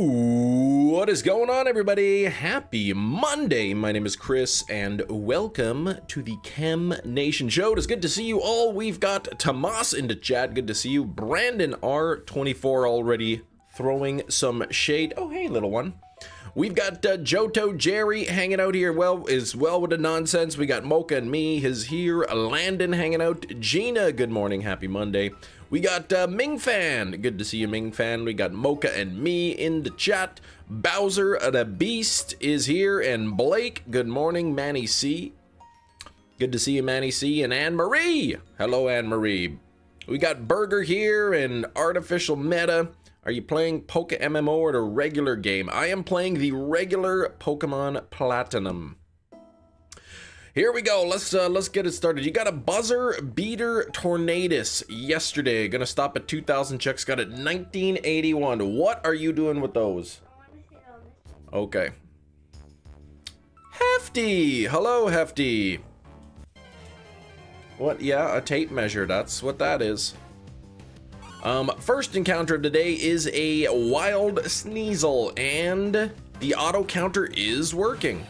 What is going on, everybody? Happy Monday. My name is Chris and welcome to the Chem Nation show. It's good to see you all. We've got Tomas in the chat. Good to see you. Brandon R24 already throwing some shade. Oh, hey, little one. We've got Joto Jerry hanging out here as well with the nonsense. We got Mocha and me is here. Landon hanging out. Gina, good morning. Happy Monday. We got Ming Fan. Good to see you, Ming Fan. We got Mocha and me in the chat. Bowser the Beast is here. And Blake, good morning. Manny C. Good to see you, Manny C. And Anne Marie. Hello, Anne Marie. We got Burger here and Artificial Meta. Are you playing Poke MMO or the regular game? I am playing the regular Pokemon Platinum. Here we go. Let's get it started. You got a buzzer beater Tornadus yesterday. Gonna stop at 2,000 checks. Got it 1981. What are you doing with those? Okay. Hefty. Hello, Hefty. What? Yeah, a tape measure. That's what that is. First encounter of the day is a wild Sneasel, and the auto counter is working.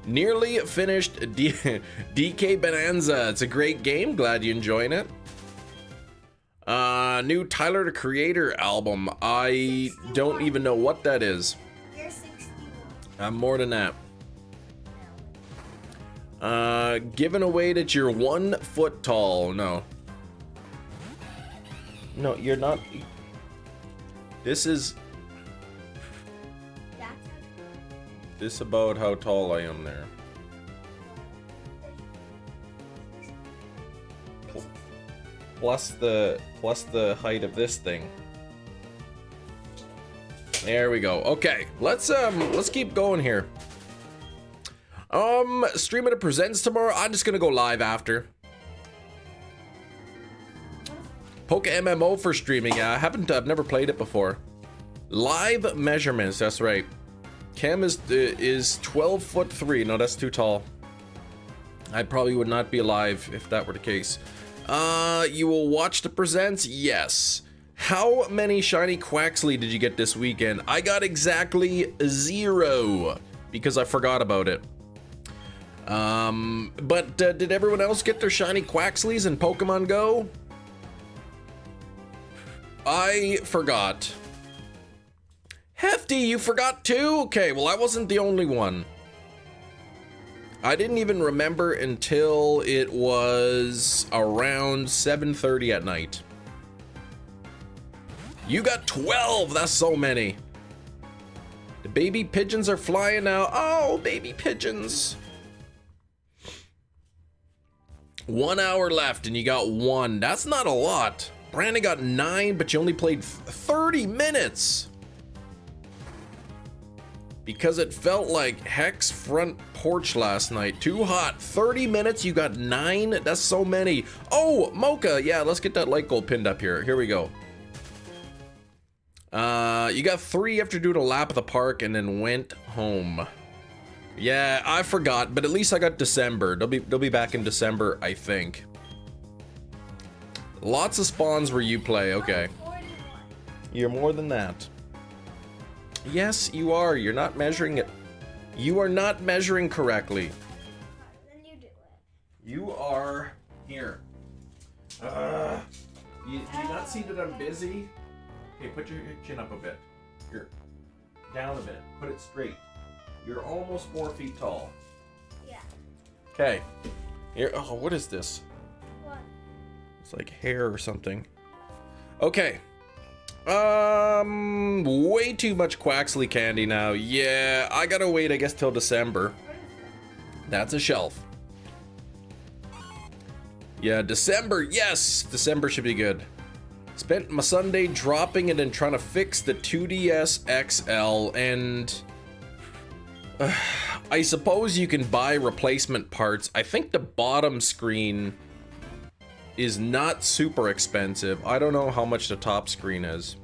Nearly finished DK Bonanza. It's a great game. Glad you're enjoying it. New Tyler the Creator album. I don't even know what that is. You're 61. I'm more than that. Giving away that you're 1 foot tall. No. No, you're not. This is about how tall I am there. Plus the height of this thing. There we go. Okay, let's keep going here. Streaming it presents tomorrow. I'm just gonna go live after. Poke MMO for streaming. Yeah, I've never played it before. Live measurements. That's right. Cam is 12'3". No, that's too tall. I probably would not be alive if that were the case. You will watch the presents? Yes. How many shiny Quaxley did you get this weekend? I got exactly 0 because I forgot about it. But did everyone else get their shiny Quaxleys in Pokemon Go? I forgot. Hefty, you forgot too? Okay, well, I wasn't the only one. I didn't even remember until it was around 7:30 at night. You got 12. That's so many. The baby pigeons are flying now. Oh, baby pigeons. 1 hour left and you got 1. That's not a lot. Brandon got 9, but you only played 30 minutes. Because it felt like Heck's front porch last night. Too hot. 30 minutes, you got 9? That's so many. Oh, Mocha. Yeah, let's get that light goal pinned up here. Here we go. You got 3 after doing a lap of the park and then went home. Yeah, I forgot, but at least I got December. They'll be back in December, I think. Lots of spawns where you play. Okay. You're more than that. Yes, you are. You're not measuring it. You are not measuring correctly. Then you do it. You are here. Do you not see that I'm busy? Okay, put your chin up a bit. Here. Down a bit. Put it straight. You're almost 4 feet tall. Yeah. Okay. Here. Oh, what is this? What? It's like hair or something. Okay. Way too much Quaxley candy now. Yeah, I gotta wait, I guess, till December. That's a shelf. Yeah, December. Yes, December should be good. Spent my Sunday dropping it and trying to fix the 2DS XL, and I suppose you can buy replacement parts. I think the bottom screen is not super expensive. I don't know how much the top screen is.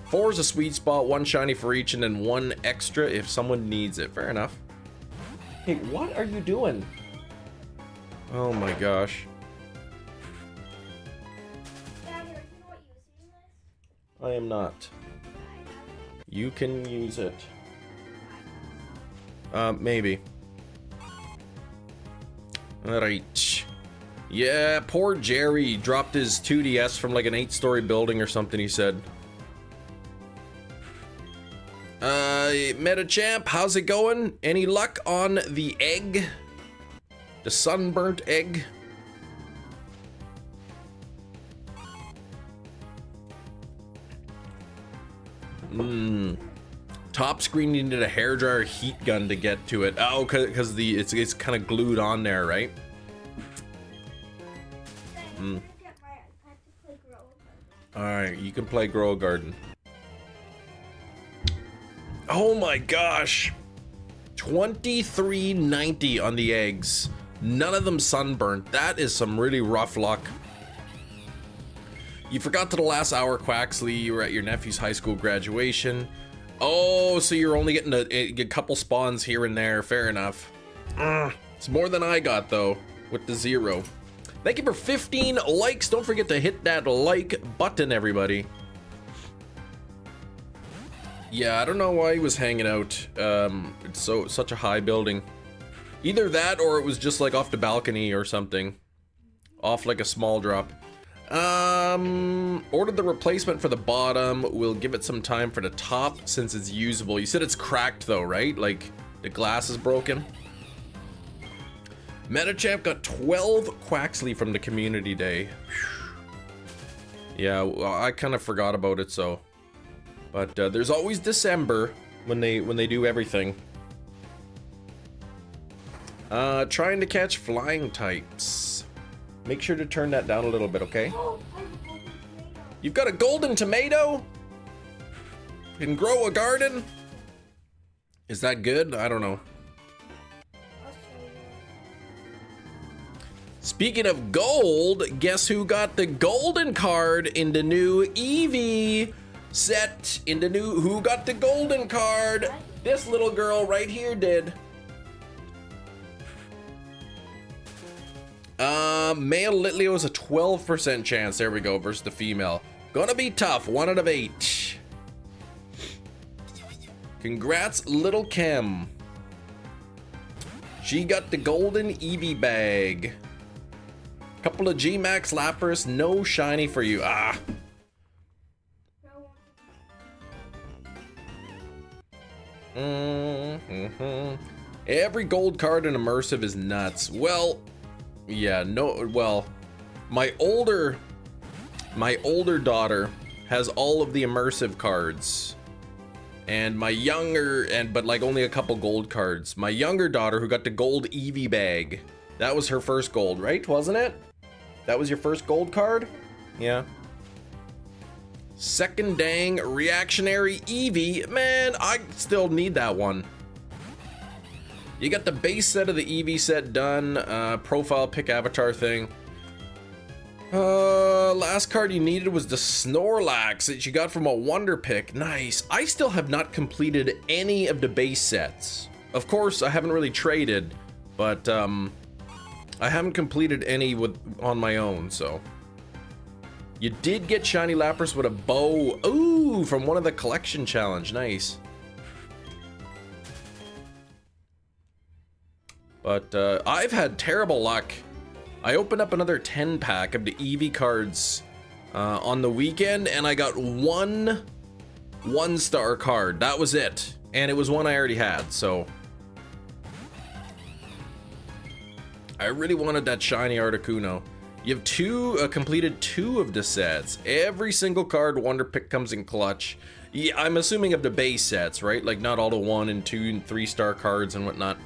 4 is a sweet spot, 1 shiny for each, and then 1 extra if someone needs it. Fair enough. Hey, what are you doing? Oh my gosh. Dad, you know what you was doing this? I am not. You can use it. Maybe. Alright. Yeah, poor Jerry dropped his 2DS from like an 8-story building or something, he said. Metachamp, how's it going? Any luck on the egg? The sunburnt egg? Top screen needed a hairdryer heat gun to get to it. Oh, because it's kind of glued on there, right? Alright, you can play Grow a Garden. Oh my gosh! $23.90 on the eggs. None of them sunburnt. That is some really rough luck. You forgot to the last hour, Quaxley. You were at your nephew's high school graduation. Oh, so you're only getting a couple spawns here and there. Fair enough. It's more than I got, though, with the 0. Thank you for 15 likes. Don't forget to hit that like button, everybody. Yeah, I don't know why he was hanging out. It's such a high building. Either that or it was just like off the balcony or something. Off like a small drop. Ordered the replacement for the bottom. We'll give it some time for the top since it's usable. You said it's cracked though, right? Like the glass is broken. Metachamp got 12 Quaxley from the community day. Yeah, well, I kind of forgot about it, so. But there's always December when they do everything. Trying to catch flying types. Make sure to turn that down a little bit, okay? You've got a golden tomato? You can grow a garden? Is that good? I don't know. Speaking of gold, guess who got the golden card in the new Eevee set? In the new, who got the golden card? This little girl right here did. Male Litleo is a 12% chance. There we go, versus the female. Gonna be tough. 1 out of 8. Congrats, little Kim. She got the golden Eevee bag. Couple of G-Max Lapras, no shiny for you. Ah. Every gold card in immersive is nuts. Well, yeah, no, well, my older daughter has all of the immersive cards. And my younger, but like only a couple gold cards. My younger daughter who got the gold Eevee bag, that was her first gold, right? Wasn't it? That was your first gold card? Yeah. Second dang reactionary Eevee. Man, I still need that one. You got the base set of the Eevee set done. Profile pick avatar thing. Last card you needed was the Snorlax that you got from a wonder pick. Nice. I still have not completed any of the base sets. Of course, I haven't really traded, but I haven't completed any on my own, so. You did get shiny Lapras with a bow. Ooh, from one of the collection challenge. Nice. But I've had terrible luck. I opened up another 10 pack of the Eevee cards on the weekend, and I got one 1-star card. That was it. And it was one I already had, so. I really wanted that shiny Articuno. You have completed 2 of the sets. Every single card wonder pick comes in clutch. Yeah, I'm assuming of the base sets, right? Like not all the 1 and 2 and 3-star cards and whatnot.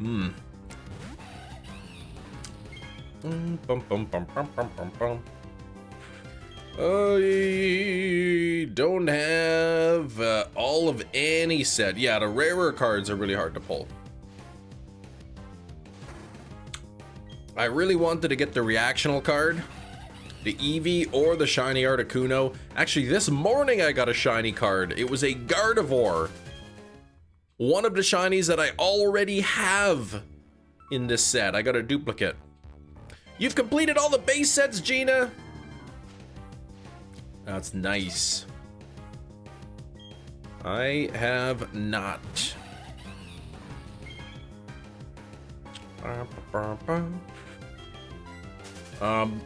I don't have all of any set. Yeah, the rarer cards are really hard to pull. I really wanted to get the reactional card, the Eevee, or the shiny Articuno. Actually, this morning I got a shiny card. It was a Gardevoir. One of the shinies that I already have in this set. I got a duplicate. You've completed all the base sets, Gina. That's nice. I have not.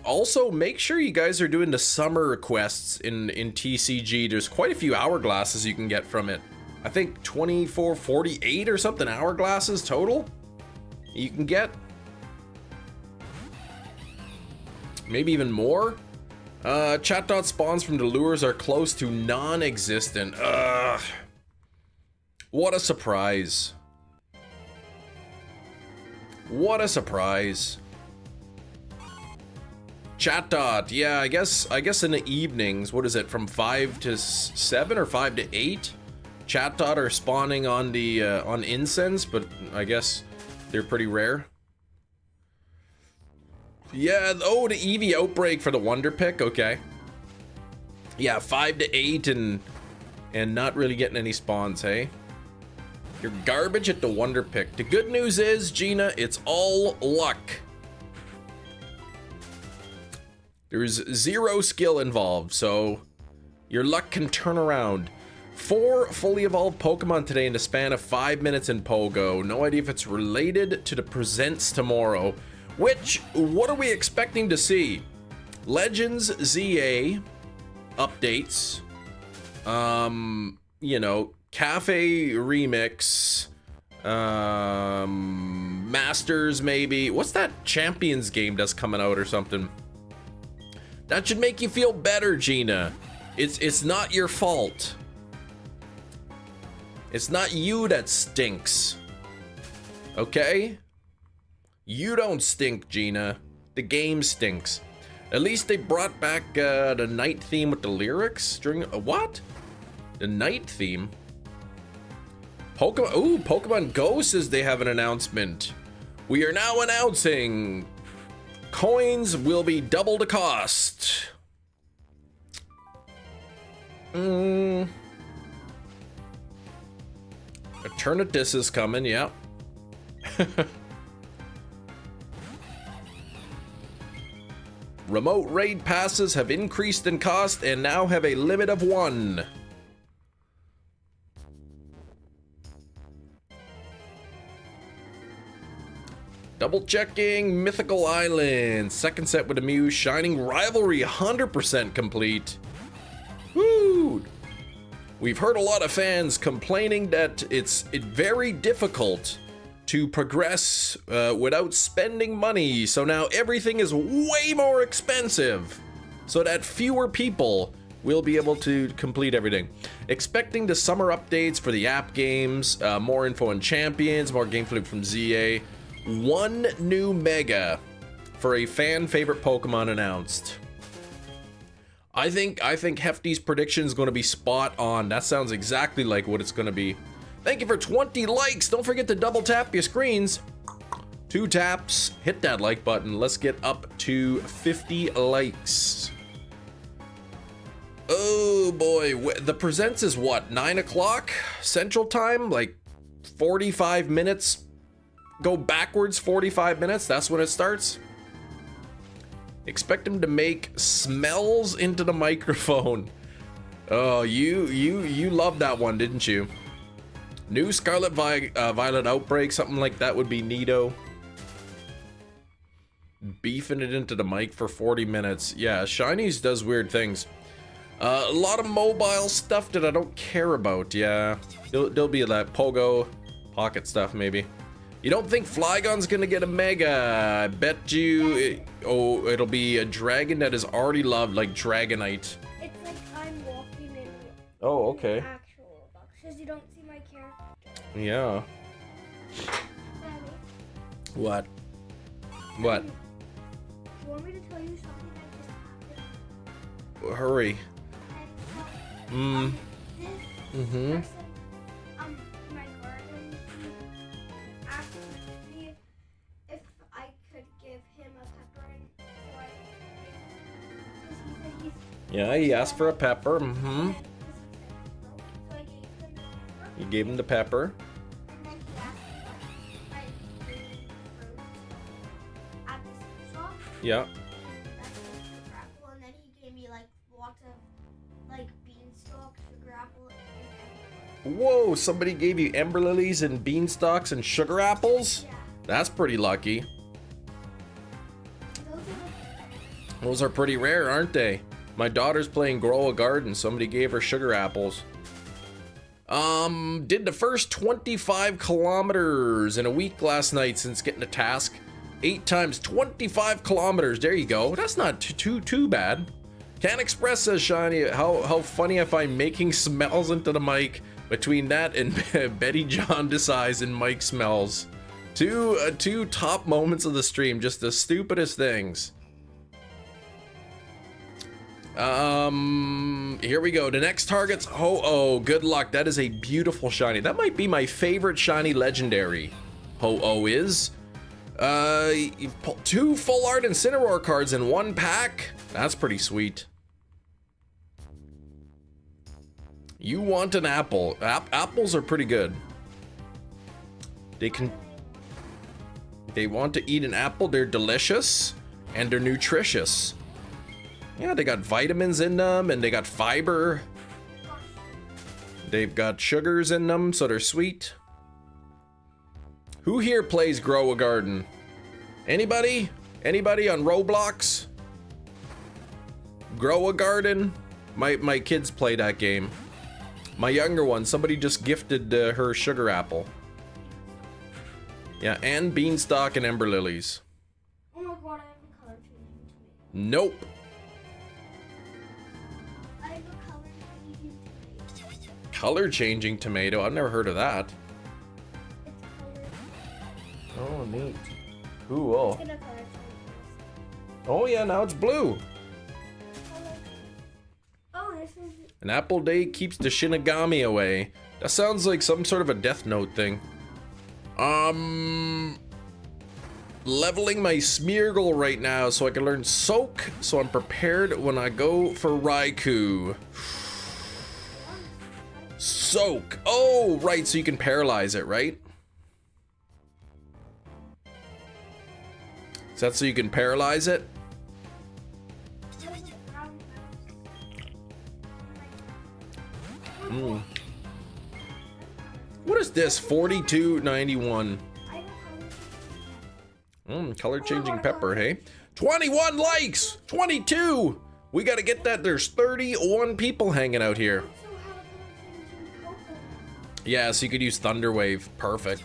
Also, make sure you guys are doing the summer quests in TCG. There's quite a few hourglasses you can get from it. I think 24, 48 or something hourglasses total you can get. Maybe even more. Chatot spawns from the lures are close to non-existent. Ugh. What a surprise. What a surprise. Chatot, yeah, I guess in the evenings, what is it, from 5 to 7 or 5 to 8? Chatot are spawning on the on incense, but I guess they're pretty rare. Yeah, oh, the Eevee outbreak for the Wonder Pick, okay. Yeah, 5 to 8 and not really getting any spawns, hey? You're garbage at the Wonder Pick. The good news is, Gina, it's all luck. There's zero skill involved, so your luck can turn around. 4 fully evolved Pokemon today in the span of 5 minutes in Pogo. No idea if it's related to the presents tomorrow. Which, what are we expecting to see? Legends ZA updates. You know, Cafe Remix. Masters maybe. What's that Champions game that's coming out or something? That should make you feel better, Gina. It's not your fault. It's not you that stinks. Okay? You don't stink, Gina. The game stinks. At least they brought back the night theme with the lyrics during what? The night theme? Pokemon. Ooh, Pokemon Go says they have an announcement. We are now announcing coins will be double the cost. Eternatus is coming, yeah. Remote raid passes have increased in cost and now have a limit of 1. Double checking Mythical Island. Second set with a Mew. Shining Rivalry 100% complete. Woo! We've heard a lot of fans complaining that it's very difficult to progress without spending money. So now everything is way more expensive so that fewer people will be able to complete everything. Expecting the summer updates for the app games, more info on champions, more gameplay from ZA. 1 new Mega for a fan favorite Pokemon announced. I think Hefty's prediction is going to be spot on. That sounds exactly like what it's going to be. Thank you for 20 likes. Don't forget to double tap your screens. 2 taps, hit that like button. Let's get up to 50 likes. Oh boy, the presents is what, 9 o'clock Central Time? Like 45 minutes. Go backwards 45 minutes, that's when it starts. Expect him to make smells into the microphone. Oh, you loved that one, didn't you? New Scarlet Violet outbreak, something like that would be neato. Beefing it into the mic for 40 minutes. Yeah, Shinies does weird things. A lot of mobile stuff that I don't care about. Yeah, there'll be that Pogo Pocket stuff maybe. You don't think Flygon's gonna get a Mega? I bet you. It'll be a dragon that is already loved, like Dragonite. It's like I'm walking in. Oh, okay. In actual box, because you don't see my character. Yeah. Daddy, What? What? do you want me to tell you something that just happened? Hurry. This person, my garden, asked me if I could give him a pepper, and so I, because he said he's. Yeah, he asked for a pepper. So I gave him the pepper. You gave him the pepper. And then he asked if I bring fruit at this shop. Yeah. That's the sugar apple, and then he gave me like lots of like beanstalk, sugar apple, and Whoa, somebody gave you ember lilies and beanstalks and sugar apples? yeah. That's pretty lucky. Those are Those are pretty rare, aren't they? My daughter's playing Grow a Garden. Somebody gave her sugar apples. Did the first 25 kilometers in a week last night since getting a task. 8 times 25 kilometers. There you go. That's not too bad. Can't Express says, Shiny, how funny if I'm making smells into the mic. Between that and Betty John decides and Mike smells. Two top moments of the stream. Just the stupidest things. Here we go. The next target's Ho-Oh. Good luck. That is a beautiful shiny. That might be my favorite shiny legendary. Ho-Oh is. You pull 2 full art Incineroar cards in 1 pack. That's pretty sweet. You want an apple. Apples are pretty good. They want to eat an apple. They're delicious and they're nutritious. Yeah, they got vitamins in them and they got fiber. They've got sugars in them, so they're sweet. Who here plays Grow a Garden? Anybody? Anybody on Roblox? Grow a Garden? My kids play that game. My younger one, somebody just gifted her sugar apple. Yeah, and beanstalk and ember lilies. oh my god, I have a color changing tomato. Nope. I have a color changing tomato. Color changing tomato. I've never heard of that. It's color. Oh, neat. Cool. It's gonna color change. Oh yeah, now it's blue. Color. Oh, this is. An apple day keeps the Shinigami away. That sounds like some sort of a Death Note thing. Leveling my Smeargle right now so I can learn Soak, so I'm prepared when I go for Raikou. Soak. Oh, right, so you can paralyze it, right? Is that so you can paralyze it? What is this? 42.91. Color changing pepper, hey? 21 likes! 22! We gotta get that. There's 31 people hanging out here. Yeah, so you could use Thunder Wave. Perfect.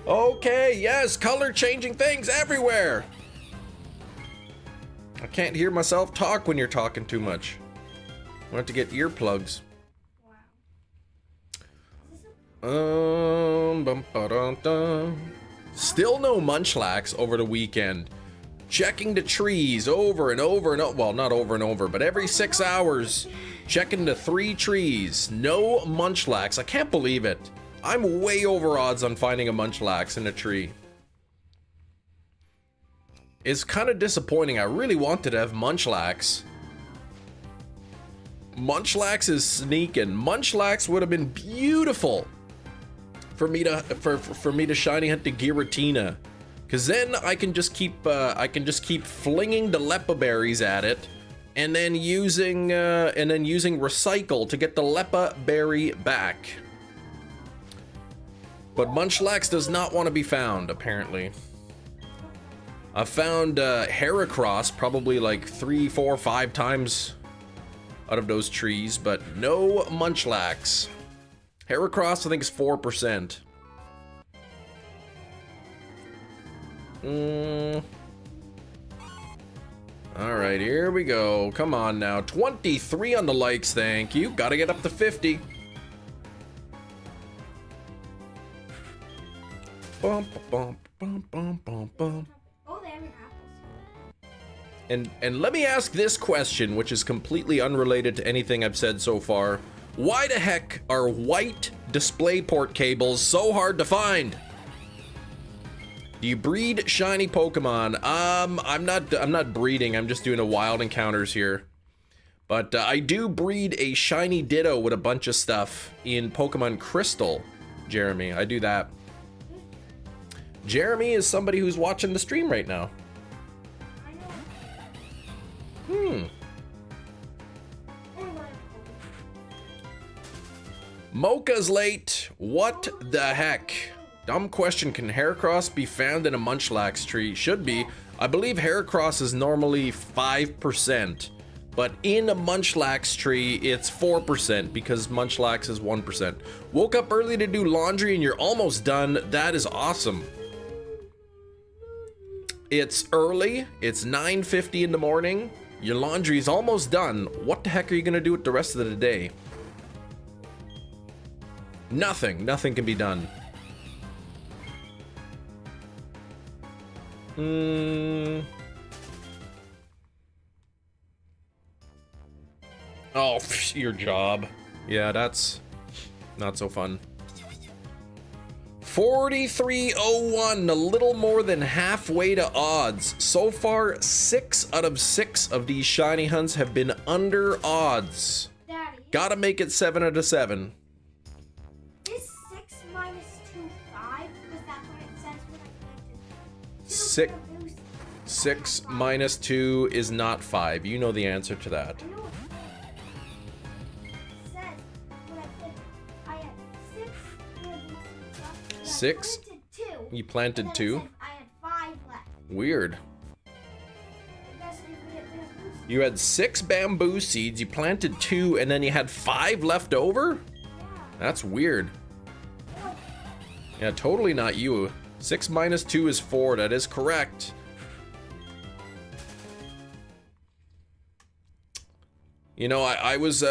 Okay, yes, color changing things everywhere. I can't hear myself talk when you're talking too much. I have to get earplugs. Still no Munchlax over the weekend. Checking the trees over and over and over. Well, not over and over, but every 6 hours. Checking the 3 trees. No Munchlax. I can't believe it. I'm way over odds on finding a Munchlax in a tree. It's kind of disappointing. I really wanted to have Munchlax. Munchlax is sneaking. Munchlax would have been beautiful for me to shiny hunt the Giratina, because then I can just keep flinging the Leppa berries at it, and then using recycle to get the Leppa berry back. But Munchlax does not want to be found, apparently. I found Heracross probably like 3, 4, 5 times out of those trees, but no Munchlax. Heracross, I think, is 4%. Alright, here we go. Come on now. 23 on the likes, thank you. Gotta get up to 50. Bum, bum, bum, bum, bum, bum. Oh, they have apples. And let me ask this question, which is completely unrelated to anything I've said so far. Why the heck are white DisplayPort cables so hard to find? Do you breed shiny Pokemon? I'm not breeding. I'm just doing a wild encounters here. But I do breed a shiny Ditto with a bunch of stuff in Pokemon Crystal, Jeremy. I do that. Jeremy is somebody who's watching the stream right now. Mocha's late. What the heck? Dumb question. Can Heracross be found in a Munchlax tree? Should be. I believe Heracross is normally 5%, but in a Munchlax tree, it's 4% because Munchlax is 1%. Woke up early to do laundry and you're almost done. That is awesome. It's early. It's 9:50 in the morning. Your laundry is almost done. What the heck are you gonna do with the rest of the day? Nothing. Nothing can be done. Oh, your job. Yeah, that's not so fun. 4301, a little more than halfway to odds. So far, 6 out of 6 of these shiny hunts have been under odds. Daddy. Gotta make it 7 out of 7. Is 6 minus 2 5? Because that's what it says when I Six. planted. 6 minus 2 is not 5. You know the answer to that. I know what it says when I planted. I had 6 bamboo seeds. 6? I planted 2. You planted And then it 2? said I had 5 left. Weird. I guess we put it bamboo seeds. You had 6 bamboo seeds, you planted 2, and then you had 5 left over? Yeah. That's weird. Oh, Yeah, totally not you. 6 minus 2 is 4, that is correct. You know, I was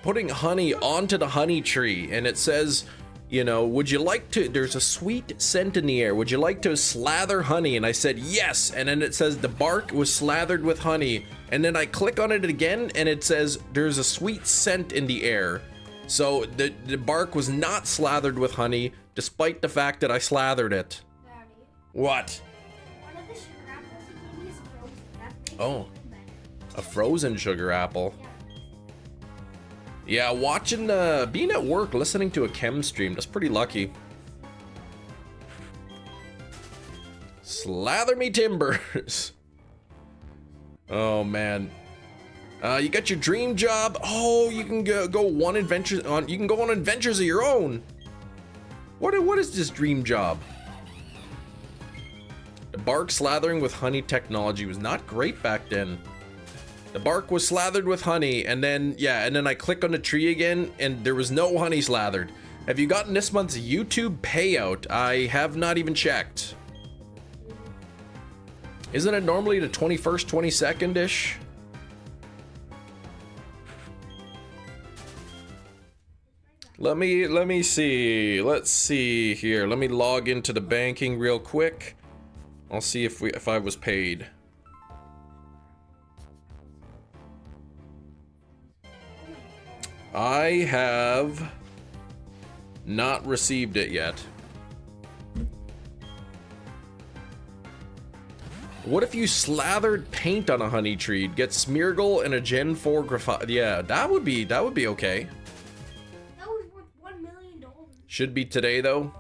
putting honey onto the honey tree, and it says, you know, would you like to, there's a sweet scent in the air, would you like to slather honey? And I said yes, and then it says the bark was slathered with honey, and then I click on it again, and it says there's a sweet scent in the air. So the bark was not slathered with honey, despite the fact that I slathered it. Daddy. What? One of the sugar apples he gave me is frozen. That makes Oh. it even better. A frozen sugar apple. Yeah. Yeah, watching, being at work, listening to a chem stream, that's pretty lucky. Slather me timbers. Oh, man. You got your dream job. Oh, you can go one adventure on, you can go on adventures of your own. What is this dream job? The bark slathering with honey technology was not great back then. The bark was slathered with honey, and then, yeah, and then I click on the tree again, and there was no honey slathered. Have you gotten this month's YouTube payout? I have not even checked. Isn't it normally the 21st, 22nd-ish? Let me see. Let's see here. Let me log into the banking real quick. I'll see if I was paid. I have not received it yet. What if you slathered paint on a honey tree? Get Smeargle and a Gen 4 graphite. Yeah, that would be okay. That was worth $1 million. Should be today though.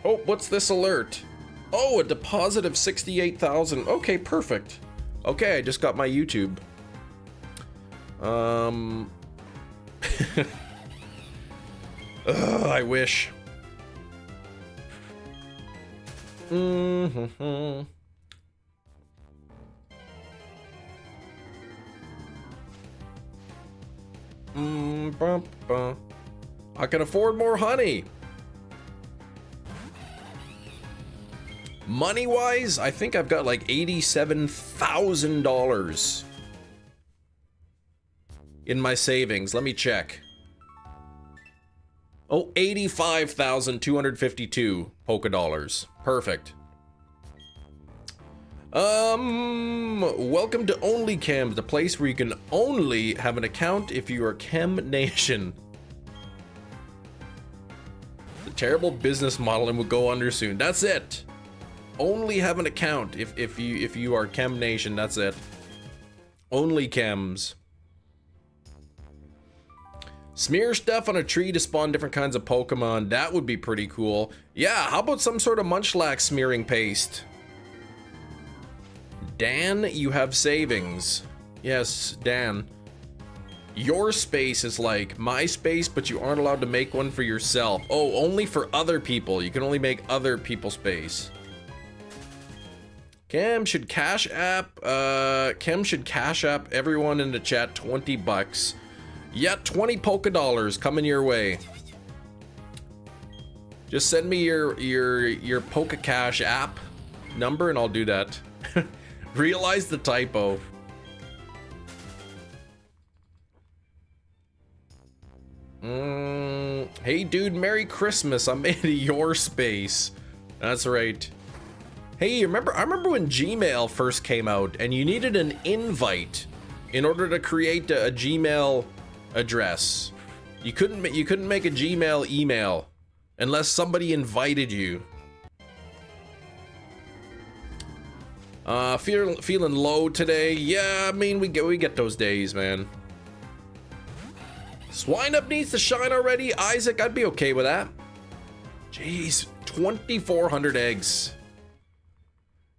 Oh, what's this alert? Oh, a deposit of 68,000. Okay, perfect. Okay, I just got my YouTube. Ugh, I wish. I can afford more honey. Money-wise, I think I've got like $87,000 in my savings. Let me check. Oh, 85,252 Poké dollars. Perfect. Welcome to Only Chems, the place where you can only have an account if you are Chem Nation. The terrible business model and will go under soon. That's it. Only have an account if you are Chem Nation. That's it. Only Chems. Smear stuff on a tree to spawn different kinds of Pokemon. That would be pretty cool. Yeah, how about some sort of Munchlax smearing paste? Dan, you have savings. Yes, Dan. Your space is like my space, but you aren't allowed to make one for yourself. Oh, only for other people. You can only make other people's space. Cam should cash app everyone in the chat 20 bucks. Yeah, 20 polka dollars coming your way. Just send me your Poke Cash app number and I'll do that. Realize the typo. Hey dude, Merry Christmas. I'm into your space. That's right. Hey, I remember when Gmail first came out and you needed an invite in order to create a Gmail address. You couldn't make a Gmail email unless somebody invited you. Feeling low today. Yeah, I mean we get those days, man. Swinub needs to shine already. Isaac, I'd be okay with that. Jeez, 2,400 eggs.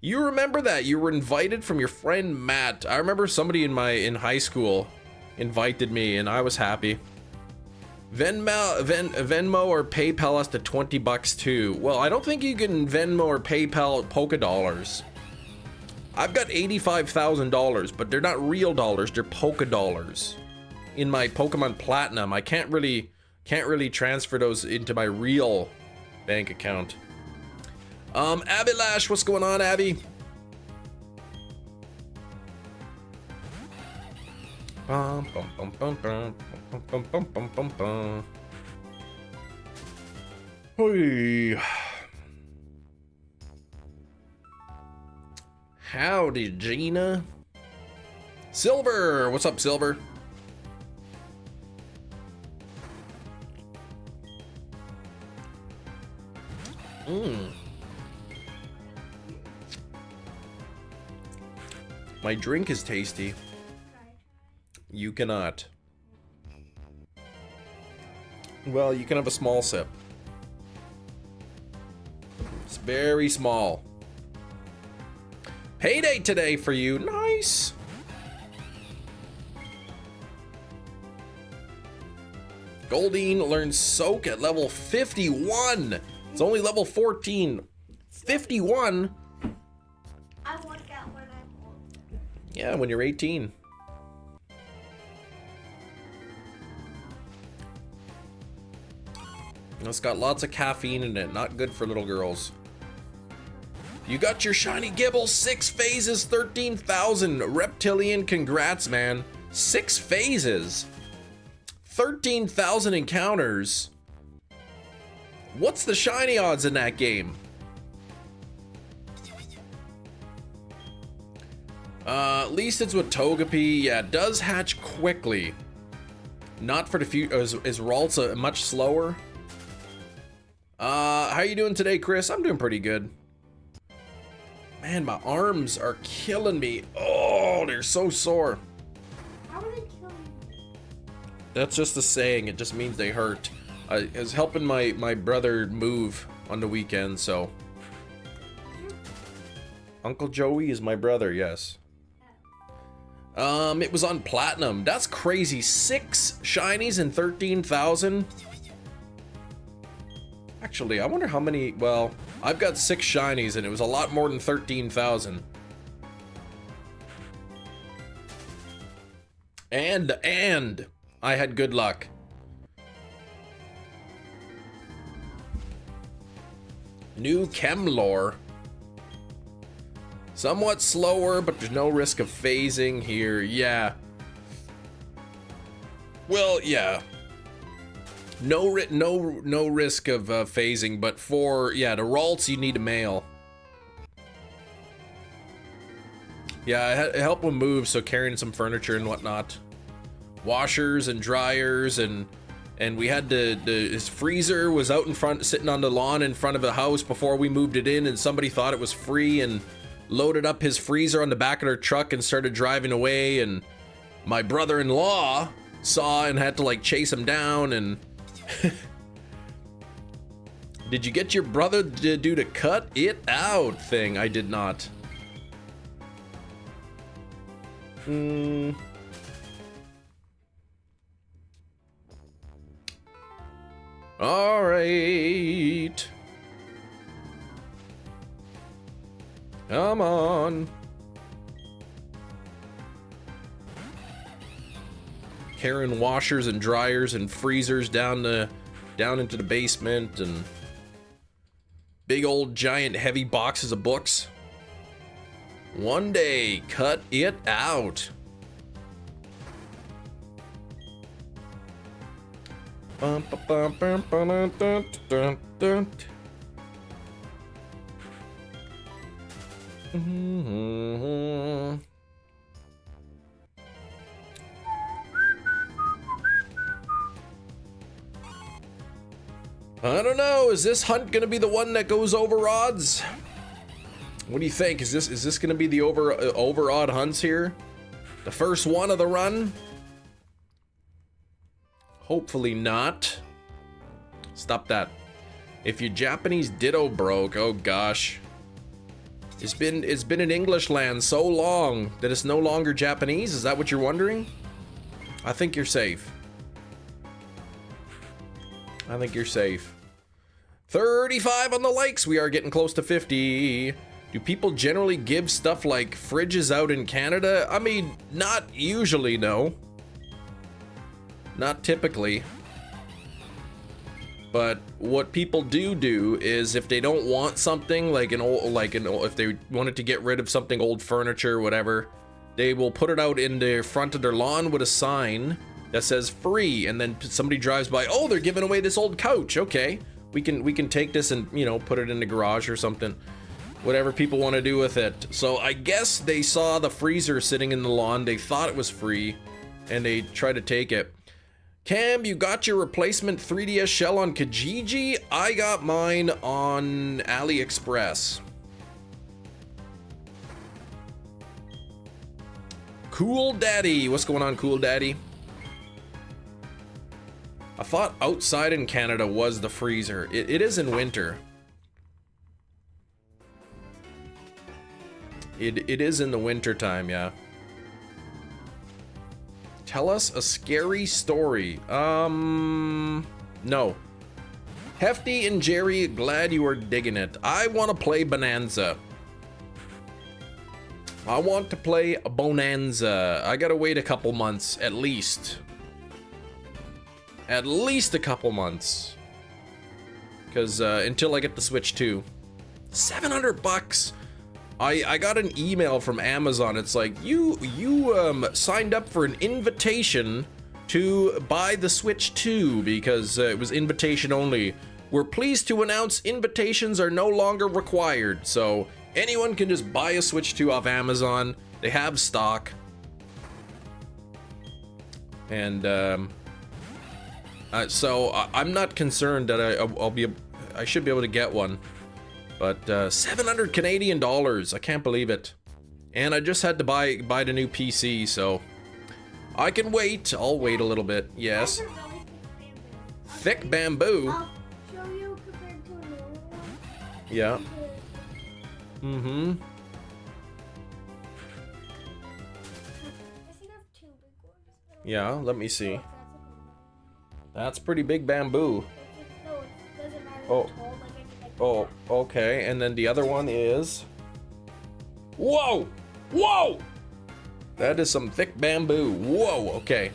You remember that? You were invited from your friend Matt. I remember somebody in high school invited me, and I was happy. Venmo or PayPal us to 20 bucks too. Well, I don't think you can Venmo or PayPal Poke dollars. I've got $85,000, but they're not real dollars. They're Poke dollars. In my Pokemon Platinum, I can't really transfer those into my real bank account. Abby Lash, what's going on, Abby? Hoi. Howdy, Gina. Silver, what's up, Silver? My drink is tasty. You cannot. Well, you can have a small sip. It's very small. Payday today for you. Nice. Goldine learns Soak at level 51. It's only level 14. 51? I want that when I'm old. Yeah, when you're 18. It's got lots of caffeine in it. Not good for little girls. You got your shiny Gibble. 6 phases, 13,000. Reptilian, congrats, man. 6 phases. 13,000 encounters. What's the shiny odds in that game? At least it's with Togepi. Yeah, it does hatch quickly. Not for the future. Is Ralts much slower? How you doing today, Chris? I'm doing pretty good. Man, my arms are killing me. Oh, they're so sore. How are they killing me? That's just a saying. It just means they hurt. I was helping my brother move on the weekend, so. Uncle Joey is my brother, yes. It was on Platinum. That's crazy. 6 shinies and 13,000. Actually, I wonder how many. Well, I've got 6 shinies and it was a lot more than 13,000. And I had good luck. New Chemlore. Somewhat slower, but there's no risk of phasing here. Yeah. Well, yeah. No risk of phasing, but for, yeah, the Ralts you need a male. Yeah, it helped with moves, so carrying some furniture and whatnot. Washers and dryers, and we had his freezer was out in front, sitting on the lawn in front of the house before we moved it in, and somebody thought it was free and loaded up his freezer on the back of their truck and started driving away, and my brother-in-law saw and had to like chase him down. And did you get your brother to do the cut it out thing? I did not. All right. Come on. Carrying washers and dryers and freezers down into the basement, and big old giant heavy boxes of books. One day, cut it out. Bum, ba, bum, bum, bum, dun, dun, dun, dun. I don't know. Is this hunt gonna be the one that goes over odds? What do you think? Is this gonna be the over odd hunts here? The first one of the run? Hopefully not. Stop that. If your Japanese ditto broke, oh gosh. It's been in English land so long that it's no longer Japanese. Is that what you're wondering? I think you're safe. I think you're safe. 35 on the likes. We are getting close to 50. Do people generally give stuff like fridges out in Canada? I mean, not usually, no. Not typically. But what people do is if they don't want something like if they wanted to get rid of something, old furniture, whatever, they will put it out in the front of their lawn with a sign that says free, and then somebody drives by, oh, they're giving away this old couch. Okay, we can take this and, you know, put it in the garage or something. Whatever people want to do with it. So I guess they saw the freezer sitting in the lawn, they thought it was free, and they tried to take it. Cam, you got your replacement 3DS shell on Kijiji? I got mine on AliExpress. Cool Daddy, what's going on, Cool Daddy? I thought outside in Canada was the freezer. It is in winter. It is in the winter time, yeah. Tell us a scary story. No. Hefty and Jerry, glad you are digging it. I want to play Bonanza. I want to play Bonanza. I gotta wait a couple months, at least. At least a couple months. Because until I get the Switch 2. 700 bucks. I got an email from Amazon. It's like, you signed up for an invitation to buy the Switch 2 because it was invitation only. We're pleased to announce invitations are no longer required. So anyone can just buy a Switch 2 off Amazon. They have stock. And so I'm not concerned that I should be able to get one. But 700 Canadian dollars, I can't believe it. And I just had to buy the new PC, so I can wait. I'll wait a little bit. Yes. Thick bamboo. I'll show you compared to a normal one. Yeah. Mm-hmm. I think I have two big ones. Yeah, let me see. That's pretty big bamboo. No, it doesn't matter. Oh. It's tall, like Oh, okay. And then the other one is... Whoa! Whoa! That is some thick bamboo. Whoa, okay.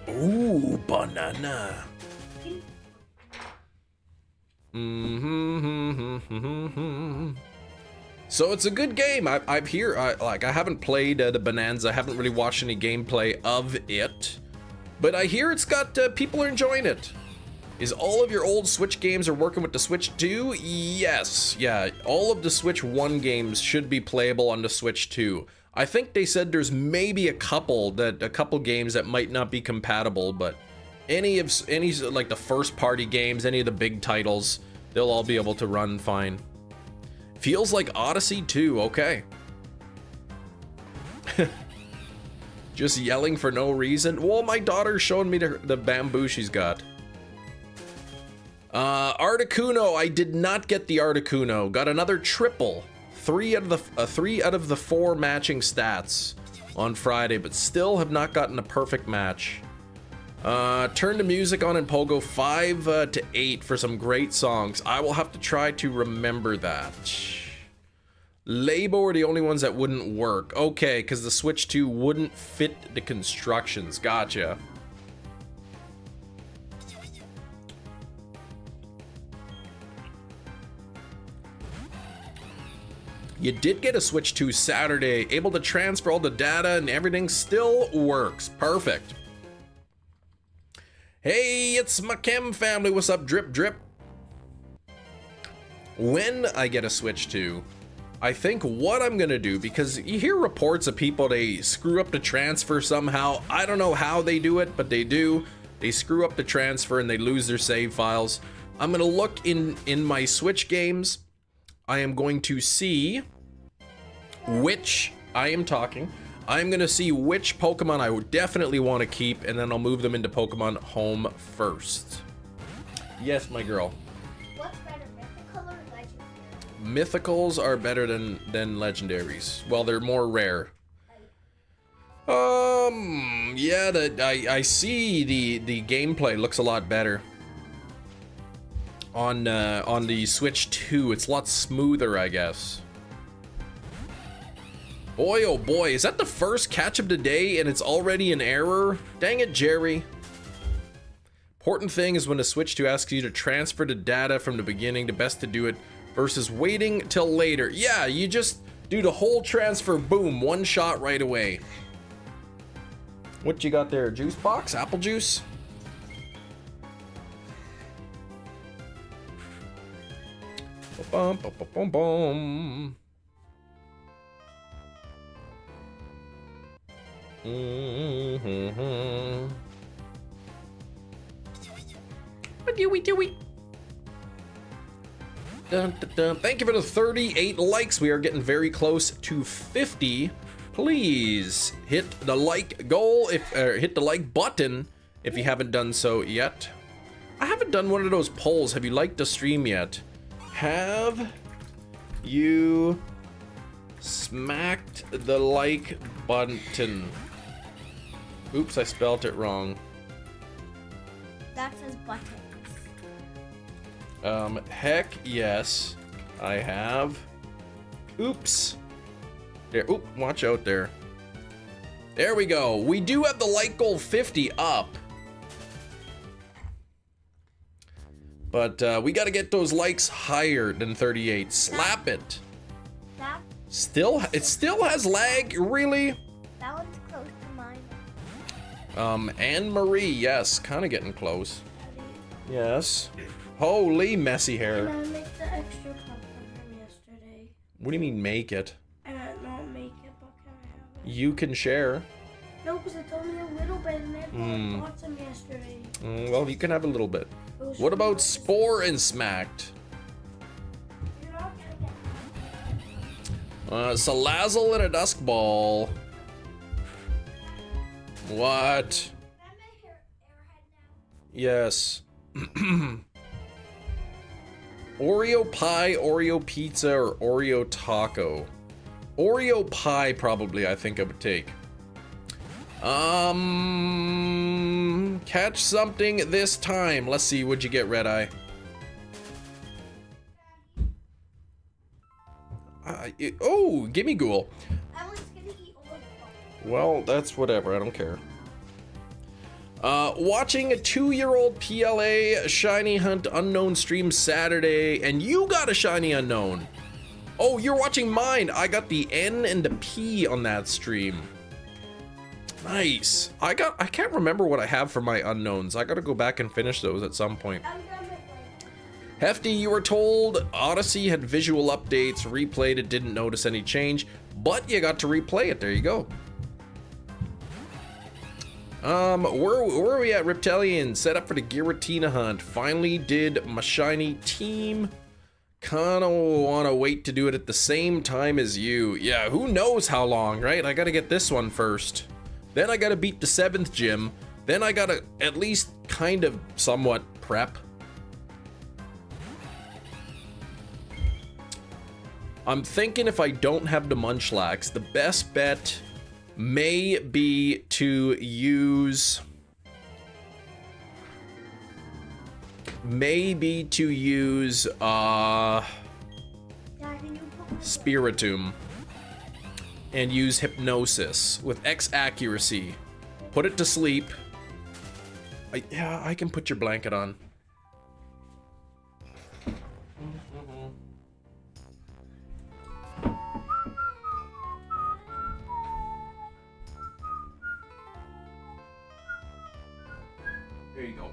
Ooh, banana. So it's a good game. I've here, I haven't played the Bonanza. I haven't really watched any gameplay of it. But I hear it's got, people are enjoying it. Is all of your old Switch games are working with the Switch 2? Yes. Yeah, all of the Switch 1 games should be playable on the Switch 2. I think they said there's maybe a couple games that might not be compatible, but any like the first party games, any of the big titles, they'll all be able to run fine. Feels like Odyssey 2, okay. Just yelling for no reason. Well, my daughter's showing me the bamboo she's got. Articuno, I did not get the Articuno. Got another triple. three out of the 4 matching stats on Friday, but still have not gotten a perfect match. Turn the music on in Pogo 5 to 8 for some great songs. I will have to try to remember that. Labo are the only ones that wouldn't work. Okay, because the Switch 2 wouldn't fit the constructions. Gotcha. You did get a Switch 2 Saturday, able to transfer all the data and everything still works. Perfect. Hey, it's my chem family. What's up, Drip Drip? When I get a Switch 2, I think what I'm gonna do, because you hear reports of people, they screw up the transfer somehow. I don't know how they do it, but they do. They screw up the transfer and they lose their save files. I'm gonna look in my Switch games. I am going to see which I'm gonna see which Pokemon I would definitely want to keep, and then I'll move them into Pokemon Home first. Yes, my girl. What's better, mythical or legendary? Mythicals are better than legendaries. Well, they're more rare. Yeah, I see the gameplay looks a lot better on the Switch 2. It's a lot smoother, I guess. Boy, oh boy, is that the first catch of the day and it's already an error? Dang it, Jerry. Important thing is when the Switch 2 asks you to transfer the data from the beginning, the best to do it versus waiting till later. Yeah, you just do the whole transfer, boom, one shot right away. What you got there? Juice box? Apple juice? Bum, bum, bum, bum, bum. Dewey. Dun, dun, dun. Thank you for the 38 likes. We are getting very close to 50. Please hit the like goal, hit the like button if you haven't done so yet. I haven't done one of those polls. Have you liked the stream yet? Have you smacked the like button? Oops, I spelled it wrong. That says buttons. Heck yes, I have. Oops. There, oop, watch out there. There we go. We do have the like goal 50 up. But we gotta get those likes higher than 38. Slap it. That It still has lag, really? That one's close to mine. Anne Marie, yes, kind of getting close. Yes. Holy messy hair. Can I make the extra popcorn from yesterday? What do you mean make it? Not make it, but can I have it? You can share. No, because it's only a little bit and then I bought some yesterday. Well, you can have a little bit. What about Spore and Smacked? You're not gonna get Salazzle and a Dusk Ball. What? Can I make your Airhead now? Yes. Oreo pie, Oreo pizza, or Oreo taco? Oreo pie, probably, I think I would take. Catch something this time. Let's see, what'd you get, Red Eye? Oh, Gimme Ghoul. I was gonna eat all of them. Well, that's whatever, I don't care. Watching a 2-year-old PLA Shiny Hunt Unknown stream Saturday, and you got a Shiny Unknown. Oh, you're watching mine. I got the N and the P on that stream. Nice. I can't remember what I have for my unknowns. I gotta go back and finish those at some point. I'm done with them. Hefty, you were told Odyssey had visual updates, replayed it, didn't notice any change, but you got to replay it. There you go. Where are we at, Reptilian? Set up for the Giratina hunt. Finally did my shiny team. Kinda wanna wait to do it at the same time as you. Yeah, who knows how long, right? I gotta get this one first. Then I gotta beat the 7th gym. Then I gotta at least kind of somewhat prep. I'm thinking if I don't have the Munchlax, the best bet may be to use... Spiritomb. And use Hypnosis with X accuracy. Put it to sleep. Yeah, I can put your blanket on. There you go.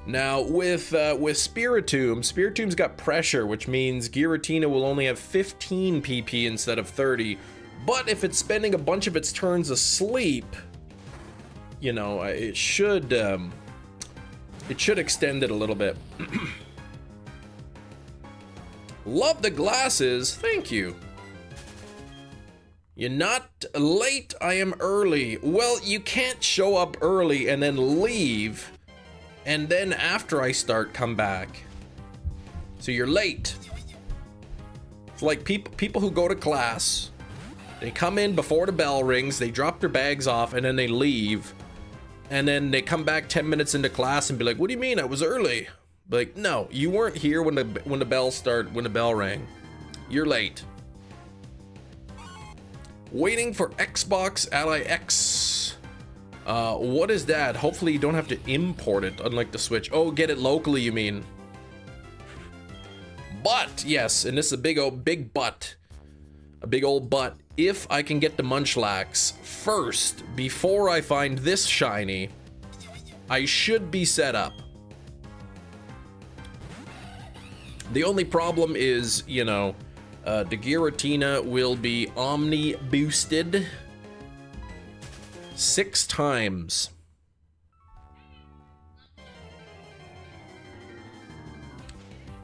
Now, with Spiritomb's got pressure, which means Giratina will only have 15 PP instead of 30. But if it's spending a bunch of its turns asleep, you know, it should extend it a little bit. Love the glasses, thank you. You're not late, I am early. Well, you can't show up early and then leave. And then after I start, come back. So you're late. It's like people who go to class, they come in before the bell rings, they drop their bags off, and then they leave. And then they come back 10 minutes into class and be like, "What do you mean I was early?" Like, no, you weren't here when the bell rang. You're late. Waiting for Xbox Ally X. What is that? Hopefully you don't have to import it, unlike the Switch. Oh, get it locally, you mean? But, yes, and this is a big old butt. A big old butt. If I can get the Munchlax first, before I find this shiny, I should be set up. The only problem is, you know, the Giratina will be Omni boosted 6 times.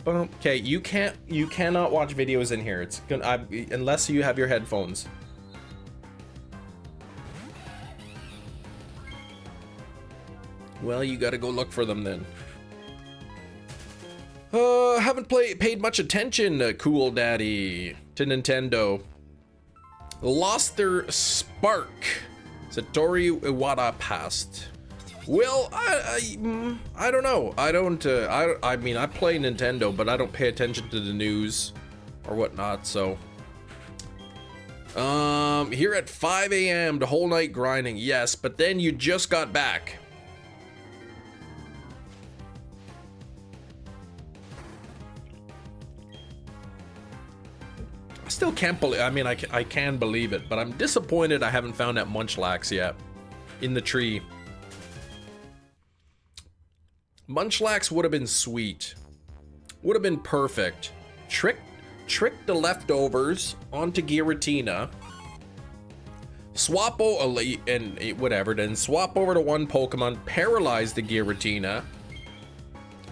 Okay, you cannot watch videos in here. It's gonna unless you have your headphones. Well, you gotta go look for them then. Haven't paid much attention, Cool Daddy, to Nintendo. Lost their spark. Satoru Iwata passed. Well, I don't know. I mean, I play Nintendo, but I don't pay attention to the news or whatnot, so. Here at 5 a.m. the whole night grinding. Yes, but then you just got back. I still can't believe, I mean, I can believe it, but I'm disappointed I haven't found that Munchlax yet in the tree. Munchlax would have been sweet. Would have been perfect. Trick the leftovers onto Giratina. Swap elite and whatever, then swap over to one Pokemon, paralyze the Giratina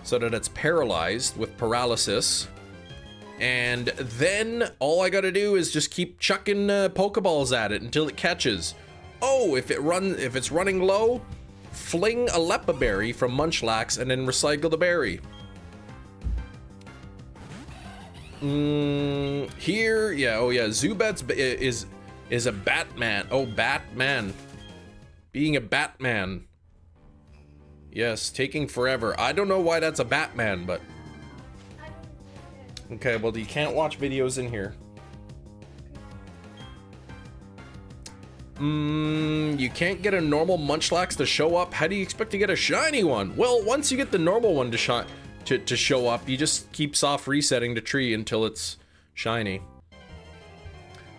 so that it's paralyzed with paralysis. And then all I gotta do is just keep chucking Pokeballs at it until it catches. Oh, if it's running low, fling a Leppa Berry from Munchlax and then recycle the berry. Here, yeah, oh yeah, Zubat's is a Batman. Oh, Batman. Being a Batman. Yes, taking forever. I don't know why that's a Batman, but... Okay, well, you can't watch videos in here. You can't get a normal Munchlax to show up. How do you expect to get a shiny one? Well, once you get the normal one to show up, you just keep soft resetting the tree until it's shiny.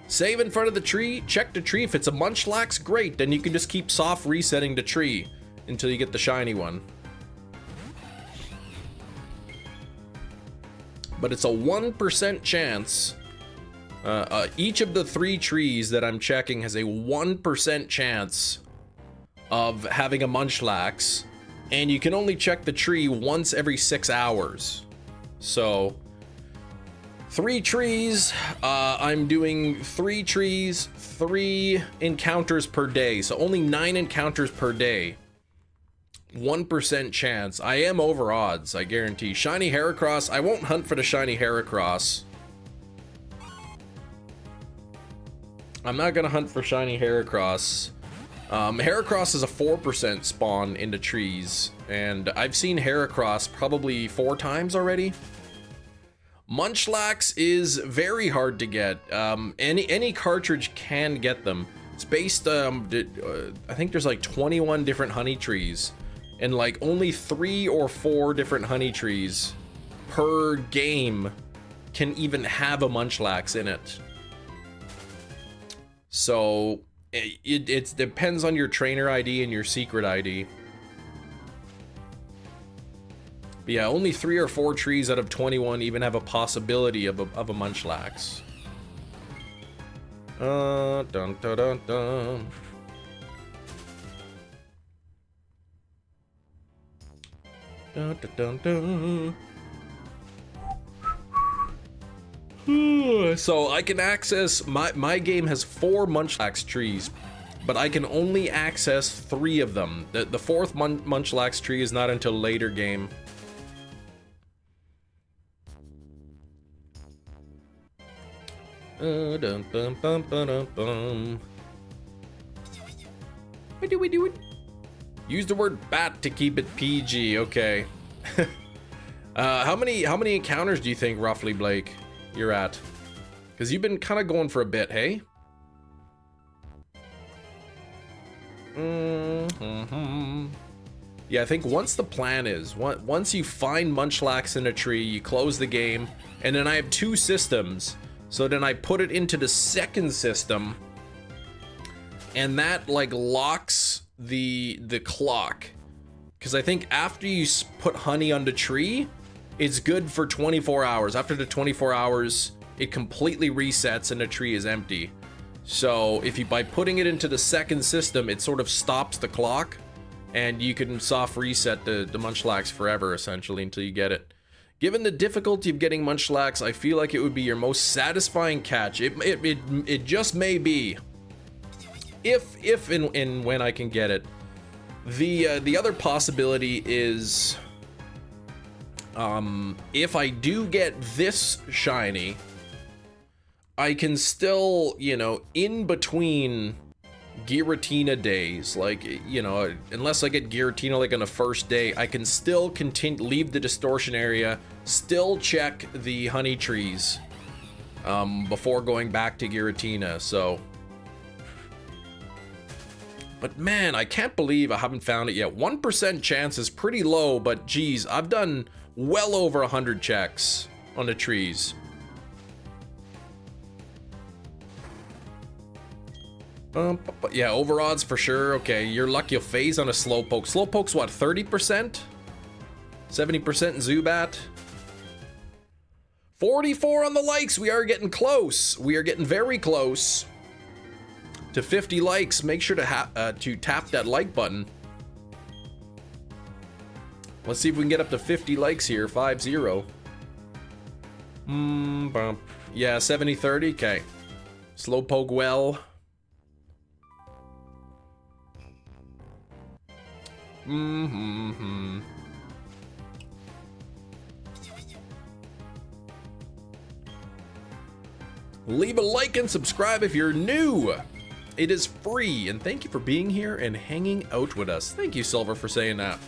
Save in front of the tree, check the tree. If it's a Munchlax, great. Then you can just keep soft resetting the tree until you get the shiny one. But it's a 1% chance. Each of the 3 trees that I'm checking has a 1% chance of having a Munchlax, and you can only check the tree once every 6 hours. So 3 trees, I'm doing 3 trees, 3 encounters per day, so only 9 encounters per day. 1% chance. I am over odds, I guarantee. Shiny Heracross, I won't hunt for the shiny Heracross. I'm not gonna hunt for shiny Heracross. Heracross is a 4% spawn into trees, and I've seen Heracross probably 4 times already. Munchlax is very hard to get. Any cartridge can get them. It's based, I think there's like 21 different honey trees, and like only 3 or 4 different honey trees per game can even have a Munchlax in it. So it depends on your trainer ID and your secret ID. But yeah, only 3 or 4 trees out of 21 even have a possibility of a Munchlax. Dun dun dun dun. Dun dun dun dun. So I can access, my game has 4 Munchlax trees, but I can only access 3 of them. The 4th Munchlax tree is not until later game. Dun, bum, bum, bum, bum. Use the word bat to keep it PG. Okay. How many encounters do you think roughly, Blake, you're at? Because you've been kind of going for a bit, hey? Yeah, I think once the plan is, once you find Munchlax in a tree, you close the game, and then I have 2 systems, so then I put it into the second system, and that like locks the clock. Because I think after you put honey on the tree, it's good for 24 hours. After the 24 hours, it completely resets and the tree is empty. So if you, by putting it into the second system, it sort of stops the clock, and you can soft reset the Munchlax forever, essentially, until you get it. Given the difficulty of getting Munchlax, I feel like it would be your most satisfying catch. It just may be. If and when I can get it. The other possibility is, if I do get this shiny, I can still, you know, in between Giratina days, like, you know, unless I get Giratina like on the first day, I can still continue, leave the distortion area, still check the honey trees before going back to Giratina. So, but man, I can't believe I haven't found it yet. 1% chance is pretty low, but geez, I've done well over 100 checks on the trees. Yeah, over odds for sure. Okay, your luck you'll phase on a Slowpoke. Slowpoke's what, 30%? 70% in Zubat? 44 on the likes. We are getting close. We are getting very close to 50 likes. Make sure to tap that like button. Let's see if we can get up to 50 likes here. 5-0. Yeah, 70-30. Okay. Slowpoke well. Leave a like and subscribe if you're new. It is free, and thank you for being here and hanging out with us. Thank you, Silver, for saying that.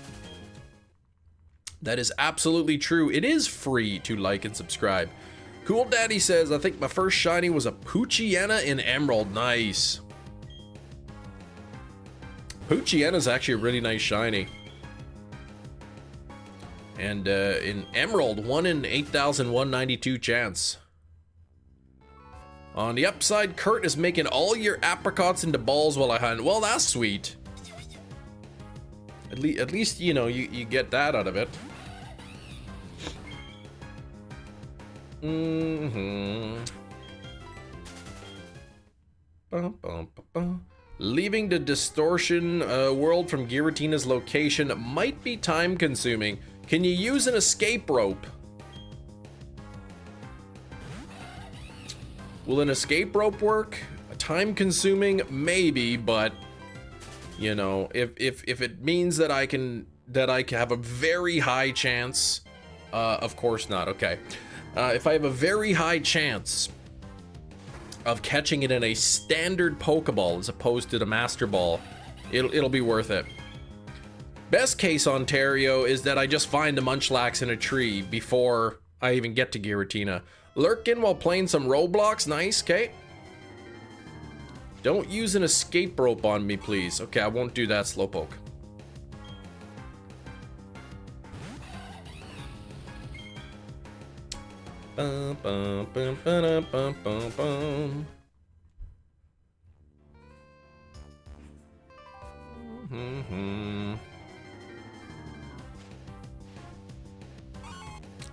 That is absolutely true. It is free to like and subscribe. Cool Daddy says, I think my first shiny was a Poochyena in Emerald. Nice. Poochyena's actually a really nice shiny. And in Emerald, 1 in 8,192 chance. On the upside, Kurt is making all your apricots into balls while I hunt. Well, that's sweet. At least, you know, you get that out of it. Leaving the distortion world from Giratina's location might be time consuming. Can you use an escape rope? Will an escape rope work? Time consuming, maybe, but you know, if it means that I can have a very high chance, of course not. Okay, if I have a very high chance of catching it in a standard Pokeball as opposed to the Master Ball, it'll be worth it. Best case Ontario is that I just find a Munchlax in a tree before I even get to Giratina. Lurking while playing some Roblox, nice, okay. Don't use an escape rope on me, please. Okay, I won't do that, Slowpoke. Bum, bum, bum, bum, bum, bum, bum.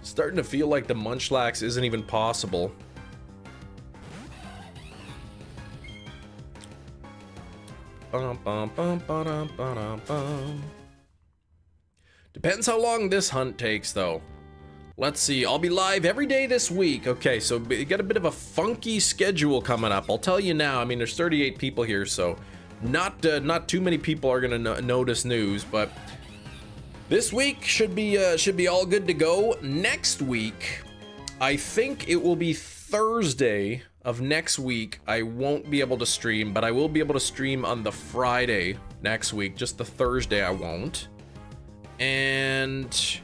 Starting to feel like the Munchlax isn't even possible. Bum, bum, bum, ba-dum, ba-dum, bum. Depends how long this hunt takes, though. Let's see, I'll be live every day this week. Okay, so you got a bit of a funky schedule coming up. I'll tell you now. I mean, there's 38 people here, so not too many people are gonna notice news, but this week should be all good to go. Next week, I think it will be Thursday of next week. I won't be able to stream, but I will be able to stream on the Friday next week. Just the Thursday I won't. And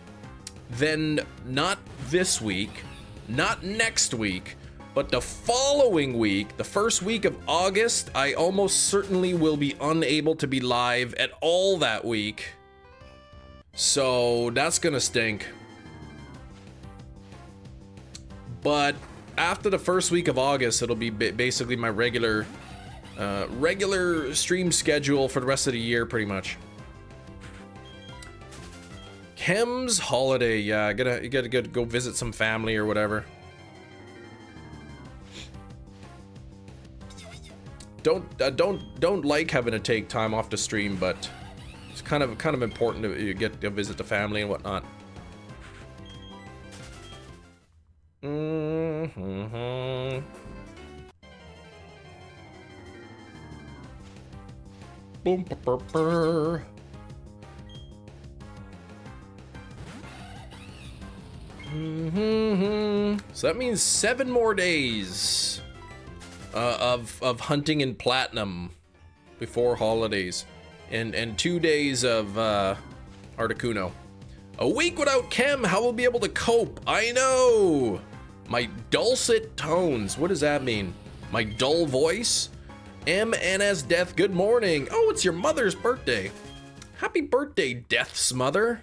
then not this week, not next week, but the following week, the first week of August, I almost certainly will be unable to be live at all that week. So that's gonna stink. But after the first week of August, it'll be basically my regular stream schedule for the rest of the year, pretty much. Chem's holiday, yeah, you gotta go visit some family or whatever. Don't like having to take time off to stream, but it's kind of important to get to visit the family and whatnot. Boom, burr, burr. So that means 7 more days of hunting in platinum before holidays, and 2 days of Articuno. A week without Chem, how will be able to cope? I know. My dulcet tones. What does that mean? My dull voice? MNS Death, good morning. Oh, it's your mother's birthday. Happy birthday, Death's mother.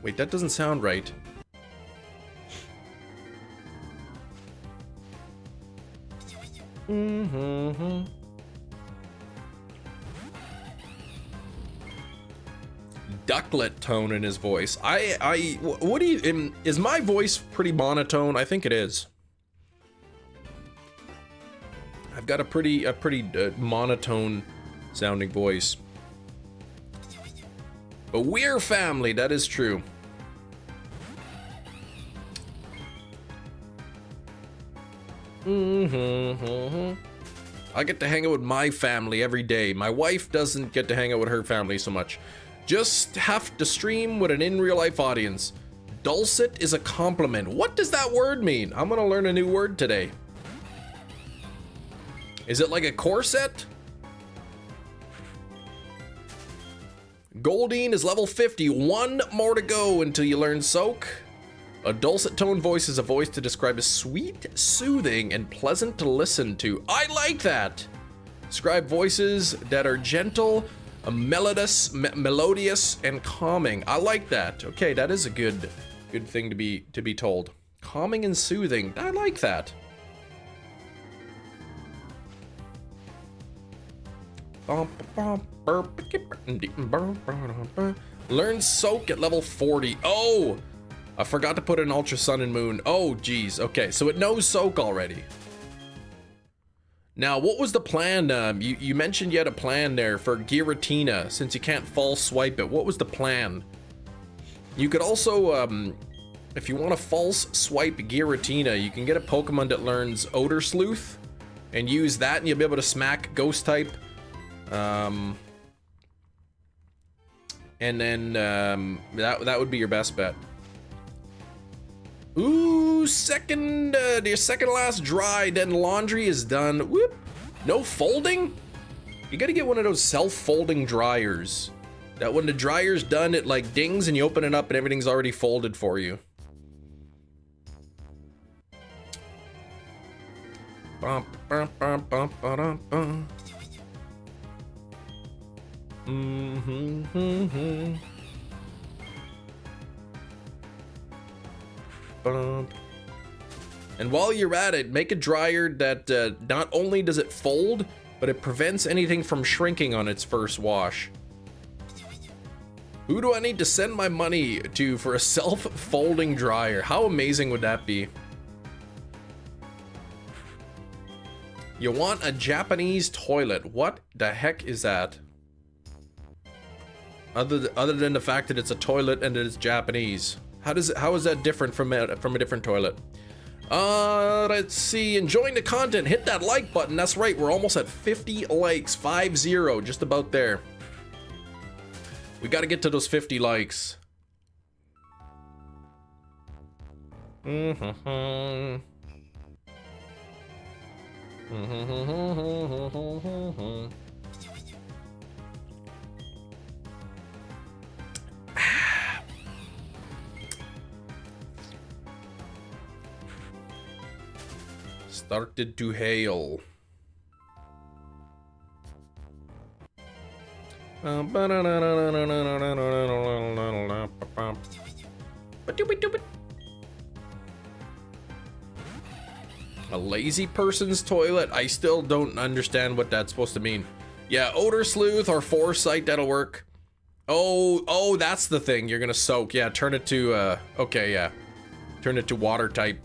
Wait, that doesn't sound right. Ducklet tone in his voice. What do you, is my voice pretty monotone? I think it is. I've got a pretty monotone sounding voice. But we're family, that is true. I get to hang out with my family every day. My wife doesn't get to hang out with her family so much. Just have to stream with an in-real-life audience. Dulcet is a compliment. What does that word mean? I'm gonna learn a new word today. Is it like a corset? Goldine is level 50. 1 more to go until you learn Soak. A dulcet tone voice is a voice to describe as sweet, soothing, and pleasant to listen to. I like that. Describe voices that are gentle, melodious, and calming. I like that. Okay, that is a good thing to be told. Calming and soothing. I like that. Learn Soak at level 40. Oh, I forgot to put in Ultra Sun and Moon. Oh, geez. Okay, so it knows Soak already. Now, what was the plan? You mentioned you had a plan there for Giratina, since you can't false swipe it. What was the plan? You could also, if you want to false swipe Giratina, you can get a Pokemon that learns Odor Sleuth and use that, and you'll be able to smack Ghost type. And then that would be your best bet. Ooh, your second last dry, then laundry is done. Whoop. No folding? You gotta get one of those self-folding dryers. That when the dryer's done, it like dings and you open it up and everything's already folded for you. Bum, bum, bum, bum, ba-dum, bum. Bum. And while you're at it, make a dryer that not only does it fold, but it prevents anything from shrinking on its first wash. Who do I need to send my money to for a self-folding dryer? How amazing would that be? You want a Japanese toilet. What the heck is that? Other than the fact that it's a toilet and that it's Japanese. How is that different from a different toilet? Let's see. Enjoying the content. Hit that like button. That's right. We're almost at 50 likes. 50. Just about there. We got to get to those 50 likes. Started to hail. A lazy person's toilet? I still don't understand what that's supposed to mean. Yeah, odor sleuth or foresight, that'll work. Oh, that's the thing. You're gonna soak. Yeah, turn it to, okay, yeah. Turn it to water type.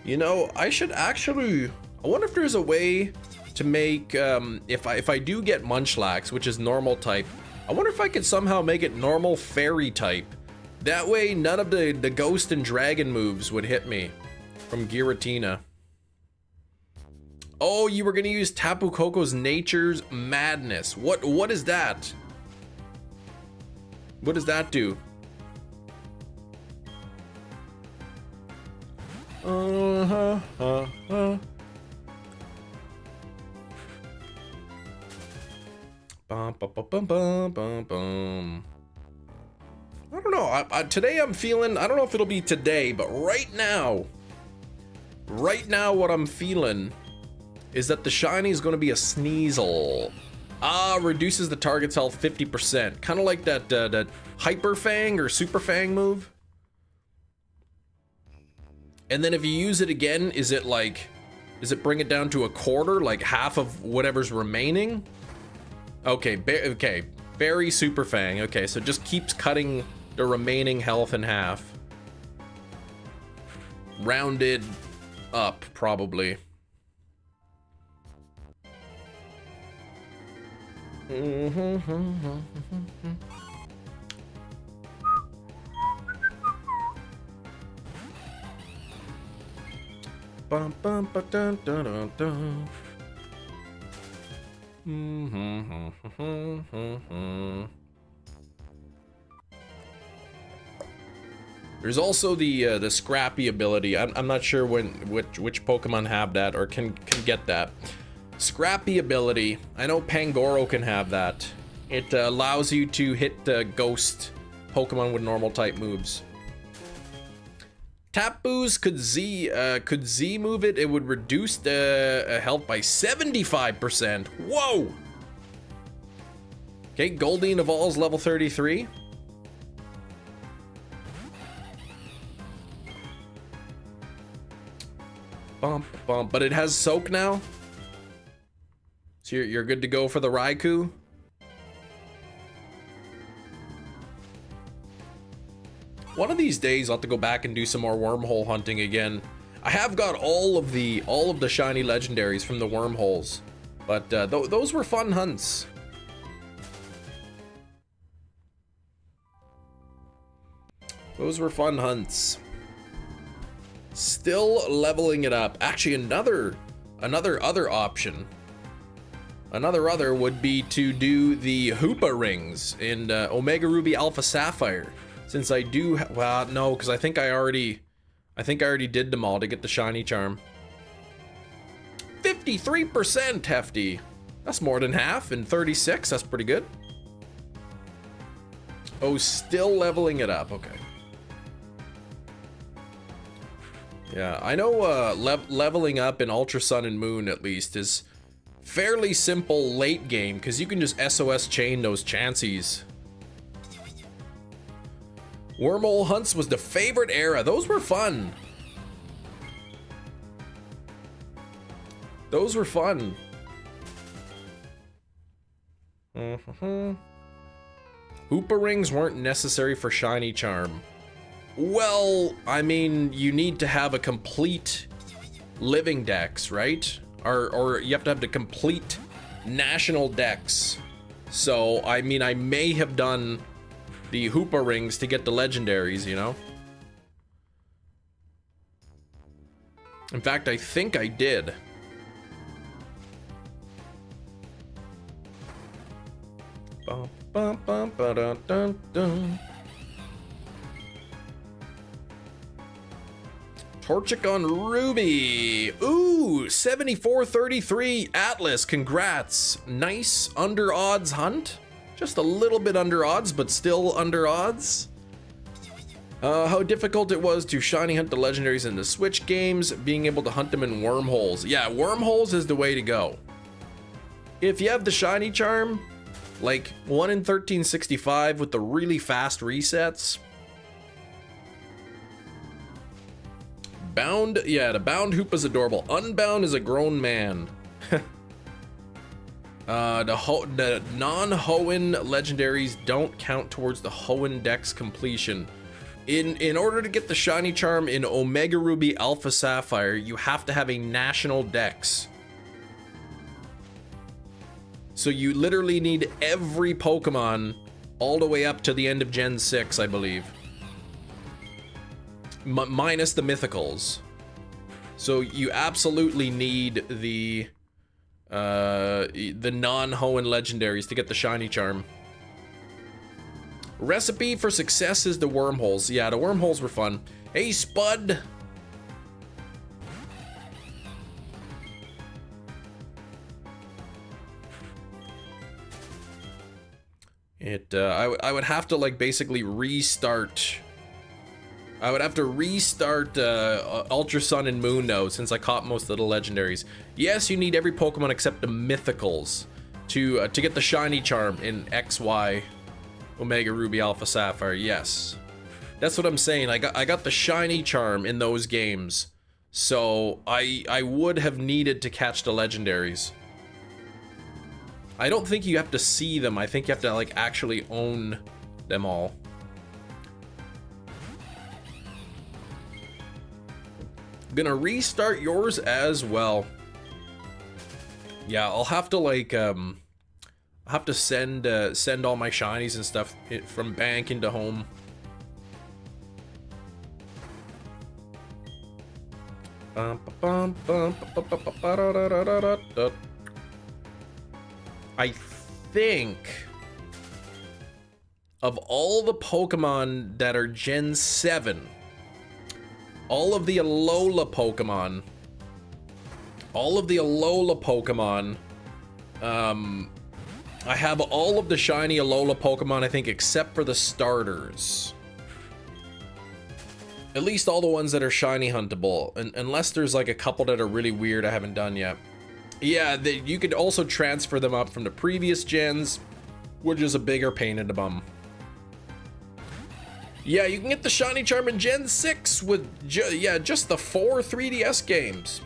You know, I should actually, I wonder if there's a way to make, if I do get Munchlax, which is normal type, I wonder if I could somehow make it normal fairy type. That way none of the ghost and dragon moves would hit me from Giratina. Oh, you were gonna use Tapu Koko's Nature's Madness. What is that? What does that do? Bum, bum, bum, bum, bum, bum. I don't know. Today I'm feeling, I don't know if it'll be today, but right now what I'm feeling is that the shiny is going to be a Sneasel. Reduces the target's health 50%. Kind of like that Hyper Fang or Super Fang move. And then if you use it again, does it bring it down to a quarter, like half of whatever's remaining? Okay, okay, Berry Super Fang. Okay, so it just keeps cutting the remaining health in half. Rounded up, probably. Bum, bum, ba, dun, dun, dun, dun. There's also the scrappy ability. I'm not sure which Pokemon have that or can get that. Scrappy ability. I know Pangoro can have that. It allows you to hit ghost Pokemon with normal type moves. Tapu's could Z move it? It would reduce the health by 75%. Whoa! Okay, Goldeen evolves level 33. Bump, bump. But it has Soak now? So you're good to go for the Raikou? One of these days, I'll have to go back and do some more wormhole hunting again. I have got all of the shiny legendaries from the wormholes, but those were fun hunts. Those were fun hunts. Still leveling it up. Actually, another option. Another other would be to do the Hoopa rings in Omega Ruby Alpha Sapphire. Since I do, well, no, because I think I already did them all to get the shiny charm. 53% hefty. That's more than half. And 36, that's pretty good. Oh, still leveling it up. Okay. Yeah, I know leveling up in Ultra Sun and Moon, at least, is fairly simple late game, because you can just SOS chain those Chanseys. Wormhole hunts was the favorite era. Those were fun. Those were fun. Hoopa rings weren't necessary for shiny charm. Well, I mean, you need to have a complete living dex, right? Or you have to have the complete national dex. So, I mean, I may have done the Hoopa rings to get the legendaries, you know? In fact, I think I did. Bum, bum, bum, ba-dun, dun, dun. Torchic Ruby. Ooh, 7433 Atlas. Congrats. Nice under odds hunt. Just a little bit under odds, but still under odds. How difficult it was to shiny hunt the legendaries in the Switch games, being able to hunt them in wormholes. Yeah, wormholes is the way to go. If you have the shiny charm, like 1 in 1365 with the really fast resets. Bound, yeah, the bound Hoopa's adorable. Unbound is a grown man. The non-Hoenn legendaries don't count towards the Hoenn Dex completion. In order to get the shiny charm in Omega Ruby Alpha Sapphire, you have to have a national dex. So you literally need every Pokemon all the way up to the end of Gen 6, I believe. Minus the mythicals. So you absolutely need the non-Hoenn legendaries to get the shiny charm. Recipe for success is the wormholes. Yeah, the wormholes were fun. Hey, Spud. I would have to like basically restart. I would have to restart Ultra Sun and Moon though, since I caught most of the legendaries. Yes, you need every Pokemon except the mythicals to get the shiny charm in XY Omega Ruby Alpha Sapphire. Yes, that's what I'm saying. I got the shiny charm in those games, so I would have needed to catch the legendaries. I don't think you have to see them. I think you have to like actually own them all. Gonna restart yours as well. Yeah, I'll have to like I'll have to send all my shinies and stuff from bank into home. I think of all the Pokemon that are Gen 7, all of the Alola Pokemon, I have all of the shiny Alola Pokemon, I think, except for the starters. At least all the ones that are shiny huntable, unless there's like a couple that are really weird I haven't done yet. Yeah, you could also transfer them up from the previous gens, which is a bigger pain in the bum. Yeah, you can get the shiny charm in Gen 6 with just the 4 3DS games.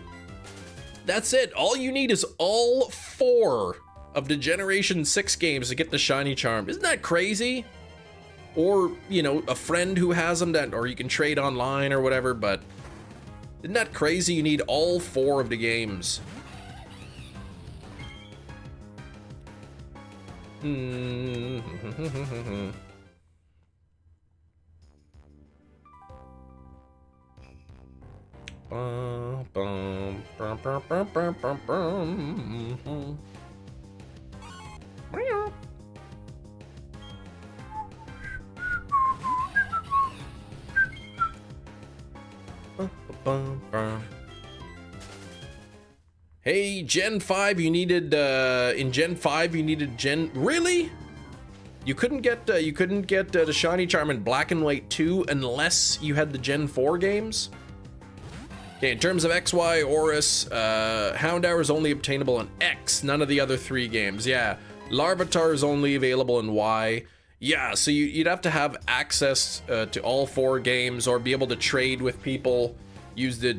That's it. All you need is all 4 of the Generation 6 games to get the shiny charm. Isn't that crazy? Or, you know, a friend who has them, or you can trade online or whatever, but isn't that crazy? You need all 4 of the games. bum, bum, bum, bum, bum, bum, bum. Hey, Gen 5, you needed in Gen 5 you needed really? You couldn't get the Shiny Charm in Black and White 2 unless you had the Gen 4 games? Okay, in terms of XY Oris, Houndour is only obtainable in X, none of the other 3 games. Yeah, Larvitar is only available in Y. Yeah, so you'd have to have access to all 4 games or be able to trade with people, use the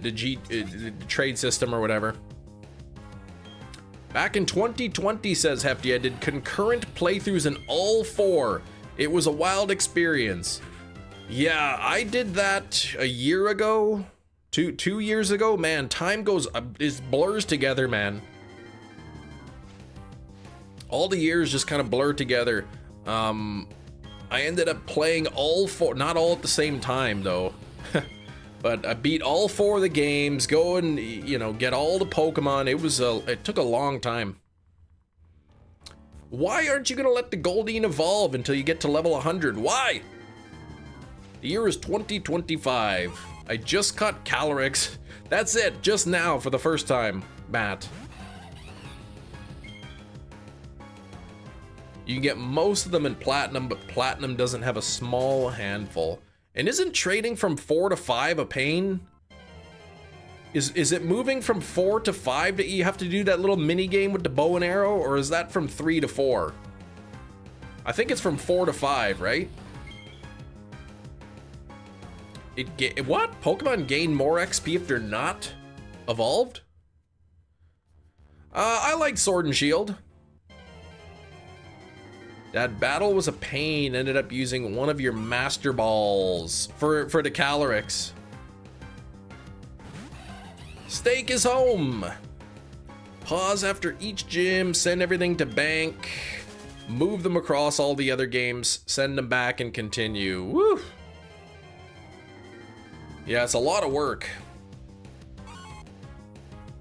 trade system or whatever. Back in 2020, says Hefty, I did concurrent playthroughs in all 4. It was a wild experience. Yeah, I did that a year ago, two years ago. Man, time goes, blurs together, man. All the years just kind of blur together. I ended up playing all 4, not all at the same time though. But I beat all 4 of the games, go and, you know, get all the Pokemon. It took a long time. Why aren't you gonna let the Goldeen evolve until you get to level 100? Why? The year is 2025. I just caught Calyrex. That's it, just now for the first time, Matt. You can get most of them in Platinum, but Platinum doesn't have a small handful. And isn't trading from 4 to 5 a pain? Is it moving from 4 to 5 that you have to do that little mini game with the bow and arrow, or is that from 3 to 4? I think it's from 4 to 5, right? What? Pokemon gain more XP if they're not evolved? I like Sword and Shield. That battle was a pain, ended up using one of your Master Balls for the Calyrex. Steak is home. Pause after each gym, send everything to bank, move them across all the other games, send them back and continue. Woo! Yeah, it's a lot of work.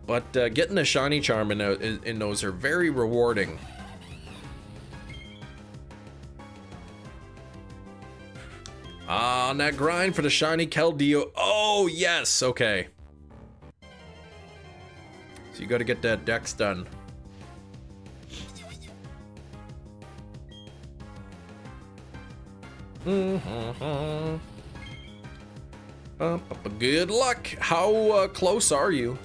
But getting a Shiny Charm in those are very rewarding. On that grind for the shiny Keldeo. Oh, yes. Okay. So you got to get that dex done. Good luck. How close are you?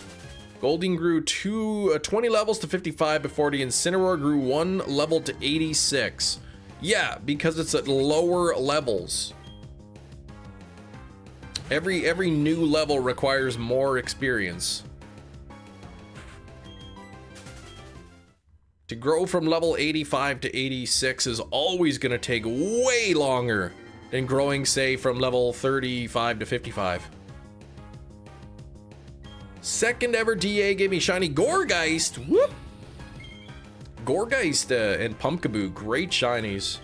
Goldeen grew 20 levels to 55 before the Incineroar grew 1 level to 86. Yeah, because it's at lower levels. Every new level requires more experience. To grow from level 85 to 86 is always going to take way longer than growing, say, from level 35 to 55. Second ever DA gave me shiny Gourgeist. Whoop! Gourgeist and Pumpkaboo, great shinies.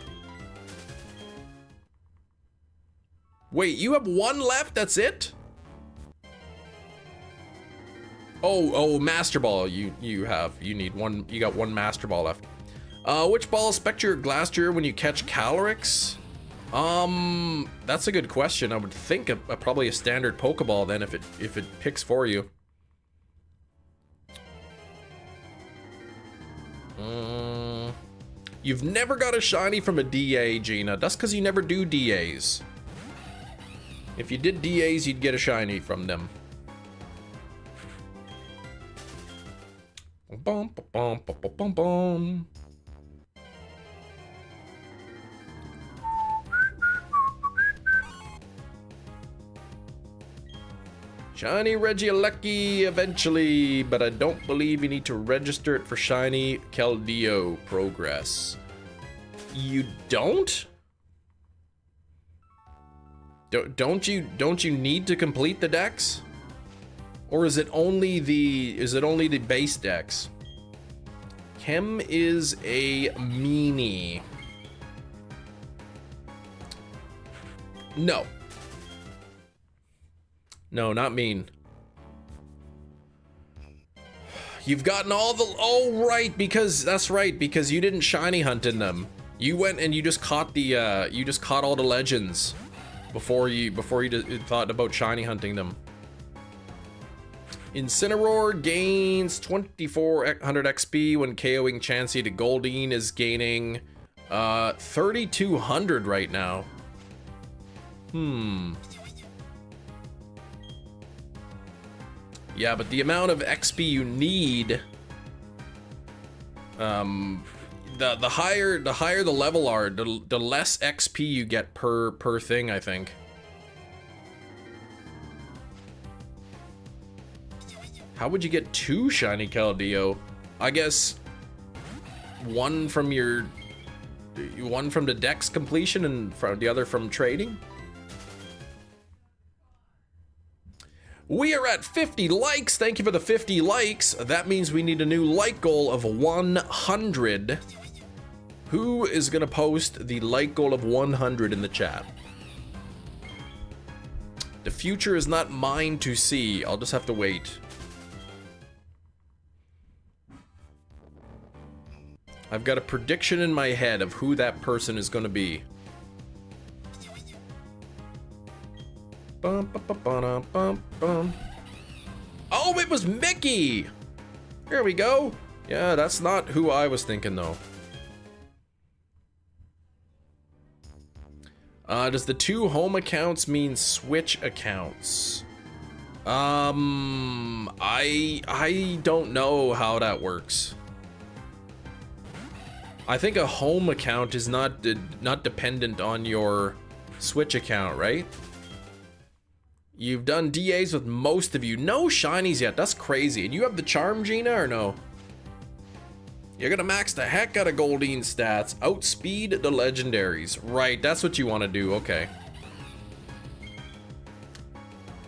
Wait, you have 1 left? That's it? Oh, Master Ball. You need 1. You got 1 Master Ball left. Which ball is Spectre or Glastrier when you catch Calyrex? That's a good question. I would think probably a standard Pokeball then if it picks for you. You've never got a shiny from a DA, Gina. That's because you never do DAs. If you did DAs, you'd get a shiny from them. Bum, bum, bum, bum, bum, bum. Shiny Regieleki eventually, but I don't believe you need to register it for shiny Keldeo progress. You don't? Don't you need to complete the dex? Or is it only the base dex? Chem is a meanie. No. No, not mean. You've gotten all the... Oh, right, because... That's right, because you didn't shiny hunt in them. You went and you just caught the, you just caught all the legends before you thought about shiny hunting them. Incineroar gains 2400 XP when KOing Chansey to Goldeen is gaining 3200 right now. Yeah, but the amount of XP you need, the higher the level are, the less XP you get per thing, I think. How would you get 2 shiny Keldeo? I guess one from the dex completion and from the other from trading. We are at 50 likes. Thank you for the 50 likes. That means we need a new like goal of 100. Who is gonna post the like goal of 100 in the chat? The future is not mine to see. I'll just have to wait. I've got a prediction in my head of who that person is gonna be. Bum, bum, bum, bum, bum. Oh, it was Mickey! Here we go. Yeah, that's not who I was thinking, though. Does the 2 home accounts mean Switch accounts? I don't know how that works. I think a home account is not dependent on your Switch account, right? You've done DAs with most of you. No shinies yet. That's crazy. And you have the charm, Gina, or no? You're gonna max the heck out of Goldeen stats. Outspeed the legendaries. Right, that's what you want to do. Okay.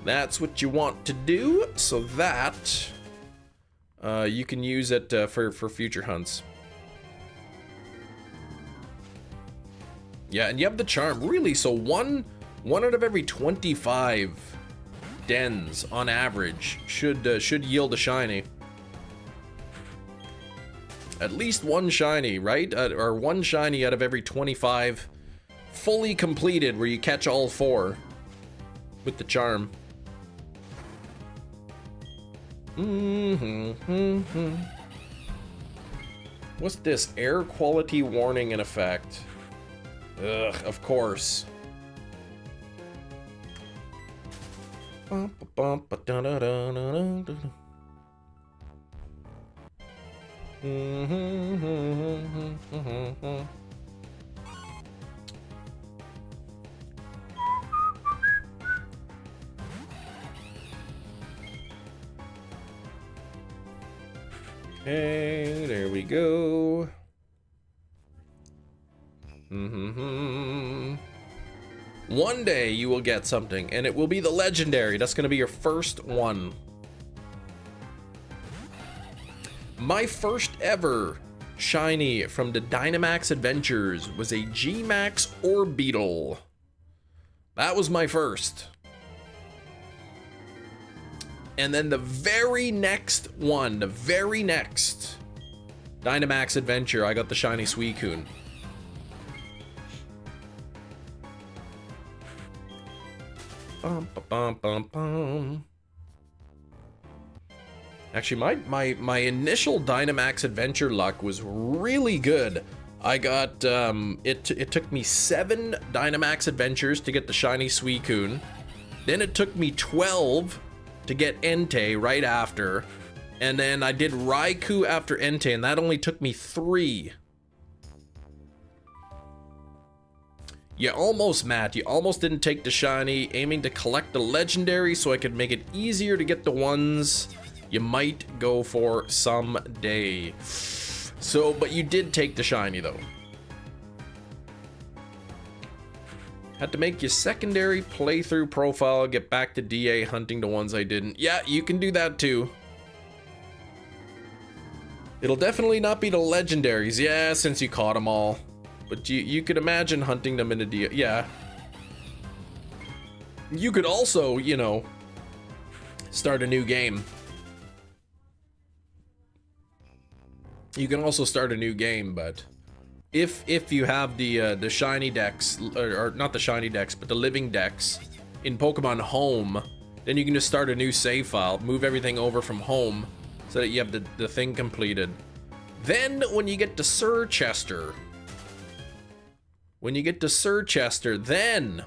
That's what you want to do, so that you can use it for future hunts. Yeah, and you have the charm. Really, so one out of every 25 dens on average should yield a shiny. At least one shiny, right? Or one shiny out of every 25 fully completed where you catch all 4 with the charm. What's this? Air quality warning in effect. Ugh, of course. Okay, there we go. One day you will get something, and it will be the legendary. That's gonna be your first one. My first ever shiny from the Dynamax Adventures was a G-Max Orbeetle. That was my first. And then the very next one, the very next Dynamax Adventure, I got the shiny Suicune. Bum, bum, bum, bum. Actually, my initial Dynamax Adventure luck was really good. I got, it took me 7 Dynamax Adventures to get the shiny Suicune. Then it took me 12 to get Entei right after. And then I did Raikou after Entei, and that only took me 3. You almost, Matt, you almost didn't take the shiny, aiming to collect the legendary so I could make it easier to get the ones you might go for someday. So, but you did take the shiny though. Had to make your secondary playthrough profile, get back to DA hunting the ones I didn't. Yeah, you can do that too. It'll definitely not be the legendaries, yeah, since you caught them all. But you could imagine hunting them in a DA, yeah. You could also, you know, start a new game. You can also start a new game, but if you have the shiny dex, or not the shiny dex, but the living dex in Pokemon Home, then you can just start a new save file, move everything over from home, so that you have the thing completed. Then when you get to Sir Chester, then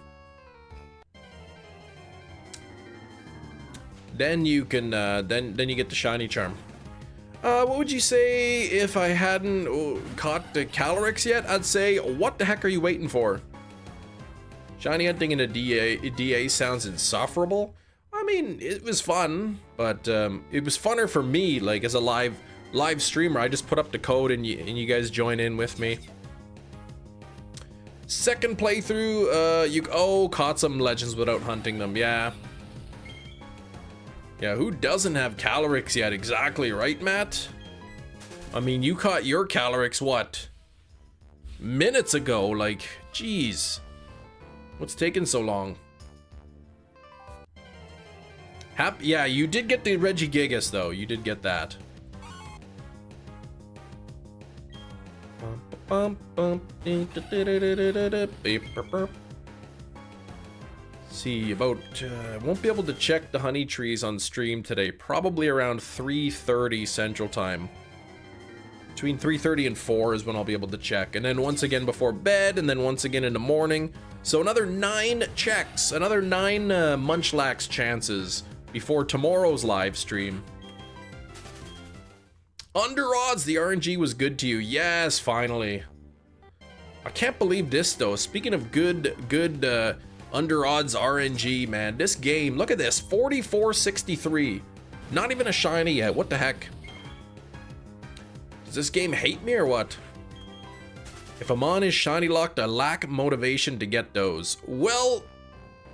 you can then you get the shiny charm. What would you say if I hadn't caught the Calyrex yet? I'd say, what the heck are you waiting for? Shiny hunting in a DA sounds insufferable. I mean, it was fun, but it was funner for me, like as a live streamer. I just put up the code and you guys join in with me. Second playthrough, you caught some legends without hunting them. Yeah, who doesn't have Calyrex yet? Exactly, right, Matt? I mean, you caught your Calyrex, what? Minutes ago, like, jeez. What's taking so long? Yeah, you did get the Regigigas, though. You did get that. See, about won't be able to check the honey trees on stream today. Probably around 3:30 Central Time. Between 3:30 and 4 is when I'll be able to check, and then once again before bed, and then once again in the morning. So another 9 checks, another 9 Munchlax chances before tomorrow's live stream. Under odds, the RNG was good to you. Yes, finally. I can't believe this though. Speaking of good under odds RNG, man, this game, look at this, 4463. Not even a shiny yet. What the heck? Does this game hate me or what? If I'm on his shiny locked, I lack motivation to get those. Well,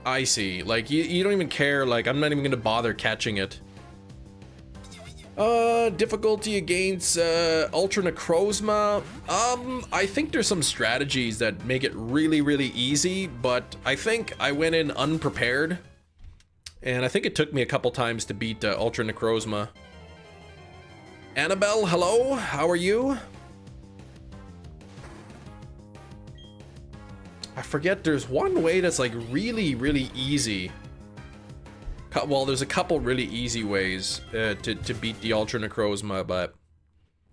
I see. Like, you don't even care. Like, I'm not even gonna bother catching it. Difficulty against Ultra Necrozma. I think there's some strategies that make it really, really easy, but I think I went in unprepared, and I think it took me a couple times to beat Ultra Necrozma. Annabelle, hello, how are you? I forget, there's one way that's like really, really easy. Well, there's a couple really easy ways to beat the Ultra Necrozma, but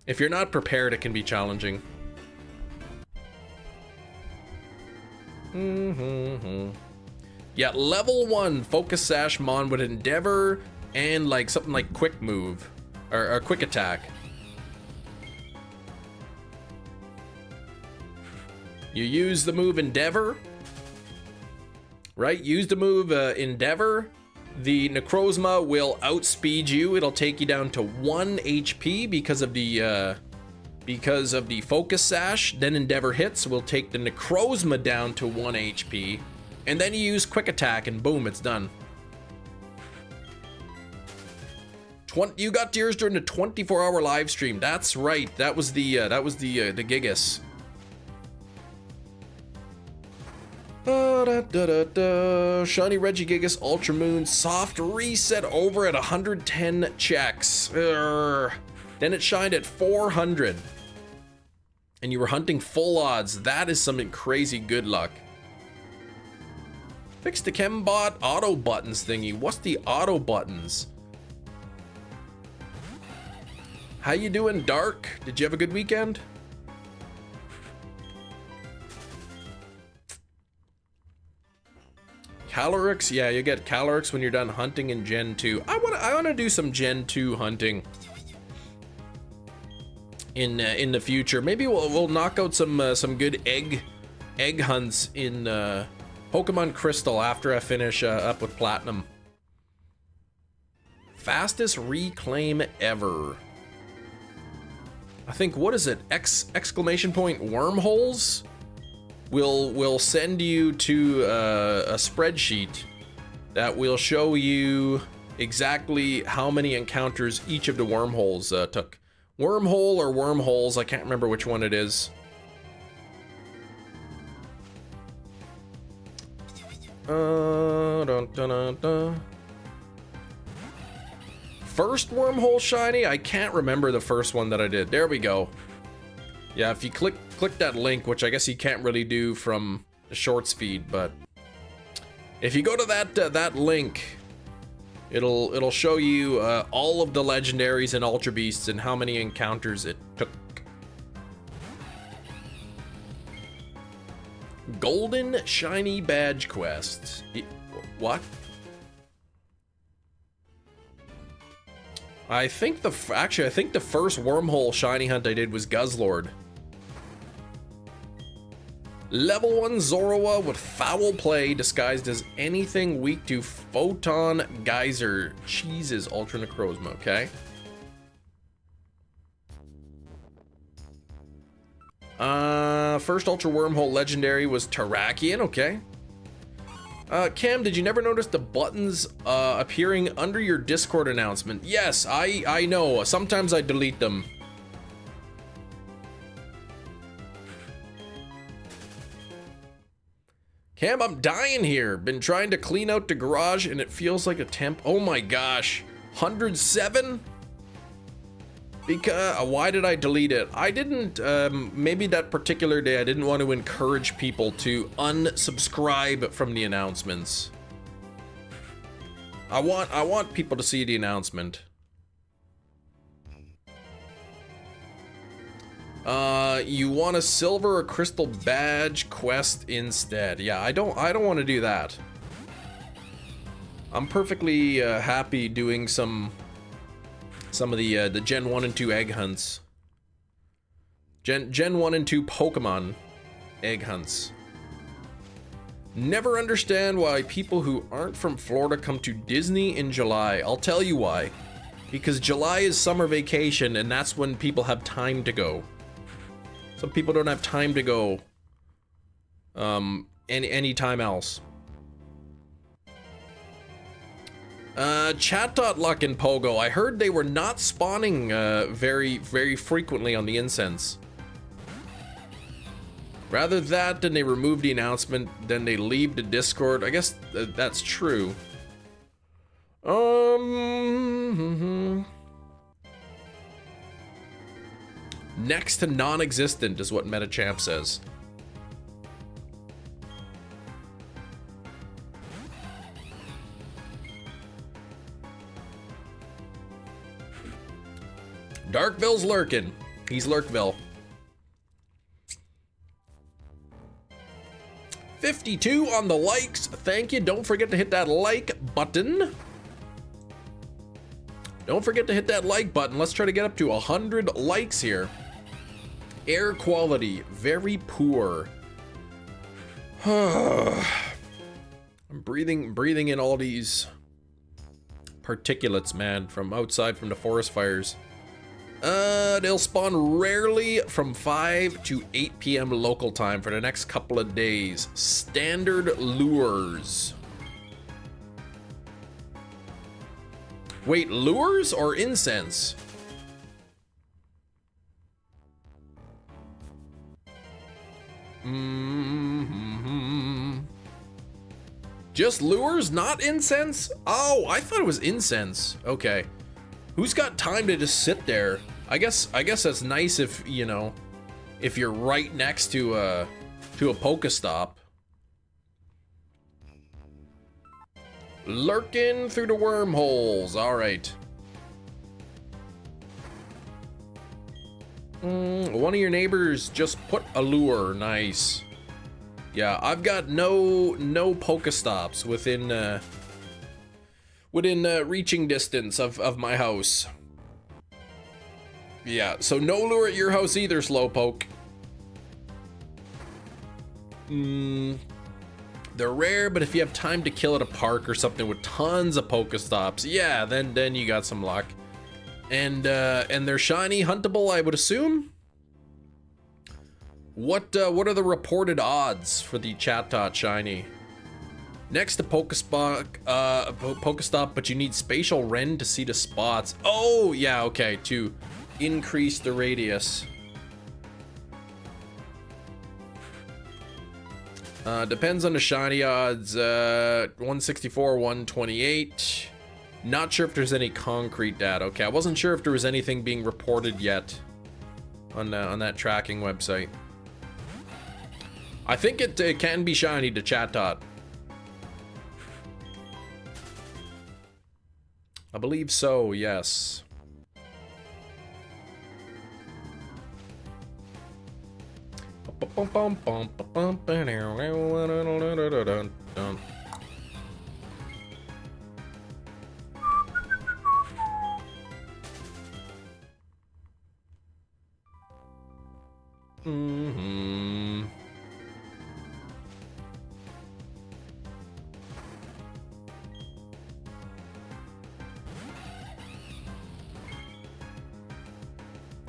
if you're not prepared, it can be challenging. Yeah, level 1 Focus Sash Mon with Endeavor and like something like Quick Move or Quick Attack. You use the move Endeavor, right? Use the move Endeavor. The Necrozma will outspeed you. It'll take you down to 1 HP because of the Focus Sash. Then Endeavor hits will take the Necrozma down to 1 HP, and then you use Quick Attack, and boom, it's done. You got yours during the 24-hour live stream. That's right. That was the Gigas. Shiny Regigigas Ultra Moon soft reset over at 110 checks. Then it shined at 400. And you were hunting full odds. That is some crazy good luck. Fix the Chembot auto buttons thingy. What's the auto buttons? How you doing, Dark? Did you have a good weekend? Calyrex, yeah, you get Calyrex when you're done hunting in Gen 2. I wanna do some Gen 2 hunting in the future. Maybe we'll knock out some good egg hunts in Pokemon Crystal after I finish up with Platinum. Fastest reclaim ever. I think, what is it? Exclamation point wormholes? Will send you to a spreadsheet that will show you exactly how many encounters each of the wormholes took. Wormhole or wormholes, I can't remember which one it is. first Wormhole shiny? I can't remember the first one that I did. There we go. Yeah, if you click that link, which I guess you can't really do from the shorts feed, but if you go to that link, it'll show you all of the legendaries and ultra beasts and how many encounters it took. Golden shiny badge quest. What? I think the first Wormhole shiny hunt I did was Guzzlord. Level 1 Zorua with foul play disguised as anything weak to Photon Geyser. Cheeses Ultra Necrozma, okay? First Ultra Wormhole legendary was Terrakion, okay? Cam, did you never notice the buttons appearing under your Discord announcement? Yes, I know. Sometimes I delete them. Cam, I'm dying here. Been trying to clean out the garage and it feels like a temp. Oh my gosh. 107? Because why did I delete it? I didn't, maybe that particular day I didn't want to encourage people to unsubscribe from the announcements. I want people to see the announcement. You want a silver or crystal badge quest instead. Yeah, I don't want to do that. I'm perfectly happy doing some of the Gen 1 and 2 egg hunts. Gen 1 and 2 Pokemon egg hunts. Never understand why people who aren't from Florida come to Disney in July. I'll tell you why. Because July is summer vacation and that's when people have time to go. Some people don't have time to go any time else. Chatot luck in Pogo. I heard they were not spawning very frequently on the incense. Rather that than they remove the announcement, then they leave the Discord. I guess that's true. Next to non-existent is what Metachamp says. Darkville's lurking. He's Lurkville. 52 on the likes. Thank you. Don't forget to hit that like button. Don't forget to hit that like button. Let's try to get up to 100 likes here. Air quality, very poor. I'm breathing in all these particulates, man, from outside from the forest fires. They'll spawn rarely from 5 to 8 p.m. local time for the next couple of days. Standard lures. Wait, lures or incense? Just lures, not incense? Oh, I thought it was incense. Okay. Who's got time to just sit there? I guess that's nice if, you know, if you're right next to a Pokestop. Lurking through the wormholes. All right. One of your neighbors just put a lure. Nice. Yeah, I've got no Pokestops within reaching distance of my house. Yeah, so no lure at your house either, Slowpoke. They're rare, but if you have time to kill at a park or something with tons of Pokestops, yeah, then you got some luck. And they're shiny, huntable, I would assume. What are the reported odds for the Chatot shiny? Next to Pokestop, but you need Spatial Ren to see the spots. Oh, yeah, okay, to increase the radius. Depends on the shiny odds. 164, 128. Not sure if there's any concrete data. Okay, I wasn't sure if there was anything being reported yet on that tracking website. I think it can be shiny to Chatot. I believe so, yes.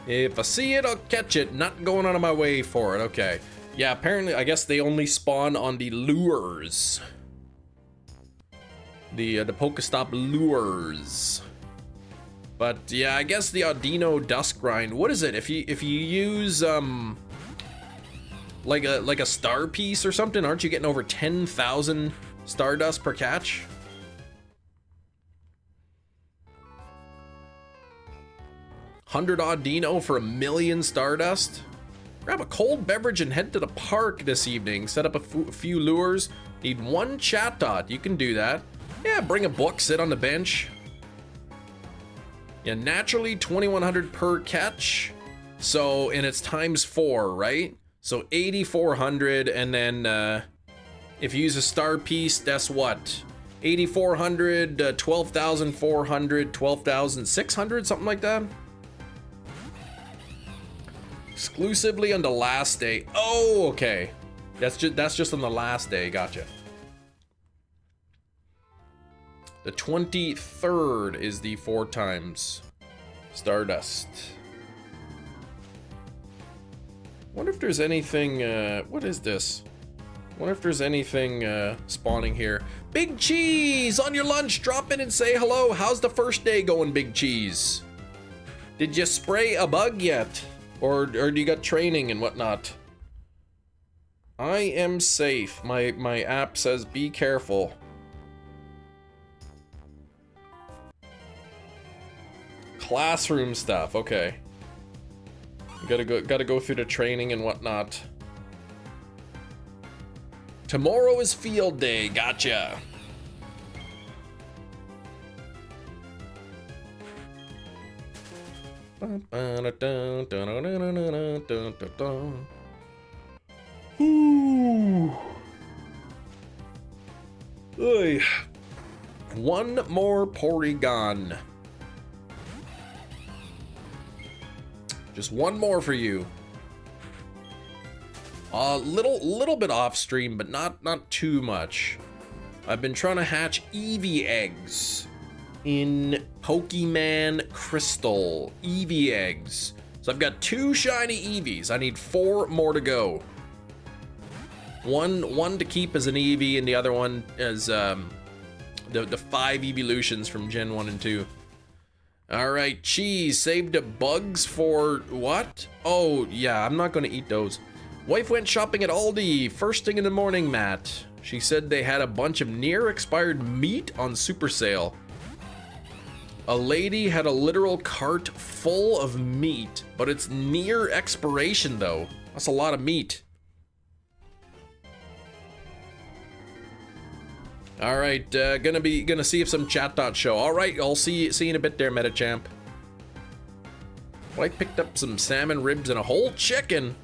If I see it, I'll catch it. Not going out of my way for it. Okay. Yeah, apparently, I guess they only spawn on the lures. The Pokestop lures. But yeah, I guess the Audino Dust Grind. What is it? If you use like a star piece or something, aren't you getting over 10,000 Stardust per catch? $100 Audino for 1,000,000 Stardust? Grab a cold beverage and head to the park this evening. Set up a few lures. Need 1 Chatot. You can do that. Yeah, bring a book, sit on the bench. Yeah, naturally 2,100 per catch. So, and it's times 4, right? So 8,400, and then if you use a star piece, that's what? 8,400, 12,400, 12,600, something like that. Exclusively on the last day. Oh, okay. That's just on the last day. Gotcha. The 23rd is the 4 times Stardust. Wonder if there's anything. What is this? Wonder if there's anything spawning here. Big Cheese on your lunch. Drop in and say hello. How's the first day going, Big Cheese? Did you spray a bug yet? Or do you got training and whatnot? I am safe. My app says be careful. Classroom stuff. Okay. Gotta go through the training and whatnot. Tomorrow is field day. Gotcha. Ooh. Oy. 1 more Porygon. Just 1 more for you. Little bit off stream, but not too much. I've been trying to hatch Eevee eggs in Pokemon Crystal. Eevee eggs. So I've got 2 shiny Eevees. I need 4 more to go. One to keep as an Eevee, and the other one as the 5 evolutions from Gen 1 and 2. Alright, cheese. Saved the bugs for what? Oh, yeah, I'm not gonna eat those. Wife went shopping at Aldi first thing in the morning, Matt. She said they had a bunch of near expired meat on super sale. A lady had a literal cart full of meat, but it's near expiration though. That's a lot of meat. All right, gonna see if some Chatot show. All right, I'll see you in a bit there, Metachamp. Well, I picked up some salmon ribs and a whole chicken.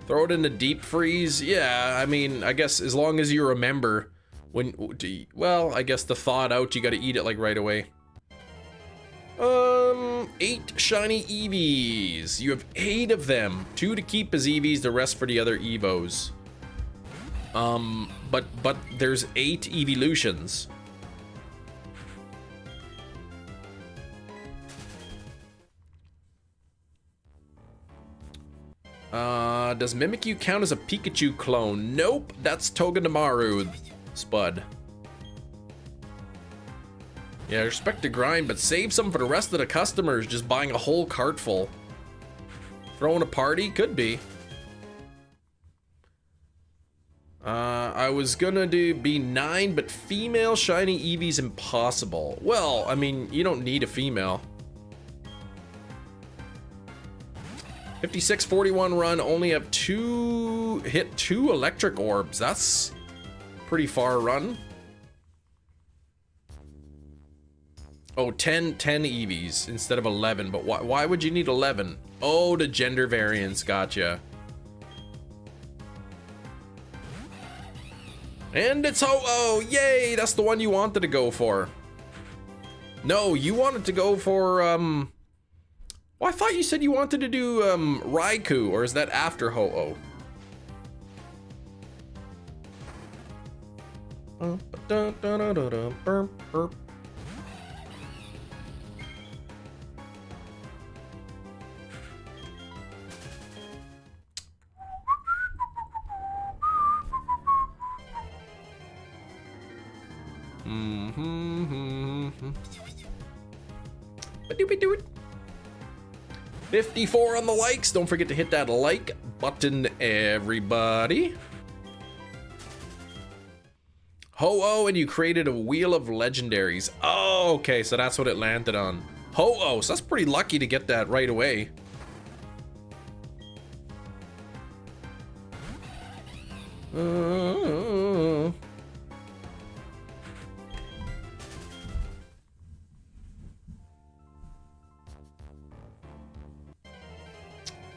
Throw it in the deep freeze. Yeah, I mean, I guess as long as you remember when. Well, I guess to thaw it out, you got to eat it like right away. 8 shiny Eevees. You have 8 of them. 2 to keep as Eevees, the rest for the other Evos. But there's 8 evolutions. Does Mimikyu count as a Pikachu clone? Nope, that's Togedemaru, Spud. Yeah, respect the grind, but save some for the rest of the customers. Just buying a whole cart full. Throwing a party? Could be. I was gonna be 9, but female shiny Eevee's impossible. Well, I mean, you don't need a female. 56-41 run, only have hit 2 electric orbs. That's pretty far run. Oh, 10 Eevees instead of 11, but why would you need 11? Oh, the gender variance, gotcha. And it's Ho-Oh, yay, that's the one you wanted to go for. No, you wanted to go for, well, I thought you said you wanted to do, Raikou, or is that after Ho-Oh? Do it. 54 on the likes. Don't forget to hit that like button, everybody. Ho-Oh, and you created a wheel of legendaries. Oh, okay, so that's what it landed on. Ho-Oh, so that's pretty lucky to get that right away.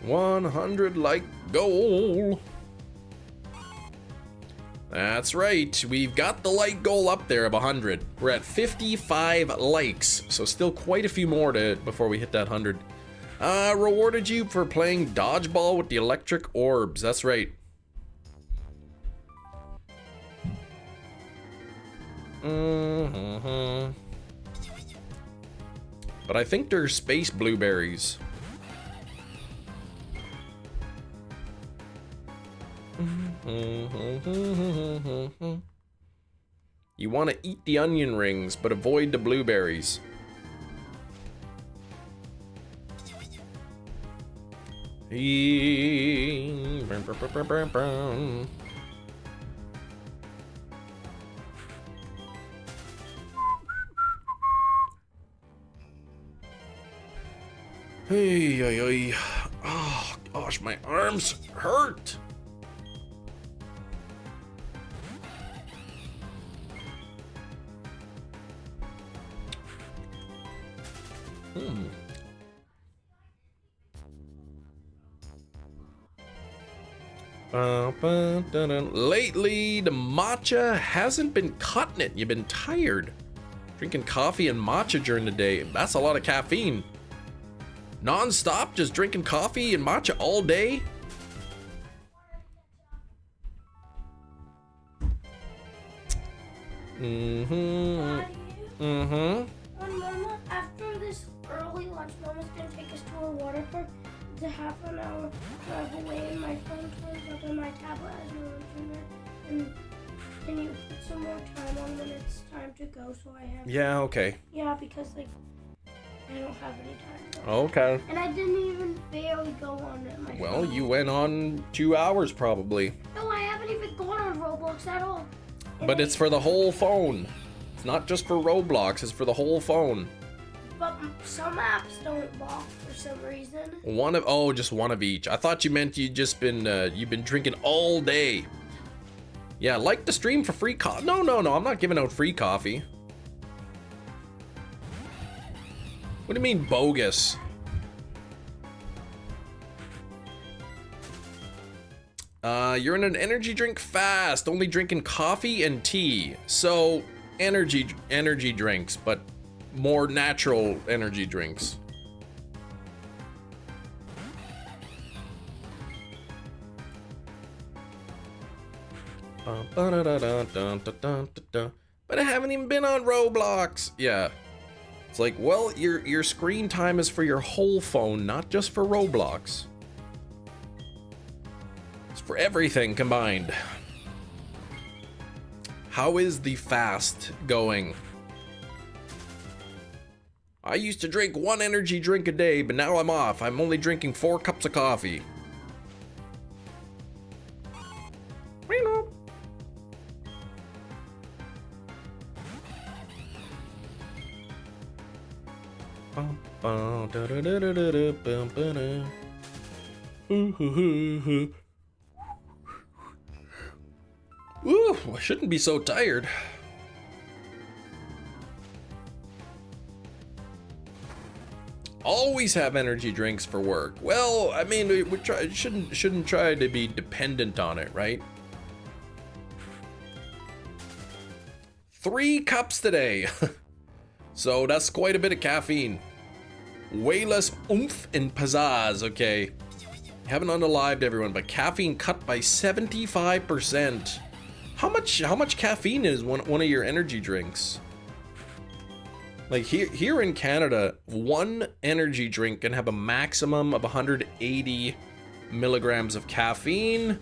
$100 like goal. That's right. We've got the like goal up there of 100. We're at 55 likes, so still quite a few more before we hit that 100. Rewarded you for playing dodgeball with the electric orbs. That's right. But I think they're space blueberries. You want to eat the onion rings, but avoid the blueberries. Hey, oh gosh, my arms hurt. Lately, the matcha hasn't been cutting it. You've been tired. Drinking coffee and matcha during the day. That's a lot of caffeine. Non-stop, just drinking coffee and matcha all day. Mama, after this early lunch, Mama's gonna take us to a water park. It's a half an hour drive away, and my phone turns up and my tablet has no internet. And can you put some more time on when it's time to go so I have... Yeah, okay. Yeah, because, like, I don't have any time. Okay. And I didn't even barely go on at my Well, phone. you went on 2 hours probably. No, I haven't even gone on Roblox at all. But it's for the whole phone. It's not just for Roblox, it's for the whole phone. But some apps don't lock for some reason. Just one of each. I thought you meant you've been drinking all day. Yeah, like the stream for free coffee. No, I'm not giving out free coffee. What do you mean bogus? You're in an energy drink fast, only drinking coffee and tea. So energy drinks, but more natural energy drinks. But I haven't even been on Roblox. Yeah. It's like, well, your screen time is for your whole phone, not just for Roblox. It's for everything combined. How is the fast going? I used to drink 1 energy drink a day, but now I'm off. I'm only drinking 4 cups of coffee. Ooh, I shouldn't be so tired. Always have energy drinks for work. Well, I mean, we shouldn't try to be dependent on it, right? 3 cups today. So that's quite a bit of caffeine. Way less oomph and pizzazz, okay. Haven't unalived everyone, but caffeine cut by 75%. How much caffeine is one of your energy drinks? Like here in Canada, one energy drink can have a maximum of 180 milligrams of caffeine.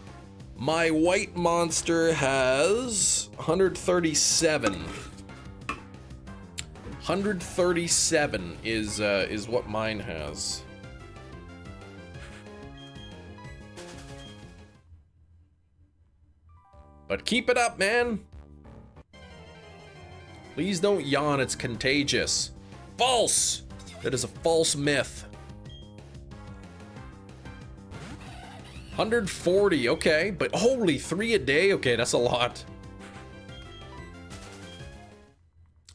My white monster has 137. 137 is what mine has. But keep it up, man. Please don't yawn, it's contagious. False! That is a false myth. 140, okay, but holy, 3 a day? Okay, that's a lot.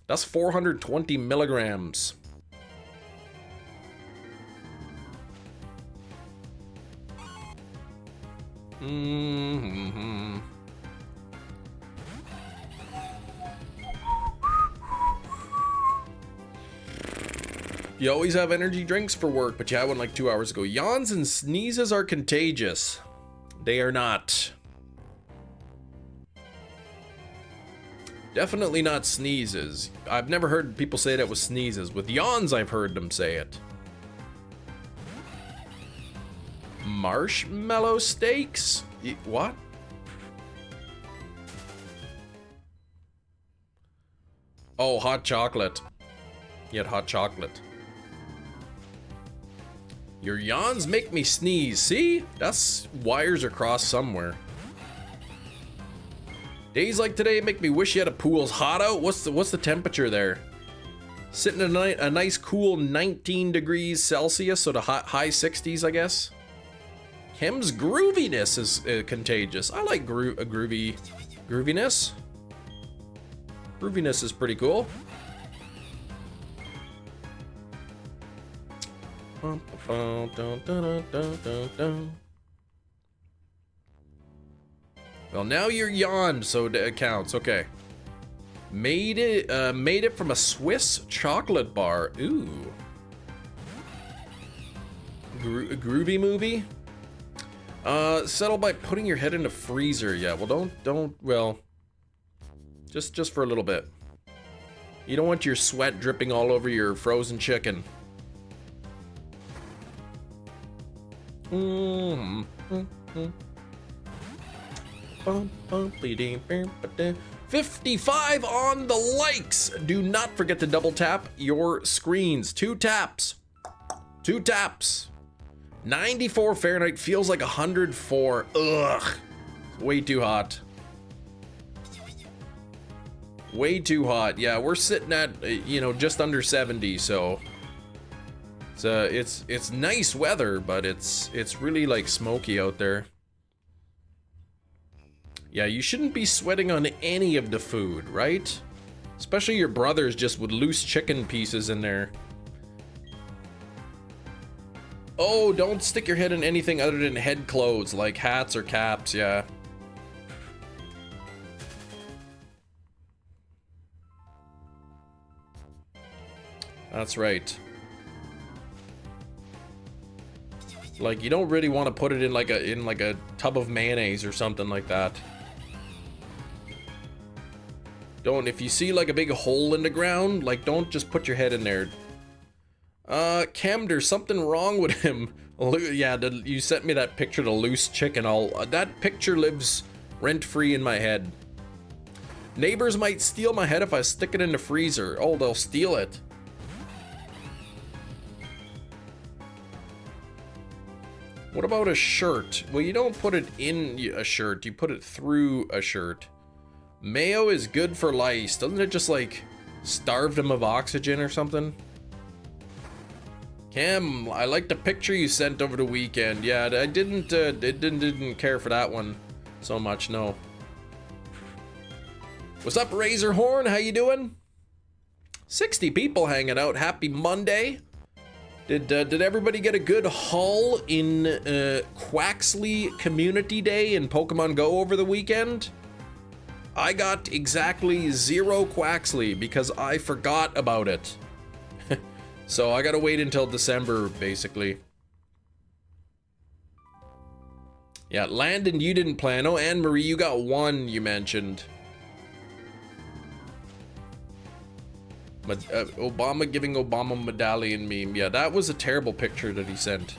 That's 420 milligrams. Mm-hmm. You always have energy drinks for work, but you had one like 2 hours ago. Yawns and sneezes are contagious. They are not. Definitely not sneezes. I've never heard people say that with sneezes. With yawns, I've heard them say it. Marshmallow steaks? What? Oh, hot chocolate. You had hot chocolate. Your yawns make me sneeze. See? That's wires are crossed somewhere. Days like today make me wish you had a pool. It's hot out. What's the temperature there? Sitting at a nice cool 19 degrees Celsius, so the high 60s, I guess. Kim's grooviness is contagious. I like grooviness. Grooviness is pretty cool. Well, now you're yawned, so it counts. Okay. Made it from a Swiss chocolate bar. Ooh. Groovy movie. Settle by putting your head in a freezer. Yeah. Well, don't. Well, just for a little bit. You don't want your sweat dripping all over your frozen chicken. 55 on the likes. Do not forget to double tap your screens. 2 taps. 2 taps. 94 Fahrenheit feels like 104. Ugh. Way too hot. Way too hot. Yeah, we're sitting at, just under 70, so it's nice weather, but it's really like smoky out there. Yeah, you shouldn't be sweating on any of the food, right? Especially your brothers just with loose chicken pieces in there. Oh, don't stick your head in anything other than head clothes, like hats or caps, yeah. That's right. Like, you don't really want to put it in like a tub of mayonnaise or something like that. Don't, if you see like a big hole in the ground, like, don't just put your head in there. Cam, there's something wrong with him. Yeah, you sent me that picture of the loose chicken. That picture lives rent-free in my head. Neighbors might steal my head if I stick it in the freezer. Oh, they'll steal it. What about a shirt? Well, you don't put it in a shirt, you put it through a shirt. Mayo is good for lice. Doesn't it just like starve them of oxygen or something? Kim, I like the picture you sent over the weekend. Yeah, I didn't care for that one so much, no. What's up, Razorhorn? How you doing? 60 people hanging out. Happy Monday. Did everybody get a good haul in Quaxley Community Day in Pokemon Go over the weekend? I got exactly 0 Quaxley because I forgot about it. So I gotta wait until December, basically. Yeah, Landon, you didn't plan. Oh, Anne-Marie, you got 1, you mentioned. Obama giving Obama medallion meme. Yeah, that was a terrible picture that he sent.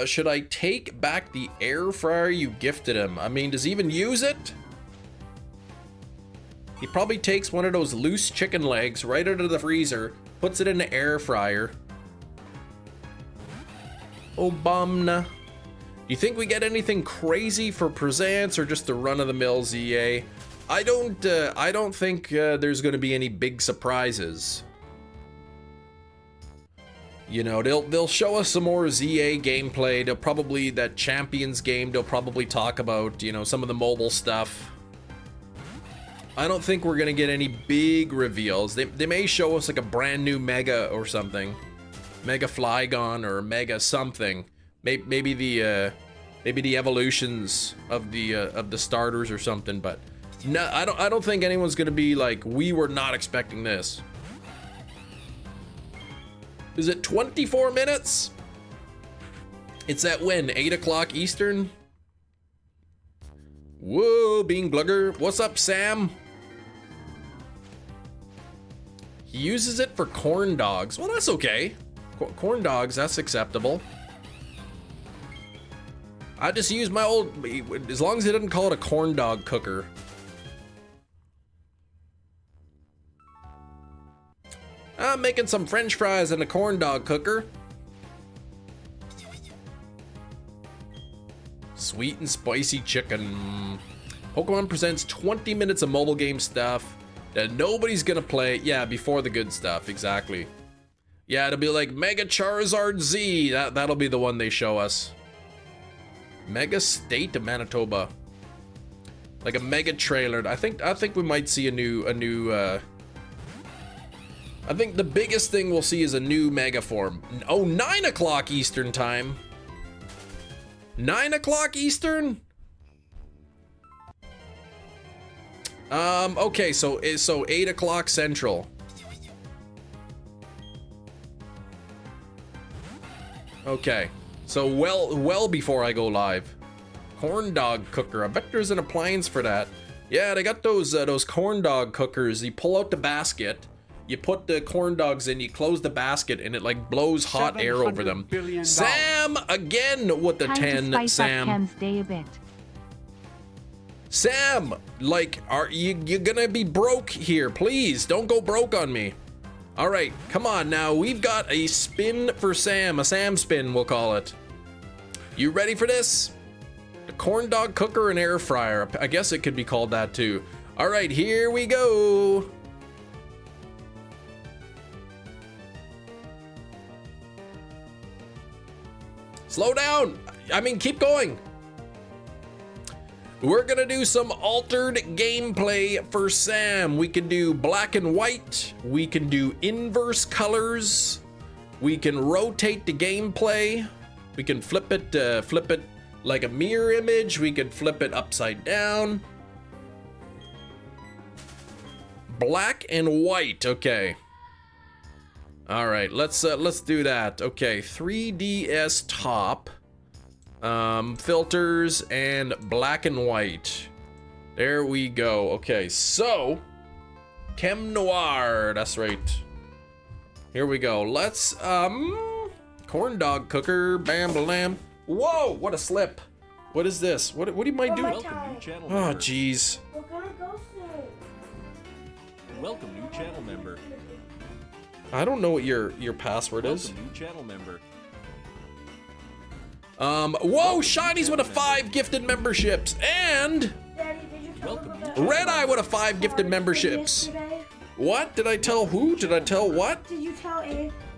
Should I take back the air fryer you gifted him? I mean, does he even use it? He probably takes one of those loose chicken legs right out of the freezer, puts it in the air fryer. Obama. Do you think we get anything crazy for presents or just the run-of-the-mill ZA? I don't think there's going to be any big surprises. You know, they'll show us some more ZA gameplay. They'll probably, that Champions game, they'll probably talk about, you know, some of the mobile stuff. I don't think we're gonna get any big reveals. They may show us like a brand new Mega or something. Mega Flygon or Mega something. Maybe the evolutions of the starters or something, but no, I don't think anyone's gonna be like, we were not expecting this. Is it 24 minutes? It's at when? 8 o'clock Eastern? Whoa, Bean Glugger. What's up, Sam? He uses it for corn dogs. Well, that's okay. Corn dogs, that's acceptable. I just use my old, as long as he doesn't call it a corn dog cooker. I'm making some french fries in a corn dog cooker. Sweet and spicy chicken. Pokemon presents 20 minutes of mobile game stuff that nobody's gonna play. Yeah, before the good stuff, exactly. Yeah, it'll be like Mega Charizard Z. That'll be the one they show us. Mega State of Manitoba. Like a mega trailer. I think we might see a new I think the biggest thing we'll see is a new Mega form. Oh, 9 o'clock Eastern time. 9 o'clock Eastern? Okay, so 8 o'clock Central. Okay, so well before I go live. Corn dog cooker. I bet there's an appliance for that. Yeah, they got those corn dog cookers. You pull out the basket. You put the corn dogs in, you close the basket, and it like blows hot air over them. Sam again with the 10. Sam. Day a bit. Sam, like, are you gonna be broke here? Please don't go broke on me. All right, come on now. We've got a spin for Sam, a Sam spin, we'll call it. You ready for this? The corn dog cooker and air fryer. I guess it could be called that too. All right, here we go. Slow down. I mean, keep going. We're gonna do some altered gameplay for Sam. We can do black and white. We can do inverse colors. We can rotate the gameplay. We can flip it like a mirror image. We can flip it upside down. Black and white. Okay. All right, let's do that. Okay, 3DS top, filters and black and white. There we go. Okay, so Chem Noir. That's right. Here we go. Let's corn dog cooker. Bam blam. Whoa! What a slip. What is this? What do you might do? Welcome, new channel Oh member. jeez. We're gonna go soon. Welcome, new channel member. I don't know what your password is. Welcome, new channel member. Whoa, Shinies with a 5 gifted memberships and Daddy, did you Welcome you. Red Eye with a 5 gifted memberships. Yesterday? What? Did I tell who? Did I tell what? Did you tell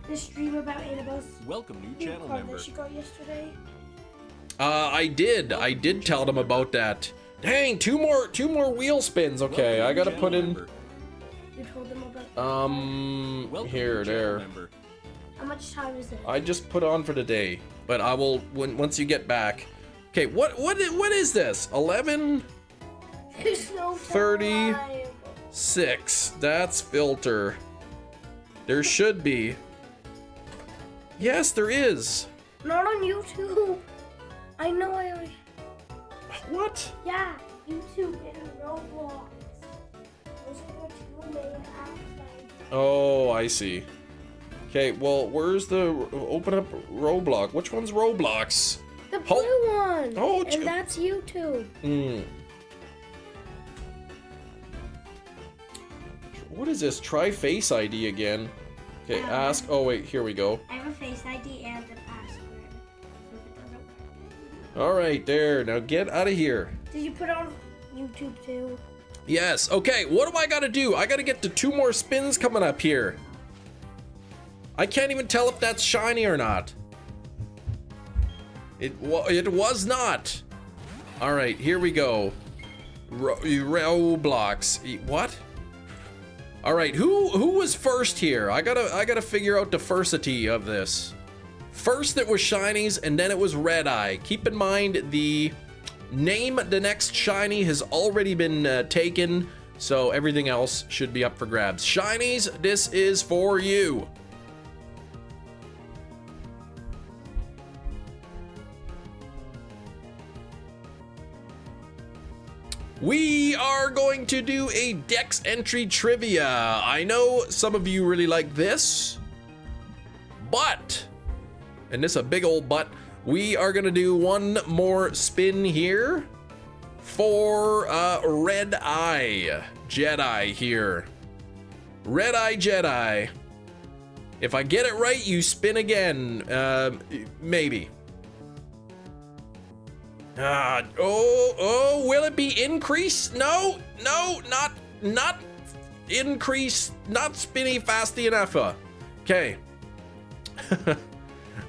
the stream about Annabelle's Welcome new channel card member. that she got yesterday? I did tell them about that. Dang, two more wheel spins. Okay, I gotta put in. You told them about Here, there. How much time is it? I just put on for the day, but I will once you get back. Okay, what is this? 11, There's no 30. time. 6. That's filter. There should be. Yes, there is. Not on YouTube. I know I already. What? Yeah, YouTube and Roblox. Those are the two main apps. Oh, I see. Okay, well, where's the open up Roblox? Which one's Roblox? The blue one. Oh, and that's YouTube. What is this? Try Face ID again. Okay, ask. Oh wait, here we go. I have a Face ID and a password. So if it doesn't work. All right, there. Now get out of here. Did you put on YouTube too? Yes. Okay. What do I gotta do? I gotta get to 2 more spins coming up here. I can't even tell if that's shiny or not. It was not. All right, here we go. Roblox. What? All right, who was first here? I gotta figure out the firsty of this. First it was shinies, and then it was red eye. Keep in mind the name the next shiny has already been taken, so everything else should be up for grabs. Shinies, this is for you. We are going to do a Dex entry trivia. I know some of you really like this, but, and this is a big old but, we are gonna do one more spin here for Red Eye Jedi here. Red Eye Jedi. If I get it right, you spin again, maybe. Will it be increase? No, not increase, not spinny fasty enough. Okay.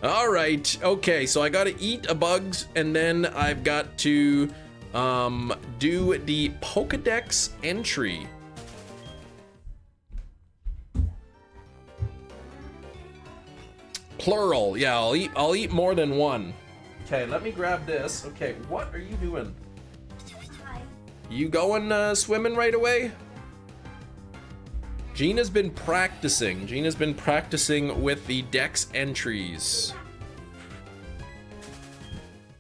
All right. Okay, so I gotta eat a bugs, and then I've got to do the Pokedex entry. Plural. Yeah, I'll eat more than one. Okay, let me grab this. Okay, what are you doing? Hi. You going swimming right away? Gina's been practicing. Gina's been practicing with the Dex entries.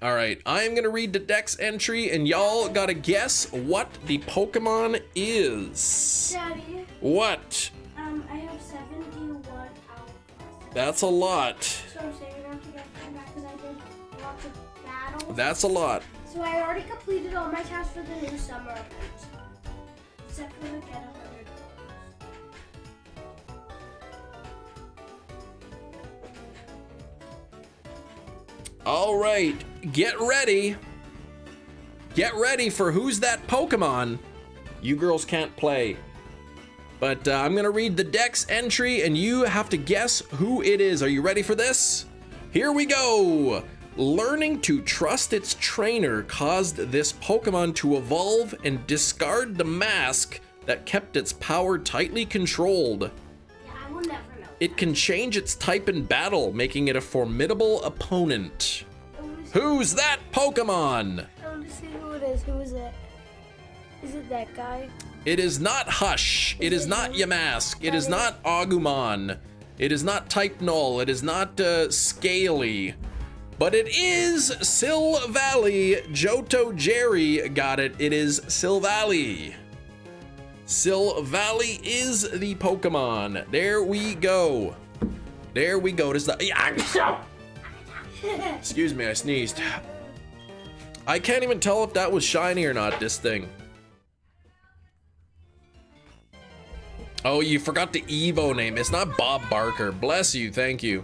All right, I'm gonna read the Dex entry, and y'all gotta guess what the Pokemon is. Daddy. What? I have 71 hours. That's a lot. So I'm saying I have to get them back because I did lots of battles. That's a lot. So I already completed all my tasks for the new summer event. Except for the get 100. All right, get ready. Get ready for Who's That Pokemon? You girls can't play. But I'm gonna read the Dex entry and you have to guess who it is. Are you ready for this? Here we go. Learning to trust its trainer caused this Pokemon to evolve and discard the mask that kept its power tightly controlled. Yeah, I will never know. It can change its type in battle, making it a formidable opponent. Who's that Pokemon? I want to see who it is. Who is it? Is it that guy? It is not Hush. It is not Yamask. It is not Agumon. It is not Type Null. It is not Scaly. But it is Silvally. Johto Jerry got it. It is Silvally. Silvally is the Pokemon. There we go. There we go. This is the... Excuse me, I sneezed. I can't even tell if that was shiny or not, this thing. Oh, you forgot the Evo name. It's not Bob Barker. Bless you, thank you.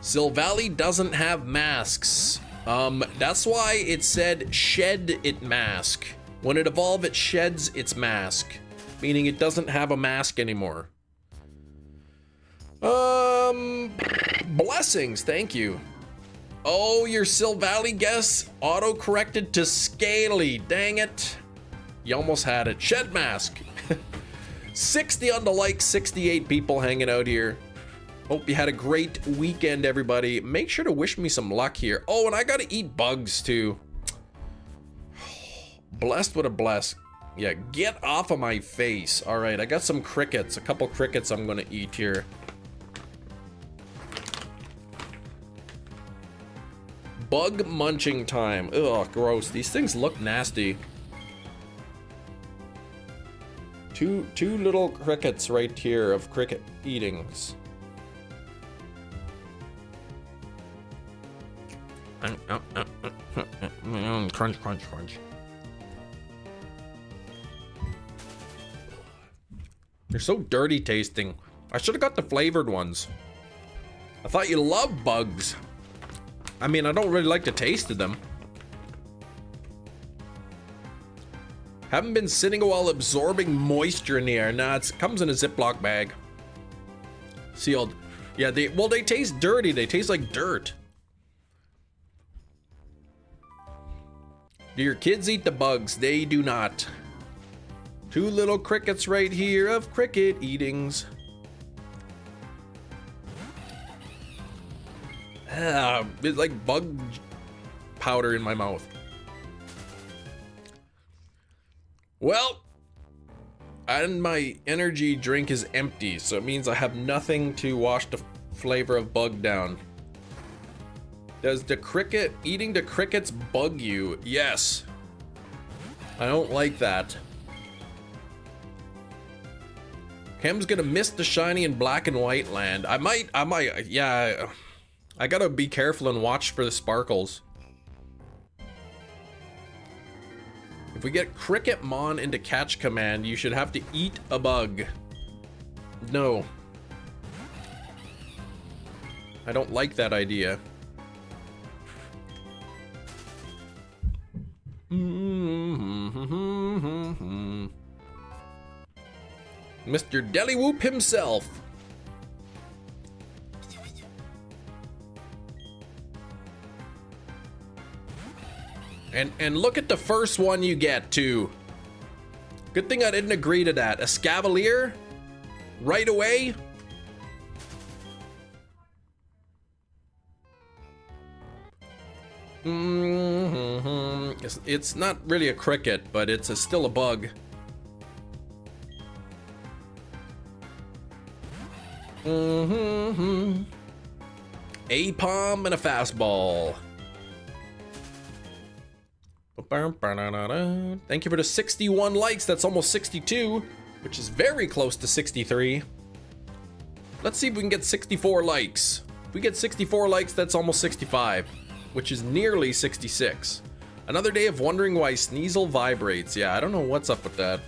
Silvally doesn't have masks. That's why it said shed it mask. When it evolves, it sheds its mask, meaning it doesn't have a mask anymore. Blessings, thank you. Oh, your Silvally guess auto-corrected to Scaly, dang it. You almost had it. Shed mask. 60 on the like, 68 people hanging out here. Hope you had a great weekend, everybody. Make sure to wish me some luck here. Oh, and I gotta eat bugs too. Blessed with a bless. Yeah, get off of my face. All right, I got some crickets, a couple crickets I'm gonna eat here. Bug munching time. Ugh, gross. These things look nasty. Two little crickets right here of cricket eatings. Crunch, crunch, crunch. They're so dirty tasting. I should have got the flavored ones. I thought you loved bugs. I mean, I don't really like the taste of them. Haven't been sitting while absorbing moisture in the air. Nah, it comes in a Ziploc bag. Sealed. Yeah, they taste dirty. They taste like dirt. Do your kids eat the bugs? They do not. Two little crickets right here of cricket eatings. It's like bug powder in my mouth. Well, and my energy drink is empty, so it means I have nothing to wash the flavor of bug down. Does eating the crickets bug you? Yes. I don't like that. Cam's gonna miss the shiny and black and white land. I might, yeah. I gotta be careful and watch for the sparkles. If we get Cricketmon into catch command, you should have to eat a bug. No. I don't like that idea. Mr. Dellywhoop himself. And look at the first one you get too. Good thing I didn't agree to that. A Scavalier? Right away? It's not really a cricket, but it's still a bug. A palm and a fastball. Thank you for the 61 likes. That's almost 62, which is very close to 63. Let's see if we can get 64 likes. If we get 64 likes, that's almost 65, which is nearly 66. Another day of wondering why Sneasel vibrates. Yeah, I don't know what's up with that.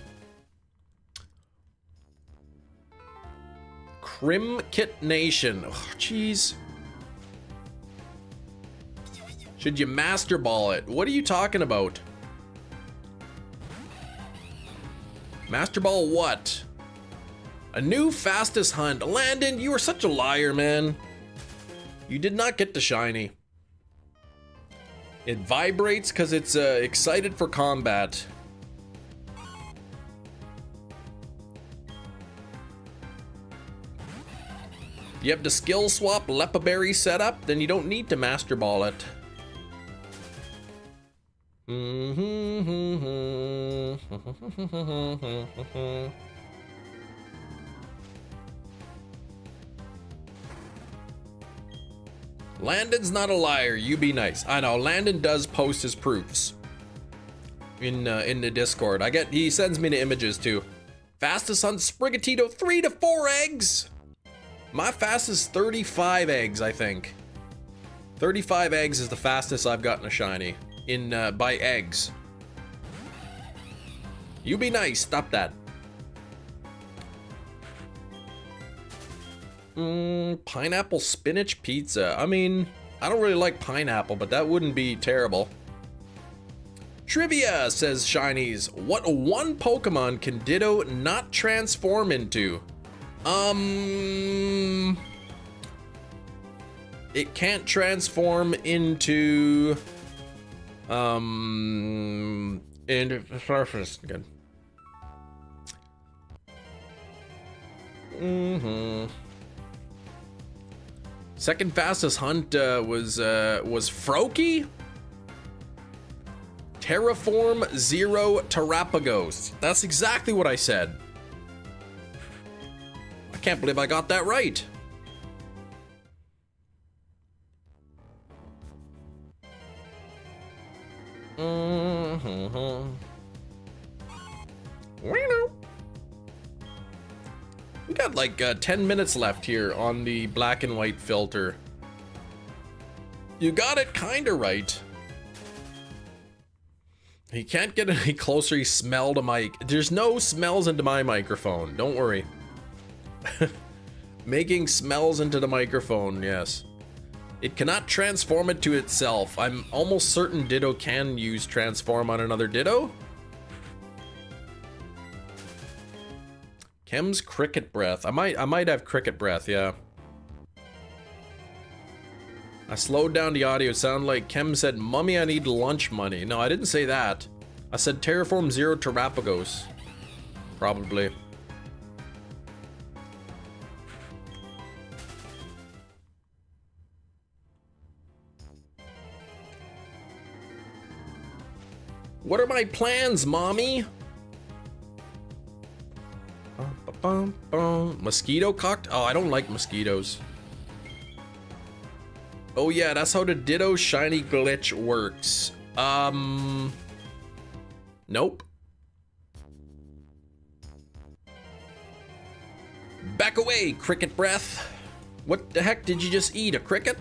Crim Kit Nation. Oh, jeez. Should you master ball it? What are you talking about? Master ball what? A new fastest hunt. Landon, you are such a liar, man. You did not get the shiny. It vibrates because it's excited for combat. You have the skill swap Lepaberry setup, then you don't need to master ball it. Landon's not a liar, you be nice. I know, Landon does post his proofs in the Discord. He sends me the images too. Fastest hunt Sprigatito, 3 to 4 eggs. My fastest 35 eggs, I think. 35 eggs is the fastest I've gotten a shiny by eggs. You be nice, stop that. Pineapple spinach pizza. I mean, I don't really like pineapple, but that wouldn't be terrible. Trivia, says Shinies. What one Pokemon can Ditto not transform into? It can't transform into... into surface. Good. Second fastest hunt was Froakie? Terraform Zero Terrapagos. That's exactly what I said. I can't believe I got that right. We got like 10 minutes left here on the black and white filter. You got it kinda right. He can't get any closer. He smelled a mic. There's no smells into my microphone. Don't worry. Making smells into the microphone, yes. It cannot transform it to itself. I'm almost certain Ditto can use transform on another Ditto. Chem's cricket breath. I might have cricket breath, yeah. I slowed down the audio. It sounded like Chem said, "Mummy, I need lunch money." No, I didn't say that. I said Terraform Zero Terrapagos. Probably. What are my plans, Mommy? Mosquito cocked? Oh, I don't like mosquitoes. Oh yeah, that's how the Ditto shiny glitch works. Nope. Back away, cricket breath. What the heck did you just eat? A cricket?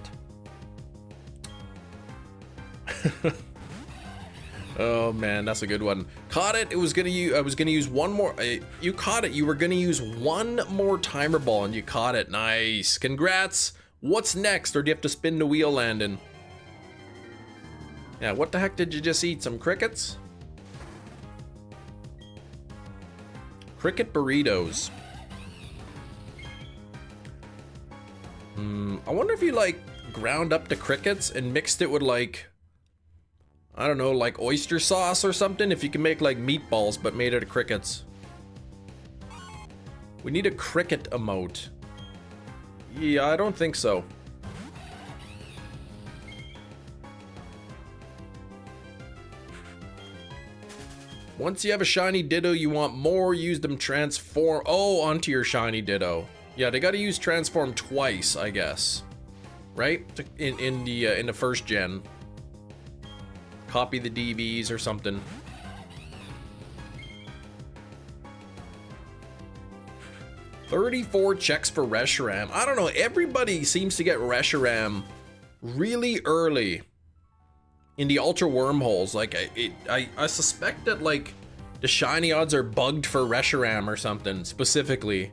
Oh man, that's a good one. Caught it. It was gonna use. I was gonna use one more. You caught it. You were gonna use one more timer ball, and you caught it. Nice. Congrats. What's next? Or do you have to spin the wheel, Landon? Yeah. What the heck did you just eat? Some crickets? Cricket burritos. I wonder if you like ground up the crickets and mixed it with like, I don't know, like oyster sauce or something. If you can make like meatballs but made out of crickets. We need a cricket emote. Yeah, I don't think so. Once you have a shiny Ditto, you want more, use them transform. Oh, onto your shiny Ditto. Yeah, they gotta use transform twice, I guess. Right? In the first gen. Copy the DVs or something. $34 checks for Reshiram. I don't know, everybody seems to get Reshiram really early in the ultra wormholes. Like I suspect that like the shiny odds are bugged for Reshiram or something specifically.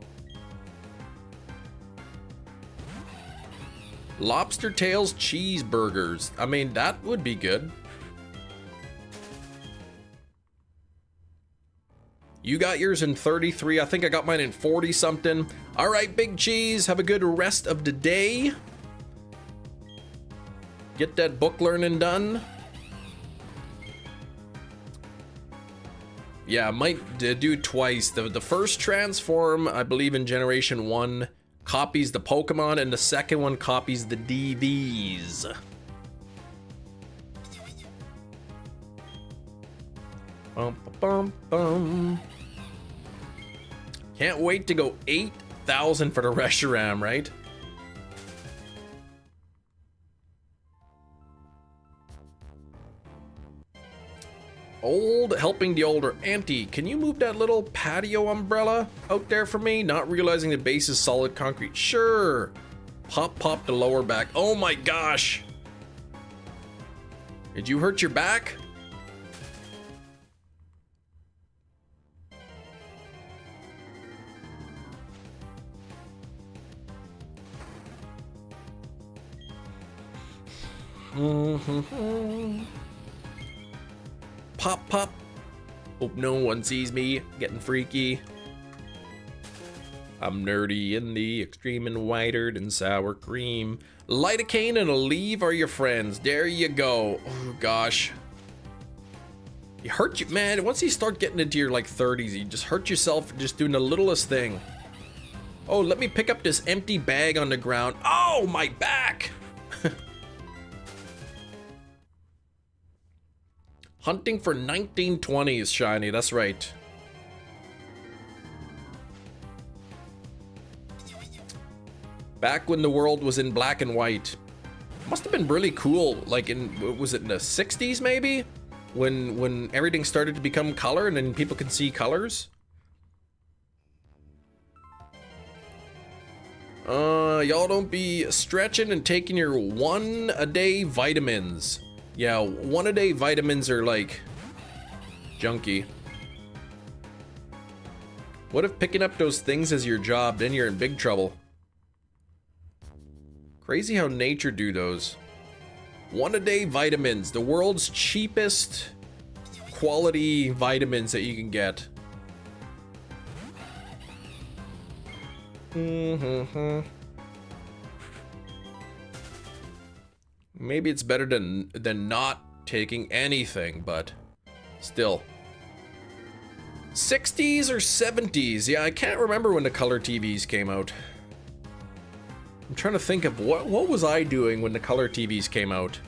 Lobster tails cheeseburgers. I mean, that would be good. You got yours in 33. I think I got mine in 40 something. All right, Big Cheese, have a good rest of the day. Get that book learning done. Yeah, I might do twice. The first transform, I believe in Generation 1, copies the Pokemon, and the second one copies the DVs. Bum, bum, bum. Can't wait to go 8,000 for the Reshiram, right? Old helping the older. Auntie, can you move that little patio umbrella out there for me? Not realizing the base is solid concrete. Sure. Pop the lower back. Oh my gosh. Did you hurt your back? Pop, pop. Hope no one sees me getting freaky. I'm nerdy in the extreme and whiter than sour cream. Lidocaine and Aleve are your friends. There you go. Oh gosh. You hurt you, man. Once you start getting into your like 30s, you just hurt yourself just doing the littlest thing. Oh, let me pick up this empty bag on the ground. Oh, my back. Hunting for 1920s, shiny. That's right. Back when the world was in black and white. Must have been really cool, like in, was it in the 60s maybe? When everything started to become color and then people could see colors? Y'all don't be stretching and taking your 1-a-day vitamins. Yeah, 1-a-day vitamins are like junky. What if picking up those things is your job? Then you're in big trouble. Crazy how nature do those. 1-a-day vitamins, the world's cheapest quality vitamins that you can get. Maybe it's better than not taking anything, but still. 60s or 70s? Yeah, I can't remember when the color TVs came out. I'm trying to think of what was I doing when the color TVs came out.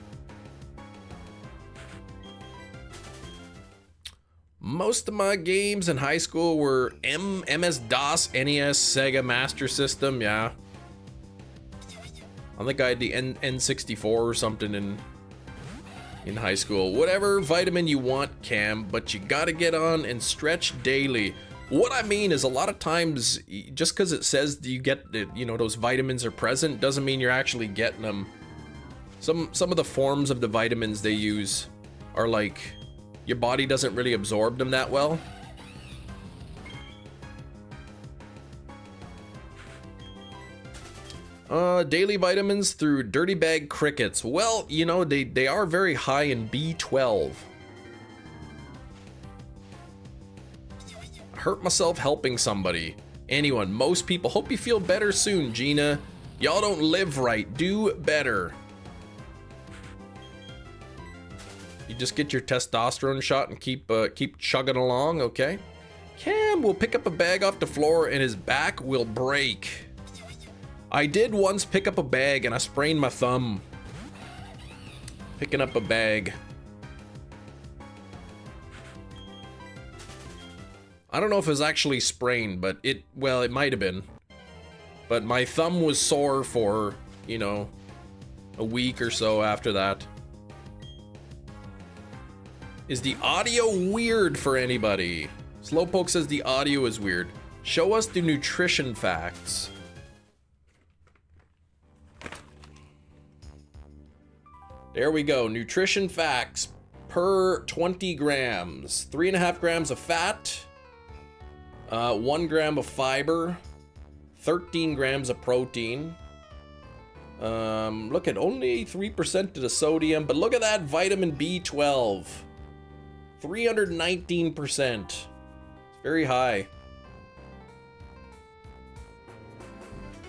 Most of my games in high school were MS-DOS, NES, Sega Master System, yeah. I think I had the N64 or something in high school. Whatever vitamin you want, Cam, but you gotta get on and stretch daily. What I mean is a lot of times, just because it says you get, you know, those vitamins are present, doesn't mean you're actually getting them. Some of the forms of the vitamins they use are like, your body doesn't really absorb them that well. Daily vitamins through dirty bag crickets. Well, you know, they are very high in B12. Hurt myself helping somebody. Anyone, most people. Hope you feel better soon, Gina. Y'all don't live right. Do better. You just get your testosterone shot and keep chugging along, okay? Cam will pick up a bag off the floor and his back will break. I did once pick up a bag and I sprained my thumb. Picking up a bag. I don't know if it was actually sprained, but it might have been. But my thumb was sore for, you know, a week or so after that. Is the audio weird for anybody? Slowpoke says the audio is weird. Show us the nutrition facts. There we go. Nutrition facts per 20 grams. 3.5 grams of fat. 1 gram of fiber. 13 grams of protein. Look at only 3% of the sodium, but look at that vitamin B12. 319%. It's very high.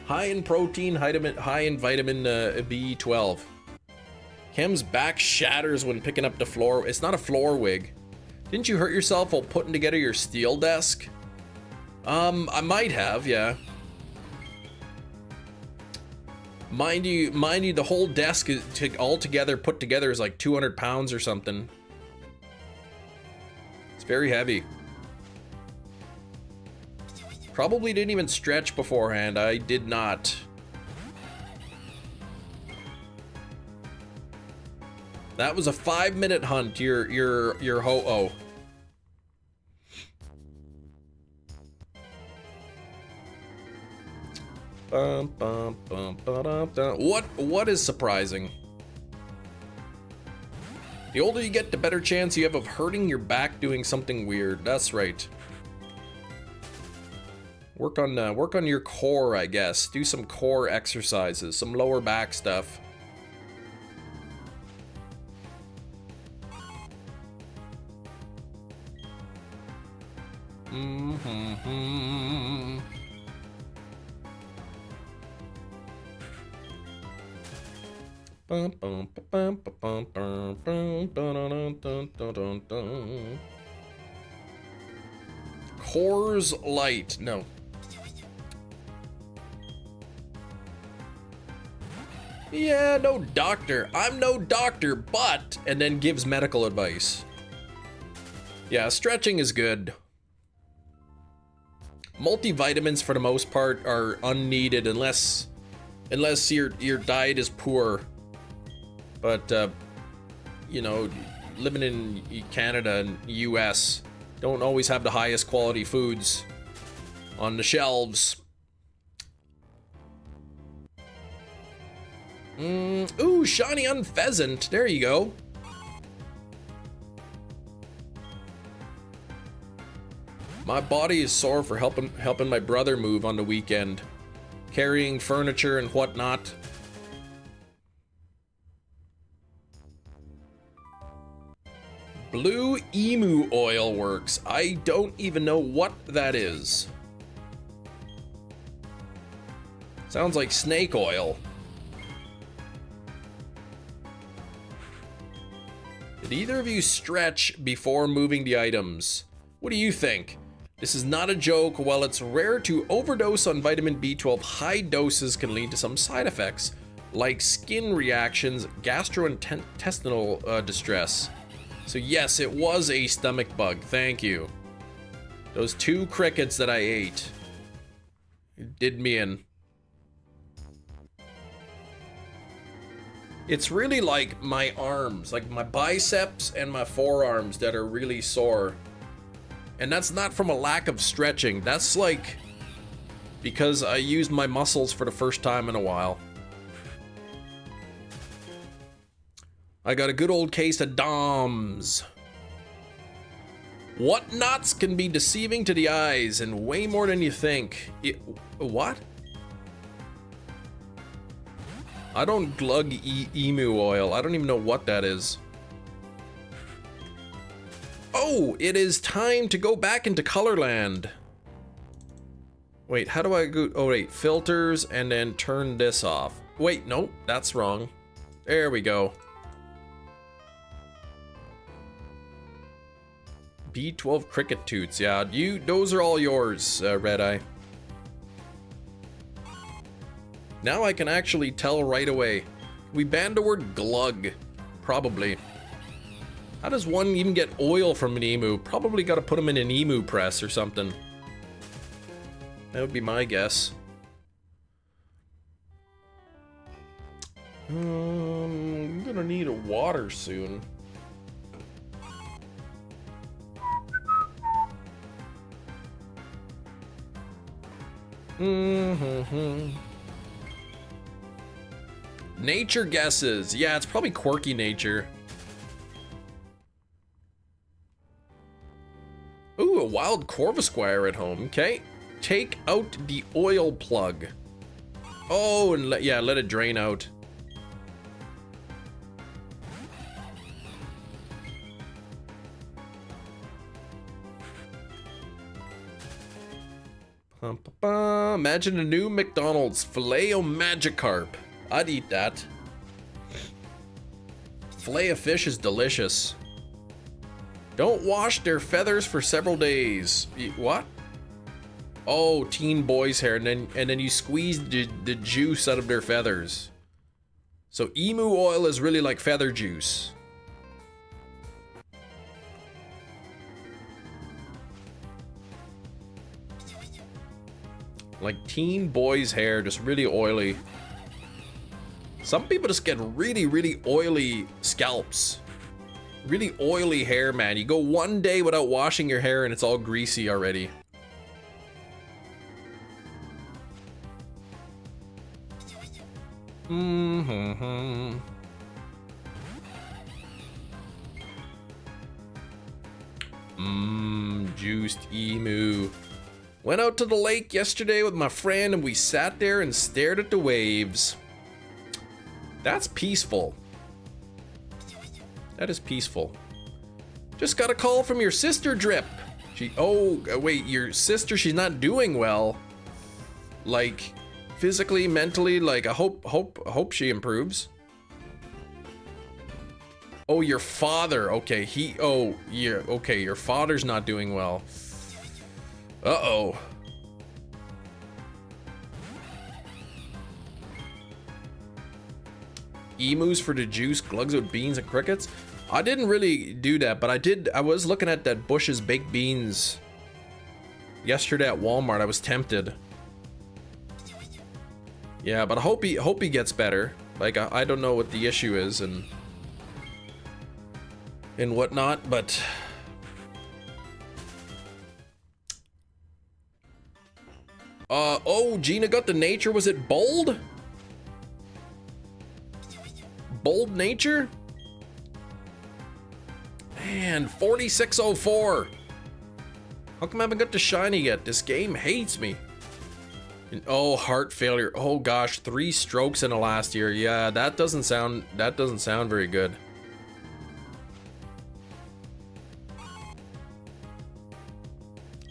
High in protein, high in vitamin B12. Cam's back shatters when picking up the floor. It's not a floor wig. Didn't you hurt yourself while putting together your steel desk? I might have, yeah. Mind you, the whole desk is all together, put together, is like 200 pounds or something. It's very heavy. Probably didn't even stretch beforehand. I did not. That was a 5-minute hunt. Your ho-oh. What is surprising? The older you get, the better chance you have of hurting your back doing something weird. That's right. Work on your core, I guess. Do some core exercises, some lower back stuff. Coors Light. No. Yeah, no doctor. I'm no doctor, but... And then gives medical advice. Yeah, stretching is good. Multivitamins, for the most part, are unneeded unless your diet is poor. But, you know, living in Canada and US don't always have the highest quality foods on the shelves. Ooh, shiny on pheasant. There you go. My body is sore for helping my brother move on the weekend, carrying furniture and whatnot. Blue Emu Oil works. I don't even know what that is. Sounds like snake oil. Did either of you stretch before moving the items? What do you think? This is not a joke. While it's rare to overdose on vitamin B12, high doses can lead to some side effects, like skin reactions, gastrointestinal distress. So yes, it was a stomach bug. Thank you. Those 2 crickets that I ate did me in. It's really like my arms, like my biceps and my forearms that are really sore. And that's not from a lack of stretching. That's like because I used my muscles for the first time in a while. I got a good old case of DOMS. What nuts can be deceiving to the eyes and way more than you think. What? I don't glug emu oil. I don't even know what that is. Oh, it is time to go back into Colorland. Wait, how do I go? Oh wait, filters and then turn this off. Wait, no, that's wrong. There we go. B12 cricket toots, yeah, those are all yours, Red Eye. Now I can actually tell right away. We banned the word glug, probably. How does one even get oil from an emu? Probably got to put them in an emu press or something. That would be my guess. I'm gonna need a water soon. Nature guesses. Yeah, it's probably quirky nature. Ooh, a wild Corvisquire at home. Okay. Take out the oil plug. Oh, and let it drain out. Imagine a new McDonald's Filet-O-Magikarp. I'd eat that. Filet of fish is delicious. Don't wash their feathers for several days. What? Oh, teen boys' hair, and then you squeeze the juice out of their feathers. So emu oil is really like feather juice. Like teen boys' hair, just really oily. Some people just get really, really oily scalps. Really oily hair, man. You go one day without washing your hair and it's all greasy already. Juiced emu. Went out to the lake yesterday with my friend and we sat there and stared at the waves. That's peaceful. That is peaceful. Just got a call from your sister, Drip. Oh, wait, your sister, she's not doing well. Like, physically, mentally, like, I hope she improves. Oh, your father. Okay, yeah, okay, your father's not doing well. Uh-oh. Emus for the juice, glugs with beans and crickets. I didn't really do that, but I was looking at that Bush's baked beans yesterday at Walmart. I was tempted. Yeah, but I hope he gets better. Like, I don't know what the issue is and whatnot, but oh, Gina got the nature. Was it bold? Bold nature? Man, 4604. How come I haven't got the shiny yet? This game hates me. And, oh, heart failure. Oh gosh, 3 strokes in the last year. Yeah, that doesn't sound very good.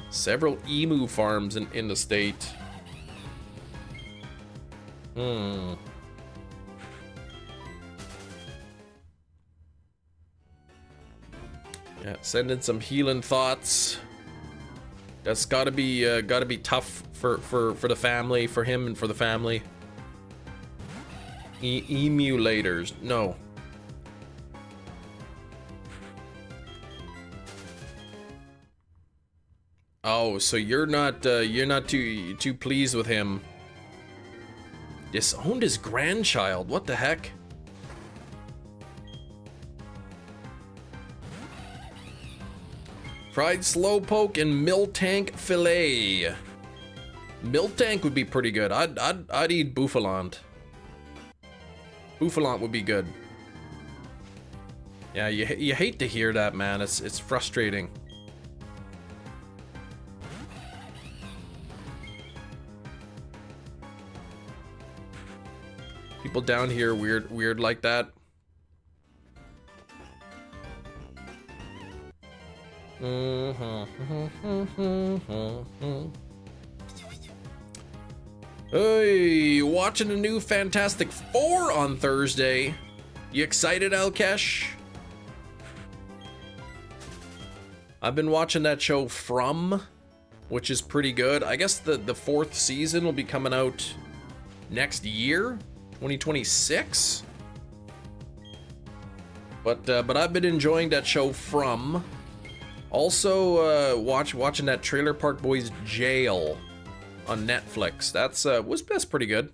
Several emu farms in the state. Yeah, send in some healing thoughts. That's gotta be tough for the family, for him and for the family. Emulators, no. Oh, so you're not too pleased with him. Disowned his grandchild. What the heck? Fried slowpoke and Miltank fillet. Miltank would be pretty good. I'd eat Bouffalante. Bouffalante would be good. Yeah, you hate to hear that, man. It's frustrating. People down here weird like that. Hey, watching the new Fantastic Four on Thursday. You excited, Alkesh? I've been watching that show From, which is pretty good. I guess the 4th season will be coming out next year, 2026. But I've been enjoying that show From. Also, watching that Trailer Park Boys Jail on Netflix. That's pretty good.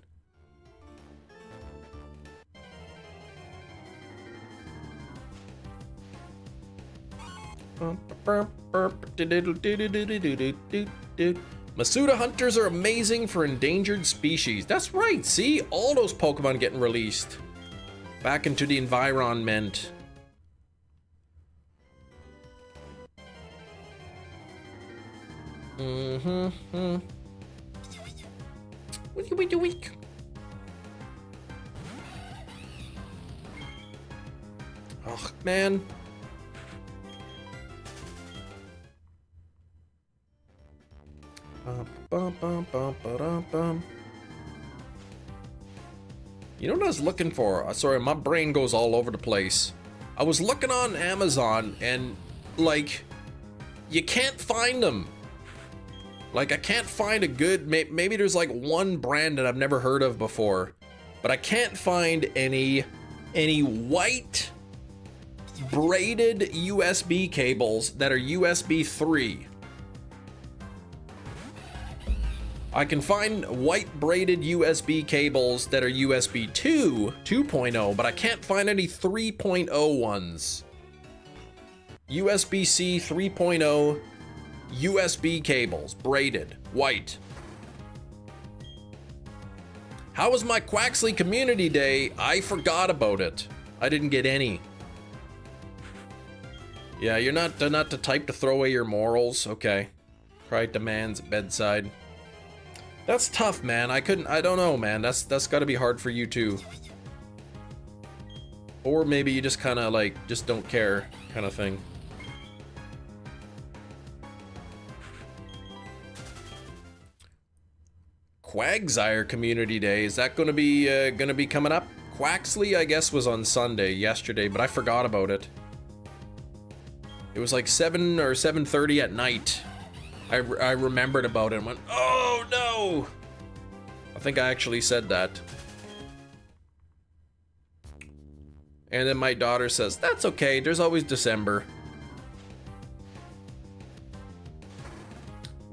Masuda hunters are amazing for endangered species. That's right. See, all those Pokemon getting released back into the environment. Weak. Oh man. You know what I was looking for? Sorry, my brain goes all over the place. I was looking on Amazon and like you can't find them. Like, I can't find a good, maybe there's like one brand that I've never heard of before, but I can't find any white braided USB cables that are USB 3. I can find white braided USB cables that are USB 2.0, but I can't find any 3.0 ones. USB-C 3.0 USB cables, braided, white. How was my Quaxley Community Day? I forgot about it. I didn't get any. Yeah, you're not the type to throw away your morals. Okay. Cry at the man's bedside. That's tough, man. I don't know, man. That's gotta be hard for you too. Or maybe you just kinda like, just don't care kind of thing. Quagsire Community Day. Is that gonna be coming up? Quaxley, I guess, was on Sunday yesterday, but I forgot about it. It was like 7 or 7:30 at night. I remembered about it and went, oh no! I think I actually said that. And then my daughter says, that's okay, there's always December.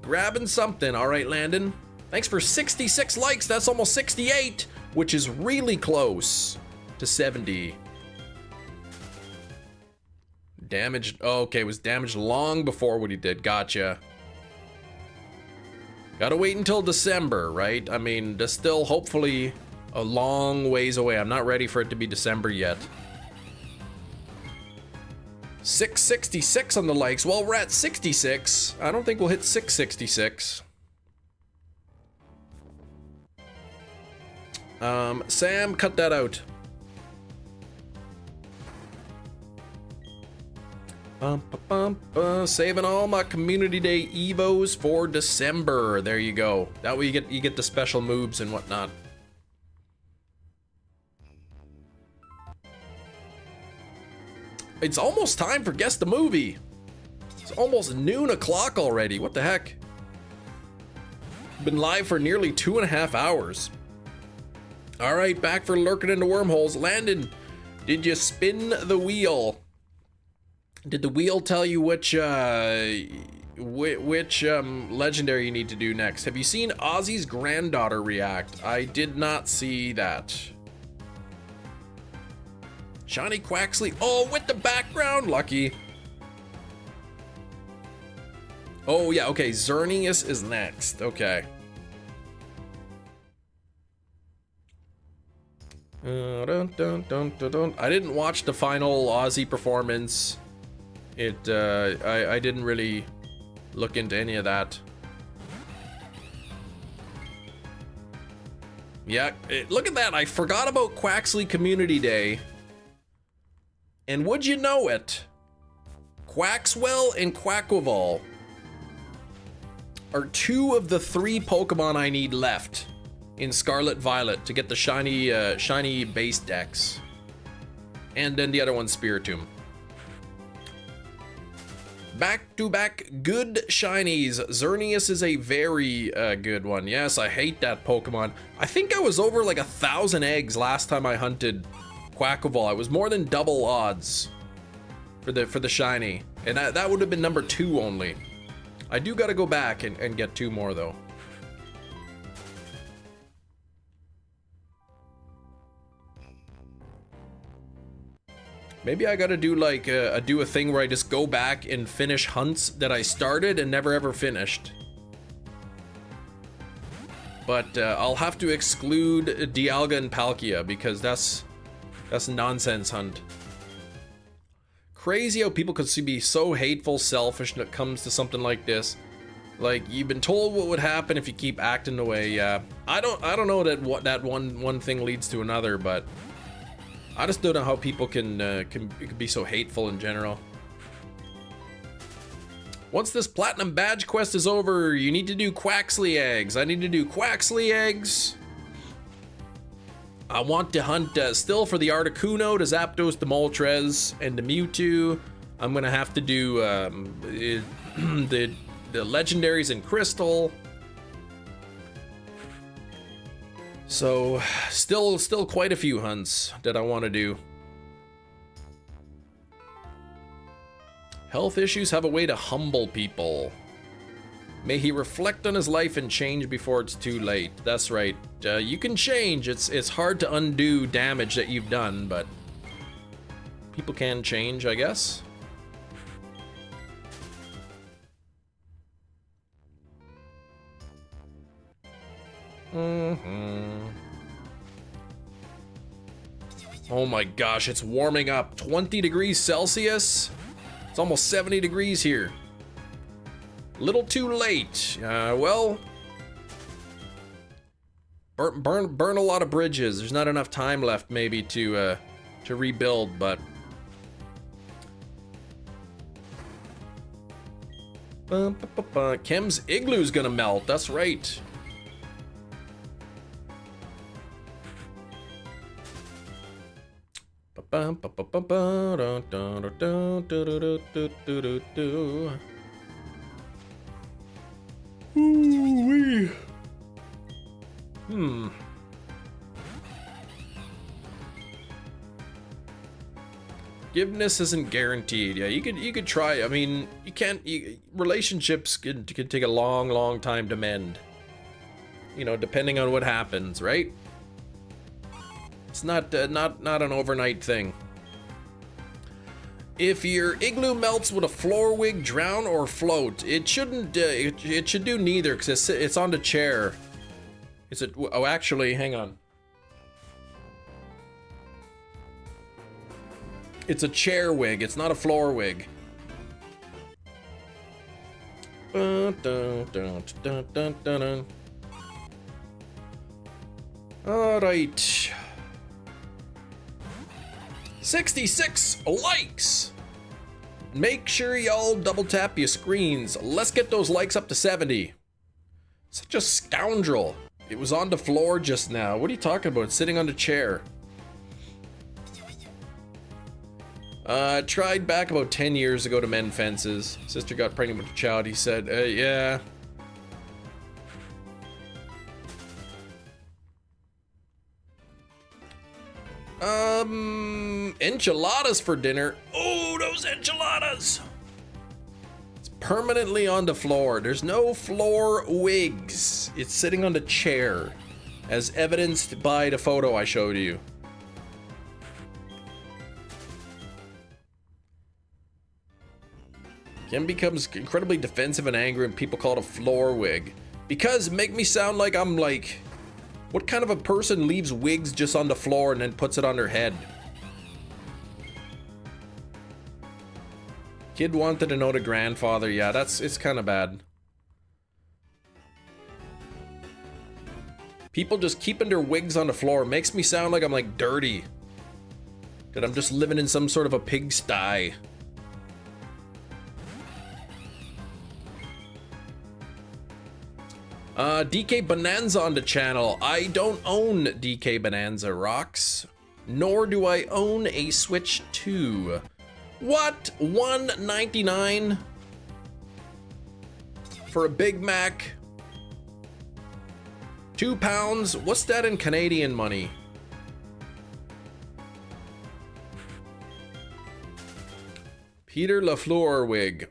Grabbing something. All right, Landon. Thanks for 66 likes. That's almost 68, which is really close to 70. Damaged. Oh, okay, it was damaged long before what he did. Gotcha. Gotta wait until December, right? I mean, there's still hopefully a long ways away. I'm not ready for it to be December yet. 666 on the likes. Well, we're at 66. I don't think we'll hit 666. Sam, cut that out. Saving all my Community Day Evos for December. There you go. That way you get the special moves and whatnot. It's almost time for Guess the Movie. It's almost noon o'clock already. What the heck? Been live for nearly 2.5 hours. All right, back for lurking into wormholes. Landon, did you spin the wheel? Did the wheel tell you which legendary you need to do next? Have you seen Ozzy's granddaughter react? I did not see that. Shiny Quaxley. Oh, with the background. Lucky. Oh, yeah. Okay. Xerneas is next. Okay. I didn't watch the final Ozzy performance. I didn't really look into any of that. Yeah, look at that. I forgot about Quaxley Community Day. And would you know it, Quaxwell and Quaquaval are 2 of the 3 Pokemon I need left in Scarlet Violet to get the shiny base dex. And then the other one's Spiritomb. Back-to-back good shinies. Xerneas is a very good one. Yes, I hate that Pokemon. I think I was over like 1,000 eggs last time I hunted Quaquaval. I was more than double odds for the shiny. And that would have been number 2 only. I do gotta go back and get 2 more though. Maybe I gotta do like do a thing where I just go back and finish hunts that I started and never ever finished. But I'll have to exclude Dialga and Palkia because that's nonsense hunt. Crazy how people could be so hateful, selfish when it comes to something like this. Like, you've been told what would happen if you keep acting the way. Yeah, I don't know that one thing leads to another, but I just don't know how people can be so hateful in general. Once this platinum badge quest is over, you need to do Quaxley eggs. I need to do Quaxley eggs. I want to hunt still for the Articuno, the Zapdos, the Moltres, and the Mewtwo. I'm gonna have to do the legendaries in Crystal. So still quite a few hunts that I want to do. Health issues have a way to humble people. May he reflect on his life and change before it's too late. That's right. You can change. It's hard to undo damage that you've done, but people can change, I guess. Oh my gosh, it's warming up. 20 degrees Celsius. It's almost 70 degrees here. Little too late. Well, burn a lot of bridges. There's not enough time left, maybe, to rebuild, but Kim's igloo's gonna melt. That's right. Ooh-wee. Forgiveness isn't guaranteed. Yeah, you could try. I mean, you can't. Relationships can take a long time to mend. You know, depending on what happens, right? It's not an overnight thing. If your igloo melts, would a floor wig drown or float? It shouldn't. It should do neither, because it's on the chair. Is it? Oh, actually, hang on. It's a chair wig. It's not a floor wig. All right. 66 likes. Make sure y'all double tap your screens. Let's get those likes up to 70. Such a scoundrel. It was on the floor just now. What are you talking about? It's sitting on the chair. Tried back about 10 years ago to mend fences. Sister got pregnant with a child. He said, yeah. Enchiladas for dinner. Oh, those enchiladas. It's permanently on the floor. There's no floor wigs. It's sitting on the chair, as evidenced by the photo I showed you. Kim becomes incredibly defensive and angry when people call it a floor wig. Because make me sound like I'm like, what kind of a person leaves wigs just on the floor and then puts it on their head? Kid wanted to know the grandfather. Yeah, it's kind of bad. People just keeping their wigs on the floor makes me sound like I'm like dirty. That I'm just living in some sort of a pigsty. DK Bonanza on the channel. I don't own DK Bonanza rocks, nor do I own a Switch 2. What? $1.99 for a Big Mac? £2? What's that in Canadian money? Peter LaFleur wig.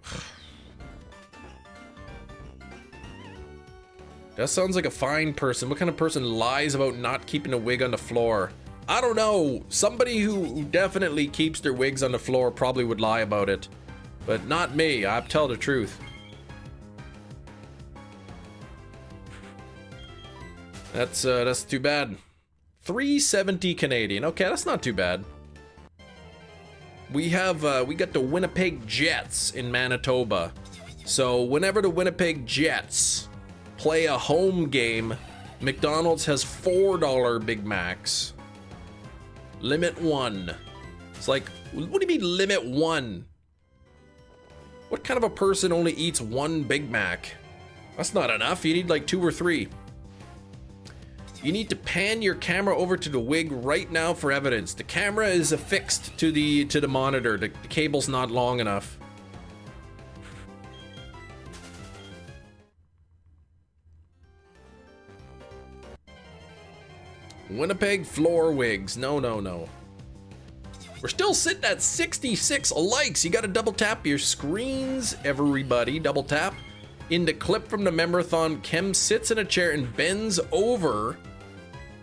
That sounds like a fine person. What kind of person lies about not keeping a wig on the floor? I don't know. Somebody who definitely keeps their wigs on the floor probably would lie about it. But not me. I tell the truth. That's too bad. 370 Canadian. Okay, that's not too bad. We got the Winnipeg Jets in Manitoba. So whenever the Winnipeg Jets play a home game, McDonald's has $4 Big Macs. Limit 1. It's like, what do you mean limit 1? What kind of a person only eats one Big Mac? That's not enough. You need like 2 or 3. You need to pan your camera over to the wig right now for evidence. The camera is affixed to the monitor. The cable's not long enough. Winnipeg floor wigs. No, no, no. We're still sitting at 66 likes. You gotta double tap your screens, everybody. Double tap. In the clip from the Membrathon, Kem sits in a chair and bends over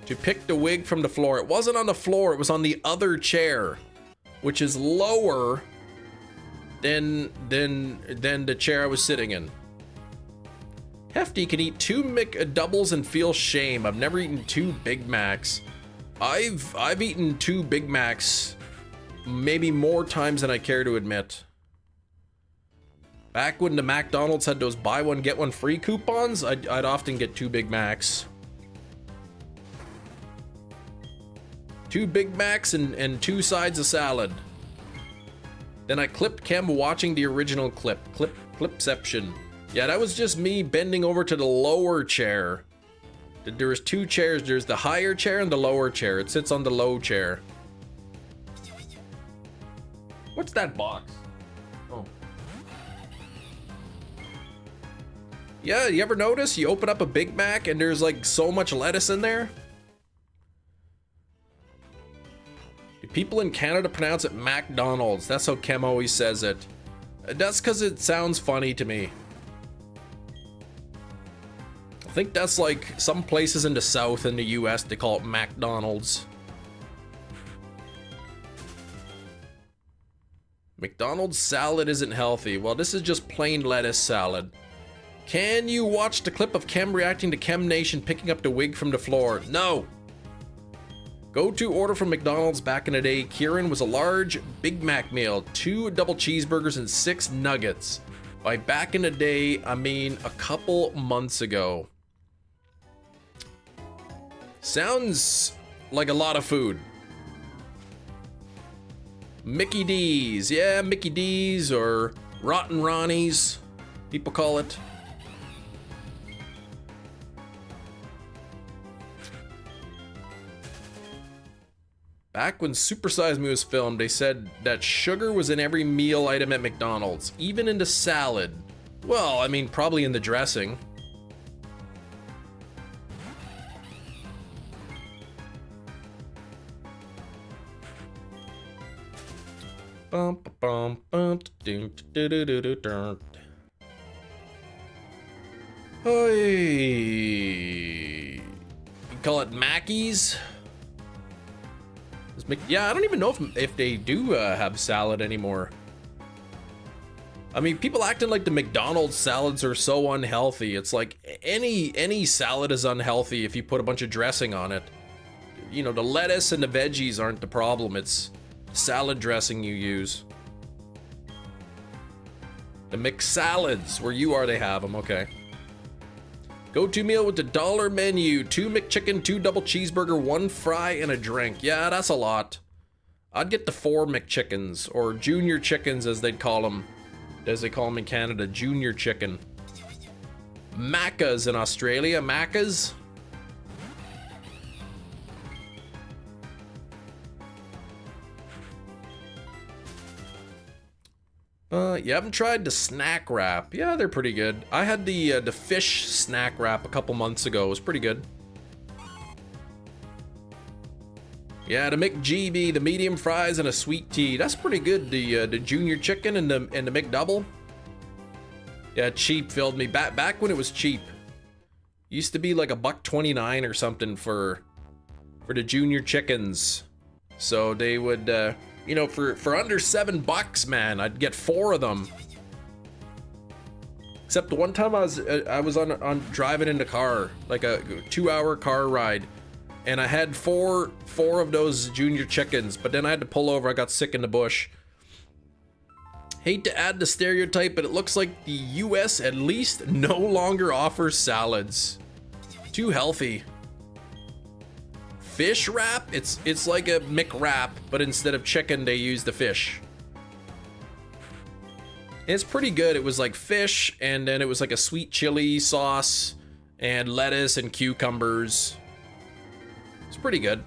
to pick the wig from the floor. It wasn't on the floor, it was on the other chair, which is lower than the chair I was sitting in. Hefty can eat 2 McDoubles and feel shame. I've never eaten 2 Big Macs. I've eaten 2 Big Macs maybe more times than I care to admit. Back when the McDonald's had those buy one get one free coupons, I'd often get 2 Big Macs. 2 Big Macs and 2 sides of salad. Then I clipped Kem watching the original clip. Clipception. Yeah, that was just me bending over to the lower chair. There was 2 chairs. There's the higher chair and the lower chair. It sits on the low chair. that box? Oh. Yeah, you ever notice you open up a Big Mac and there's like so much lettuce in there? Do people in Canada pronounce it McDonald's? That's how Kem always says it. That's because it sounds funny to me. I think that's like some places in the South in the US, they call it McDonald's. McDonald's salad isn't healthy. Well, this is just plain lettuce salad. Can you watch the clip of Kem reacting to Chem Nation picking up the wig from the floor? No. Go-to order from McDonald's back in the day. Kieran was a large Big Mac meal, 2 double cheeseburgers and 6 nuggets. By back in the day, I mean a couple months ago. Sounds like a lot of food. Mickey D's. Yeah, Mickey D's or Rotten Ronnie's, people call it. Back when Super Size Me was filmed, they said that sugar was in every meal item at McDonald's, even in the salad. Well, I mean, probably in the dressing. Bum, bum, bum, doo, doo, doo, doo, doo, doo. Hey. You call it Mackey's? Yeah, I don't even know if they do have salad anymore. I mean, people acting like the McDonald's salads are so unhealthy. It's like any salad is unhealthy if you put a bunch of dressing on it. You know, the lettuce and the veggies aren't the problem. It's salad dressing you use. The McSalads, where you are, they have them. Okay. Go-to meal with the dollar menu. 2 McChicken, 2 double cheeseburger, 1 fry, and a drink. Yeah, that's a lot. I'd get the 4 McChickens, or junior chickens as they'd call them. As they call them in Canada, junior chicken. Maccas in Australia. Maccas. You haven't tried the snack wrap? Yeah, they're pretty good. I had the fish snack wrap a couple months ago. It was pretty good. Yeah, the McGB, the medium fries, and a sweet tea. That's pretty good. The junior chicken and the McDouble. Yeah, cheap filled me. Back when it was cheap. Used to be like $1.29 or something for the junior chickens. So they would, you know, for under $7, man, I'd get 4 of them. Except the one time I was on driving in the car, like a 2-hour car ride, and I had four of those junior chickens, but then I had to pull over. I got sick in the bush. Hate to add the stereotype, but it looks like the US at least no longer offers salads. Too healthy. Fish wrap? It's like a McWrap, but instead of chicken, they use the fish. It's pretty good. It was like fish, and then it was like a sweet chili sauce, and lettuce and cucumbers. It's pretty good.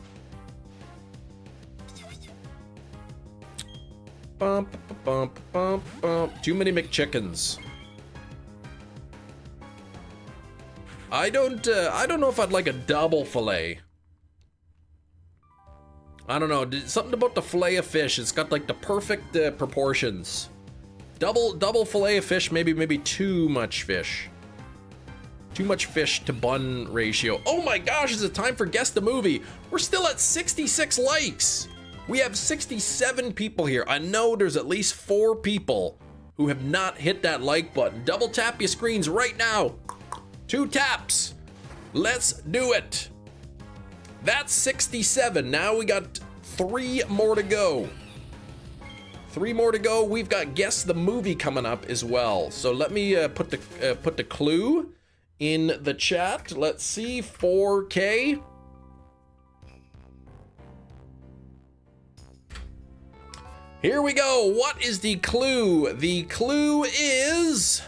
Bump, bump, bump, bump. Too many McChickens. I don't know if I'd like a double fillet. I don't know, something about the fillet of fish. It's got like the perfect proportions. Double fillet of fish, maybe too much fish. Too much fish to bun ratio. Oh my gosh, is it time for Guess the Movie? We're still at 66 likes. We have 67 people here. I know there's at least 4 people who have not hit that like button. Double tap your screens right now. 2 taps. Let's do it. That's 67. Now we got 3 more to go. 3 more to go. We've got Guess the Movie coming up as well. So let me put the clue in the chat. Let's see, 4K. Here we go. What is the clue? The clue is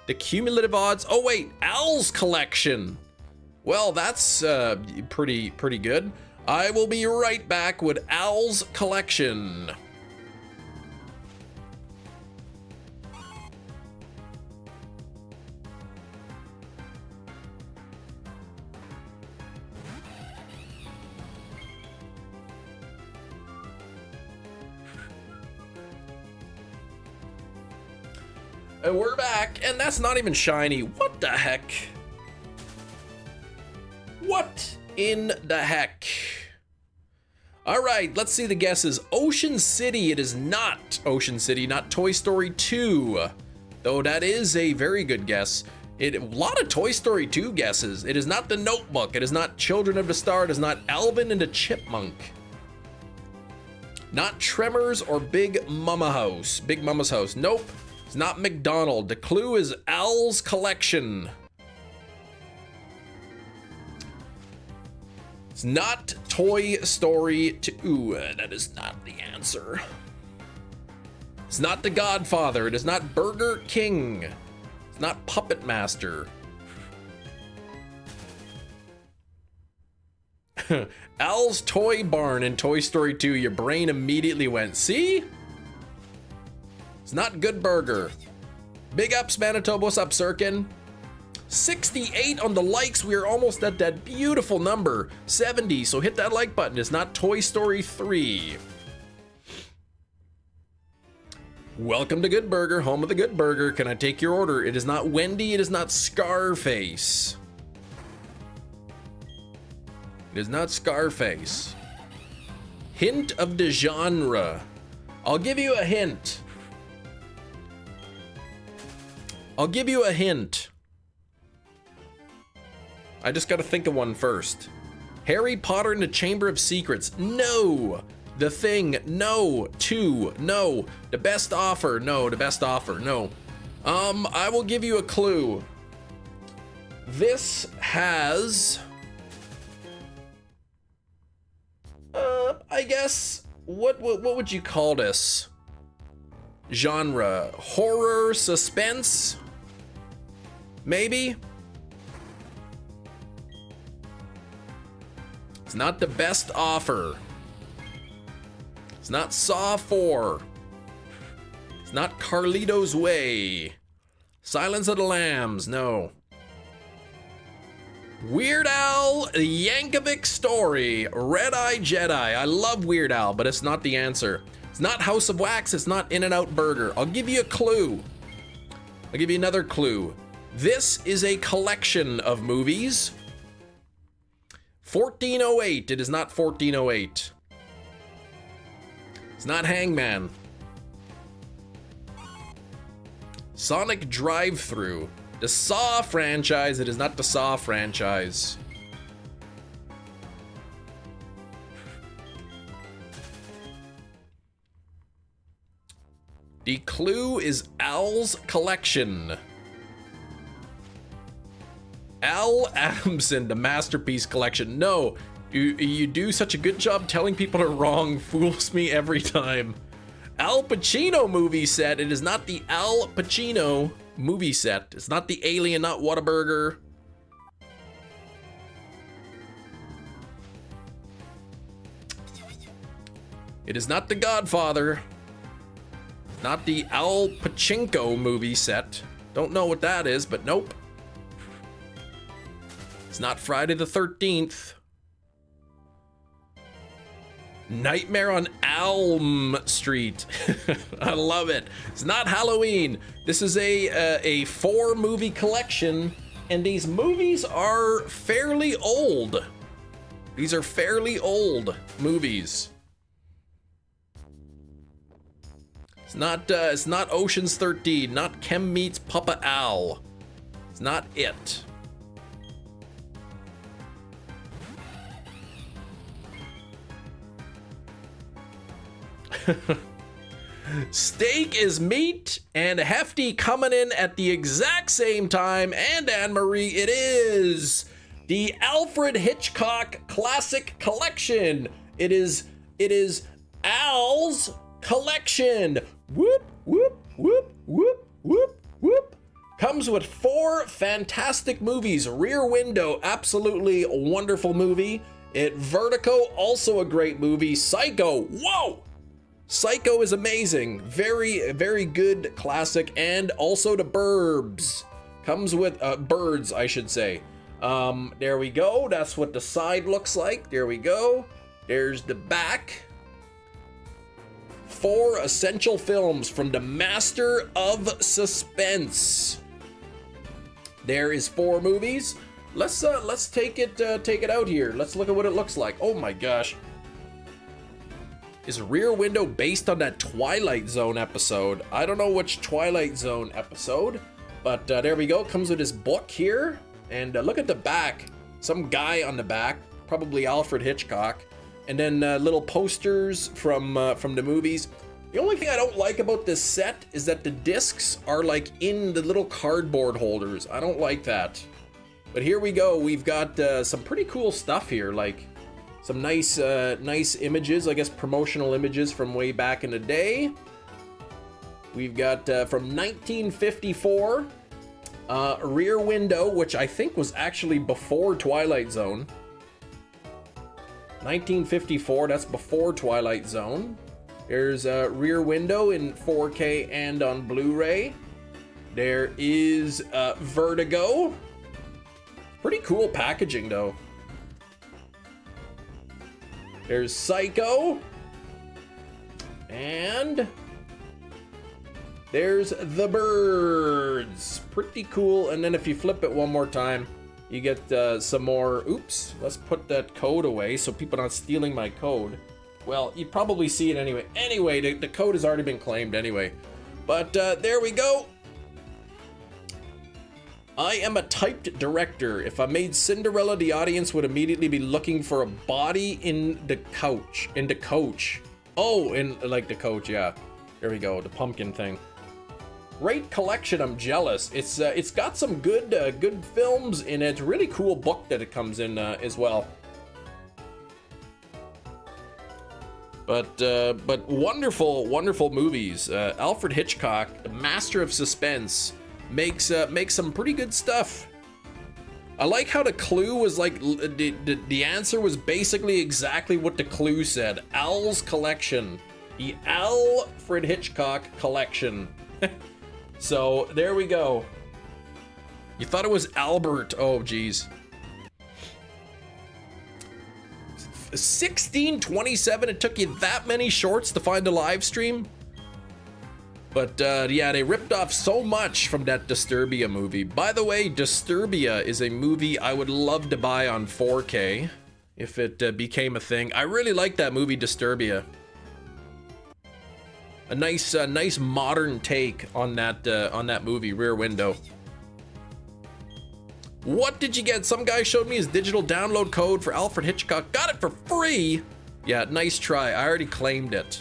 the cumulative odds. Oh wait, Owl's collection. Well, that's pretty good. I will be right back with Owl's collection. And we're back, and that's not even shiny. What the heck? What in the heck? All right, let's see the guesses. Ocean City, it is not Ocean City, not Toy Story 2. Though that is a very good guess. A lot of Toy Story 2 guesses. It is not The Notebook. It is not Children of the Star. It is not Alvin and the Chipmunk. Not Tremors or Big Mama House. Big Mama's House. Nope. It's not McDonald. The clue is Al's Collection. It's not Toy Story 2. That is not the answer. It's not The Godfather. It is not Burger King. It's not Puppet Master. Al's Toy Barn in Toy Story 2. Your brain immediately went, see? It's not Good Burger. Big ups, Manitoba. What's up, Sirkin? 68 on the likes. We are almost at that beautiful number. 70, so hit that like button. It's not Toy Story 3. Welcome to Good Burger, home of the Good Burger. Can I take your order? It is not Wendy. It is not Scarface. It is not Scarface. Hint of the genre. I'll give you a hint. I'll give you a hint. I just gotta think of one first. Harry Potter and the Chamber of Secrets. No. The Thing. No. 2. No. The Best Offer. No. The Best Offer. No. I will give you a clue. This has... I guess... What would you call this? Genre. Horror, suspense? Maybe? It's not The Best Offer. It's not Saw 4. It's not Carlito's Way. Silence of the Lambs, no. Weird Al Yankovic Story. Red Eye Jedi. I love Weird Al, but it's not the answer. It's not House of Wax. It's not In-N-Out Burger. I'll give you a clue. I'll give you another clue. This is a collection of movies. 1408. It is not 1408. It's not Hangman. Sonic Drive-Thru. The Saw franchise. It is not the Saw franchise. The clue is Al's Collection. Al Adamson, the Masterpiece Collection. No, you do such a good job telling people are wrong. Fools me every time. Al Pacino movie set. It is not the Al Pacino movie set. It's not the Alien, not Whataburger. It is not The Godfather. Not the Al Pachinko movie set. Don't know what that is, but nope. It's not Friday the 13th. Nightmare on Elm Street. I love it. It's not Halloween. This is a 4-movie collection, and these movies are fairly old. These are fairly old movies. It's not Ocean's 13, not Chem Meets Papa Al. It's not it. Steak is meat and hefty coming in at the exact same time, and Anne-Marie, it is the Alfred Hitchcock Classic Collection. It is Al's Collection. Whoop, whoop, whoop, whoop, whoop, whoop. Comes with 4 fantastic movies. Rear Window, absolutely wonderful movie. Vertigo, also a great movie. Psycho, whoa! Psycho is amazing. Very, very good classic. And also The Burbs. Comes with Birds, I should say. There we go. That's what the side looks like. There we go. There's the back. 4 essential films from the master of suspense. There is 4 movies. Let's take it out here. Let's look at what it looks like. Oh my gosh. Is Rear Window based on that Twilight Zone episode? I don't know which Twilight Zone episode, but there we go. Comes with his book here, and look at the back. Some guy on the back, probably Alfred Hitchcock, and then little posters from the movies. The only thing I don't like about this set is that the discs are like in the little cardboard holders. I don't like that. But here we go. We've got some pretty cool stuff here, like some nice images, I guess promotional images from way back in the day. We've got from 1954, Rear Window, which I think was actually before Twilight Zone. 1954, that's before Twilight Zone. There's Rear Window in 4K and on Blu-ray. There is Vertigo. Pretty cool packaging though. There's Psycho. And there's The Birds. Pretty cool. And then if you flip it one more time, you get some more. Oops, let's put that code away so people aren't stealing my code. Well, you probably see it anyway. Anyway, the code has already been claimed anyway. But there we go. I am a typed director. If I made Cinderella, the audience would immediately be looking for a body in the couch. In the coach. Oh, in like the coach, yeah. There we go, the pumpkin thing. Great collection, I'm jealous. It's got some good films in it. It's a really cool book that it comes in as well. But wonderful movies. Alfred Hitchcock, the master of suspense, makes some pretty good stuff. I like how the clue was like the answer was basically exactly what the clue said. Al's collection, the Alfred Hitchcock collection. So there we go. You thought it was Albert? Oh geez. 1627. It took you that many shorts to find a live stream. But yeah, they ripped off so much from that Disturbia movie. By the way, Disturbia is a movie I would love to buy on 4K if it became a thing. I really like that movie, Disturbia. A nice modern take on that movie, Rear Window. What did you get? Some guy showed me his digital download code for Alfred Hitchcock. Got it for free. Yeah, nice try. I already claimed it.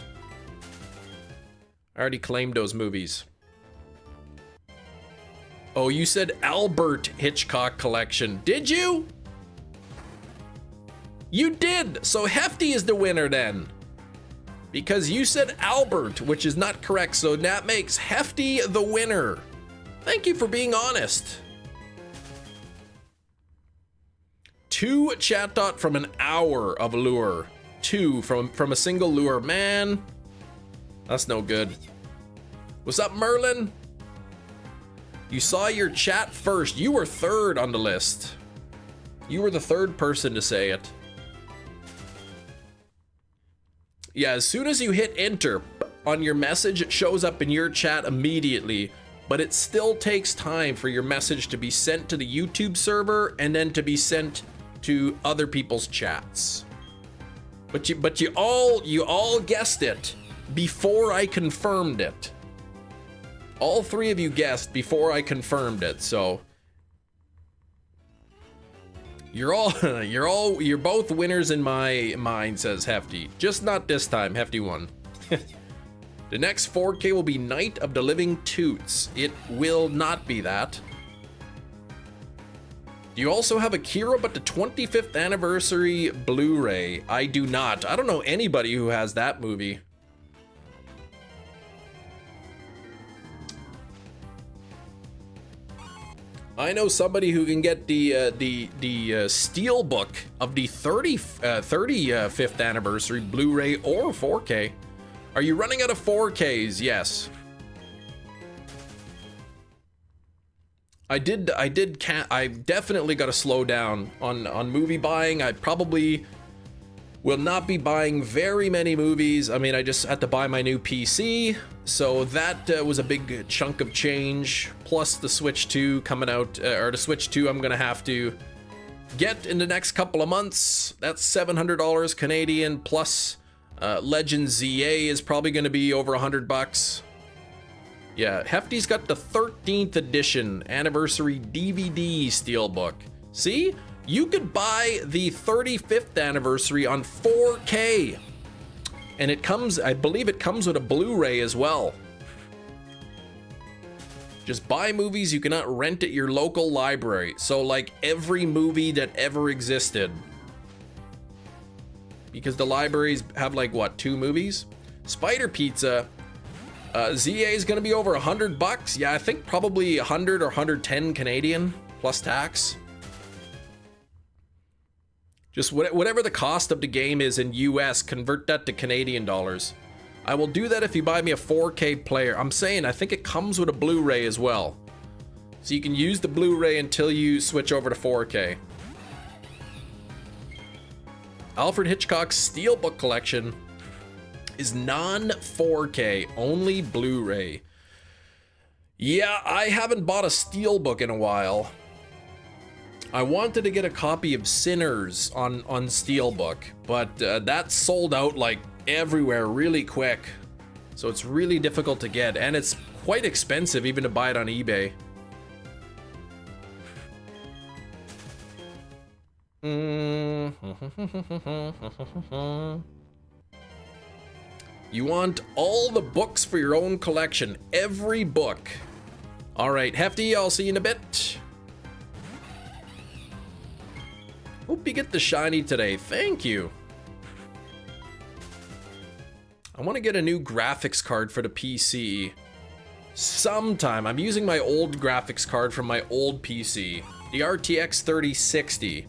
I already claimed those movies. Oh, you said Albert Hitchcock collection. Did you? You did. So Hefty is the winner then. Because you said Albert, which is not correct. So that makes Hefty the winner. Thank you for being honest. 2 Chatot from an hour of lure. 2 from a single lure. Man, that's no good. What's up, Merlin? You saw your chat first. You were third on the list. You were the third person to say it. Yeah, as soon as you hit enter on your message, it shows up in your chat immediately, but it still takes time for your message to be sent to the YouTube server and then to be sent to other people's chats. But you all guessed it before I confirmed it. All 3 of you guessed before I confirmed it, so you're both winners in my mind, says Hefty. Just not this time, Hefty won. The next 4K will be Night of the Living Toots. It will not be that. Do you also have Akira but the 25th anniversary Blu-ray? I do not. I don't know anybody who has that movie. I know somebody who can get the Steelbook of the 35th anniversary Blu-ray or 4K. Are you running out of 4Ks? Yes. I definitely got to slow down on movie buying. I probably Will not be buying very many movies. I mean, I just had to buy my new PC, so that was a big chunk of change. Plus the Switch 2 coming out, or the Switch 2 I'm gonna have to get in the next couple of months. That's $700 Canadian, plus Legend ZA is probably gonna be over $100. Yeah, Hefty's got the 13th edition anniversary DVD Steelbook. See? You could buy the 35th anniversary on 4K. And it comes, I believe it comes with a Blu-ray as well. Just buy movies you cannot rent at your local library. So like every movie that ever existed. Because the libraries have like what, 2 movies? Spider Pizza, ZA is gonna be over $100. Yeah, I think probably 100 or 110 Canadian plus tax. Just whatever the cost of the game is in US, convert that to Canadian dollars. I will do that if you buy me a 4K player. I'm saying I think it comes with a Blu-ray as well. So you can use the Blu-ray until you switch over to 4K. Alfred Hitchcock's Steelbook collection is non-4K, only Blu-ray. Yeah, I haven't bought a Steelbook in a while. I wanted to get a copy of Sinners on Steelbook, but that sold out like everywhere really quick. So it's really difficult to get, and it's quite expensive even to buy it on eBay. You want all the books for your own collection, every book. All right, Hefty, I'll see you in a bit. Hope you get the shiny today. Thank you. I want to get a new graphics card for the PC. Sometime. I'm using my old graphics card from my old PC, the RTX 3060.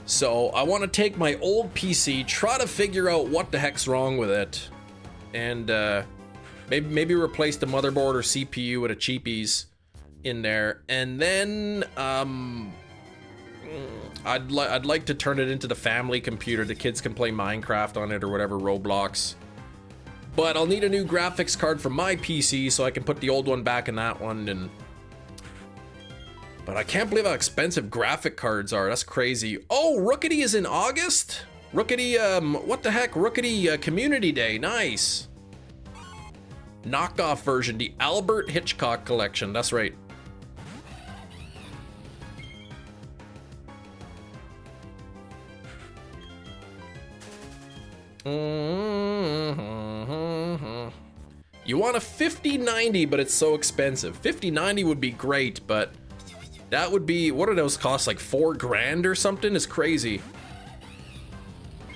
So I want to take my old PC, try to figure out what the heck's wrong with it, and maybe replace the motherboard or CPU with a cheapies in there, and then I'd like to turn it into the family computer. The kids can play Minecraft on it or whatever, Roblox. But I'll need a new graphics card for my PC so I can put the old one back in that one. But I can't believe how expensive graphic cards are. That's crazy. Oh, Rookity is in August? Rookity, what the heck? Rookity Community Day, nice. Knockoff version, the Albert Hitchcock collection, that's right. You want a 5090, but it's so expensive. 5090 would be great, but that would be, what do those cost, like 4 grand or something? It's crazy.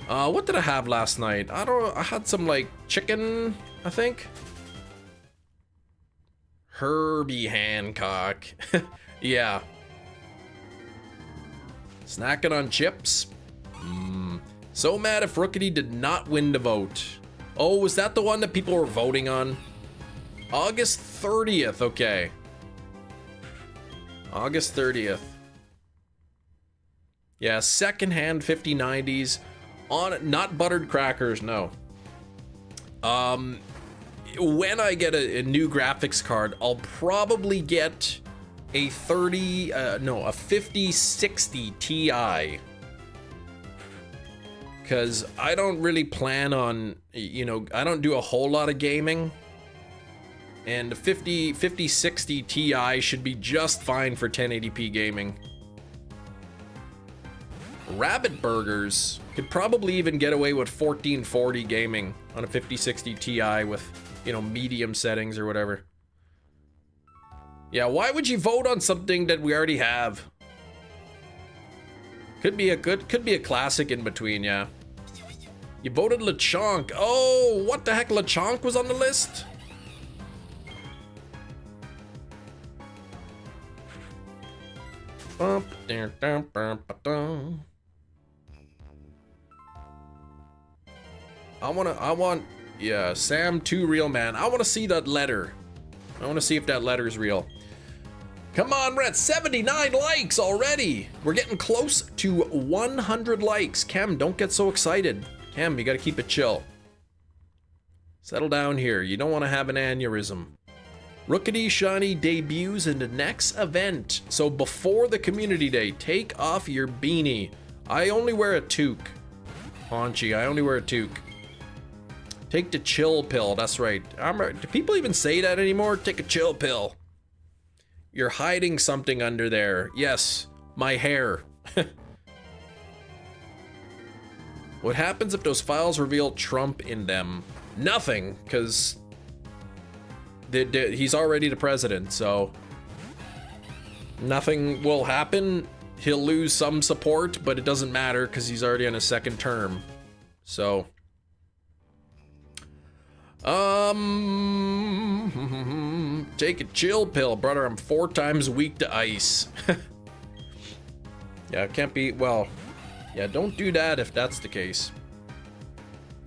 What did I have last night? I had some like chicken, I think. Herbie Hancock. Yeah. Snacking on chips. So mad if Rookity did not win the vote. Oh, was that the one that people were voting on? August 30th, okay. August 30th. Yeah, secondhand 5090s on, not buttered crackers, no. When I get a new graphics card, I'll probably get a 5060 Ti. Because I don't really plan on, I don't do a whole lot of gaming. And the 5060 Ti should be just fine for 1080p gaming. Rabbit Burgers could probably even get away with 1440 gaming on a 5060 Ti with, medium settings or whatever. Yeah, why would you vote on something that we already have? Could be a classic in between, yeah. You voted Lechonk. Oh, what the heck? Lechonk was on the list? Yeah, Sam 2 real man. I want to see that letter. I want to see if that letter is real. Come on, we're at 79 likes already. We're getting close to 100 likes. Cam, don't get so excited. Cam, you gotta keep it chill. Settle down here. You don't want to have an aneurysm. Rookity Shiny debuts in the next event. So before the community day, take off your beanie. I only wear a toque. Paunchy, I only wear a toque. Take the chill pill, that's right. Do people even say that anymore? Take a chill pill. You're hiding something under there. Yes, my hair. What happens if those files reveal Trump in them? Nothing, because he's already the president, so nothing will happen. He'll lose some support, but it doesn't matter because he's already on his second term. So, take a chill pill, brother. I'm 4 times weak to ice. Yeah, it can't be, well, yeah, don't do that if that's the case.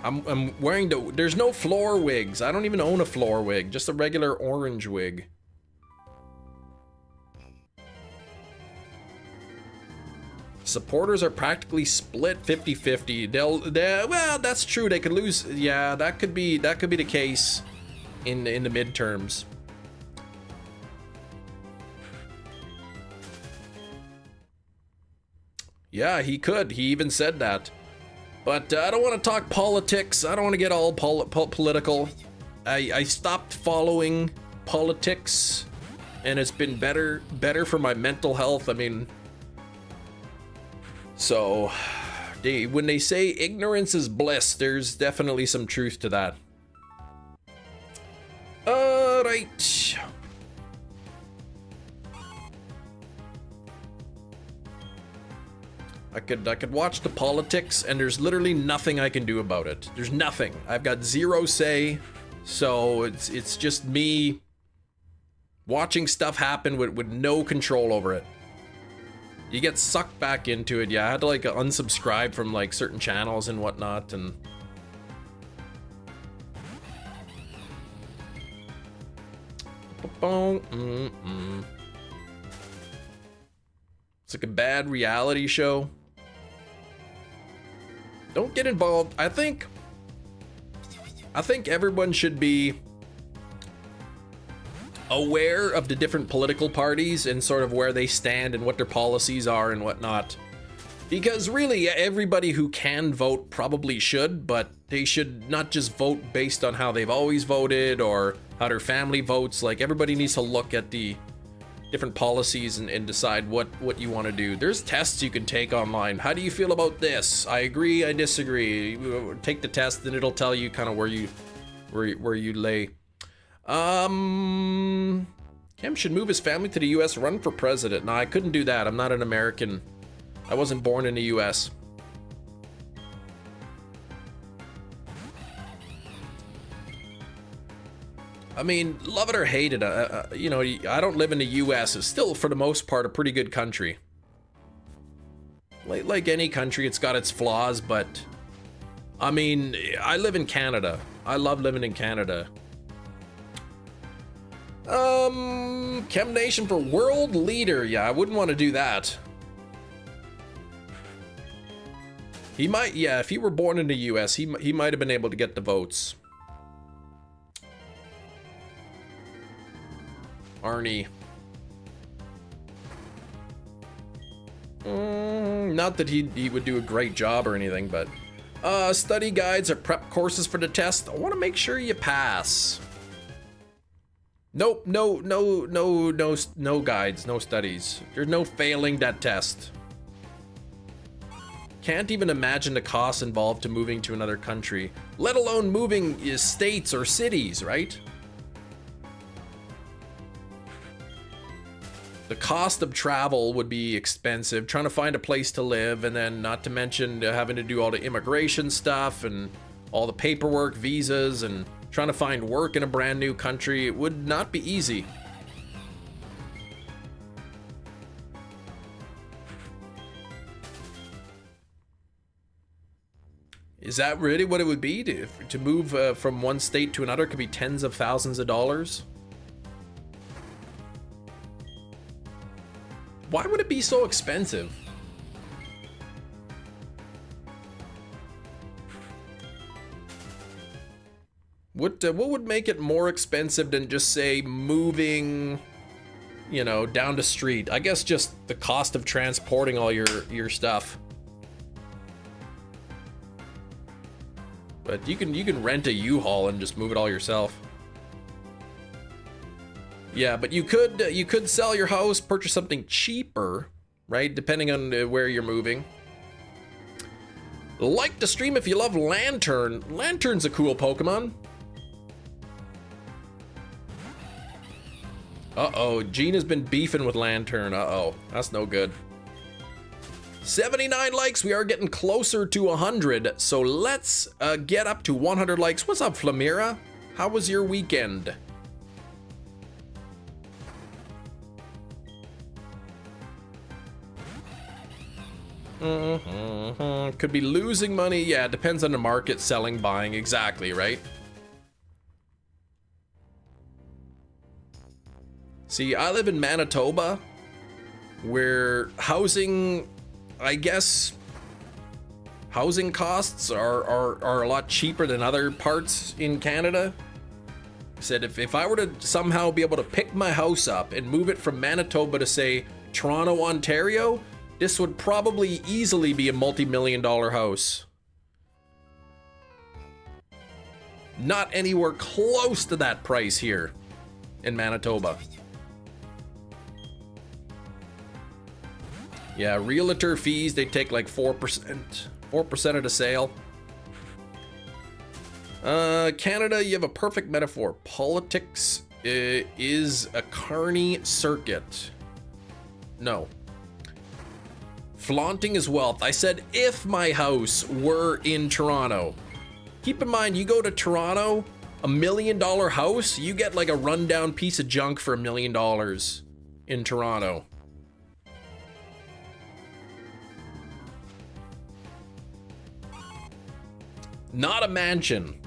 I'm wearing there's no floor wigs. I don't even own a floor wig, just a regular orange wig. Supporters are practically split 50-50. Well, that's true. They could lose. Yeah, that could be the case in the midterms. Yeah, he could. He even said that. But I don't want to talk politics. I don't want to get all political. I stopped following politics, and it's been better for my mental health. I mean, so when they say ignorance is bliss, there's definitely some truth to that. Right. I could watch the politics, and there's literally nothing I can do about it. There's nothing. I've got zero say, so it's just me watching stuff happen with no control over it. You get sucked back into it. Yeah, I had to like unsubscribe from like certain channels and whatnot, and it's like a bad reality show. Don't get involved. I think everyone should be aware of the different political parties and sort of where they stand and what their policies are and whatnot. Because really, everybody who can vote probably should, but they should not just vote based on how they've always voted or how their family votes. Like, everybody needs to look at the different policies and decide what you want to do. There's tests you can take online. How do you feel about this? I agree, I disagree. Take the test, and it'll tell you kind of where you lay. Cam should move his family to the US, run for president. No, I couldn't do that. I'm not an American. I wasn't born in the US. I mean, love it or hate it, you know, I don't live in the US. It's still, for the most part, a pretty good country. Like any country, it's got its flaws, but I mean, I live in Canada. I love living in Canada. Chem Nation for world leader. Yeah, I wouldn't want to do that. He might, yeah, if he were born in the US, he might have been able to get the votes. Arnie. Not that he would do a great job or anything, but study guides or prep courses for the test. I want to make sure you pass. Nope, no guides, no studies. There's no failing that test. Can't even imagine the costs involved to moving to another country, let alone moving states or cities, right? The cost of travel would be expensive, trying to find a place to live, and then not to mention having to do all the immigration stuff and all the paperwork, visas, and trying to find work in a brand new country. It would not be easy. Is that really what it would be to move from one state to another? Could be tens of thousands of dollars. Why would it be so expensive? What would make it more expensive than just say moving, you know, down the street? I guess just the cost of transporting all your stuff. But you can rent a U-Haul and just move it all yourself. Yeah, but you could sell your house, purchase something cheaper, right? Depending on where you're moving. Like the stream if you love Lantern. Lantern's a cool Pokemon. Uh-oh, Gina's been beefing with Lantern. Uh-oh, that's no good. 79 likes, we are getting closer to 100, so let's get up to 100 likes. What's up, Flamira? How was your weekend? Could be losing money. Yeah, it depends on the market, selling, buying, exactly, right? See, I live in Manitoba, where housing, I guess, housing costs are a lot cheaper than other parts in Canada. I said if I were to somehow be able to pick my house up and move it from Manitoba to, say, Toronto, Ontario, this would probably easily be a multi-million-dollar house. Not anywhere close to that price here in Manitoba. Yeah, realtor fees, they take like 4% of the sale. Canada, you have a perfect metaphor. Politics is a carny circuit. No. Flaunting is wealth. I said if my house were in Toronto. Keep in mind, you go to Toronto, $1 million house, you get like a rundown piece of junk for $1 million in Toronto. Not a mansion.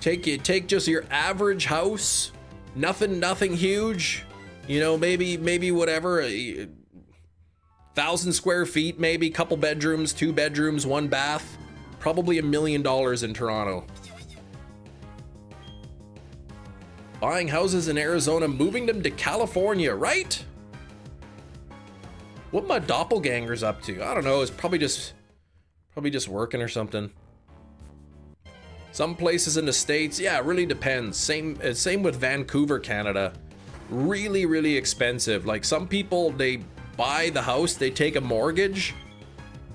Take just your average house, nothing huge. You know, maybe whatever, 1,000 square feet, maybe couple bedrooms, 2 bedrooms, 1 bath, probably $1 million in Toronto. Buying houses in Arizona, moving them to California, right? What my doppelganger's up to? I don't know. It's probably just working or something. Some places in the States, yeah, it really depends. Same with Vancouver, Canada. Really expensive. Like some people, they buy the house, they take a mortgage,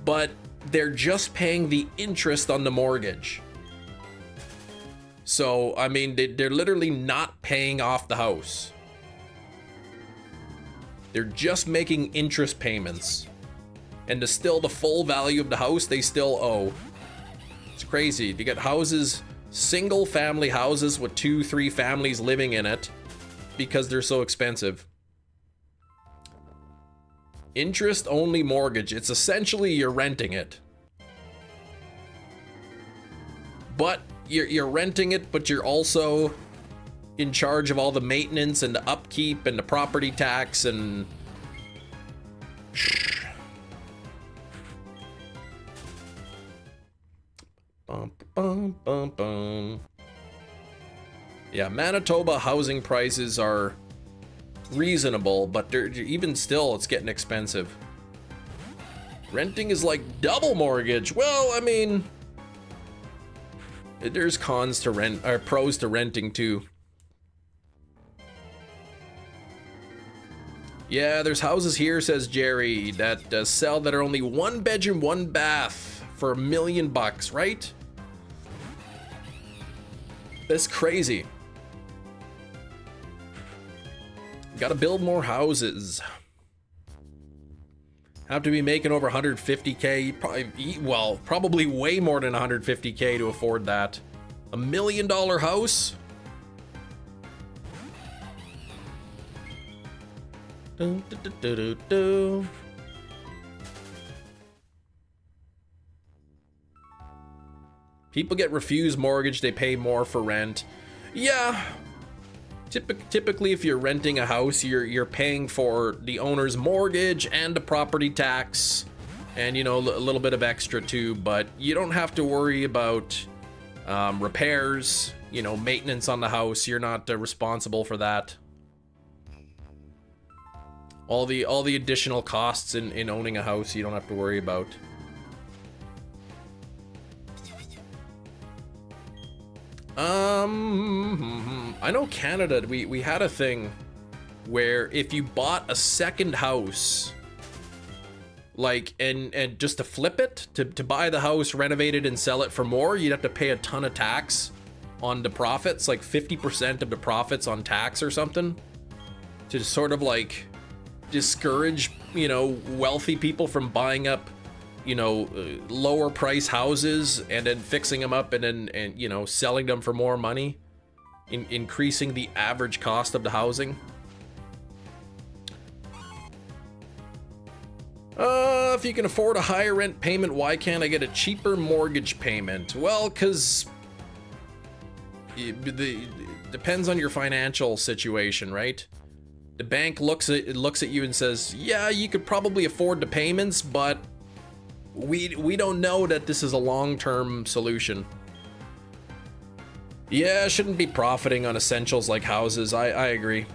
but they're just paying the interest on the mortgage. So, I mean, they're literally not paying off the house. They're just making interest payments. And the full value of the house, they still owe. It's crazy. You get houses, single family houses with 2-3 families living in it because they're so expensive. Interest only mortgage. It's essentially you're renting it. But you're renting it, but you're also in charge of all the maintenance and the upkeep and the property tax and Yeah, Manitoba housing prices are reasonable, but they're even still, it's getting expensive. Renting is like double mortgage. Well, I mean, there's cons to rent, or pros to renting too. Yeah, there's houses here, says Jerry, that sell that are only 1 bedroom, 1 bath for $1 million, right? That's crazy. Gotta build more houses. Have to be making over 150K, probably way more than 150K to afford that. $1 million house? People get refused mortgage, they pay more for rent. Yeah. Typically, if you're renting a house, you're paying for the owner's mortgage and a property tax, and you know, a little bit of extra too. But you don't have to worry about repairs, you know, maintenance on the house. You're not responsible for that. All the additional costs in owning a house, you don't have to worry about. I know Canada, we had a thing where if you bought a second house, like, and just to flip it, to buy the house, renovate it, and sell it for more, you'd have to pay a ton of tax on the profits, like 50% of the profits on tax or something, to sort of like discourage, you know, wealthy people from buying up, you know, lower price houses and then fixing them up and then you know, selling them for more money, increasing the average cost of the housing. If you can afford a higher rent payment, why can't I get a cheaper mortgage payment? Well, because it depends on your financial situation, right? The bank looks at you and says, yeah, you could probably afford the payments, but we don't know that this is a long-term solution. Yeah, shouldn't be profiting on essentials like houses. I agree.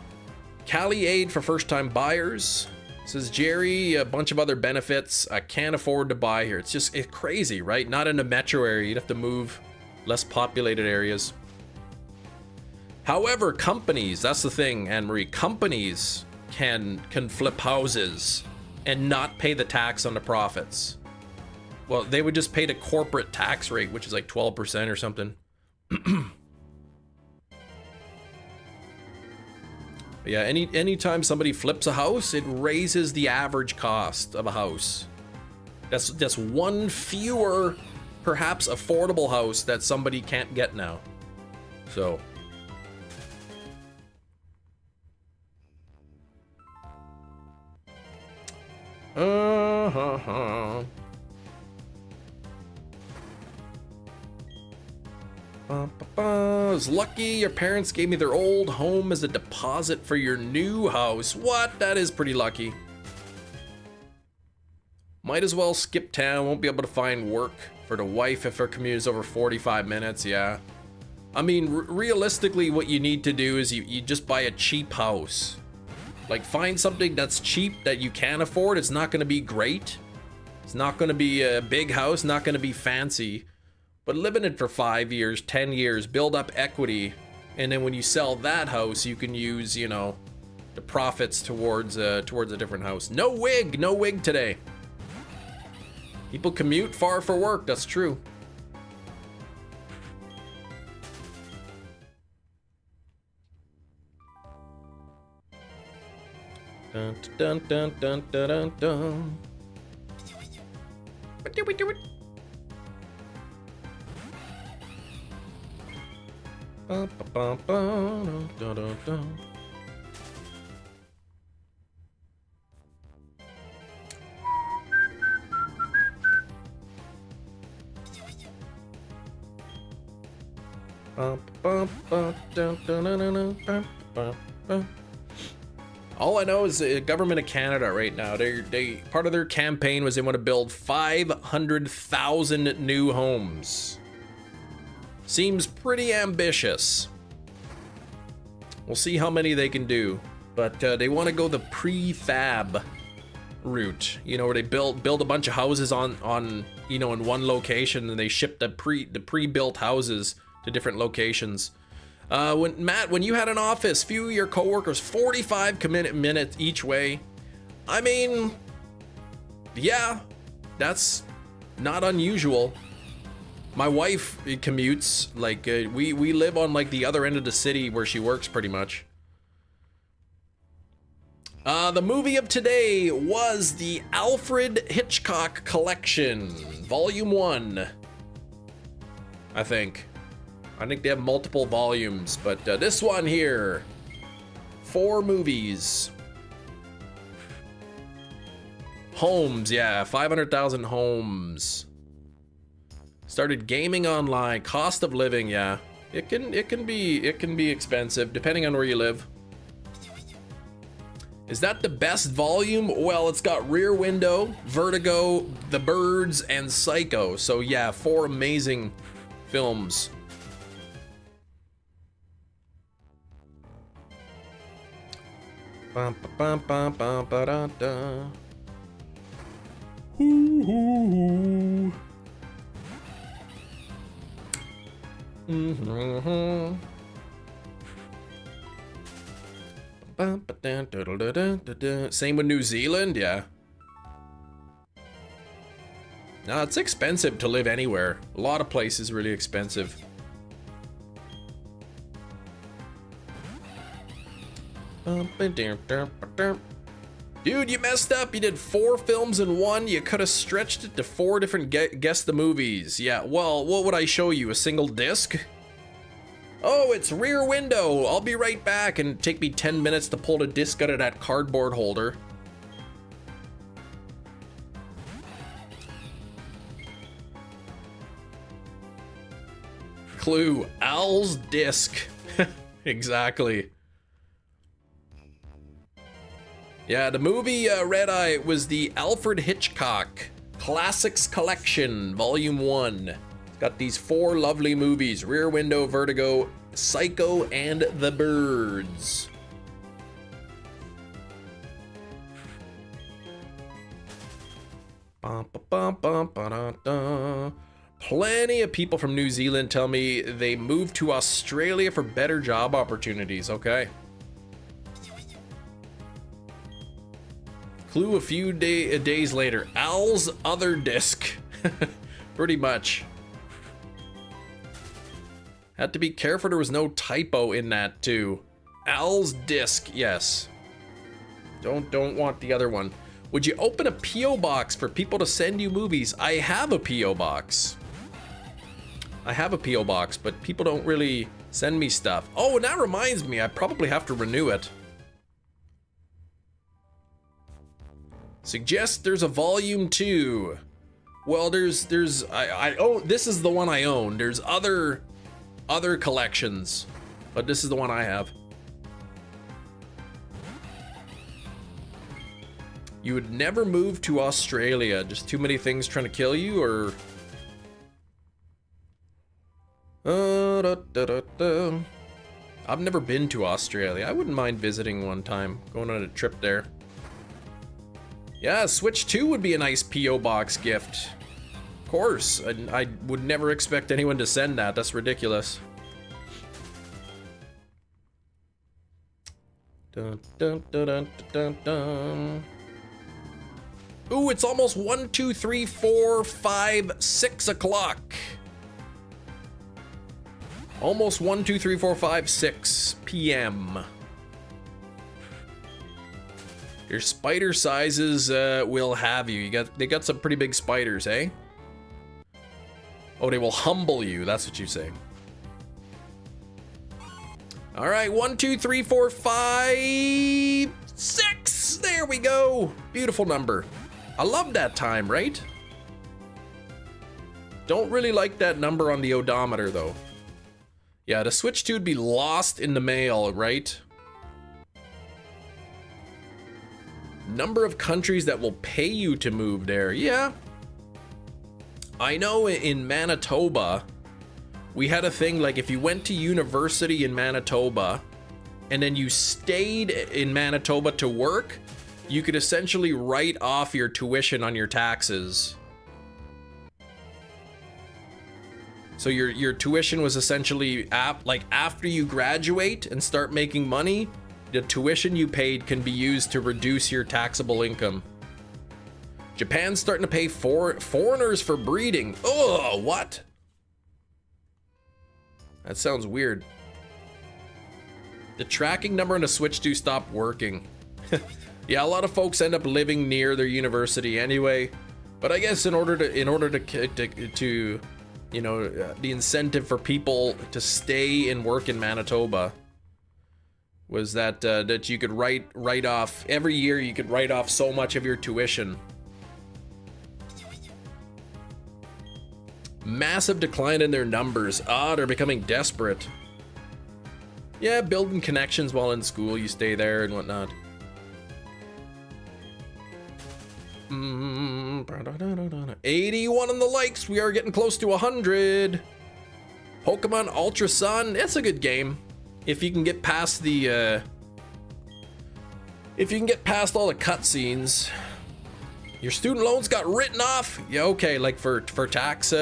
Cali aid for first-time buyers. Says Jerry, a bunch of other benefits. I can't afford to buy here. It's crazy, right? Not in a metro area. You'd have to move less populated areas. However, companies, that's the thing, Anne-Marie, companies can flip houses and not pay the tax on the profits. Well, they would just pay the corporate tax rate, which is like 12% or something. Yeah, anytime somebody flips a house, it raises the average cost of a house. That's one fewer, perhaps affordable house that somebody can't get now. So. I was lucky your parents gave me their old home as a deposit for your new house. What? That is pretty lucky. Might as well skip town. Won't be able to find work for the wife if her commute is over 45 minutes. Yeah. I mean, realistically, what you need to do is you just buy a cheap house. Like, find something that's cheap that you can afford. It's not going to be great. It's not going to be a big house, not going to be fancy. But live in it for 5 years, 10 years, build up equity. And then when you sell that house, you can use, you know, the profits towards a different house. No wig today. People commute far for work, that's true. Dun dun dun dun dun dun dun. All I know is the government of Canada right now, they part of their campaign was they want to build 500,000 new homes. Seems pretty ambitious. We'll see how many they can do, but they want to go the prefab route. You know, where they build a bunch of houses on you know, in one location, and they ship the pre-built houses to different locations. When you had an office, few of your coworkers, 45 minutes each way. I mean, yeah, that's not unusual. My wife commutes, like, we live on like the other end of the city where she works pretty much. The movie of today was the Alfred Hitchcock Collection, Volume 1, I think they have multiple volumes, but this one here, 4 movies. Homes, yeah, 500,000 homes. Started gaming online, cost of living, yeah. It can be expensive depending on where you live. Is that the best volume? Well, it's got Rear Window, Vertigo, The Birds, and Psycho. So yeah, 4 amazing films. Bum, bum, bum, bum, ba, da, da. Ooh. Mm-hmm. Same with New Zealand, yeah. No, it's expensive to live anywhere. A lot of places really expensive. Dude, you messed up. You did 4 films in one. You could have stretched it to 4 different guess the movies. Yeah, well, what would I show you? A single disc? Oh, it's Rear Window. I'll be right back, and take me 10 minutes to pull the disc out of that cardboard holder. Clue, Owl's disc. Exactly. Yeah, the movie Red Eye was the Alfred Hitchcock Classics Collection, Volume 1. It's got these 4 lovely movies: Rear Window, Vertigo, Psycho, and The Birds. Plenty of people from New Zealand tell me they moved to Australia for better job opportunities. Okay. Clue a few days later. Al's other disc. Pretty much. Had to be careful there was no typo in that too. Al's disc, yes. Don't want the other one. Would you open a P.O. box for people to send you movies? I have a P.O. box. I have a P.O. box, but people don't really send me stuff. Oh, and that reminds me, I probably have to renew it. Suggest there's a volume 2. Well, I oh, this is the one I own. There's other collections, but this is the one I have. You would never move to Australia. Just too many things trying to kill you, or? I've never been to Australia. I wouldn't mind visiting one time, going on a trip there. Yeah, Switch 2 would be a nice P.O. box gift. Of course, I would never expect anyone to send that. That's ridiculous. Dun, dun, dun, dun, dun, dun. Ooh, it's almost 1, 2, 3, 4, 5, 6 o'clock. Almost 1, 2, 3, 4, 5, 6 p.m. Your spider sizes will have you. They got some pretty big spiders, eh? Oh, they will humble you. That's what you say. All right, 1, 2, 3, 4, 5, 6. There we go. Beautiful number. I love that time, right? Don't really like that number on the odometer, though. Yeah, the Switch 2 would be lost in the mail, right? Number of countries that will pay you to move there. Yeah. I know in Manitoba, we had a thing like if you went to university in Manitoba and then you stayed in Manitoba to work, you could essentially write off your tuition on your taxes. So your tuition was essentially like after you graduate and start making money, the tuition you paid can be used to reduce your taxable income. Japan's starting to pay foreigners for breeding. Oh, what? That sounds weird. The tracking number on the Switch 2 stopped working. Yeah, a lot of folks end up living near their university anyway. But I guess in order to you know, the incentive for people to stay and work in Manitoba was that that you could write off every year. You could write off so much of your tuition. Massive decline in their numbers. Ah, they're becoming desperate. Yeah, building connections while in school. You stay there and whatnot. 81 on the likes. We are getting close to 100. Pokemon Ultra Sun. It's a good game. If you can get past the, if you can get past all the cutscenes. Your student loans got written off. Yeah, okay. Like for tax,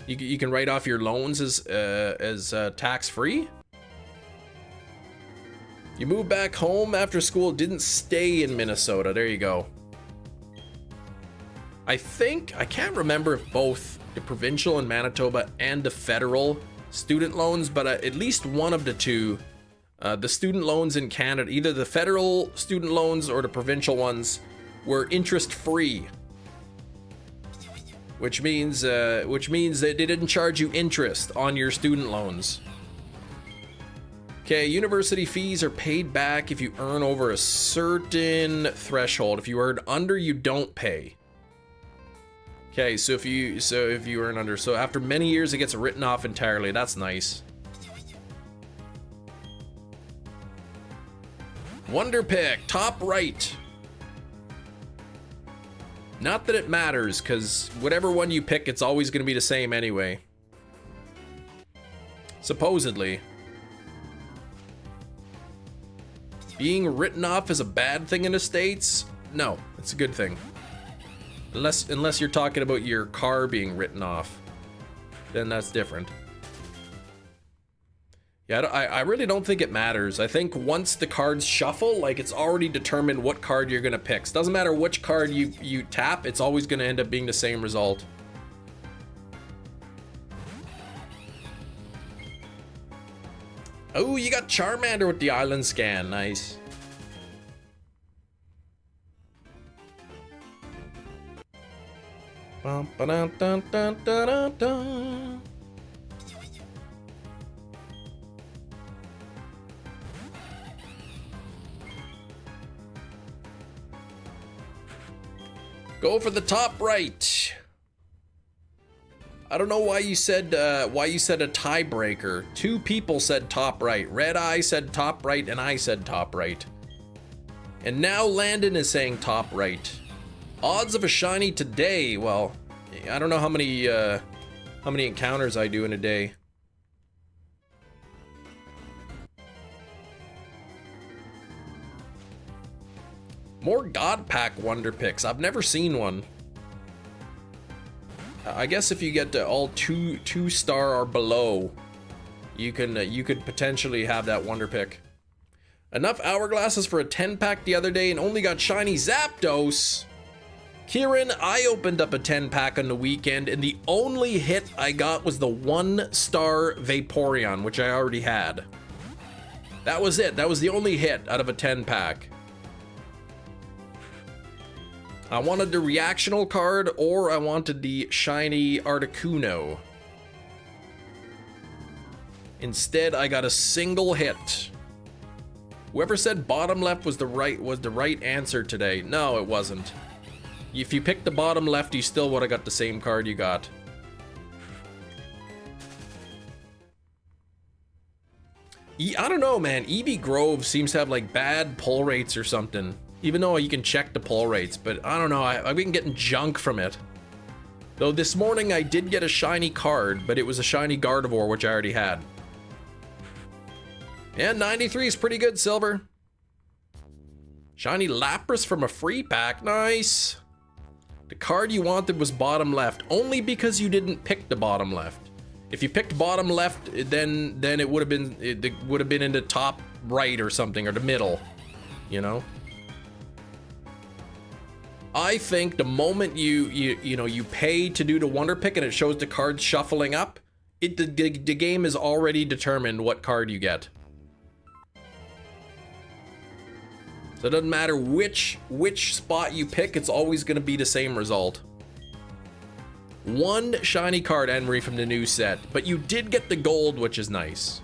you can write off your loans as tax free. You moved back home after school. Didn't stay in Minnesota. There you go. I can't remember if both the provincial in Manitoba and the federal student loans, but at least one of the two, the student loans in Canada, either the federal student loans or the provincial ones, were interest free, which means that they didn't charge you interest on your student loans. Okay, university fees are paid back if you earn over a certain threshold. If you earn under, you don't pay. Okay, so if you earn under, so after many years it gets written off entirely. That's nice. Wonder Pick, top right. Not that it matters, because whatever one you pick, it's always going to be the same anyway. Supposedly. Being written off is a bad thing in the States? No, it's a good thing. Unless you're talking about your car being written off. Then that's different. Yeah, I really don't think it matters. I think once the cards shuffle, like, it's already determined what card you're gonna pick. It doesn't matter which card you tap, it's always gonna end up being the same result. Oh, you got Charmander with the island scan. Nice. Bum, ba-dun, dun, dun, dun, dun, dun. Go for the top right. I don't know why you said a tiebreaker. Two people said top right. Red Eye said top right, and I said top right. And now Landon is saying top right. Odds of a shiny today. Well, I don't know how many encounters I do in a day. More God Pack Wonder Picks. I've never seen one. I guess if you get to all two star or below, you could potentially have that Wonder Pick. Enough hourglasses for a 10-pack the other day and only got shiny Zapdos. Kieran, I opened up a 10-pack on the weekend and the only hit I got was the 1-star Vaporeon, which I already had. That was it. That was the only hit out of a 10-pack. I wanted the reactional card, or I wanted the shiny Articuno. Instead, I got a single hit. Whoever said bottom left was the right answer today. No, it wasn't. If you picked the bottom left, you still would have got the same card you got. I don't know, man. Eevee Grove seems to have like bad pull rates or something. Even though you can check the pull rates, but I don't know, I've been getting junk from it. Though this morning I did get a shiny card, but it was a shiny Gardevoir, which I already had. And 93 is pretty good, Silver. Shiny Lapras from a free pack, nice. The card you wanted was bottom left, only because you didn't pick the bottom left. If you picked bottom left, then it would have been in the top right or something, or the middle, you know? I think the moment you pay to do the Wonder Pick and it shows the cards shuffling up, the game is already determined what card you get. So it doesn't matter which spot you pick, it's always going to be the same result. One shiny card, Emery, from the new set, but you did get the gold, which is nice.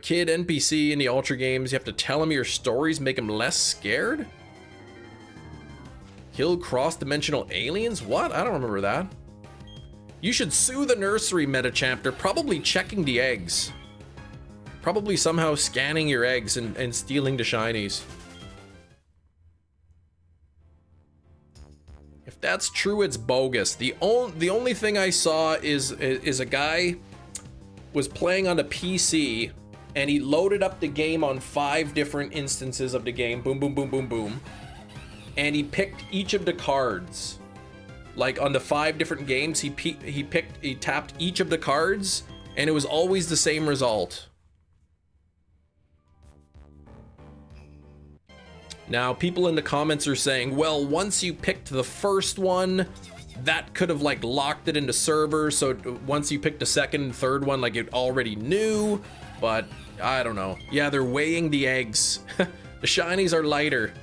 Kid NPC in the Ultra games, you have to tell them your stories, make them less scared? Kill cross-dimensional aliens? What? I don't remember that. You should sue the nursery, Metachamp. They're probably checking the eggs. Probably somehow scanning your eggs and stealing the shinies. If that's true, it's bogus. The only thing I saw is a guy was playing on a PC and he loaded up the game on 5 different instances of the game. Boom, boom, boom, boom, boom. And he picked each of the cards. Like on the 5 different games, he tapped each of the cards, and it was always the same result. Now, people in the comments are saying, well, once you picked the first one, that could have like locked it into server. So once you picked the second and third one, like it already knew. But I don't know. Yeah, they're weighing the eggs. The shinies are lighter.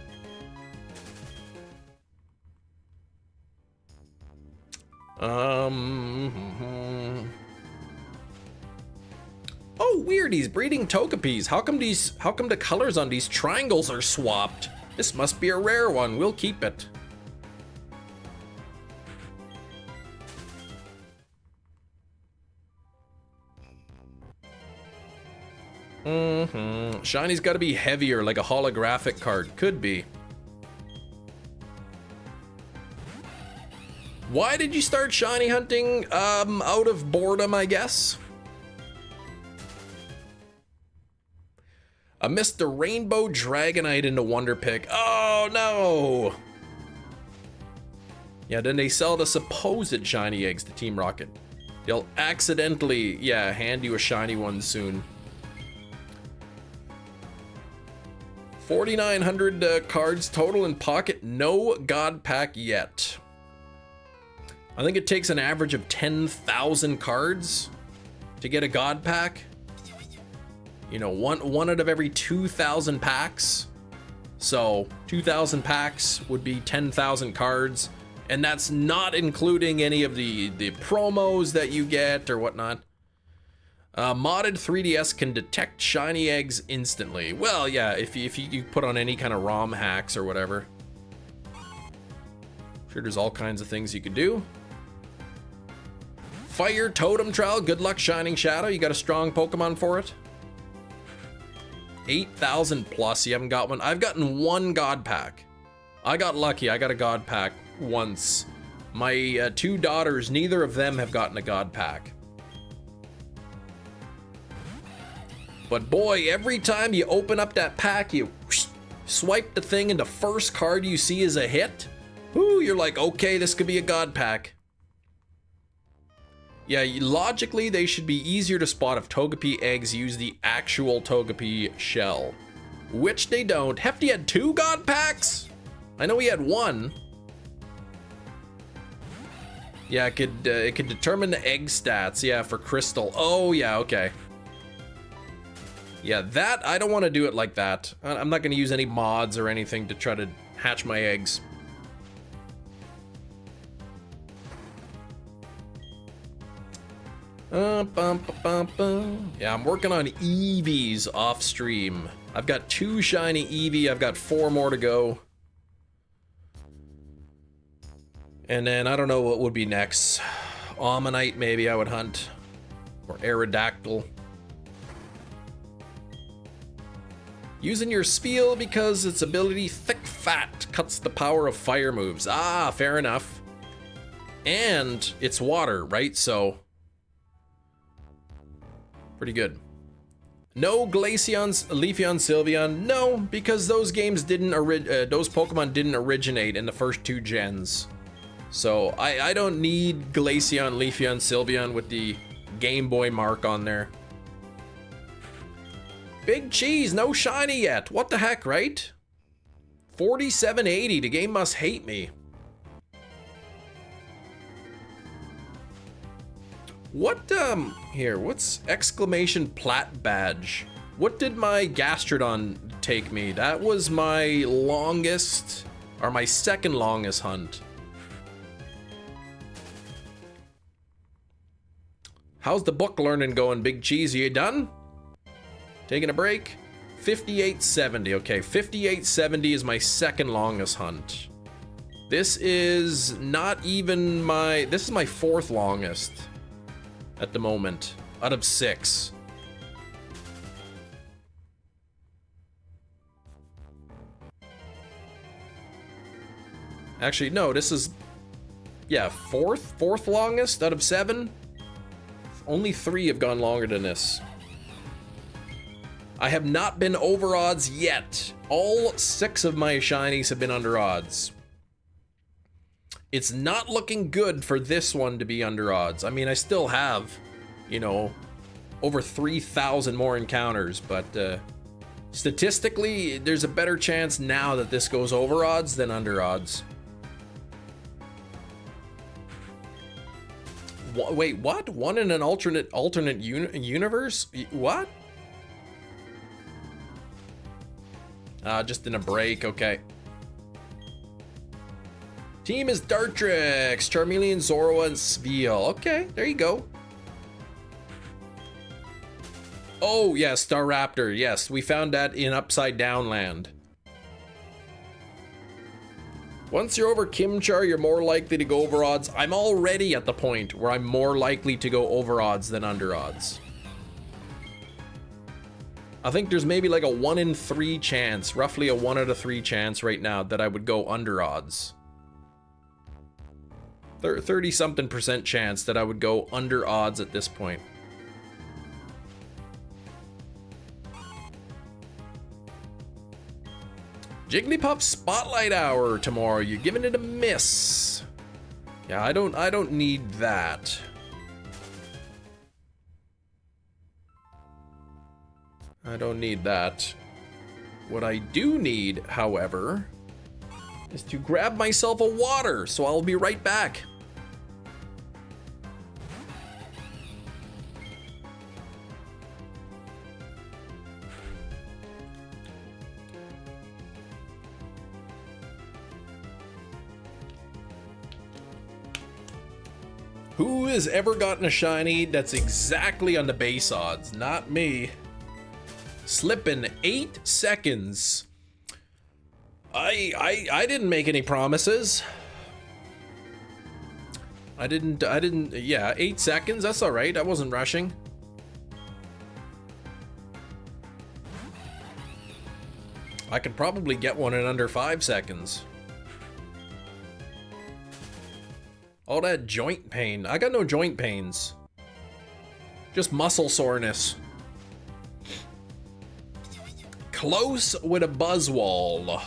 Oh, weird, he's breeding Tokepis. How come the colors on these triangles are swapped? This must be a rare one. We'll keep it. Shiny's gotta be heavier, like a holographic card. Could be. Why did you start shiny hunting? Out of boredom, I guess. I missed the Rainbow Dragonite in the Wonder Pick. Oh no! Yeah, then they sell the supposed shiny eggs to Team Rocket. They'll accidentally, yeah, hand you a shiny one soon. 4,900 cards total in pocket. No God Pack yet. I think it takes an average of 10,000 cards to get a God Pack. You know, one out of every 2,000 packs. So 2,000 packs would be 10,000 cards, and that's not including any of the promos that you get or whatnot. Modded 3DS can detect shiny eggs instantly. Well, yeah, if you put on any kind of ROM hacks or whatever. Sure, there's all kinds of things you could do. Fire Totem Trowel, good luck shining Shadow. You got a strong Pokemon for it? 8,000 plus, you haven't got one. I've gotten one God Pack. I got lucky, I got a God Pack once. My 2 daughters, neither of them have gotten a God Pack. But boy, every time you open up that pack, you swipe the thing and the first card you see is a hit. Ooh, you're like, okay, this could be a God Pack. Yeah, logically, they should be easier to spot if Togepi eggs use the actual Togepi shell. Which they don't. Hefty had 2 God Packs? I know he had 1. Yeah, it could determine the egg stats, yeah, for Crystal. Oh, yeah, okay. Yeah, that, I don't want to do it like that. I'm not going to use any mods or anything to try to hatch my eggs. Yeah, I'm working on Eevees off stream. I've got 2 shiny Eevee, I've got 4 more to go. And then I don't know what would be next. Ammonite maybe I would hunt. Or Aerodactyl. Using your Spiel because its ability Thick Fat cuts the power of fire moves. Ah, fair enough. And it's water, right? So pretty good. No Glaceon, Leafeon, Sylveon. No, because those games didn't those Pokemon didn't originate in the first 2 gens. So I don't need Glaceon, Leafeon, Sylveon with the Game Boy mark on there. Big Cheese, no shiny yet. What the heck, right? 4780, the game must hate me. What, here, what's exclamation plat badge? What did my Gastrodon take me? That was my longest, or my second longest hunt. How's the book learning going, Big Cheese? Are you done? Taking a break? 5870, okay, 5870 is my second longest hunt. This is not even my... This is my 4th longest at the moment, out of 6. Actually, no, this is... Yeah, 4th longest out of 7. Only 3 have gone longer than this. I have not been over odds yet. All 6 of my shinies have been under odds. It's not looking good for this one to be under odds. I mean, I still have, you know, over 3,000 more encounters, but statistically, there's a better chance now that this goes over odds than under odds. Wait, what? One in an alternate universe? What? Just in a break, okay. Team is Dartrix, Charmeleon, Zorua, and Sveal. Okay, there you go. Oh, yeah, Staraptor. Yes, we found that in Upside Down Land. Once you're over CHIMCHAR, you're more likely to go over odds. I'm already at the point where I'm more likely to go over odds than under odds. I think there's maybe like a 1 in 3 chance, roughly a 1 out of 3 chance right now that I would go under odds. 30-something% chance that I would go under odds at this point. Jigglypuff Spotlight Hour tomorrow. You're giving it a miss. Yeah, I don't need that. I don't need that. What I do need, however, is to grab myself a water, so I'll be right back. Who has ever gotten a shiny that's exactly on the base odds? Not me. Slipping 8 seconds. I didn't make any promises. I didn't, yeah, 8 seconds, that's all right. I wasn't rushing. I could probably get one in under 5 seconds. All that joint pain. I got no joint pains. Just muscle soreness. Close with a Buzzwole.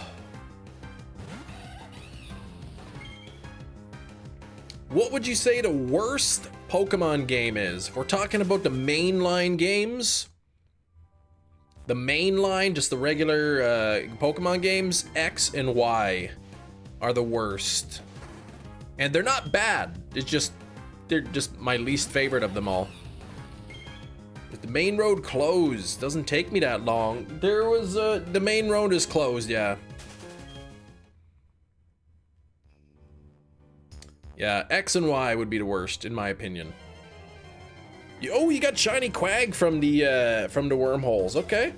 What would you say the worst Pokemon game is? If we're talking about the mainline games, the mainline, just the regular Pokemon games, X and Y are the worst. And they're not bad. It's just, they're just my least favorite of them all. But the main road closed. Doesn't take me that long. There was the main road is closed, yeah. Yeah, X and Y would be the worst, in my opinion. Oh, you got Shiny Quag from the wormholes. Okay.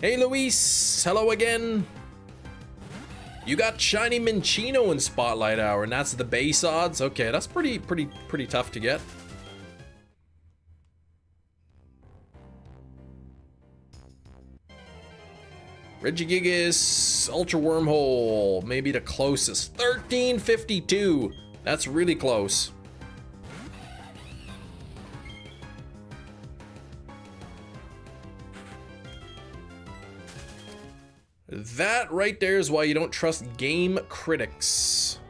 Hey, Luis. Hello again. You got Shiny Minccino in Spotlight Hour, and that's the base odds. Okay, that's pretty tough to get. Regigigas, Ultra Wormhole, maybe the closest. 1352. That's really close. That right there is why you don't trust game critics.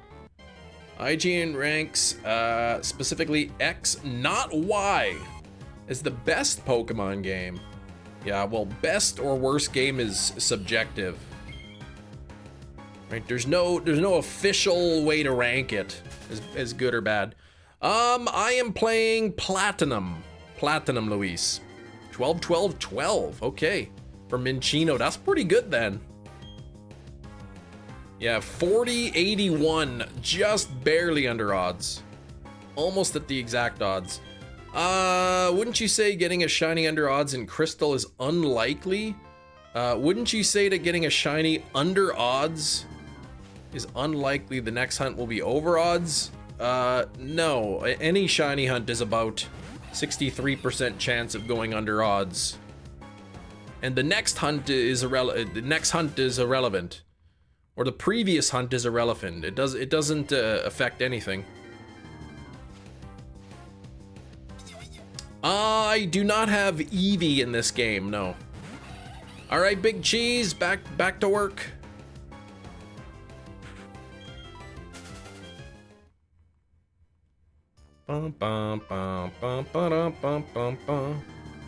IGN ranks specifically X, not Y, as the best Pokemon game. Yeah, well, best or worst game is subjective. Right? There's no official way to rank it as good or bad. I am playing Platinum, Luis. 12, 12, 12. Okay, for Minccino, that's pretty good then. Yeah, 40, 81, just barely under odds. Almost at the exact odds. Wouldn't you say getting a shiny under odds in Crystal is unlikely? Wouldn't you say that getting a shiny under odds is unlikely the next hunt will be over odds. No. Any shiny hunt is about 63% chance of going under odds. And the next hunt is irrelevant. Or the previous hunt is irrelevant. It doesn't affect anything. I do not have Eevee in this game, no. All right, Big Cheese, back to work.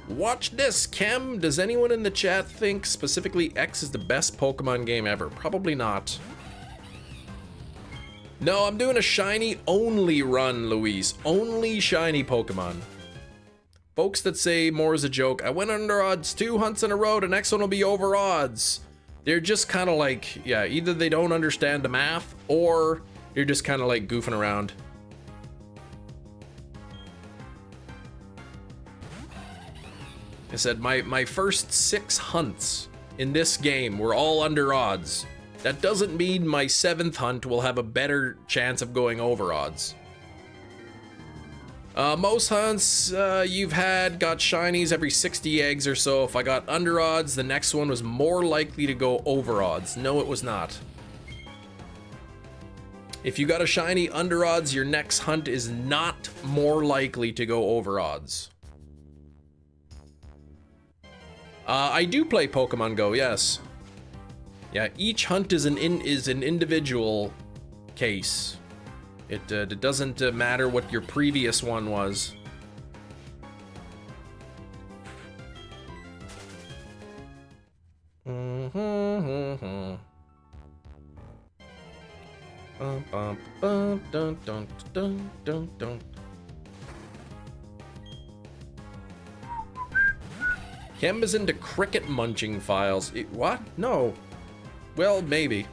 Watch this, Chem. Does anyone in the chat think specifically X is the best Pokemon game ever? Probably not. No, I'm doing a shiny only run, Luis. Only shiny Pokemon. Folks that say more as a joke, I went under odds 2 hunts in a row, the next one will be over odds. They're just kind of like, yeah, either they don't understand the math or they're just kind of like goofing around. I said my first 6 hunts in this game were all under odds. That doesn't mean my 7th hunt will have a better chance of going over odds. Most hunts you've had got shinies every 60 eggs or so. If I got under odds, the next one was more likely to go over odds. No, it was not. If you got a shiny under odds, your next hunt is not more likely to go over odds. I do play Pokemon Go, yes. Yeah, each hunt is an individual case. It doesn't matter what your previous one was. Chem is into cricket munching files. What? No. Well, maybe.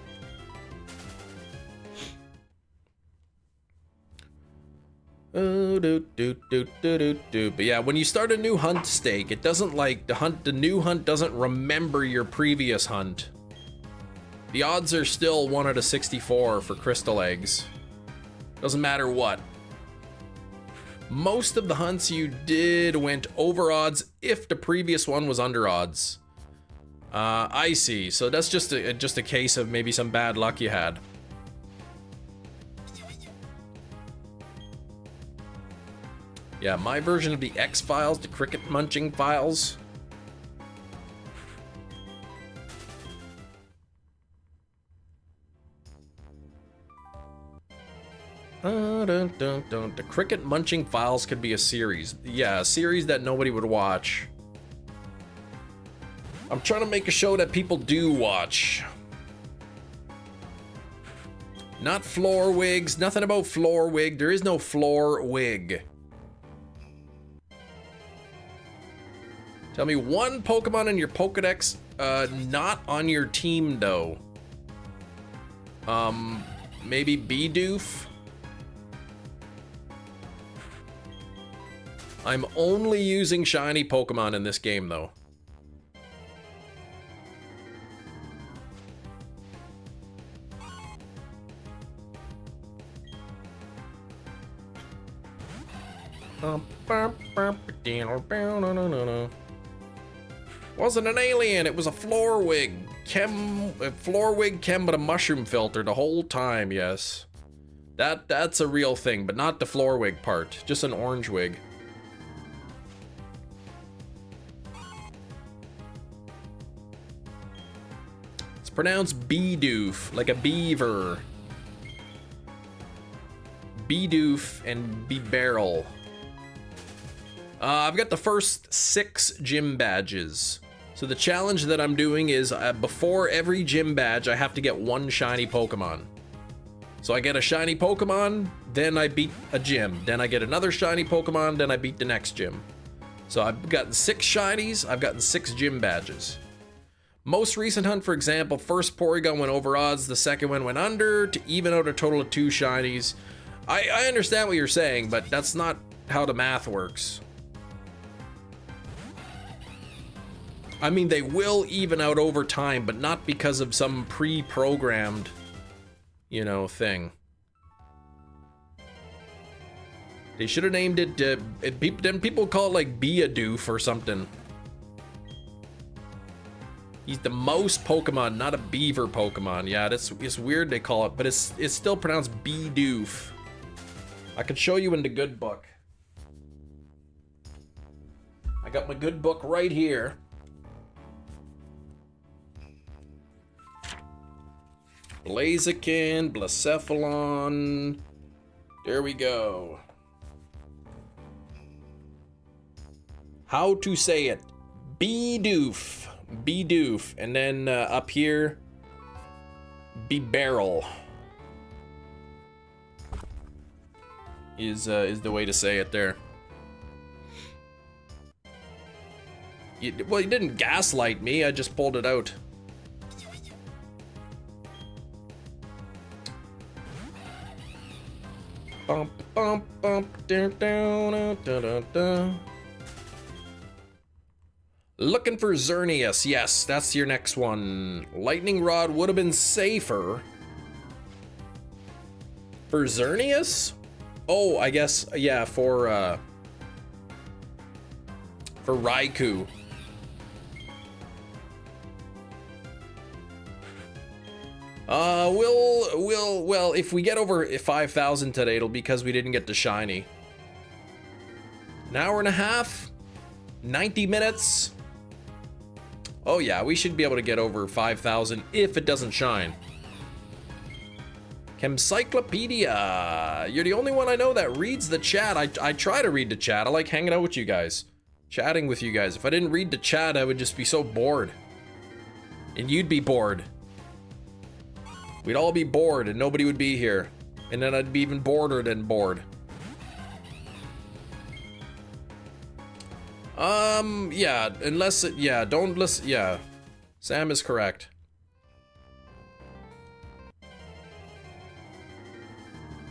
But yeah, when you start a new hunt stake, it doesn't like the new hunt doesn't remember your previous hunt. The odds are still 1 out of 64 for crystal eggs. Doesn't matter what. Most of the hunts you did went over odds if the previous one was under odds. I see. So that's just a case of maybe some bad luck you had. Yeah, my version of the X files, the cricket munching files. The cricket munching files could be a series. Yeah, a series that nobody would watch. I'm trying to make a show that people do watch. Not floor wigs. Nothing about floor wig. There is no floor wig. Tell me one Pokemon in your Pokedex, not on your team though. Maybe Bidoof? I'm only using shiny Pokemon in this game though. Wasn't an alien, it was a floor wig. Floor wig Chem, but a mushroom filter the whole time, yes. That's a real thing, but not the floor wig part, just an orange wig. It's pronounced Bidoof, like a beaver. Bidoof and Bebarrel. I've got the first 6 gym badges. So the challenge that I'm doing is before every gym badge, I have to get 1 shiny Pokemon. So I get a shiny Pokemon, then I beat a gym. Then I get another shiny Pokemon, then I beat the next gym. So I've gotten 6 shinies, I've gotten 6 gym badges. Most recent hunt, for example, first Porygon went over odds, the second one went under to even out a total of 2 shinies. I understand what you're saying, but that's not how the math works. I mean, they will even out over time, but not because of some pre-programmed, you know, thing. They should have named it, then people call it like BUDEW or something. He's the mouse Pokemon, not a beaver Pokemon. Yeah, it's weird they call it, but it's still pronounced BUDEW. I could show you in the good book. I got my good book right here. Blaziken, Blacephalon. There we go. How to say it? BUDEW. BUDEW. And then up here, Bebarrel is the way to say it there. Well, you didn't gaslight me. I just pulled it out. Bump, bump, bump, down, down, da, da, da. Looking for Xerneas. Yes, that's your next one. Lightning Rod would have been safer. For Xerneas? Oh, I guess, yeah, for Raikou. Well, if we get over 5,000 today, it'll be because we didn't get the shiny. An hour and a half? 90 minutes? Oh yeah, we should be able to get over 5,000 if it doesn't shine. Chemcyclopedia. You're the only one I know that reads the chat. I try to read the chat. I like hanging out with you guys. Chatting with you guys. If I didn't read the chat, I would just be so bored. And you'd be bored. We'd all be bored and nobody would be here. And then I'd be even boreder than bored. Yeah, unless it, yeah, don't listen, yeah. Sam is correct.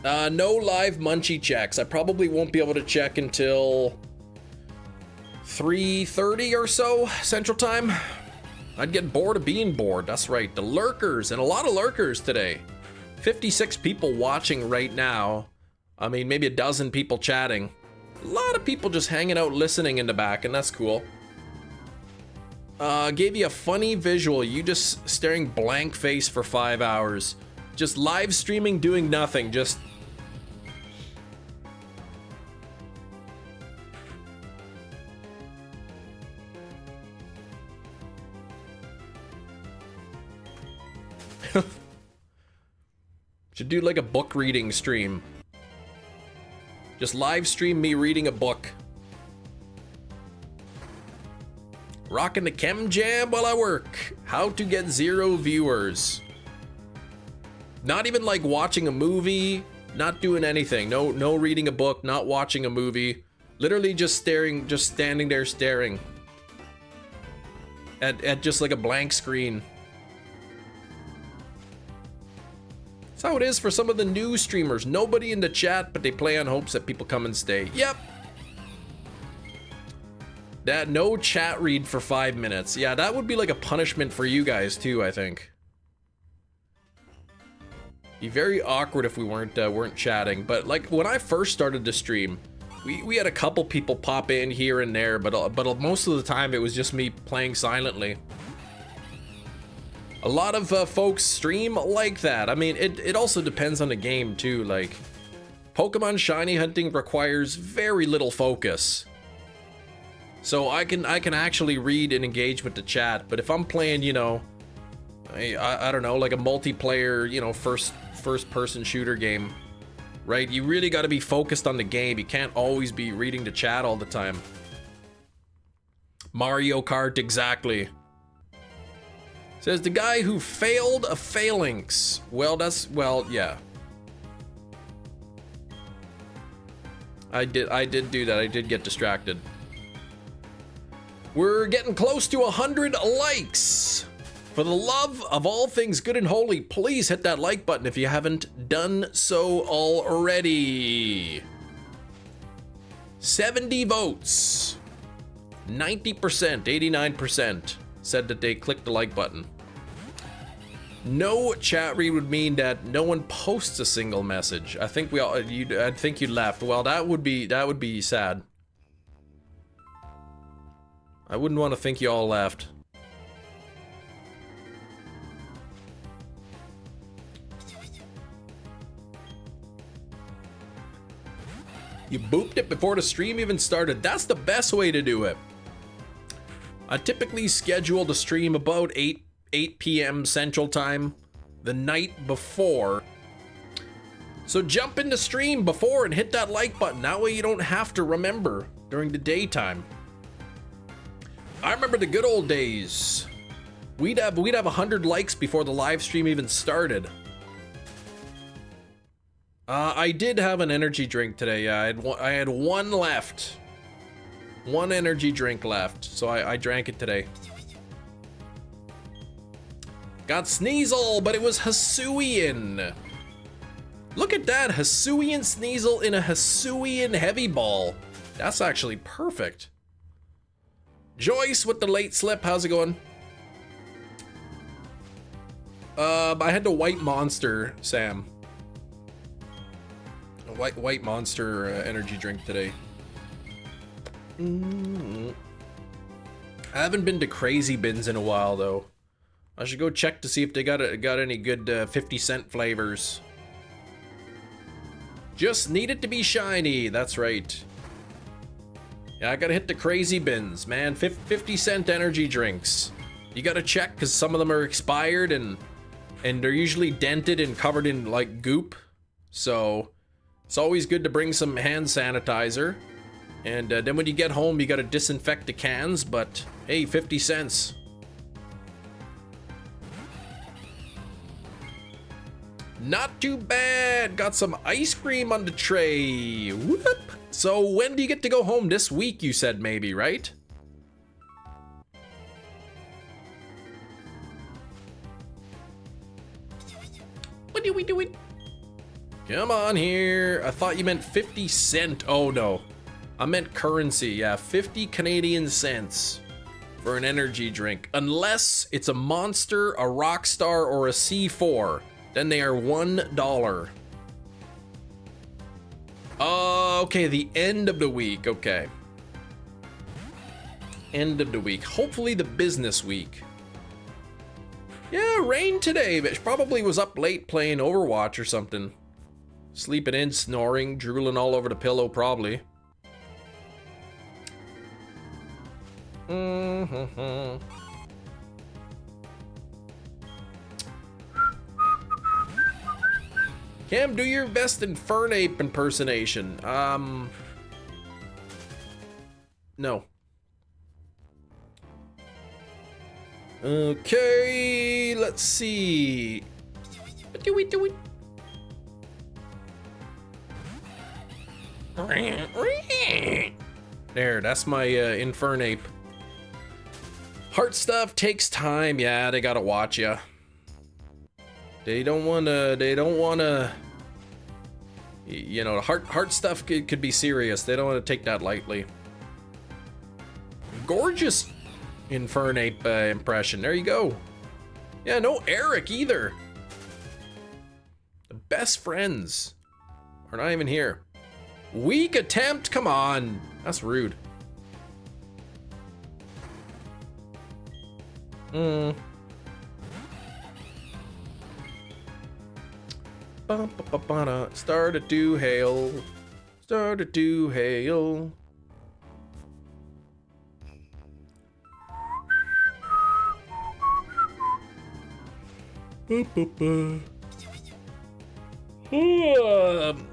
No live Munchie checks. I probably won't be able to check until 3:30 or so Central Time. I'd get bored of being bored. That's right. The lurkers, and a lot of lurkers today. 56 people watching right now. I mean, maybe a dozen people chatting. A lot of people just hanging out listening in the back, and that's cool. Gave you a funny visual. You just staring blank face for 5 hours. Just live streaming, doing nothing. Just... Should do like a book reading stream. Just live stream me reading a book. Rocking the Chem Jam while I work. How to get 0 viewers. Not even like watching a movie, not doing anything. No reading a book, not watching a movie. Literally just staring, just standing there staring. At just like a blank screen. That's how it is for some of the new streamers. Nobody in the chat, but they play on hopes that people come and stay. Yep. That no chat read for 5 minutes. Yeah, that would be like a punishment for you guys too, I think. Be very awkward if we weren't chatting. But like when I first started to stream, we had a couple people pop in here and there, but most of the time it was just me playing silently. A lot of folks stream like that. I mean, it also depends on the game too. Like, Pokemon shiny hunting requires very little focus. So I can actually read and engage with the chat. But if I'm playing, you know, I don't know, like a multiplayer, you know, first person shooter game, right? You really got to be focused on the game. You can't always be reading the chat all the time. Mario Kart, exactly. Says the guy who failed a phalanx. Well, yeah. I did do that. I did get distracted. We're getting close to 100 likes. For the love of all things good and holy, please hit that like button if you haven't done so already. 70 votes. 90%, 89% said that they clicked the like button. No chat read would mean that no one posts a single message. I think we all, I think you left. Well, that would be sad. I wouldn't want to think you all left. You booped it before the stream even started. That's the best way to do it. I typically schedule the stream about 8 p.m. Central Time the night before. So jump in the stream before and hit that like button. That way you don't have to remember during the daytime. I remember the good old days. We'd have 100 likes before the live stream even started. I did have an energy drink today. Yeah, I had one left. One energy drink left, so I drank it today. Got Sneasel, but it was Hisuian. Look at that, Hisuian Sneasel in a Hisuian heavy ball. That's actually perfect. Joyce with the late slip, how's it going? I had the white monster, Sam. A white monster energy drink today. I haven't been to Crazy Bins in a while though. I should go check to see if they got any good 50-cent flavors. Just need it to be shiny, that's right. Yeah, I gotta hit the Crazy Bins, man. 50-cent energy drinks. You gotta check because some of them are expired and they're usually dented and covered in like goop. So it's always good to bring some hand sanitizer. And then when you get home, you gotta disinfect the cans, but hey, 50 cents. Not too bad. Got some ice cream on the tray. Whoop. So when do you get to go home? This week, you said maybe, right? What are we doing? Come on here. I thought you meant 50 cent. Oh no. I meant currency. Yeah, 50 Canadian cents for an energy drink. Unless it's a Monster, a Rockstar, or a C4. Then they are $1. Okay, the end of the week. Okay. End of the week. Hopefully the business week. Yeah, rain today, but probably was up late playing Overwatch or something. Sleeping in, snoring, drooling all over the pillow, probably. Cam, do your best Infernape impersonation. No. Okay, let's see. What do we do? There, that's my Infernape. Heart stuff takes time. Yeah, they gotta watch ya. They don't wanna, you know, heart stuff could be serious. They don't want to take that lightly. Gorgeous Infernape impression. There you go. Yeah, no Eric either. The best friends are not even here. Weak attempt, come on. That's rude. Started to hail. Started to hail.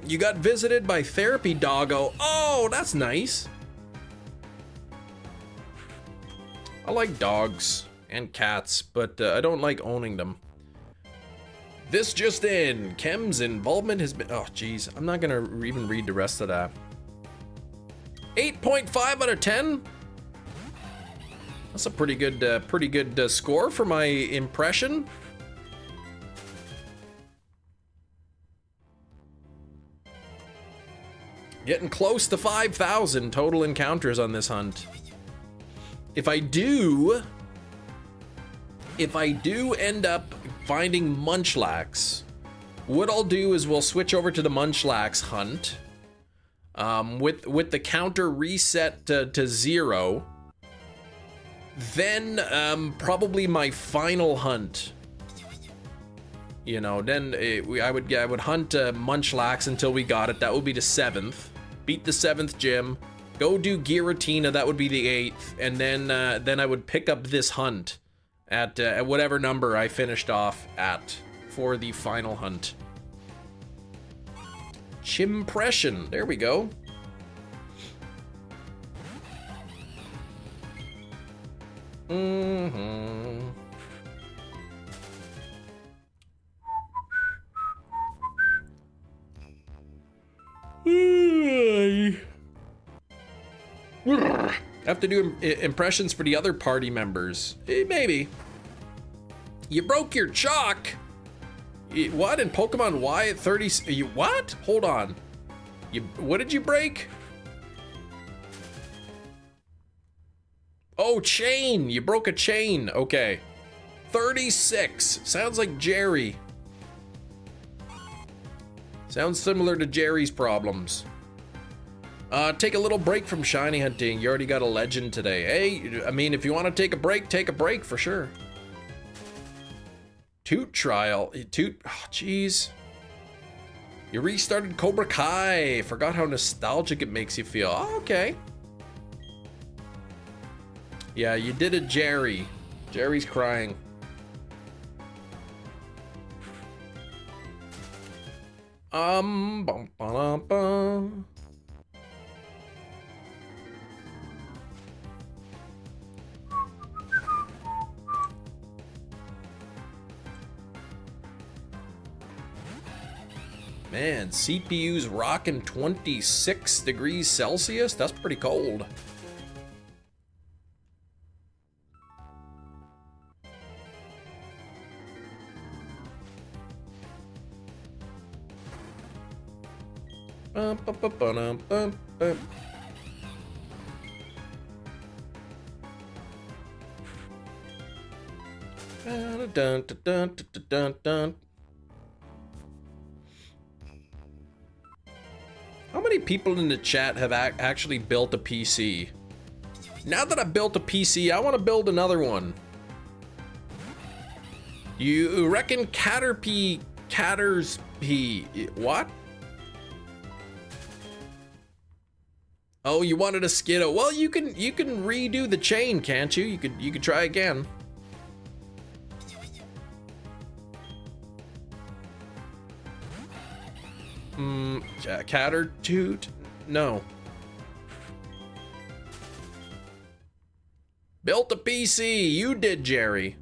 You got visited by Therapy Doggo. Oh, that's nice. I like dogs and cats, but I don't like owning them. This just in, Kem's involvement has been, oh geez, I'm not gonna even read the rest of that. 8.5 out of 10. That's a pretty good score for my impression. Getting close to 5,000 total encounters on this hunt. If I do end up finding Munchlax. What I'll do is we'll switch over to the Munchlax hunt. With the counter reset to 0. Then probably my final hunt. You know, then I would hunt Munchlax until we got it. That would be the 7th. Beat the 7th gym. Go do Giratina. That would be the 8th. And then I would pick up this hunt at whatever number I finished off at for the final hunt. Chimpression. There we go. Have to do impressions for the other party members. Maybe. You broke your chalk. What in Pokemon Y at 30? You what? Hold on. What did you break? Oh, chain. You broke a chain. Okay. 36. Sounds like Jerry. Sounds similar to Jerry's problems. Take a little break from shiny hunting. You already got a legend today. Hey, I mean, if you want to take a break for sure. Toot trial. Toot. Oh, jeez. You restarted Cobra Kai. Forgot how nostalgic it makes you feel. Oh, okay. Yeah, you did it, Jerry. Jerry's crying. Bum, ba, bum. Man, CPU's rocking 26 degrees Celsius. That's pretty cold. How many people in the chat have actually built a PC? Now that I've built a PC, I want to build another one. You reckon Caterpie, what? Oh, you wanted a Skiddo. Well, you can redo the chain, can't you? You could try again. Catter toot? No. Built a PC. You did, Jerry.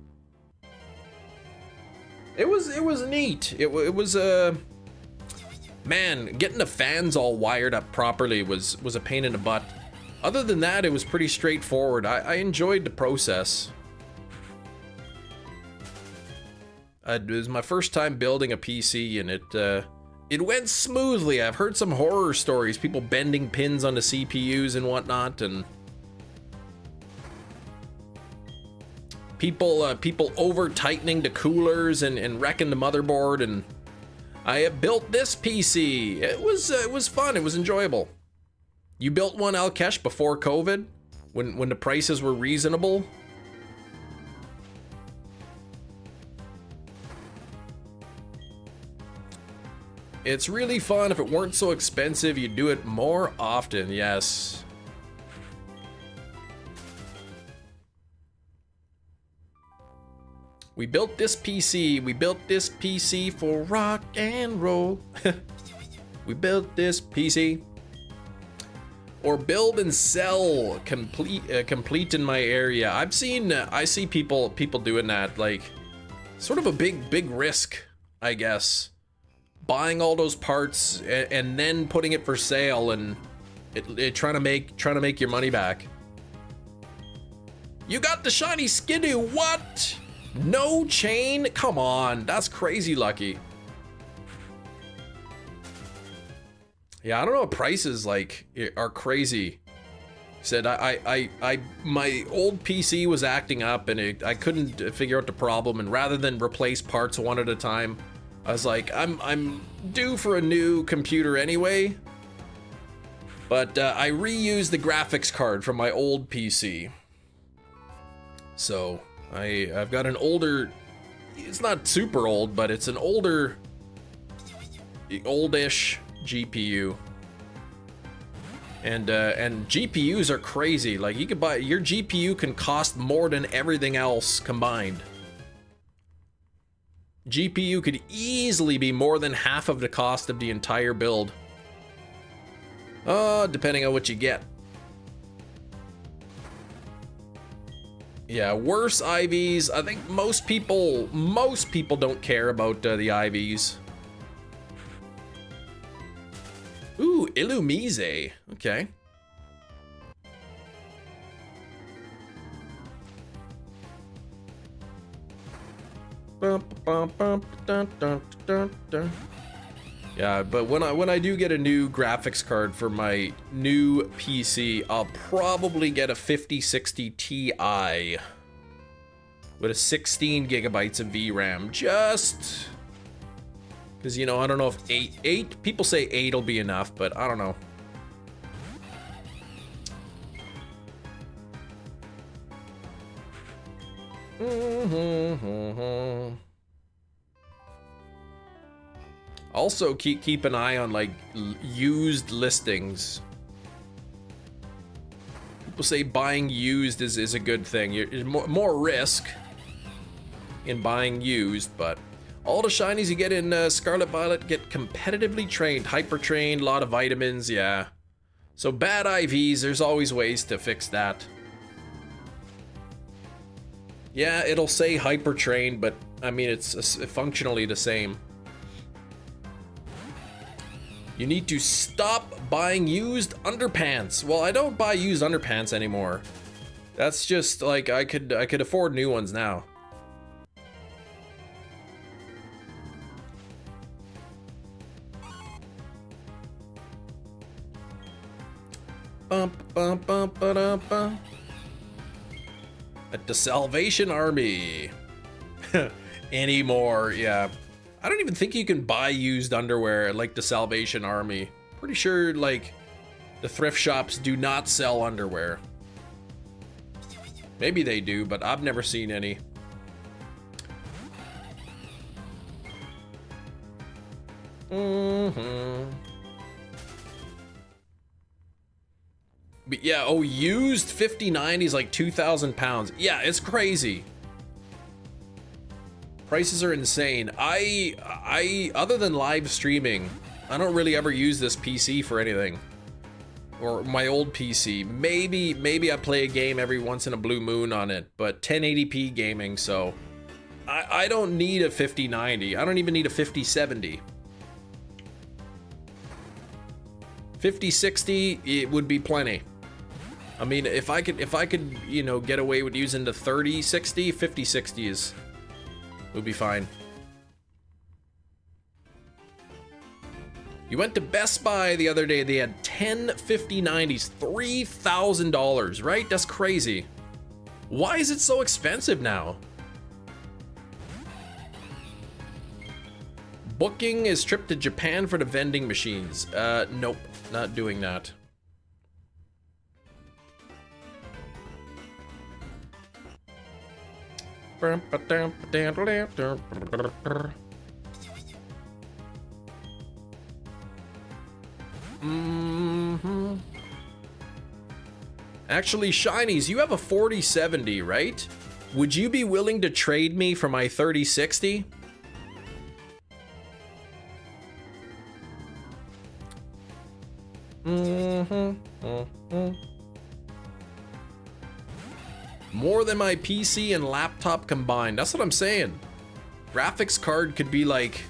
It was neat. It was man, getting the fans all wired up properly was a pain in the butt. Other than that, it was pretty straightforward. I enjoyed the process. It was my first time building a PC, and it went smoothly. I've heard some horror stories, people bending pins onto CPUs and whatnot, and people over tightening the coolers and wrecking the motherboard. And I built this PC. It was fun. It was enjoyable. You built one, Alkesh, before COVID, when the prices were reasonable. It's really fun. If it weren't so expensive, you'd do it more often. Yes. We built this PC. We built this PC for rock and roll. We built this PC. Or build and sell complete in my area. I see people doing that, like sort of a big risk, I guess. Buying all those parts and then putting it for sale and trying to make your money back. You got the shiny Skidoo. What? No chain? Come on, that's crazy lucky. Yeah, I don't know, prices like are crazy. Said my old PC was acting up and I couldn't figure out the problem, and rather than replace parts one at a time, I was like, I'm due for a new computer anyway. But I reused the graphics card from my old PC. So I've got an older, it's not super old, but it's an oldish GPU. And GPUs are crazy. Like, you could buy, your GPU can cost more than everything else combined. GPU could easily be more than half of the cost of the entire build. Depending on what you get. Yeah, worse IVs. I think most people don't care about the IVs. Ooh, Illumise. Okay. Yeah, but when I do get a new graphics card for my new PC, I'll probably get a 5060 Ti with a 16 gigabytes of VRAM, just because, you know, I don't know if 8 people say 8 will be enough, but I don't know. Also, keep an eye on, like, used listings. People say buying used is a good thing. There's more risk in buying used, but all the shinies you get in Scarlet Violet get competitively trained, hyper trained, a lot of vitamins, yeah. So bad IVs, there's always ways to fix that. Yeah, it'll say hyper trained, but I mean, it's functionally the same. You need to stop buying used underpants. Well, I don't buy used underpants anymore. That's just like, I could afford new ones now. At the Salvation Army. Anymore, yeah. I don't even think you can buy used underwear at, like, the Salvation Army. Pretty sure, like, the thrift shops do not sell underwear. Maybe they do, but I've never seen any. But yeah, oh, used 59 is like 2,000 pounds. Yeah, it's crazy. Prices are insane. I other than live streaming, I don't really ever use this PC for anything. Or my old PC. Maybe I play a game every once in a blue moon on it, but 1080p gaming, so I don't need a 5090. I don't even need a 5070. 5060, it would be plenty. I mean, if I could, you know, get away with using the 3060, 5060s would be fine. You went to Best Buy the other day, they had 10 5090s, $3,000, right? That's crazy. Why is it so expensive now? Booking his trip to Japan for the vending machines. Nope, not doing that. Actually, Shinies, you have a 4070, right? Would you be willing to trade me for my 3060? More than my PC and laptop combined. That's what I'm saying. Graphics card could be like,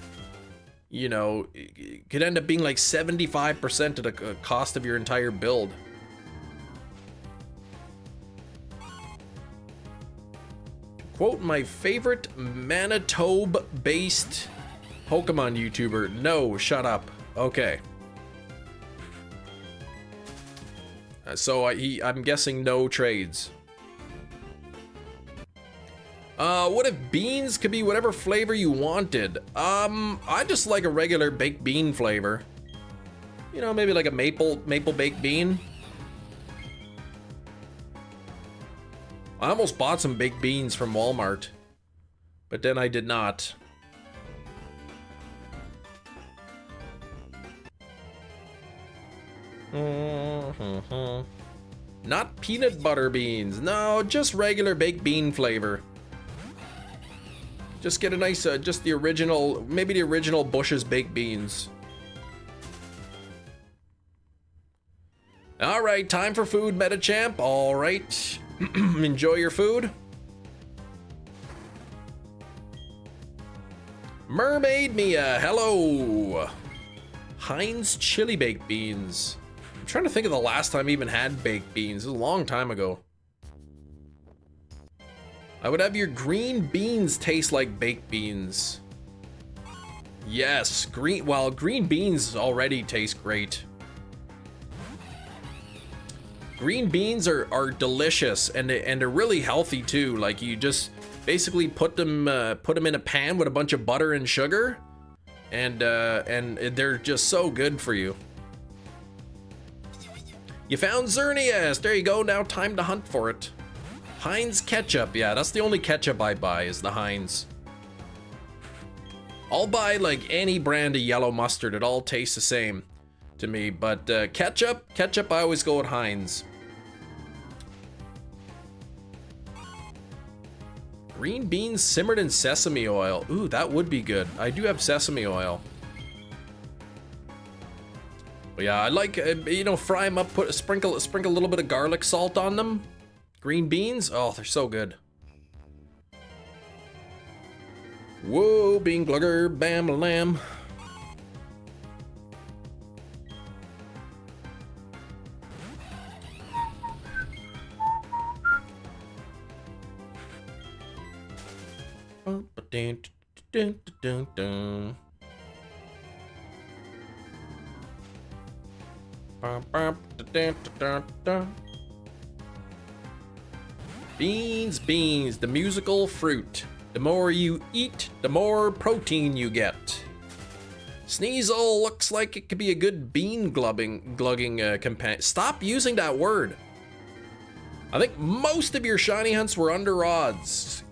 you know, it could end up being like 75% of the cost of your entire build. Quote my favorite Manitoba-based Pokemon YouTuber. No, shut up. Okay. So I'm guessing no trades. What if beans could be whatever flavor you wanted? I just like a regular baked bean flavor. You know, maybe like a maple baked bean. I almost bought some baked beans from Walmart, but then I did not. Not peanut butter beans. No, just regular baked bean flavor. Just get a nice, just the original, maybe the original Bush's baked beans. All right, time for food, Metachamp. All right, enjoy your food. Mermaid Mia, hello. Heinz chili baked beans. I'm trying to think of the last time I even had baked beans. It was a long time ago. I would have your green beans taste like baked beans. Yes, green beans already taste great. Green beans are delicious and they're really healthy too. Like you just basically put them in a pan with a bunch of butter and sugar, and they're just so good for you. You found Xerneas. There you go. Now time to hunt for it. Heinz ketchup. Yeah, that's the only ketchup I buy is the Heinz. I'll buy like any brand of yellow mustard. It all tastes the same to me. But ketchup, I always go with Heinz. Green beans simmered in sesame oil. Ooh, that would be good. I do have sesame oil. But yeah, I like, you know, fry them up, sprinkle a little bit of garlic salt on them. Green beans, oh, they're so good. Whoa, bean glugger, bam lamb. Beans, the musical fruit. The more you eat, the more protein you get. Sneasel looks like it could be a good bean glugging companion. Stop using that word. I think most of your shiny hunts were under odds.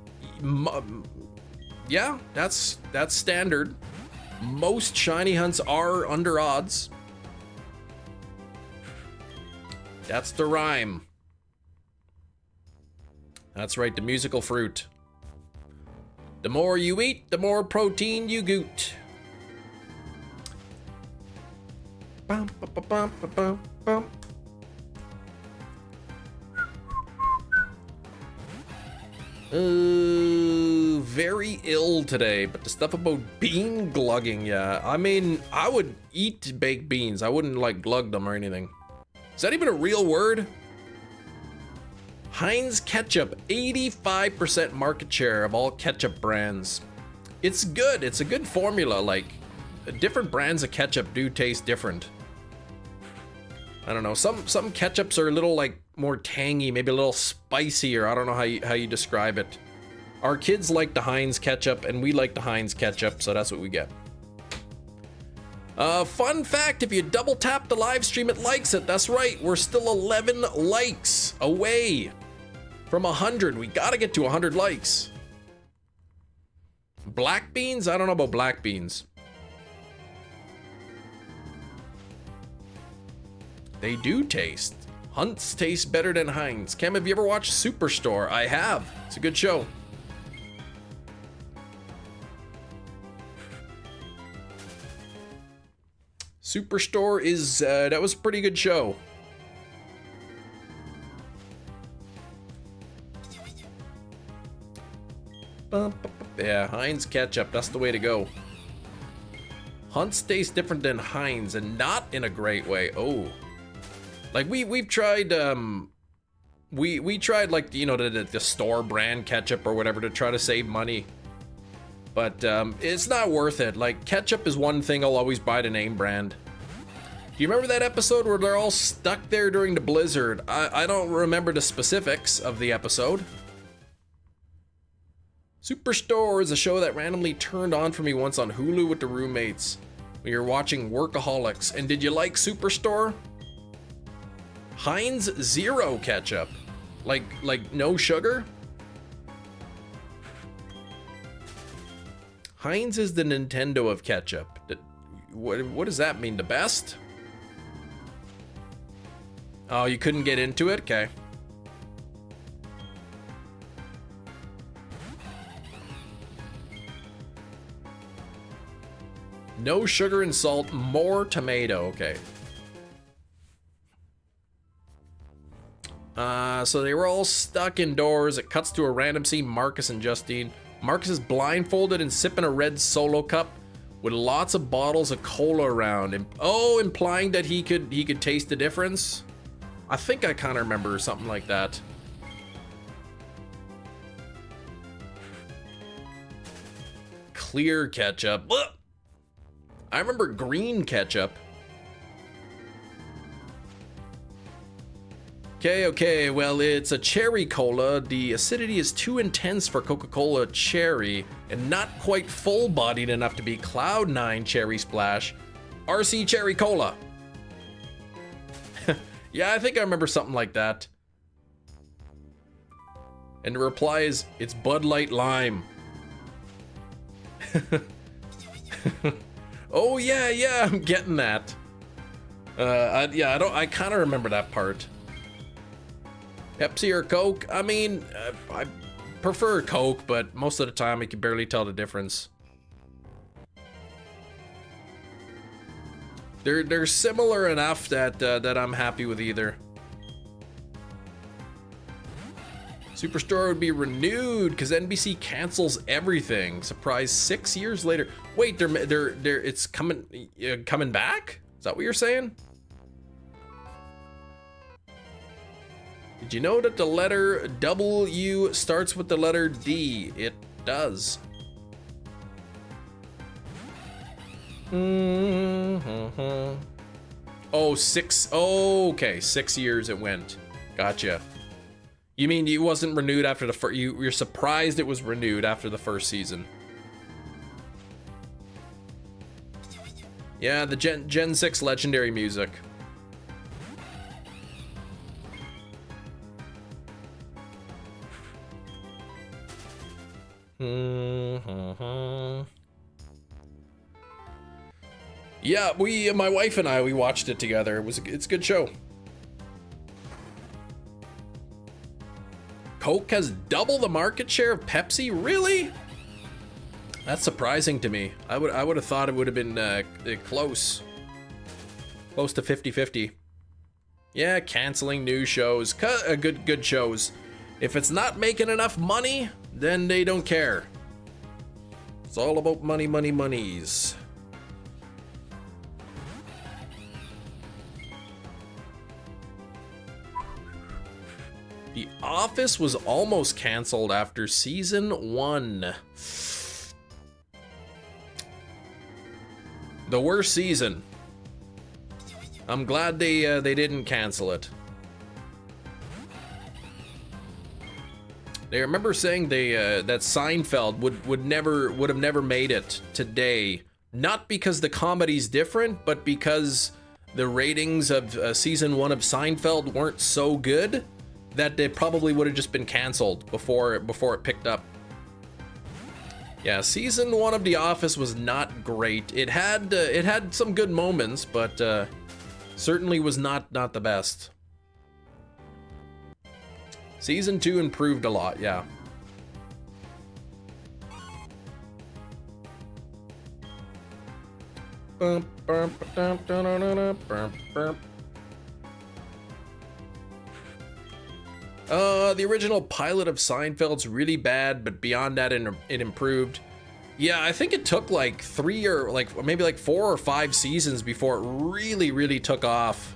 Yeah, that's standard. Most shiny hunts are under odds. That's the rhyme. That's right, the musical fruit. The more you eat, the more protein you goot. Bum, bum, bum, bum, bum, bum. Very ill today, but the stuff about bean glugging, yeah. I mean, I would eat baked beans. I wouldn't like glug them or anything. Is that even a real word? Heinz ketchup, 85% market share of all ketchup brands. It's good. It's a good formula. Like, different brands of ketchup do taste different. I don't know. Some ketchups are a little like more tangy, maybe a little spicier. I don't know how you describe it. Our kids like the Heinz ketchup, and we like the Heinz ketchup, so that's what we get. Fun fact, if you double tap the live stream, it likes it. That's right, we're still 11 likes away from 100. We gotta get to 100 likes. Black beans? I don't know about black beans. They do taste. Hunts taste better than Heinz. Cam, have you ever watched Superstore? I have. It's a good show. Superstore is, that was a pretty good show. Yeah, Heinz ketchup, that's the way to go. Hunts taste different than Heinz, and not in a great way. Oh. Like, we've tried, we tried, like, you know, the store brand ketchup or whatever to try to save money. But, it's not worth it. Like, ketchup is one thing I'll always buy the name brand. Do you remember that episode where they're all stuck there during the blizzard? I don't remember the specifics of the episode. Superstore is a show that randomly turned on for me once on Hulu with the roommates. We were watching Workaholics. And did you like Superstore? Heinz Zero ketchup. Like no sugar? Heinz is the Nintendo of ketchup. What does that mean? The best? Oh, you couldn't get into it? Okay. No sugar and salt, more tomato. Okay. So they were all stuck indoors. It cuts to a random scene, Marcus and Justine. Marcus is blindfolded and sipping a red Solo cup with lots of bottles of cola around. Implying that he could taste the difference. I think I kind of remember something like that. Clear ketchup. Ugh. I remember green ketchup. Okay, well, it's a cherry cola. The acidity is too intense for Coca-Cola cherry and not quite full-bodied enough to be Cloud9 cherry splash. RC cherry cola. Yeah, I think I remember something like that. And the reply is, it's Bud Light Lime. Oh yeah, I'm getting that. I kind of remember that part. Pepsi or Coke? I mean, I prefer Coke, but most of the time I can barely tell the difference. They're similar enough that that I'm happy with either. Superstore would be renewed because NBC cancels everything. Surprise! 6 years later. Wait, it's coming back? Is that what you're saying? Did you know that the letter W starts with the letter D? It does. Oh, okay, 6 years it went. Gotcha. You mean it wasn't renewed after the first? You're surprised it was renewed after the first season? Yeah, the Gen 6 legendary music. Yeah, my wife and I, we watched it together. It's a good show. Coke has double the market share of Pepsi? Really? That's surprising to me. I would have thought it would have been close to 50-50. Yeah, canceling new shows. Good shows. If it's not making enough money, then they don't care. It's all about monies. The Office was almost canceled after season 1. The worst season. I'm glad they didn't cancel it. I remember saying that Seinfeld would have never made it today, not because the comedy's different, but because the ratings of season 1 of Seinfeld weren't so good that they probably would have just been canceled before it picked up. Yeah, season 1 of The Office was not great. It had some good moments, but certainly was not the best. Season 2 improved a lot, yeah. The original pilot of Seinfeld's really bad, but beyond that it improved. Yeah, I think it took like 3 or maybe 4 or 5 seasons before it really took off.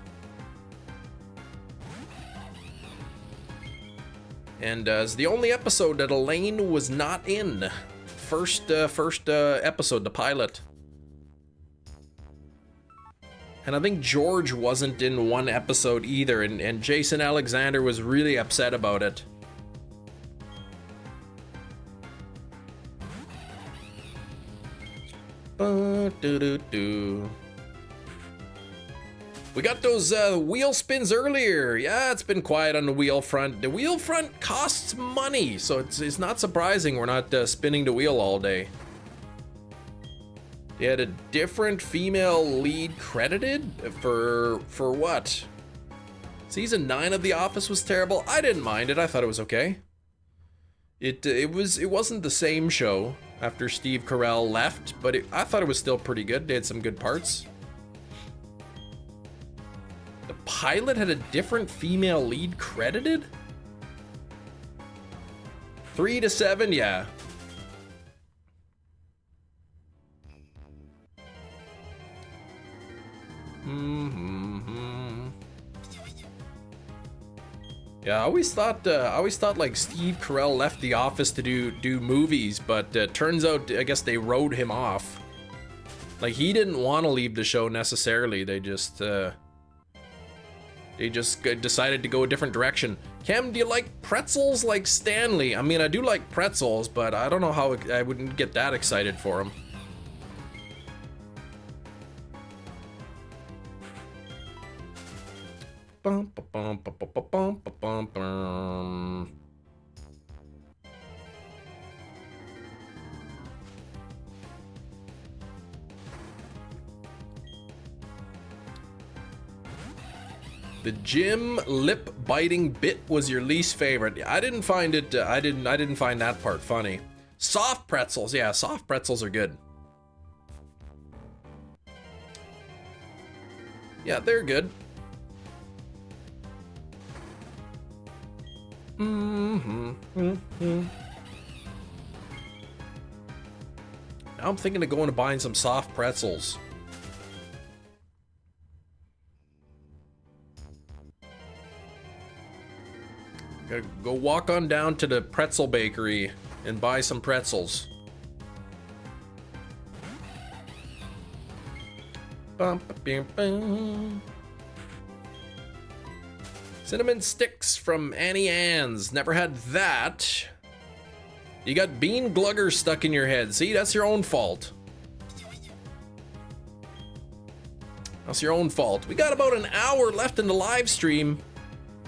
And it's the only episode that Elaine was not in. First episode, the pilot. And I think George wasn't in one episode either, and Jason Alexander was really upset about it. We got those wheel spins earlier. Yeah, it's been quiet on the wheel front. The wheel front costs money, so it's not surprising we're not spinning the wheel all day. They had a different female lead credited for what? Season 9 of The Office was terrible. I didn't mind it. I thought it was okay. It wasn't the same show after Steve Carell left, but I thought it was still pretty good. They had some good parts. The pilot had a different female lead credited? 3 to 7, yeah. Yeah, I always thought like Steve Carell left The Office to do movies, but turns out I guess they wrote him off. Like, he didn't want to leave the show necessarily. They just decided to go a different direction. Cam, do you like pretzels like Stanley? I mean, I do like pretzels, but I don't know how I wouldn't get that excited for them. Bum, bum, bum, bum, bum, bum, bum, bum. The gym lip biting bit was your least favorite. I didn't find it. I didn't find that part funny. Soft pretzels, yeah, soft pretzels are good. Yeah, they're good. Now I'm thinking of going to buying some soft pretzels. Gotta go walk on down to the pretzel bakery and buy some pretzels. Bum, bum, bum. Cinnamon sticks from Annie Ann's. Never had that. You got bean glugger stuck in your head. See, that's your own fault. That's your own fault. We got about an hour left in the live stream,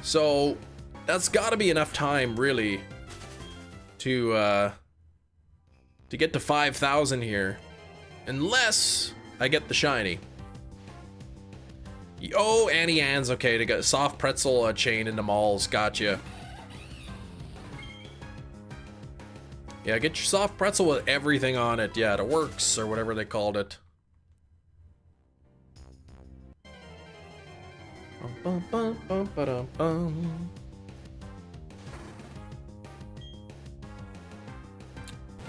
so that's got to be enough time, really, to get to 5,000 here, unless I get the shiny. Oh, Annie Ann's, okay, they got a soft pretzel chain in the malls, gotcha. Yeah, get your soft pretzel with everything on it, yeah, the works, or whatever they called it. Bum, bum, bum, ba-dum, bum.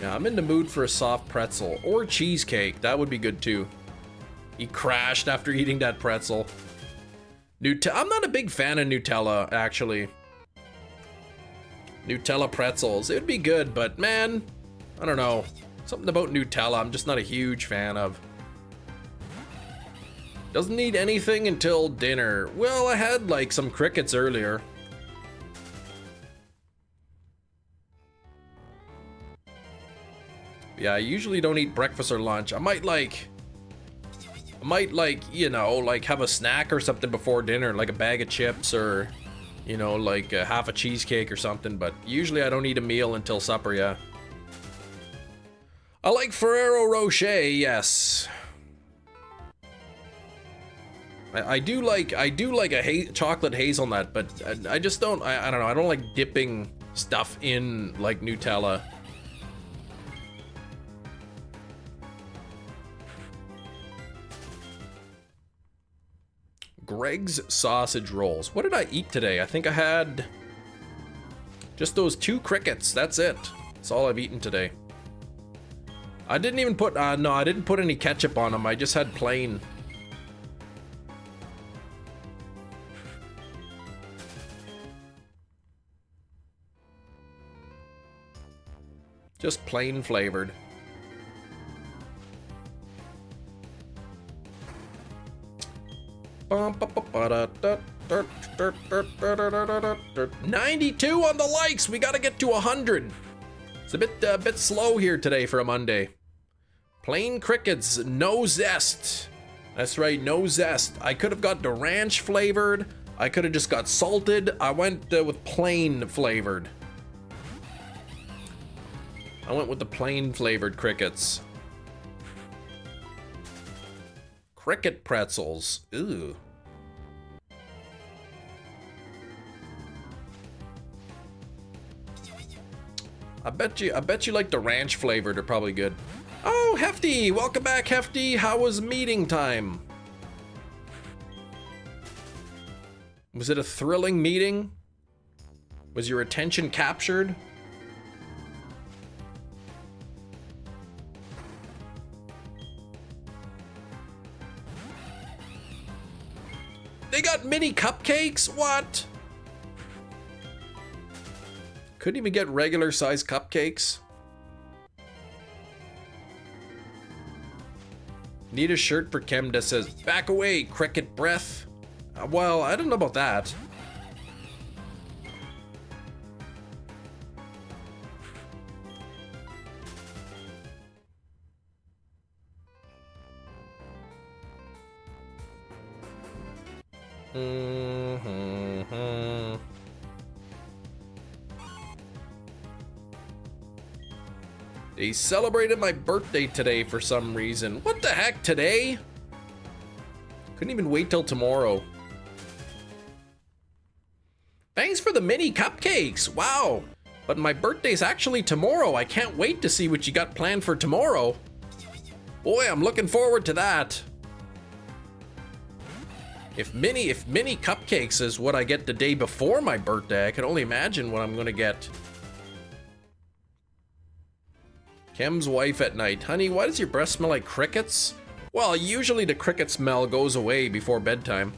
Yeah, I'm in the mood for a soft pretzel, or cheesecake, that would be good too. He crashed after eating that pretzel. I'm not a big fan of Nutella, actually. Nutella pretzels, it would be good, but man, I don't know. Something about Nutella I'm just not a huge fan of. Doesn't need anything until dinner. Well, I had like some crickets earlier. Yeah, I usually don't eat breakfast or lunch. I might like, you know, like have a snack or something before dinner, like a bag of chips or, you know, like half a cheesecake or something, but usually I don't eat a meal until supper, yeah. I like Ferrero Rocher, yes. I do like a chocolate hazelnut, but I just don't, I don't know, I don't like dipping stuff in like Nutella. Greg's sausage rolls. What did I eat today? I think I had just those 2 crickets. That's it. That's all I've eaten today. I didn't even put, no, I didn't put any ketchup on them. I just had plain. Just plain flavored. 92 on the likes. We gotta get to 100. It's a bit slow here today for a Monday. Plain crickets, no zest. That's right, no zest. I could have got the ranch flavored. I could have just got salted. I went with plain flavored. I went with the plain flavored crickets. Cricket pretzels. Ooh. I bet you like the ranch flavored are probably good. Oh, Hefty! Welcome back, Hefty. How was meeting time? Was it a thrilling meeting? Was your attention captured? They got mini cupcakes? What? Couldn't even get regular size cupcakes? Need a shirt for Kem that says, "Back away, cricket breath." Well, I don't know about that. They celebrated my birthday today for some reason. What the heck, today? Couldn't even wait till tomorrow. Thanks for the mini cupcakes. Wow. But my birthday's actually tomorrow. I can't wait to see what you got planned for tomorrow. Boy, I'm looking forward to that. If mini cupcakes is what I get the day before my birthday, I can only imagine what I'm gonna get. Kem's wife at night. Honey, why does your breath smell like crickets? Well, usually the cricket smell goes away before bedtime.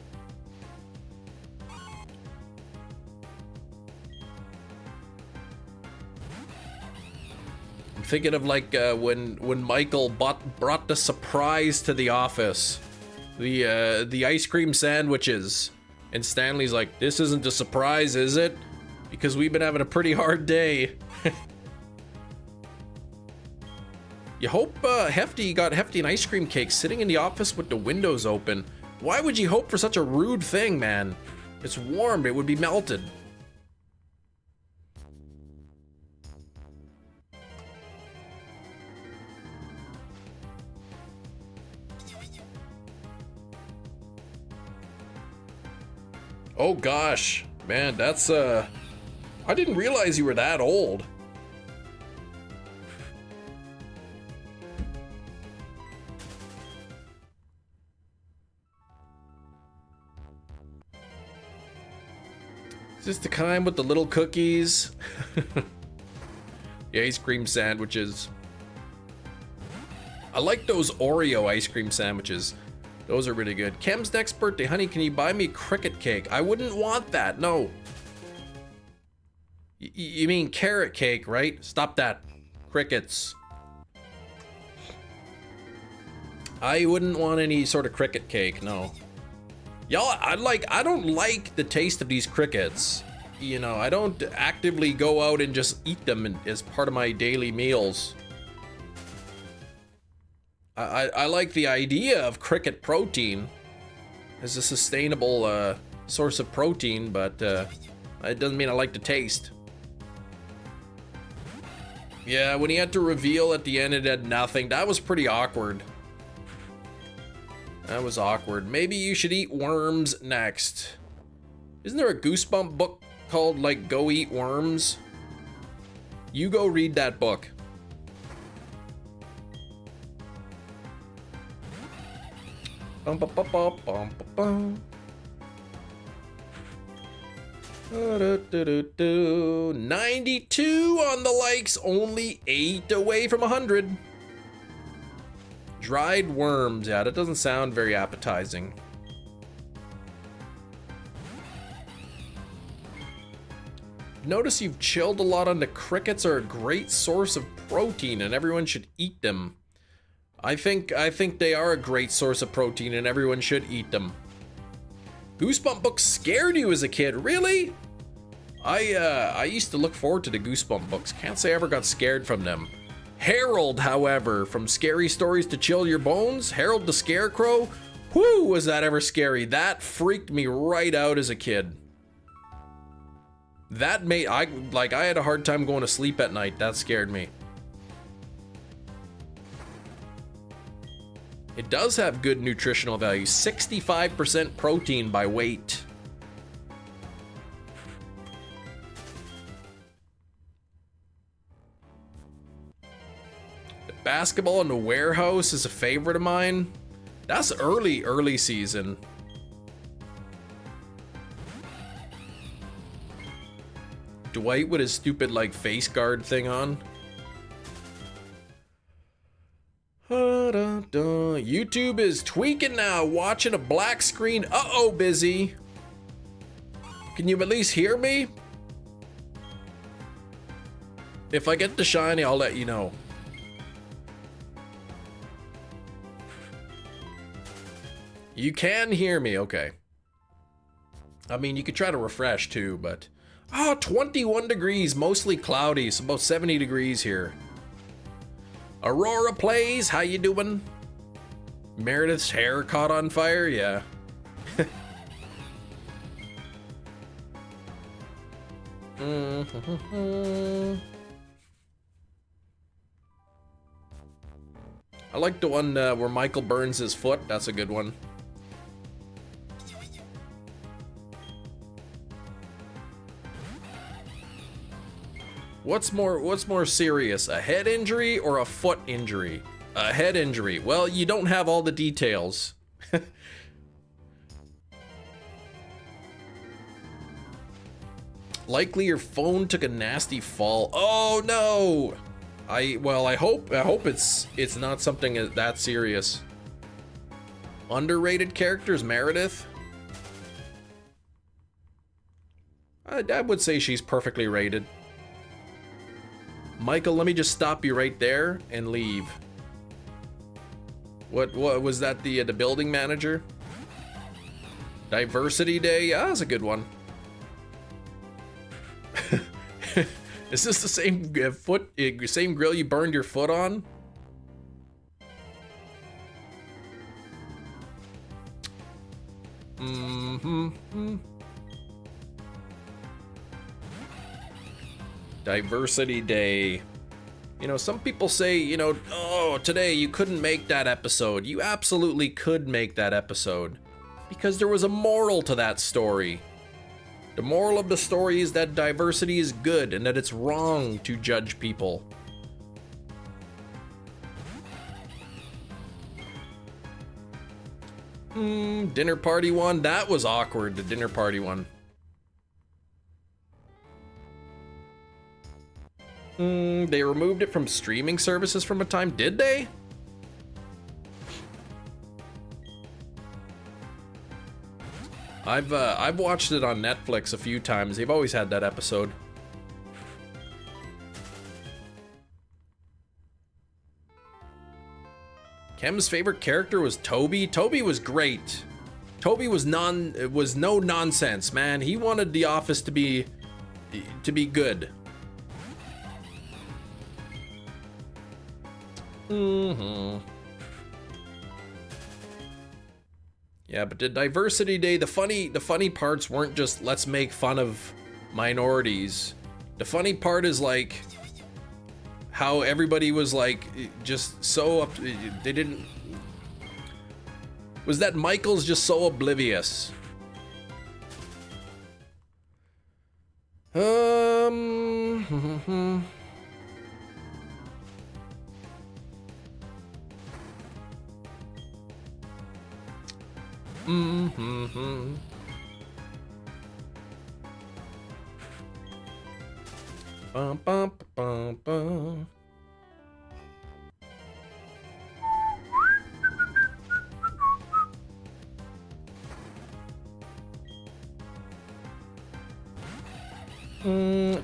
I'm thinking of like when Michael brought the surprise to the office. The ice cream sandwiches. And Stanley's like, "This isn't a surprise, is it? Because we've been having a pretty hard day." You hope Hefty got Hefty an ice cream cake sitting in the office with the windows open. Why would you hope for such a rude thing, man? It's warm, it would be melted. Oh gosh, man, that's I didn't realize you were that old. Is this the kind with the little cookies? The ice cream sandwiches. I like those Oreo ice cream sandwiches. Those are really good. Kem's next birthday. Honey, can you buy me cricket cake? I wouldn't want that, no. You mean carrot cake, right? Stop that. Crickets. I wouldn't want any sort of cricket cake, no. Y'all, I don't like the taste of these crickets. You know, I don't actively go out and just eat them as part of my daily meals. I like the idea of cricket protein as a sustainable source of protein, but it doesn't mean I like the taste. Yeah, when he had to reveal at the end it had nothing, that was pretty awkward. That was awkward. Maybe you should eat worms next. Isn't there a Goosebump book called, like, Go Eat Worms? You go read that book. Bum, bum, bum, bum, bum, bum. 92 on the likes, only 8 away from 100. Dried worms, yeah, that doesn't sound very appetizing. Notice you've chilled a lot on the crickets are a great source of protein and everyone should eat them. I think they are a great source of protein and everyone should eat them. Goosebump books scared you as a kid, really? I used to look forward to the Goosebump books. Can't say I ever got scared from them. Harold, however, from Scary Stories to Chill Your Bones, Harold the Scarecrow, whoo, was that ever scary. That freaked me right out as a kid. That made, I had a hard time going to sleep at night. That scared me. It does have good nutritional value, 65% protein by weight. The Basketball in the Warehouse is a favorite of mine. That's early season. Dwight with his stupid like face guard thing on. YouTube is tweaking now, watching a black screen. Uh-oh, busy. Can you at least hear me? If I get the shiny, I'll let you know. You can hear me, okay. I mean, you could try to refresh too, but... Oh, 21 degrees, mostly cloudy, so about 70 degrees here. Aurora Plays, how you doing? Meredith's hair caught on fire, yeah. I like the one where Michael burns his foot, that's a good one. What's more serious, a head injury or a foot injury? A head injury. Well, you don't have all the details. Likely your phone took a nasty fall. Oh no! I hope it's not something that serious. Underrated characters, Meredith? I would say she's perfectly rated. Michael, let me just stop you right there and leave. What was that, the building manager? Diversity Day? Yeah, that's a good one. Is this the same same grill you burned your foot on? Diversity Day. You know, some people say, you know, oh, today you couldn't make that episode. You absolutely could make that episode. Because there was a moral to that story. The moral of the story is that diversity is good and that it's wrong to judge people. Dinner party one? That was awkward, the dinner party one. They removed it from streaming services from a time, did they? I've watched it on Netflix a few times. They've always had that episode. Kem's favorite character was Toby. Toby was great. Toby was no nonsense, man. He wanted the office to be good. Yeah, but the Diversity Day, the funny parts weren't just let's make fun of minorities. The funny part is like how everybody was like just so up. They didn't. Was that Michael's just so oblivious? Bum, bum, bum, bum.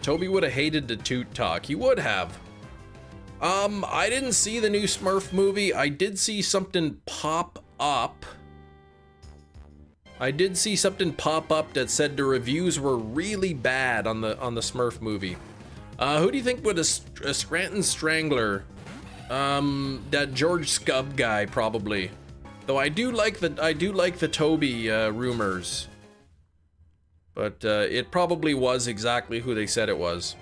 Toby would have hated the toot talk. He would have. I didn't see the new Smurf movie. I did see something pop up. I did see something pop up that said the reviews were really bad on the Smurf movie. Who do you think would a Scranton Strangler? That George Scub guy probably. Though I do like the Toby rumors. But it probably was exactly who they said it was.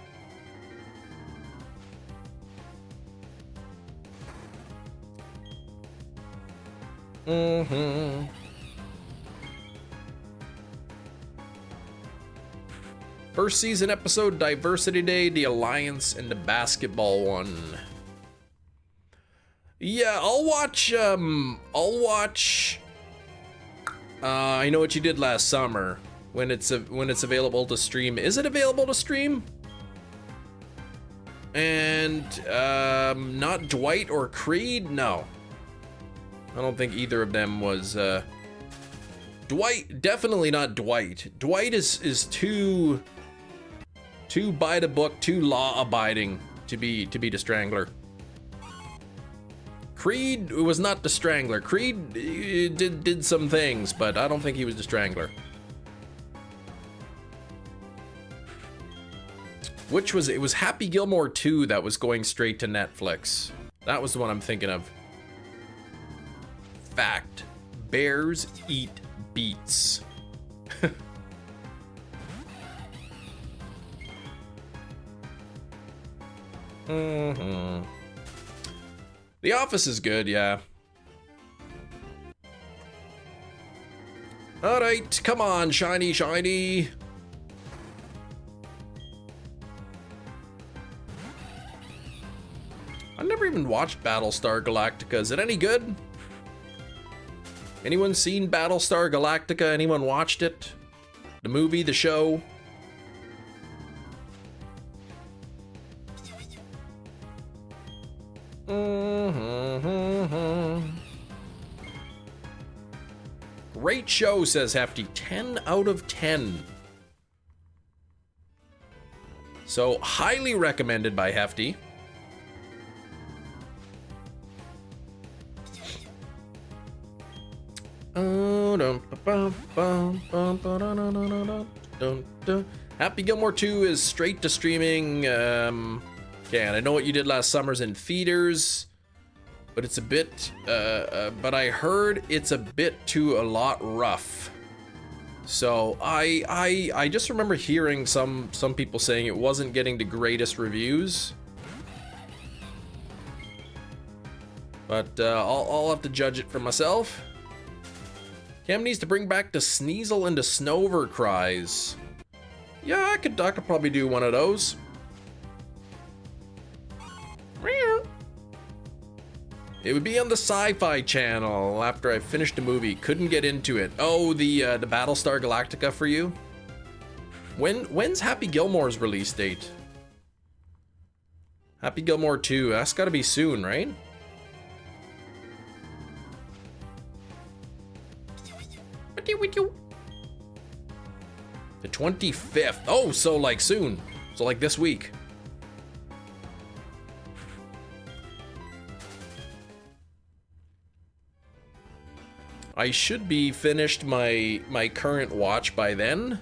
First season episode, Diversity Day, the Alliance, and the basketball one. Yeah, I'll watch. I Know What You Did Last Summer when it's available to stream. Is it available to stream? And not Dwight or Creed? No. I don't think either of them was Dwight, definitely not Dwight. Dwight is too by the book, too law abiding to be the Strangler. Creed was not the Strangler. Creed did some things, but I don't think he was the Strangler. Which was it was Happy Gilmore 2 that was going straight to Netflix. That was the one I'm thinking of. Fact. Bears eat beets. The Office is good, yeah. Alright, come on, shiny, shiny. I never even watched Battlestar Galactica. Is it any good? Anyone seen Battlestar Galactica? Anyone watched it? The movie, the show? Great show, says Hefty. 10 out of 10. So, highly recommended by Hefty. Happy Gilmore 2 is straight to streaming. Yeah, and I Know What You Did Last Summer's in theaters, but it's a bit, but I heard it's a bit too a lot rough. So I just remember hearing some people saying it wasn't getting the greatest reviews. But I'll have to judge it for myself. Cam needs to bring back the Sneasel and the Snover cries. Yeah, I could probably do one of those. It would be on the Sci-Fi Channel after I finished the movie. Couldn't get into it. Oh, the Battlestar Galactica for you? When's Happy Gilmore's release date? Happy Gilmore 2. That's gotta be soon, right? The 25th. Oh, so like soon. So like this week. I should be finished my current watch by then.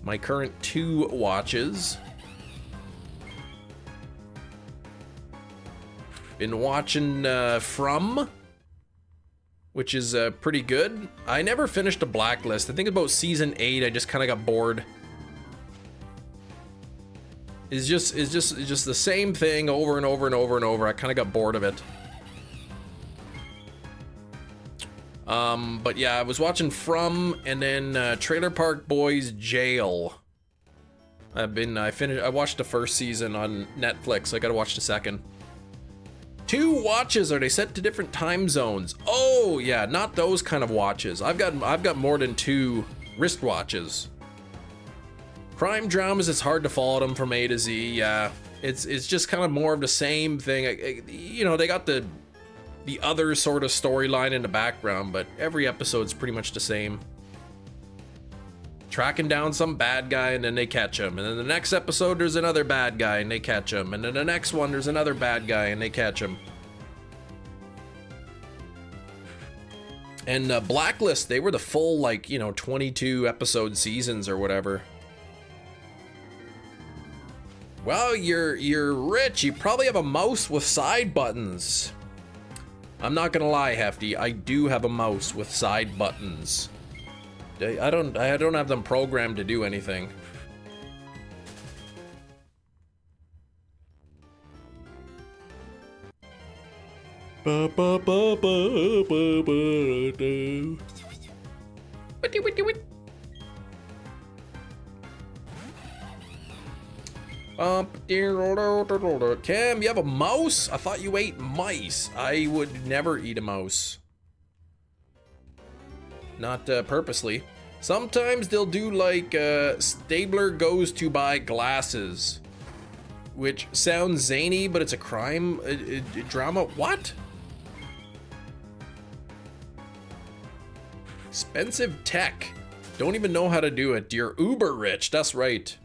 My current 2 watches. Been watching From, which is pretty good. I never finished The Blacklist. I think about season 8 I just kind of got bored. It's just the same thing over and over and over and over. I kind of got bored of it. But yeah, I was watching From, and then Trailer Park Boys Jail. I watched the first season on Netflix. I gotta watch the second. 2 watches. Are they set to different time zones? Oh yeah, not those kind of watches. I've got more than 2 wristwatches. Crime dramas, it's hard to follow them from A to Z. Yeah, it's just kind of more of the same thing. You know, they got the other sort of storyline in the background, but every episode's pretty much the same. Tracking down some bad guy and then they catch him, and then the next episode there's another bad guy and they catch him, and then the next one there's another bad guy and they catch him. And Blacklist, they were the full, like, you know, 22 episode seasons or whatever. Well, you're rich. You probably have a mouse with side buttons. I'm not gonna lie, Hefty. I do have a mouse with side buttons. I don't have them programmed to do anything. Cam, you have a mouse? I thought you ate mice. I would never eat a mouse. Not purposely. Sometimes they'll do like Stabler goes to buy glasses, which sounds zany, but it's a crime drama. What? Expensive tech. Don't even know how to do it. You're uber rich. That's right.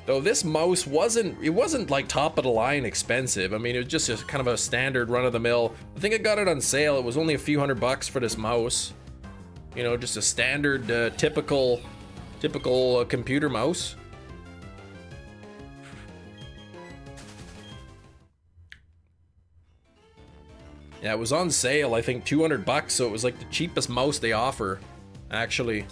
Though this mouse wasn't like top of the line expensive. I mean, it was just a kind of a standard run of the mill. I think I got it on sale. It was only a few $100 for this mouse. You know, just a standard, typical computer mouse. Yeah, it was on sale. I think $200, so it was like the cheapest mouse they offer, actually.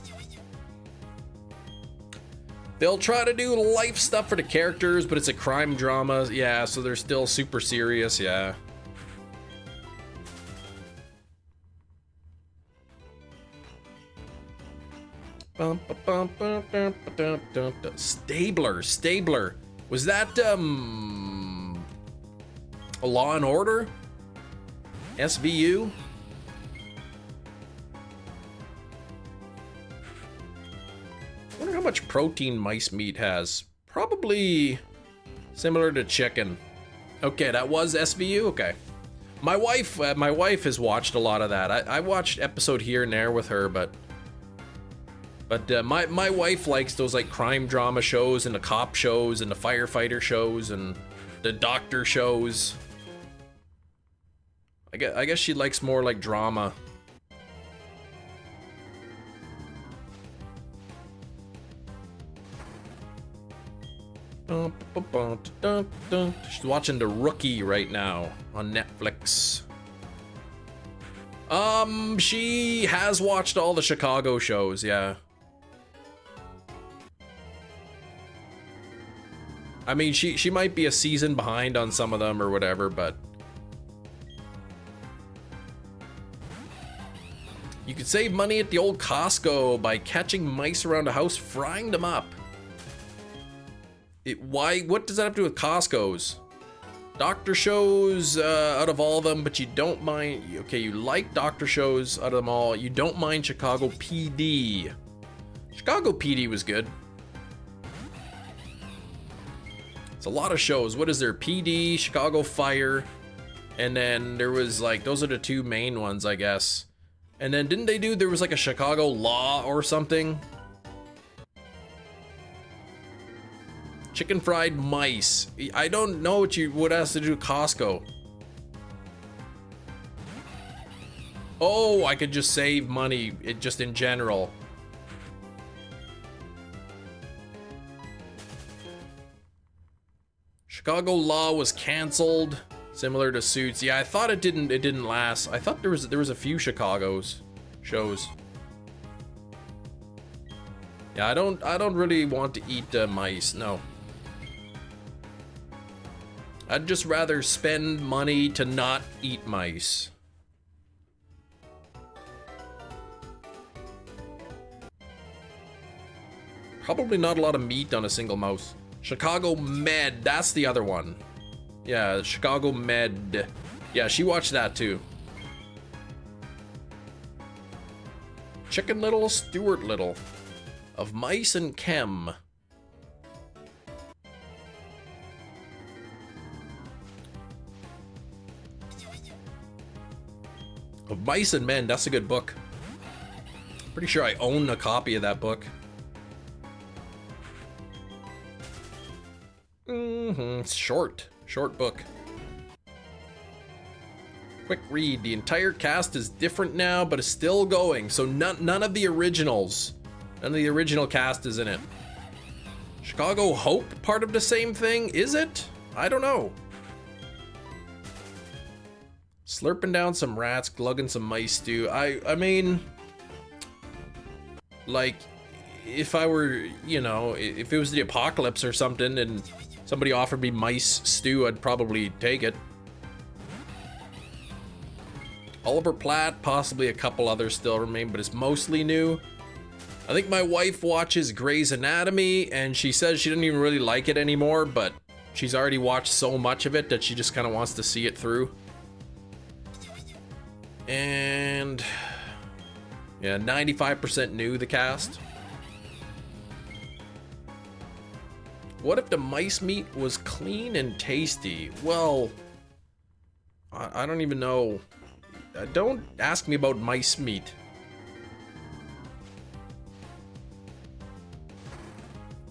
They'll try to do life stuff for the characters, but it's a crime drama. Yeah, so they're still super serious, yeah. Stabler. Was that, a Law and Order? SVU? I wonder how much protein mice meat has. Probably similar to chicken. Okay, that was SVU? Okay. My wife has watched a lot of that. I watched episode here and there with her, but my wife likes those like crime drama shows and the cop shows and the firefighter shows and the doctor shows. I guess she likes more like drama. She's watching The Rookie right now on Netflix. She has watched all the Chicago shows, yeah. I mean, she might be a season behind on some of them or whatever, but you could save money at the old Costco by catching mice around the house, frying them up. What does that have to do with Costco's? Doctor shows out of all of them, but you don't mind. Okay, you like doctor shows out of them all. You don't mind Chicago PD. Chicago PD was good. It's a lot of shows. What is there? PD, Chicago Fire, and then there was like, those are the two main ones, I guess. And then didn't they do, there was like a Chicago Law or something? Chicken fried mice. I don't know what has to do with Costco. Oh, I could just save money just in general. Chicago Law was canceled, similar to Suits. Yeah, I thought it didn't last. I thought there was a few Chicago's shows. Yeah, I don't really want to eat mice. No. I'd just rather spend money to not eat mice. Probably not a lot of meat on a single mouse. Chicago Med, that's the other one. Yeah, Chicago Med. Yeah, she watched that too. Chicken Little, Stuart Little. Of Mice and Chem. Of Mice and Men, that's a good book. Pretty sure I own a copy of that book. It's short book. Quick read. The entire cast is different now, but is still going. So none of the originals. None of the original cast is in it. Chicago Hope, part of the same thing? Is it? I don't know. Slurping down some rats, glugging some mice stew. I mean, like, if I were, you know, if it was the apocalypse or something and somebody offered me mice stew, I'd probably take it. Oliver Platt, possibly a couple others still remain, but it's mostly new. I think my wife watches Grey's Anatomy, and she says she doesn't even really like it anymore, but she's already watched so much of it that she just kind of wants to see it through. And yeah, 95% new, the cast. What if the mice meat was clean and tasty? Well, I don't even know. Don't ask me about mice meat.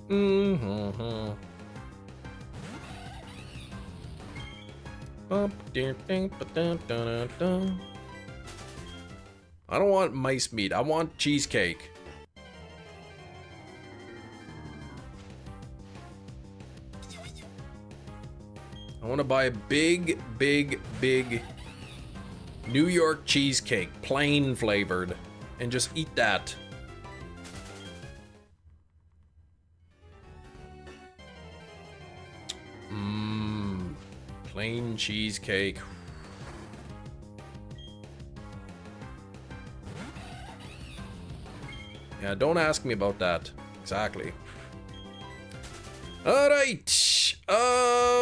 I don't want mice meat. I want cheesecake. I want to buy a big New York cheesecake, plain flavored, and just eat that. Plain cheesecake. Yeah, don't ask me about that. Exactly. All right.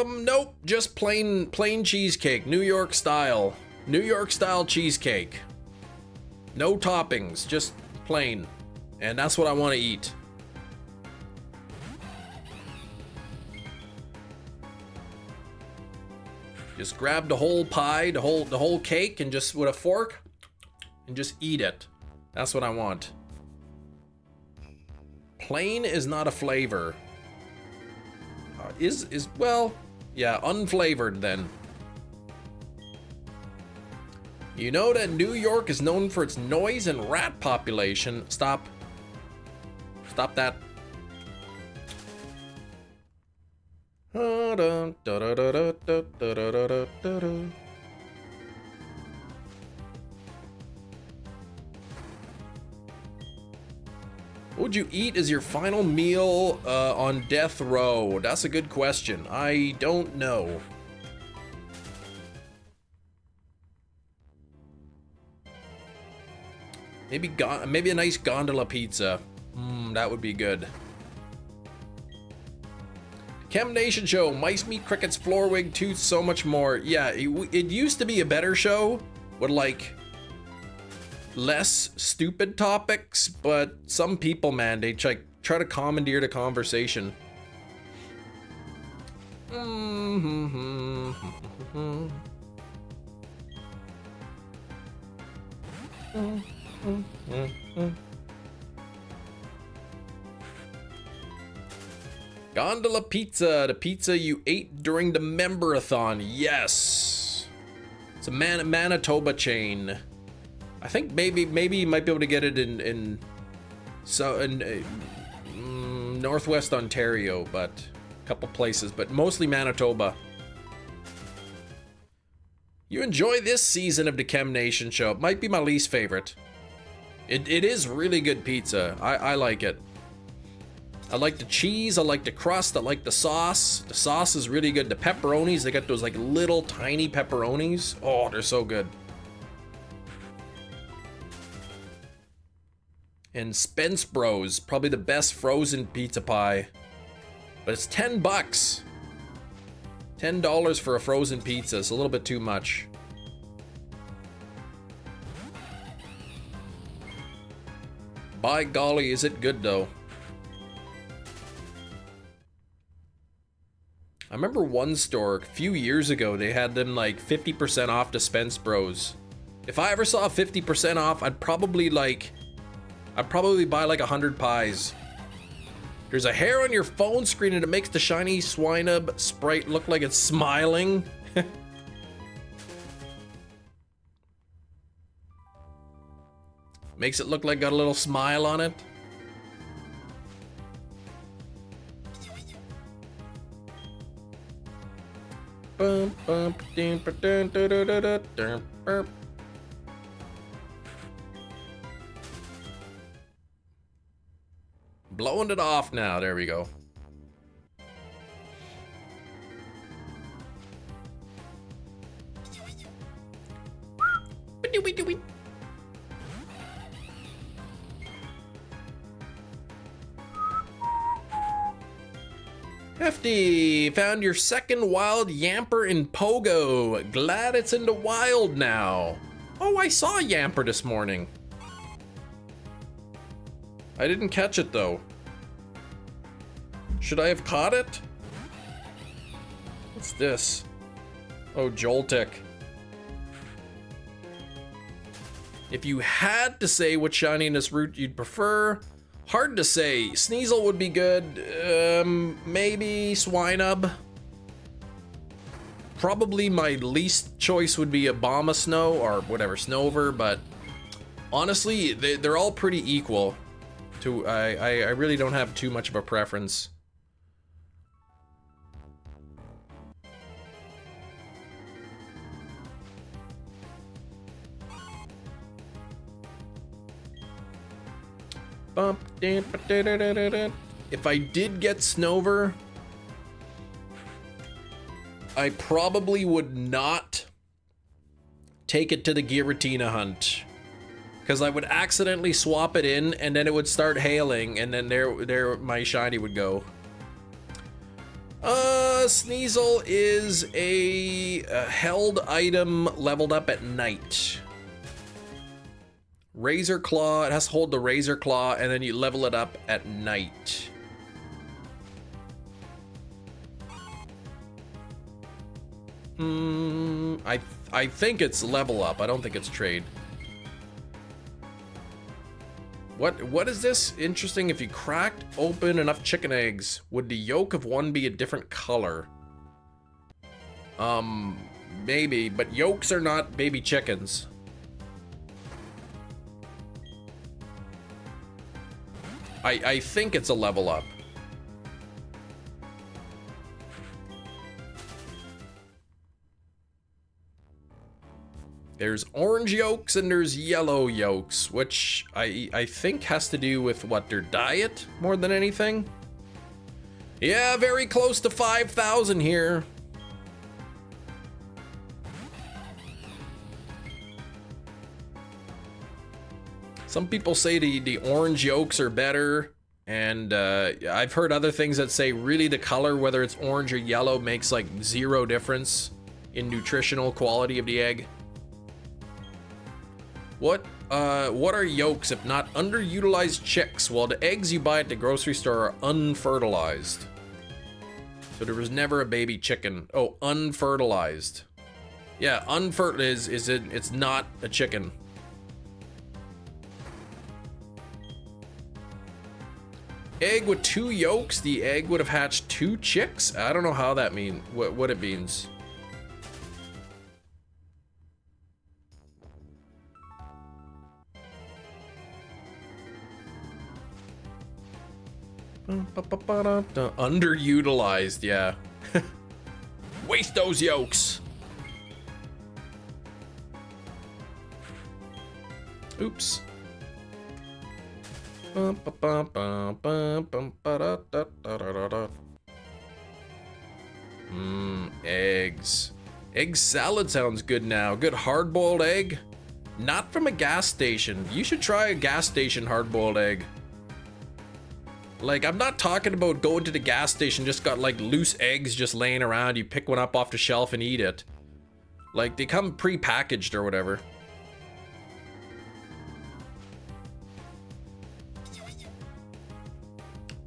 Nope. Just plain cheesecake, New York style. New York style cheesecake. No toppings, just plain. And that's what I want to eat. Just grab the whole pie, the whole cake, and just with a fork and just eat it. That's what I want. Plain is not a flavor. Well, yeah, unflavored then. You know that New York is known for its noise and rat population. Stop. Stop that. What would you eat as your final meal on death row? That's a good question. I don't know. Maybe a nice gondola pizza. That would be good. Chem Nation show, mice meat, crickets, floorwig, tooth, so much more. Yeah, it used to be a better show with like less stupid topics, but some people, man, they try to commandeer the conversation. Gondola pizza, the pizza you ate during the member-a-thon. Yes, it's a Manitoba chain. I think maybe you might be able to get it in Northwest Ontario, but a couple places, but mostly Manitoba. You enjoy this season of the Chem Nation show. It might be my least favorite. It is really good pizza. I like it. I like the cheese, I like the crust, I like the sauce. The sauce is really good. The pepperonis, they got those like little tiny pepperonis. Oh, they're so good. And Spence Bros, probably the best frozen pizza pie. But it's $10. $10 for a frozen pizza. It's a little bit too much. By golly, is it good though. I remember one store a few years ago, they had them like 50% off the Spence Bros. If I ever saw 50% off, I'd probably buy like 100 pies. There's a hair on your phone screen and it makes the shiny Swinub sprite look like it's smiling. Makes it look like got a little smile on it. Bum, bum, dun, dun, dun, dun, dun, dun, dun, dun. Blowing it off now. There we go. Hefty, found your second wild Yamper in Pogo. Glad it's in the wild now. Oh, I saw Yamper this morning. I didn't catch it though. Should I have caught it? What's this? Oh, Joltik. If you had to say what shininess route you'd prefer, hard to say. Sneasel would be good. Maybe Swinub. Probably my least choice would be Abomasnow or whatever, Snover, but honestly, they're all pretty equal. I really don't have too much of a preference. If I did get Snover, I probably would not take it to the Giratina hunt, because I would accidentally swap it in and then it would start hailing and then there my shiny would go. Sneasel is a held item leveled up at night. Razor Claw, it has to hold the Razor Claw and then you level it up at night. I think it's level up. I don't think it's trade. What is this? Interesting. If you cracked open enough chicken eggs, would the yolk of one be a different color? Maybe, but yolks are not baby chickens. I think it's a level up. There's orange yolks and there's yellow yolks, which I think has to do with what, their diet more than anything. Yeah, very close to 5,000 here. Some people say the orange yolks are better, and I've heard other things that say really the color, whether it's orange or yellow, makes like zero difference in nutritional quality of the egg. What are yolks if not underutilized chicks? Well, the eggs you buy at the grocery store are unfertilized. So there was never a baby chicken. Oh, unfertilized. Yeah, unfertilized it's not a chicken. Egg with 2 yolks, the egg would have hatched 2 chicks? I don't know how that means, what it means. Underutilized, yeah. Waste those yolks. Oops. Eggs. Egg salad sounds good now. Good hard-boiled egg. Not from a gas station. You should try a gas station hard-boiled egg. Like, I'm not talking about going to the gas station, just got like loose eggs just laying around. You pick one up off the shelf and eat it. Like, they come pre-packaged or whatever.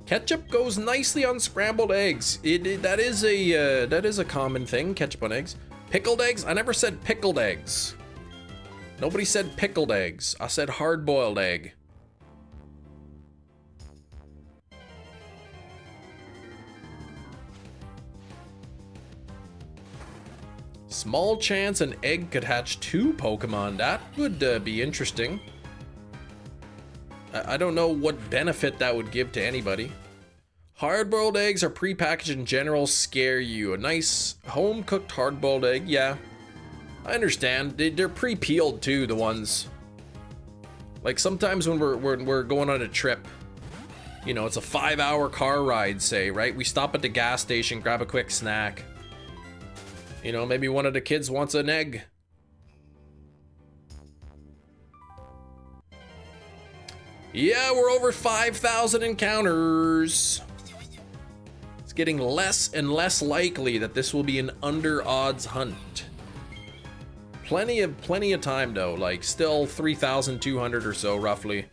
Ketchup goes nicely on scrambled eggs. That is a common thing, ketchup on eggs. Pickled eggs? I never said pickled eggs. Nobody said pickled eggs. I said hard-boiled egg. Small chance an egg could hatch 2 Pokemon. That would be interesting. I don't know what benefit that would give to anybody. Hard-boiled eggs are prepackaged in general scare you. A nice home-cooked hard-boiled egg, yeah. I understand. They're pre-peeled too, the ones. Like sometimes when we're going on a trip, you know, it's a 5-hour car ride, say, right? We stop at the gas station, grab a quick snack. You know, maybe one of the kids wants an egg. Yeah, we're over 5,000 encounters. It's getting less and less likely that this will be an under odds hunt. Plenty of time though, like still 3,200 or so roughly.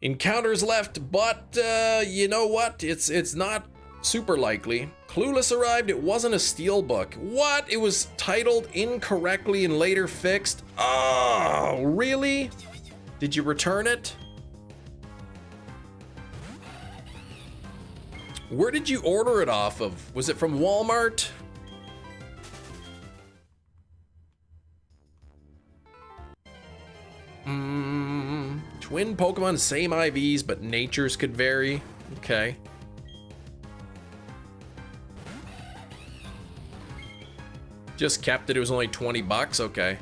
Encounters left, but you know what? It's not super likely. Clueless arrived. It wasn't a Steelbook. What? It was titled incorrectly and later fixed. Oh, really? Did you return it? Where did you order it off of? Was it from Walmart? Twin Pokemon, same IVs, but natures could vary. Okay. Just kept it. It was only 20 bucks. Okay.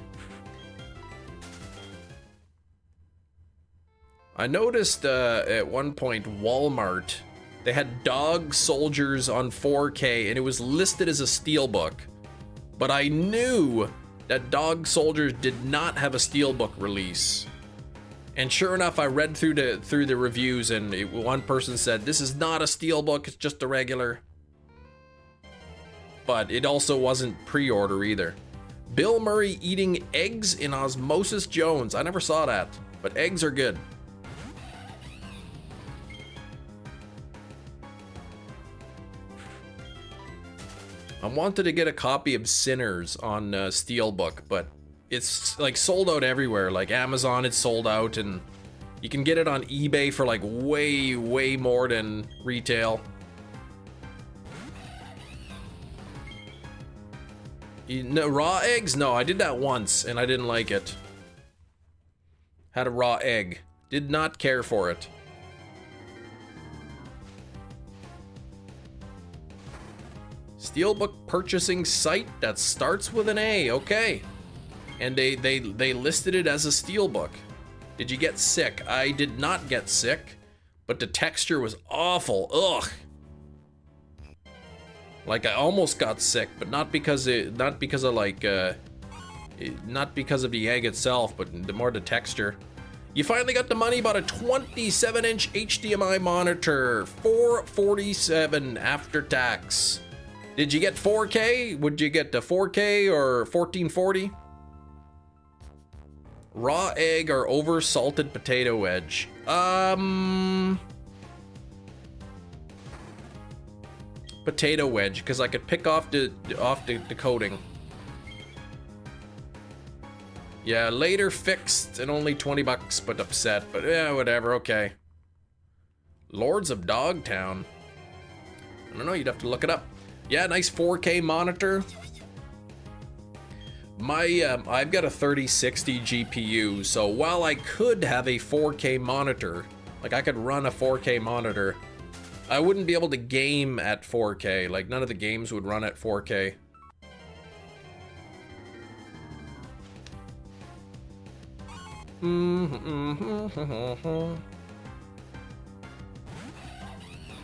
I noticed at one point Walmart, they had Dog Soldiers on 4K and it was listed as a Steelbook. But I knew that Dog Soldiers did not have a Steelbook release. And sure enough, I read through the reviews and one person said, this is not a Steelbook, it's just a regular. But it also wasn't pre-order either. Bill Murray eating eggs in Osmosis Jones. I never saw that, but eggs are good. I wanted to get a copy of Sinners on Steelbook, but it's like sold out everywhere. Like Amazon, it's sold out, and you can get it on eBay for like way more than retail. No, raw eggs? No, I did that once and I didn't like it. Had a raw egg. Did not care for it. Steelbook purchasing site that starts with an A. Okay. And they listed it as a Steelbook. Did you get sick? I did not get sick, but the texture was awful. Ugh. Like I almost got sick, but not because of the egg itself, but more the texture. You finally got the money, bought a 27-inch HDMI monitor, $447 after tax. Did you get 4K? Would you get the 4K or 1440? Raw egg or over salted potato wedge? Potato wedge, because I could pick off the coating. Yeah, later fixed and only 20 bucks, but upset. But yeah, whatever. Okay. Lords of Dogtown. I don't know. You'd have to look it up. Yeah, nice 4K monitor. I've got a 3060 GPU, so while I could have a 4K monitor, like I could run a 4K monitor, I wouldn't be able to game at 4K. Like none of the games would run at 4K.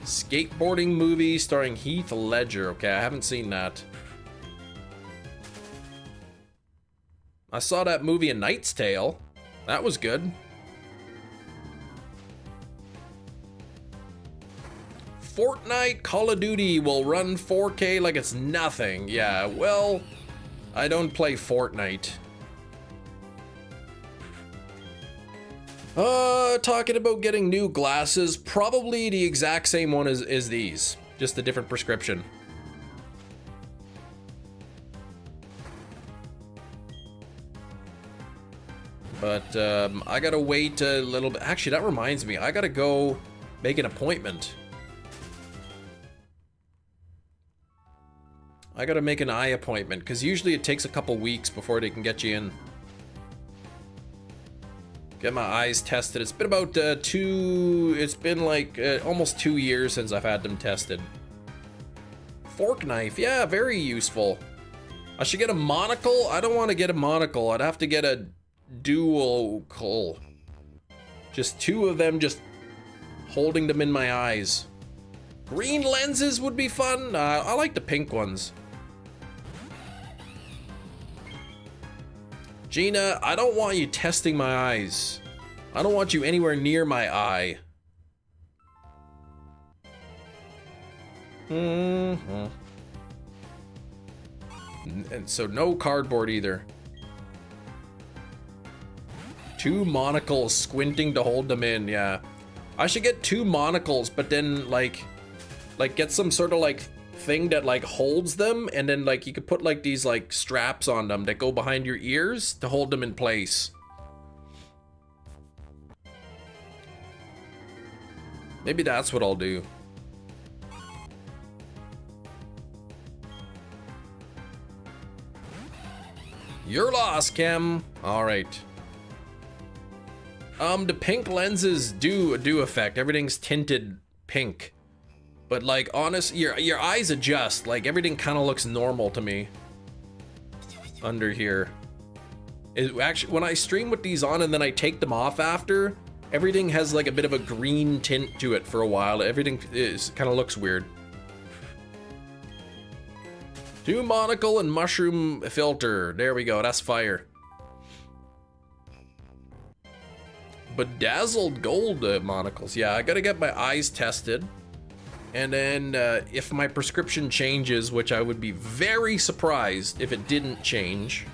Skateboarding movie starring Heath Ledger. Okay, I haven't seen that. I saw that movie A Knight's Tale. That was good. Fortnite Call of Duty will run 4K like it's nothing. Yeah, well, I don't play Fortnite. Talking about getting new glasses, probably the exact same one as these, just a different prescription. But I gotta wait a little bit. Actually, that reminds me, I gotta go make an appointment. I gotta make an eye appointment, because usually it takes a couple weeks before they can get you in. Get my eyes tested. It's been about it's been like almost 2 years since I've had them tested. Fork knife, yeah, very useful. I should get a monocle. I don't want to get a monocle. I'd have to get a dual. Just 2 of them, just holding them in my eyes. Green lenses would be fun. I like the pink ones. Gina, I don't want you testing my eyes. I don't want you anywhere near my eye. And so no cardboard either. 2 monocles squinting to hold them in, yeah. I should get 2 monocles, but then like get some sort of like thing that like holds them, and then like you could put like these like straps on them that go behind your ears to hold them in place. Maybe that's what I'll do. You're lost, Chem. All right. The pink lenses do affect. Everything's tinted pink. But like, honest, your eyes adjust. Like, everything kind of looks normal to me under here. It actually, when I stream with these on and then I take them off after, everything has like a bit of a green tint to it for a while. Everything kind of looks weird. 2 monocle and mushroom filter. There we go. That's fire. Bedazzled gold monocles. Yeah, I gotta get my eyes tested. And then if my prescription changes, which I would be very surprised if it didn't change,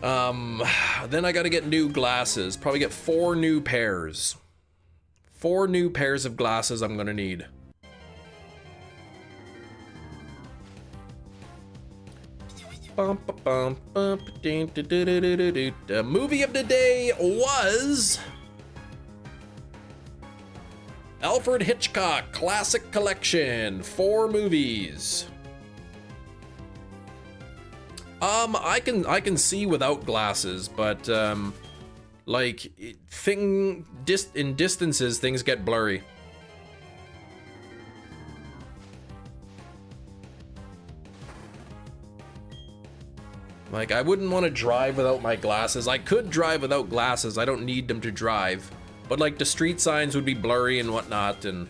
then I gotta get new glasses. Probably get 4 new pairs. 4 new pairs of glasses I'm gonna need. The movie of the day was Alfred Hitchcock Classic Collection, 4 movies. I can see without glasses, but like in distances things get blurry. Like, I wouldn't want to drive without my glasses. I could drive without glasses. I don't need them to drive. But like the street signs would be blurry and whatnot, and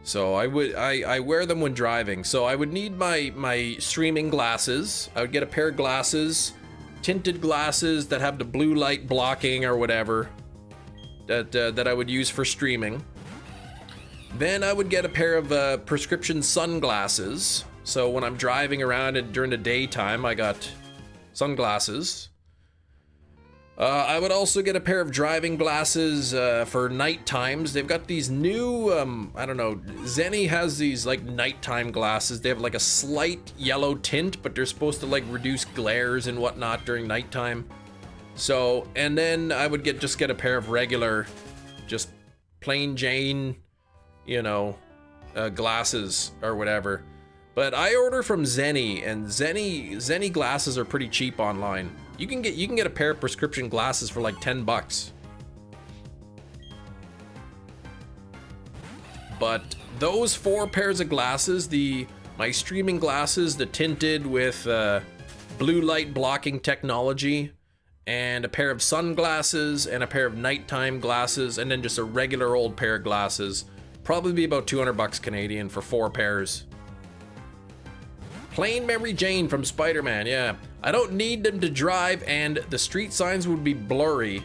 so I wear them when driving. So I would need my streaming glasses. I would get a pair of glasses, tinted glasses that have the blue light blocking or whatever that I would use for streaming. Then I would get a pair of prescription sunglasses. So when I'm driving around during the daytime, I got sunglasses. I would also get a pair of driving glasses for night times. They've got these new, I don't know, Zenny has these like nighttime glasses. They have like a slight yellow tint, but they're supposed to like reduce glares and whatnot during nighttime. So, and then I would just get a pair of regular, just plain Jane, you know, glasses or whatever. But I order from Zenny, and Zenny glasses are pretty cheap online. You can get a pair of prescription glasses for like $10. But those 4 pairs of glasses, my streaming glasses, the tinted with blue light blocking technology, and a pair of sunglasses and a pair of nighttime glasses, and then just a regular old pair of glasses, probably be about $200 Canadian for 4 pairs. Plain Mary Jane from Spider-Man, yeah. I don't need them to drive, and the street signs would be blurry.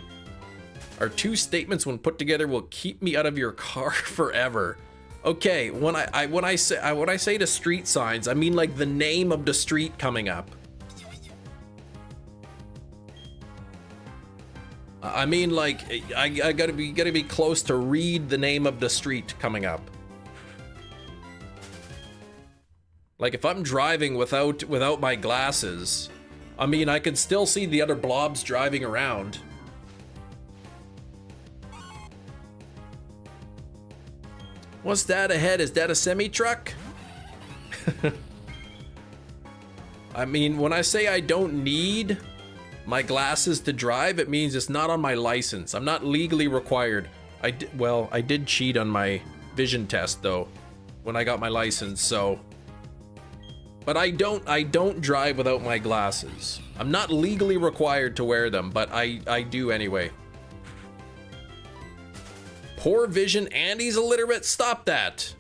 Our 2 statements when put together will keep me out of your car forever. Okay, when I say the street signs, I mean like the name of the street coming up. I mean like I gotta be close to read the name of the street coming up. Like if I'm driving without my glasses, I mean I could still see the other blobs driving around. What's that ahead? Is that a semi-truck? I mean, when I say I don't need my glasses to drive, it means it's not on my license. I'm not legally required. Well, I did cheat on my vision test though when I got my license, so. But I don't drive without my glasses. I'm not legally required to wear them, but I do anyway. Poor vision and he's illiterate. Stop that.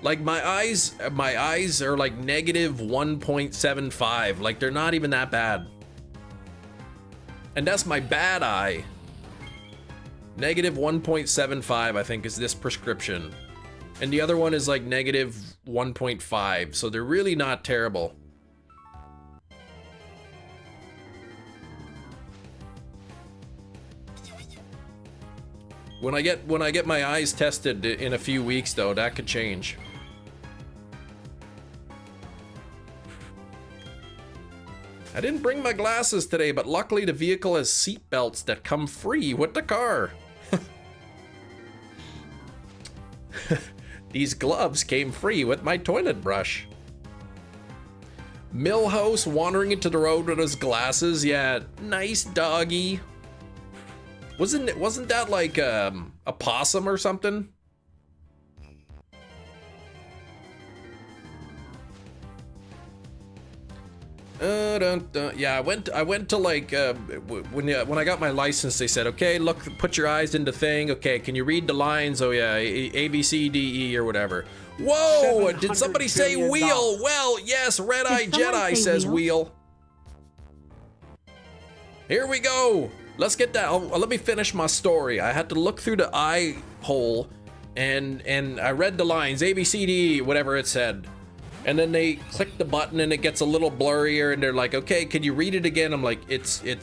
Like my eyes are like negative 1.75. Like they're not even that bad. And that's my bad eye. Negative 1.75 I think is this prescription. And the other one is like negative 1.5. So they're really not terrible. When I get my eyes tested in a few weeks though, that could change. I didn't bring my glasses today, but luckily the vehicle has seat belts that come free with the car. These gloves came free with my toilet brush. Millhouse wandering into the road with his glasses. Yeah, nice doggy. Wasn't that like a possum or something? Yeah, I went to like when I got my license, they said, okay, look, put your eyes in the thing. Okay, can you read the lines? Oh yeah, A B C D E or whatever. Whoa! Did somebody say wheel? Well, yes, Red Eye Jedi says wheel. Here we go. Let's get that. Let me finish my story. I had to look through the eye hole, and I read the lines A B C D E, whatever it said. And then they click the button and it gets a little blurrier and they're like, okay, can you read it again? I'm like, it's the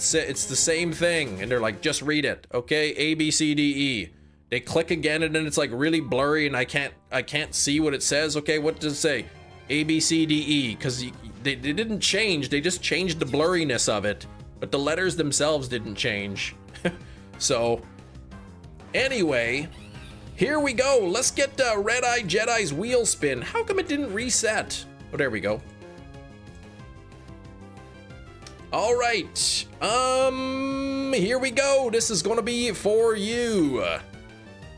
same thing. And they're like, just read it. Okay, A, B, C, D, E. They click again and then it's like really blurry and I can't see what it says. Okay, what does it say? A, B, C, D, E. Because they didn't change. They just changed the blurriness of it. But the letters themselves didn't change. So, anyway... Here we go. Let's get Red Eye Jedi's wheel spin. How come it didn't reset? Oh, there we go. All right. Here we go. This is gonna be for you.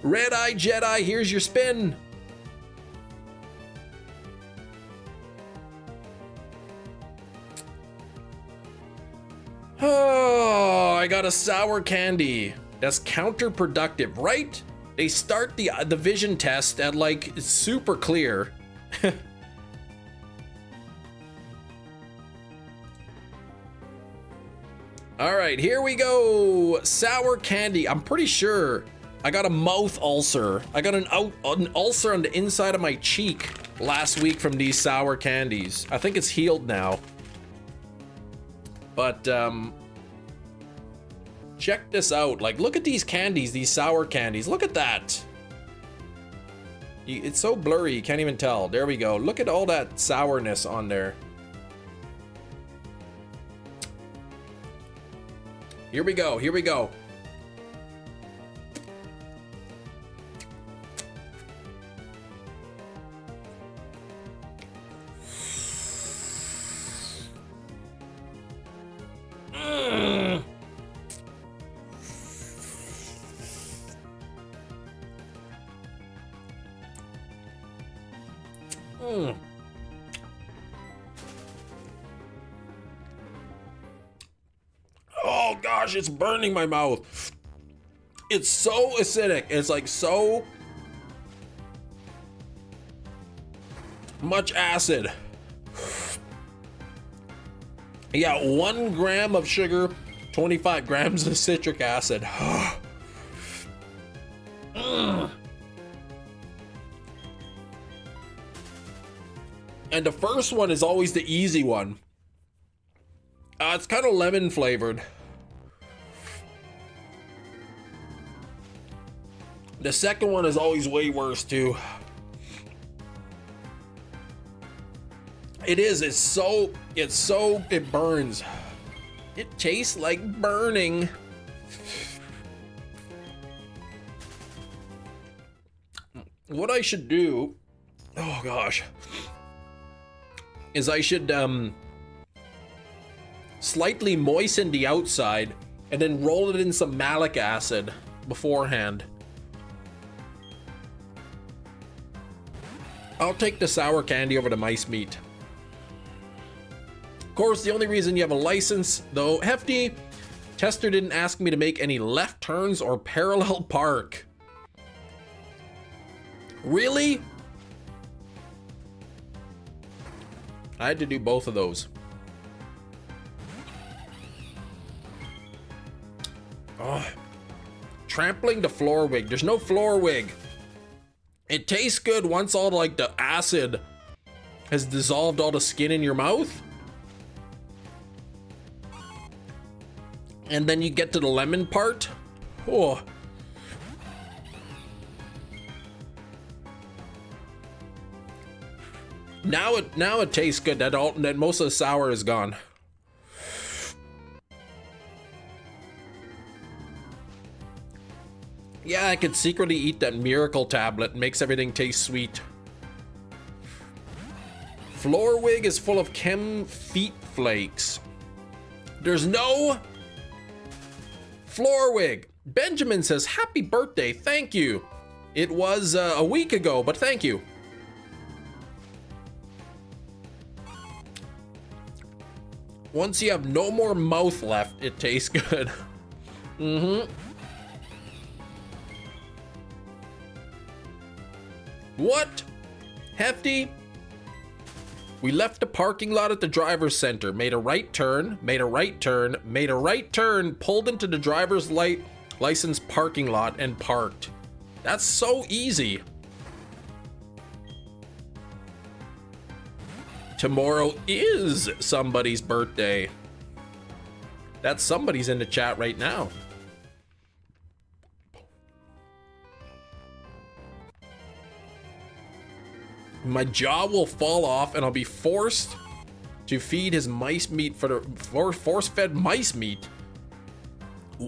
Red Eye Jedi, here's your spin. Oh, I got a sour candy. That's counterproductive, right? They start the vision test at like super clear. All right, here we go. Sour candy. I'm pretty sure I got a mouth ulcer. I got an ulcer on the inside of my cheek last week from these sour candies. I think it's healed now. But check this out. Like, look at these candies, these sour candies. Look at that. It's so blurry, you can't even tell. There we go. Look at all that sourness on there. Here we go. Here we go. Oh gosh, it's burning my mouth. It's so acidic. It's like so much acid. Yeah, 1 gram of sugar, 25 grams of citric acid. And the first one is always the easy one. It's kind of lemon flavored. The second one is always way worse too. It burns. It tastes like burning. What I should do, oh gosh, is I should slightly moisten the outside, and then roll it in some malic acid beforehand. I'll take the sour candy over the mice meat. Of course, the only reason you have a license, though, Hefty, Tester didn't ask me to make any left turns or parallel park. Really? I had to do both of those. Oh, trampling the floor wig. There's no floor wig. It tastes good once all like the acid has dissolved all the skin in your mouth. And then you get to the lemon part. Oh. Now it tastes good. That most of the sour is gone. Yeah, I could secretly eat that miracle tablet. It makes everything taste sweet. Floor wig is full of chem feet flakes. There's no floor wig. Benjamin says, happy birthday, thank you. It was a week ago, but thank you. Once you have no more mouth left, it tastes good. What? Hefty? We left the parking lot at the driver's center, made a right turn, made a right turn, made a right turn, pulled into the driver's license parking lot and parked. That's so easy. Tomorrow is somebody's birthday. That somebody's in the chat right now. My jaw will fall off and I'll be forced to feed his mice meat for the force-fed mice meat.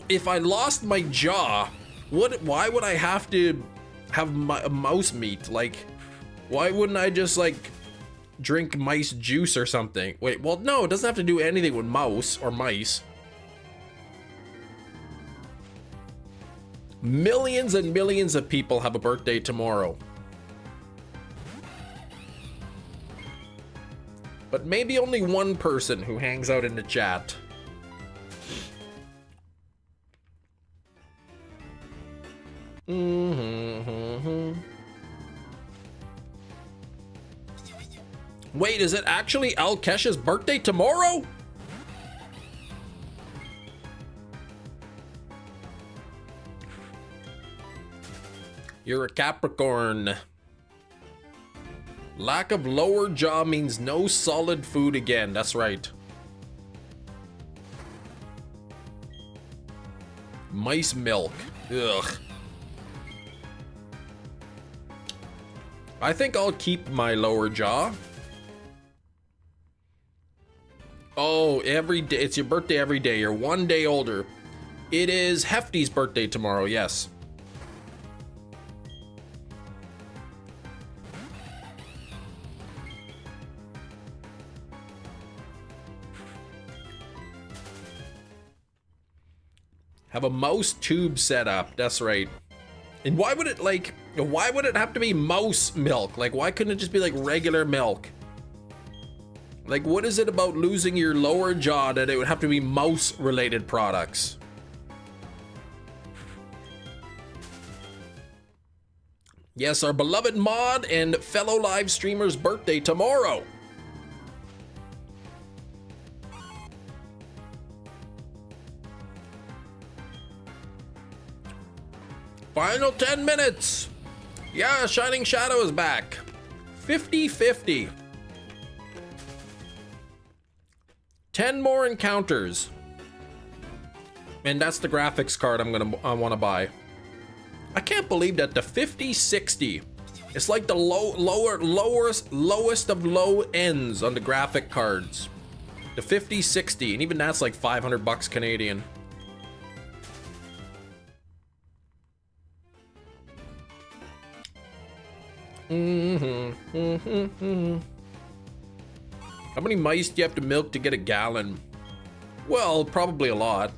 If I lost my jaw, why would I have to have mouse meat? Like, why wouldn't I just like drink mice juice or something? Wait, well, no, it doesn't have to do anything with mouse or mice. Millions and millions of people have a birthday tomorrow. But maybe only one person who hangs out in the chat. Wait, is it actually Al Kesh's birthday tomorrow? You're a Capricorn. Lack of lower jaw means no solid food again. That's right. Mice milk. Ugh. I think I'll keep my lower jaw. Oh, every day. It's your birthday every day. You're one day older. It is Hefty's birthday tomorrow, yes. Have a mouse tube set up. That's right. And why would it have to be mouse milk? Like, why couldn't it just be like regular milk? Like, what is it about losing your lower jaw that it would have to be mouse related products? Yes, our beloved mod and fellow live streamer's birthday tomorrow. Final 10 minutes. Yeah, Shining Shadow is back. 50-50. 10 more encounters. And that's the graphics card I want to buy. I can't believe that the 50-60. It's like the lowest of low ends on the graphic cards. The 50-60, and even that's like 500 bucks Canadian. How many mice do you have to milk to get a gallon? Well, probably a lot.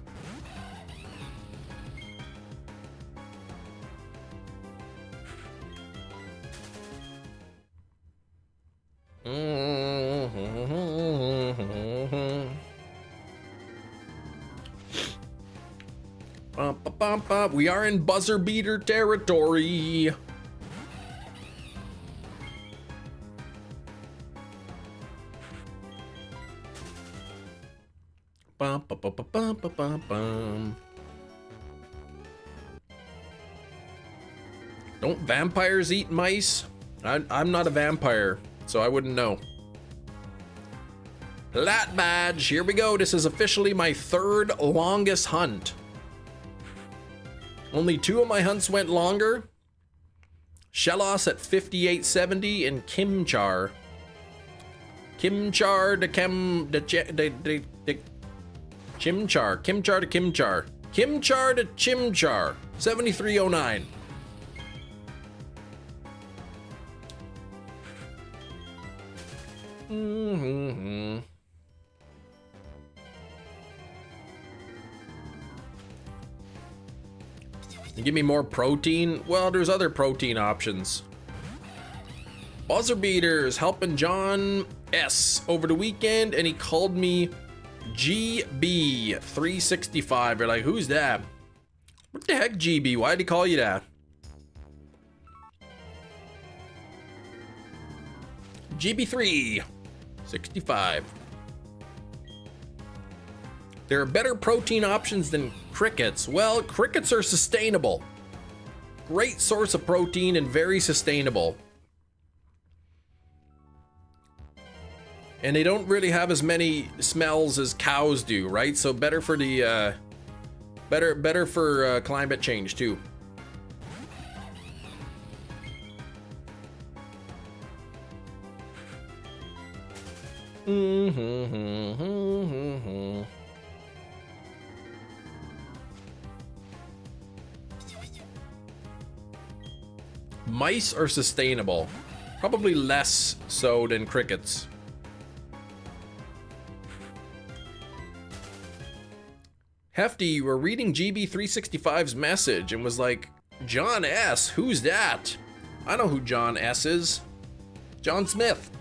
We are in buzzer beater territory. Bum, bum, bum, bum, bum, bum, bum, bum. Don't vampires eat mice? I'm not a vampire, so I wouldn't know. Plat badge, here we go. This is officially my 3rd longest hunt. Only 2 of my hunts went longer. Shellos at 5870 and CHIMCHAR. CHIMCHAR to CHIMCHAR to CHIMCHAR. CHIMCHAR to CHIMCHAR. 7309. Give me more protein? Well, there's other protein options. Buzzer beaters helping John S over the weekend, and he called me GB365. You're like, who's that? What the heck, GB? Why'd he call you that? GB365. There are better protein options than crickets. Well, crickets are sustainable. Great source of protein and very sustainable. And they don't really have as many smells as cows do, right? So better for the better for climate change too. Mice are sustainable. Probably less so than crickets. Hefty, we're reading GB365's message and was like, John S, who's that? I know who John S is. John Smith,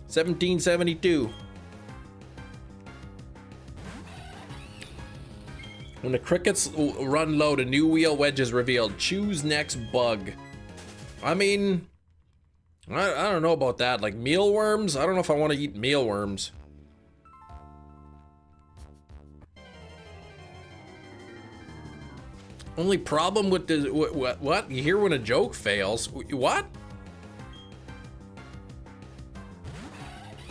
1772. When the crickets run low, the new wheel wedge is revealed. Choose next bug. I mean, I don't know about that. Like mealworms? I don't know if I want to eat mealworms. Only problem with the what? You hear when a joke fails? What?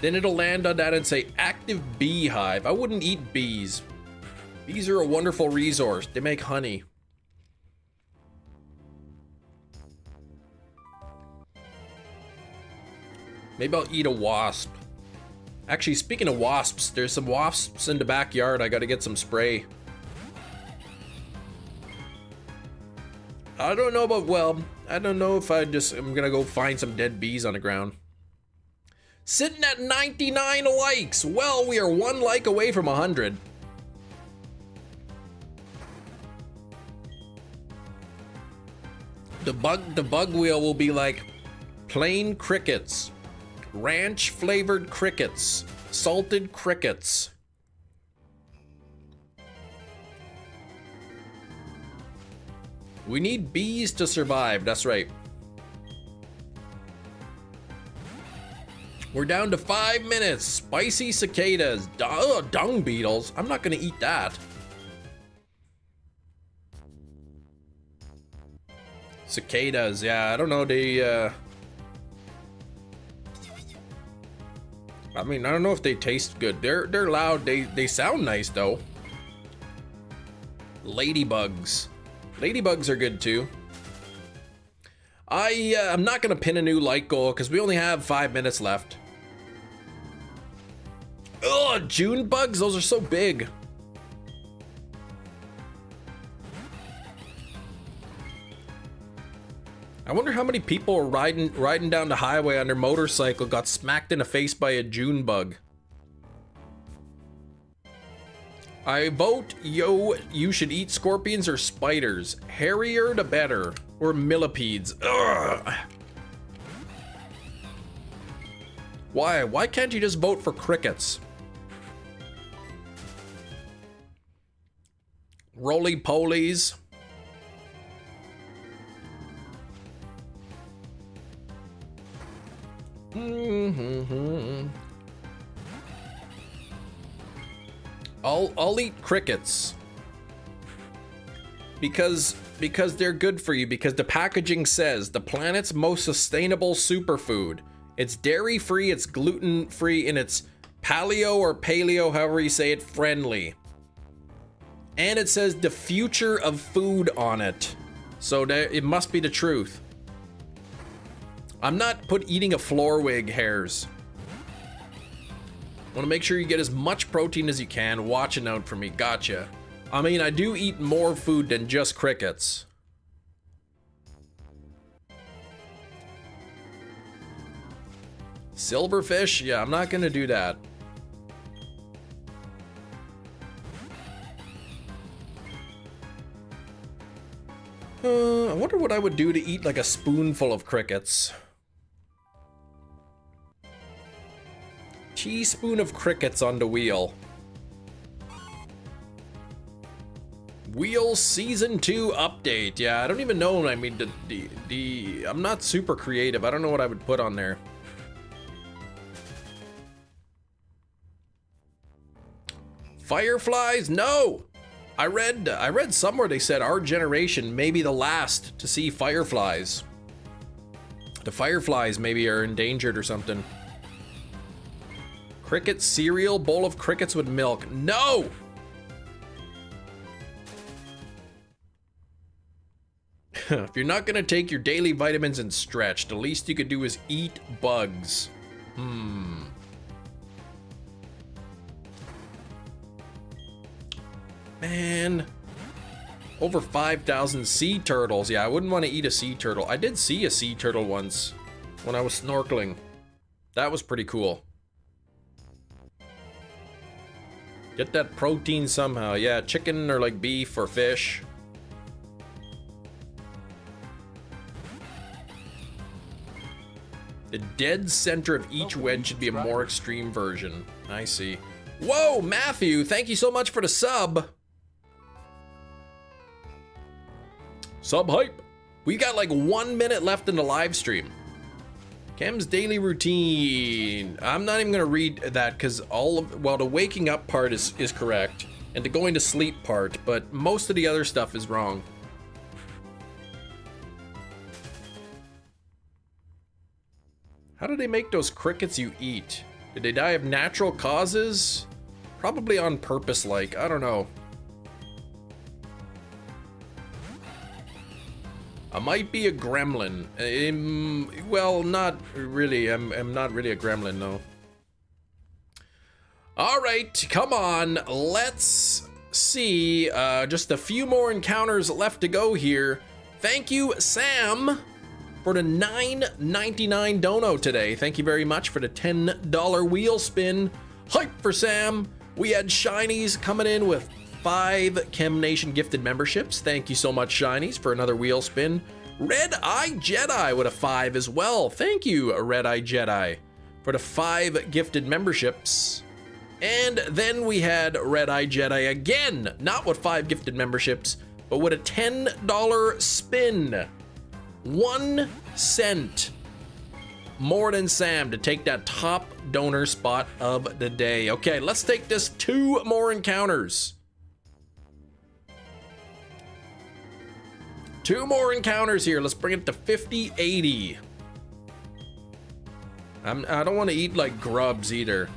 Then it'll land on that and say active beehive. I wouldn't eat bees. Bees are a wonderful resource. They make honey. Maybe I'll eat a wasp. Actually, speaking of wasps, there's some wasps in the backyard. I gotta get some spray. I don't know about, well, I don't know if I'm gonna go find some dead bees on the ground. Sitting at 99 likes. Well, we are 1 like away from 100. The bug wheel will be like plain crickets, ranch flavored crickets, salted crickets. We need bees to survive, that's right. We're down to 5 minutes. Spicy cicadas, dung beetles. I'm not gonna eat that. Cicadas, yeah, I don't know, they, I mean, I don't know if they taste good. They're loud, they sound nice though. Ladybugs. Ladybugs are good too. I'm not gonna pin a new like goal because we only have 5 minutes left. Ugh, June bugs, those are so big. I wonder how many people are riding down the highway on their motorcycle got smacked in the face by a June bug. I vote, you should eat scorpions or spiders. Hairier the better. Or millipedes. Ugh. Why? Why can't you just vote for crickets? Roly-polies. I'll eat crickets. Because they're good for you, because the packaging says the planet's most sustainable superfood. It's dairy-free, it's gluten-free, and it's paleo or paleo, however you say it, friendly. And it says the future of food on it. So it must be the truth. I'm not eating a floor wig, hairs. Want to make sure you get as much protein as you can. Watching out for me. Gotcha. I mean, I do eat more food than just crickets. Silverfish? Yeah, I'm not gonna do that. I wonder what I would do to eat like a spoonful of crickets. Teaspoon of crickets on the wheel. Wheel Season 2 update. Yeah, I don't even know. I mean, I'm not super creative. I don't know what I would put on there. Fireflies? No! I read somewhere they said our generation may be the last to see fireflies. The fireflies maybe are endangered or something. Cricket cereal, bowl of crickets with milk. No! If you're not gonna take your daily vitamins and stretch, the least you could do is eat bugs. Man. Over 5,000 sea turtles. Yeah, I wouldn't want to eat a sea turtle. I did see a sea turtle once when I was snorkeling. That was pretty cool. Get that protein somehow. Yeah, chicken or like beef or fish. The dead center of each wedge should be a more extreme version. I see. Whoa, Matthew, thank you so much for the sub. Sub hype. We got like 1 minute left in the live stream. Kem's daily routine. I'm not even gonna read that because the waking up part is correct and the going to sleep part, but most of the other stuff is wrong. How do they make those crickets you eat? Did they die of natural causes? Probably on purpose, like, I don't know. I might be a gremlin. Well, not really. I'm not really a gremlin, no. All right, come on. Let's see. Just a few more encounters left to go here. Thank you, Sam, for the $9.99 dono today. Thank you very much for the $10 wheel spin. Hype for Sam. We had Shinies coming in with 5 Chem Nation gifted memberships. Thank you so much, Shinies, for another wheel spin. Red Eye Jedi with a 5 as well. Thank you, Red Eye Jedi, for the 5 gifted memberships. And then we had Red Eye Jedi again, not with 5 gifted memberships, but with a $10 spin. 1 cent more than Sam to take that top donor spot of the day. Okay, let's take this 2 more encounters. 2 more encounters here. Let's bring it to 50-80. I don't want to eat like grubs either.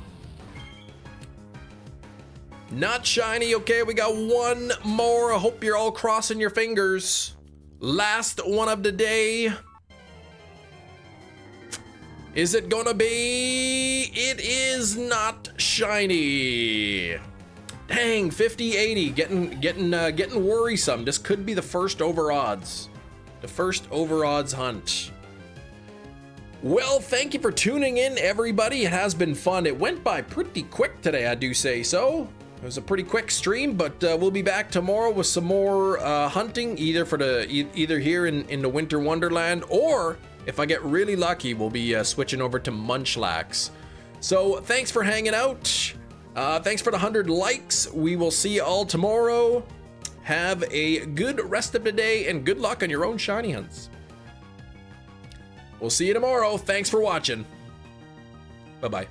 Not shiny. Okay, we got 1 more. I hope you're all crossing your fingers. Last one of the day. Is it gonna be? It is not shiny. Dang, 50-80, getting worrisome. This could be the first over odds. The first over odds hunt. Well, thank you for tuning in, everybody. It has been fun. It went by pretty quick today, I do say so. It was a pretty quick stream, but we'll be back tomorrow with some more hunting, either for the either here in the Winter Wonderland, or if I get really lucky, we'll be switching over to Munchlax. So thanks for hanging out. Thanks for the 100 likes. We will see you all tomorrow. Have a good rest of the day and good luck on your own shiny hunts. We'll see you tomorrow. Thanks for watching. Bye-bye.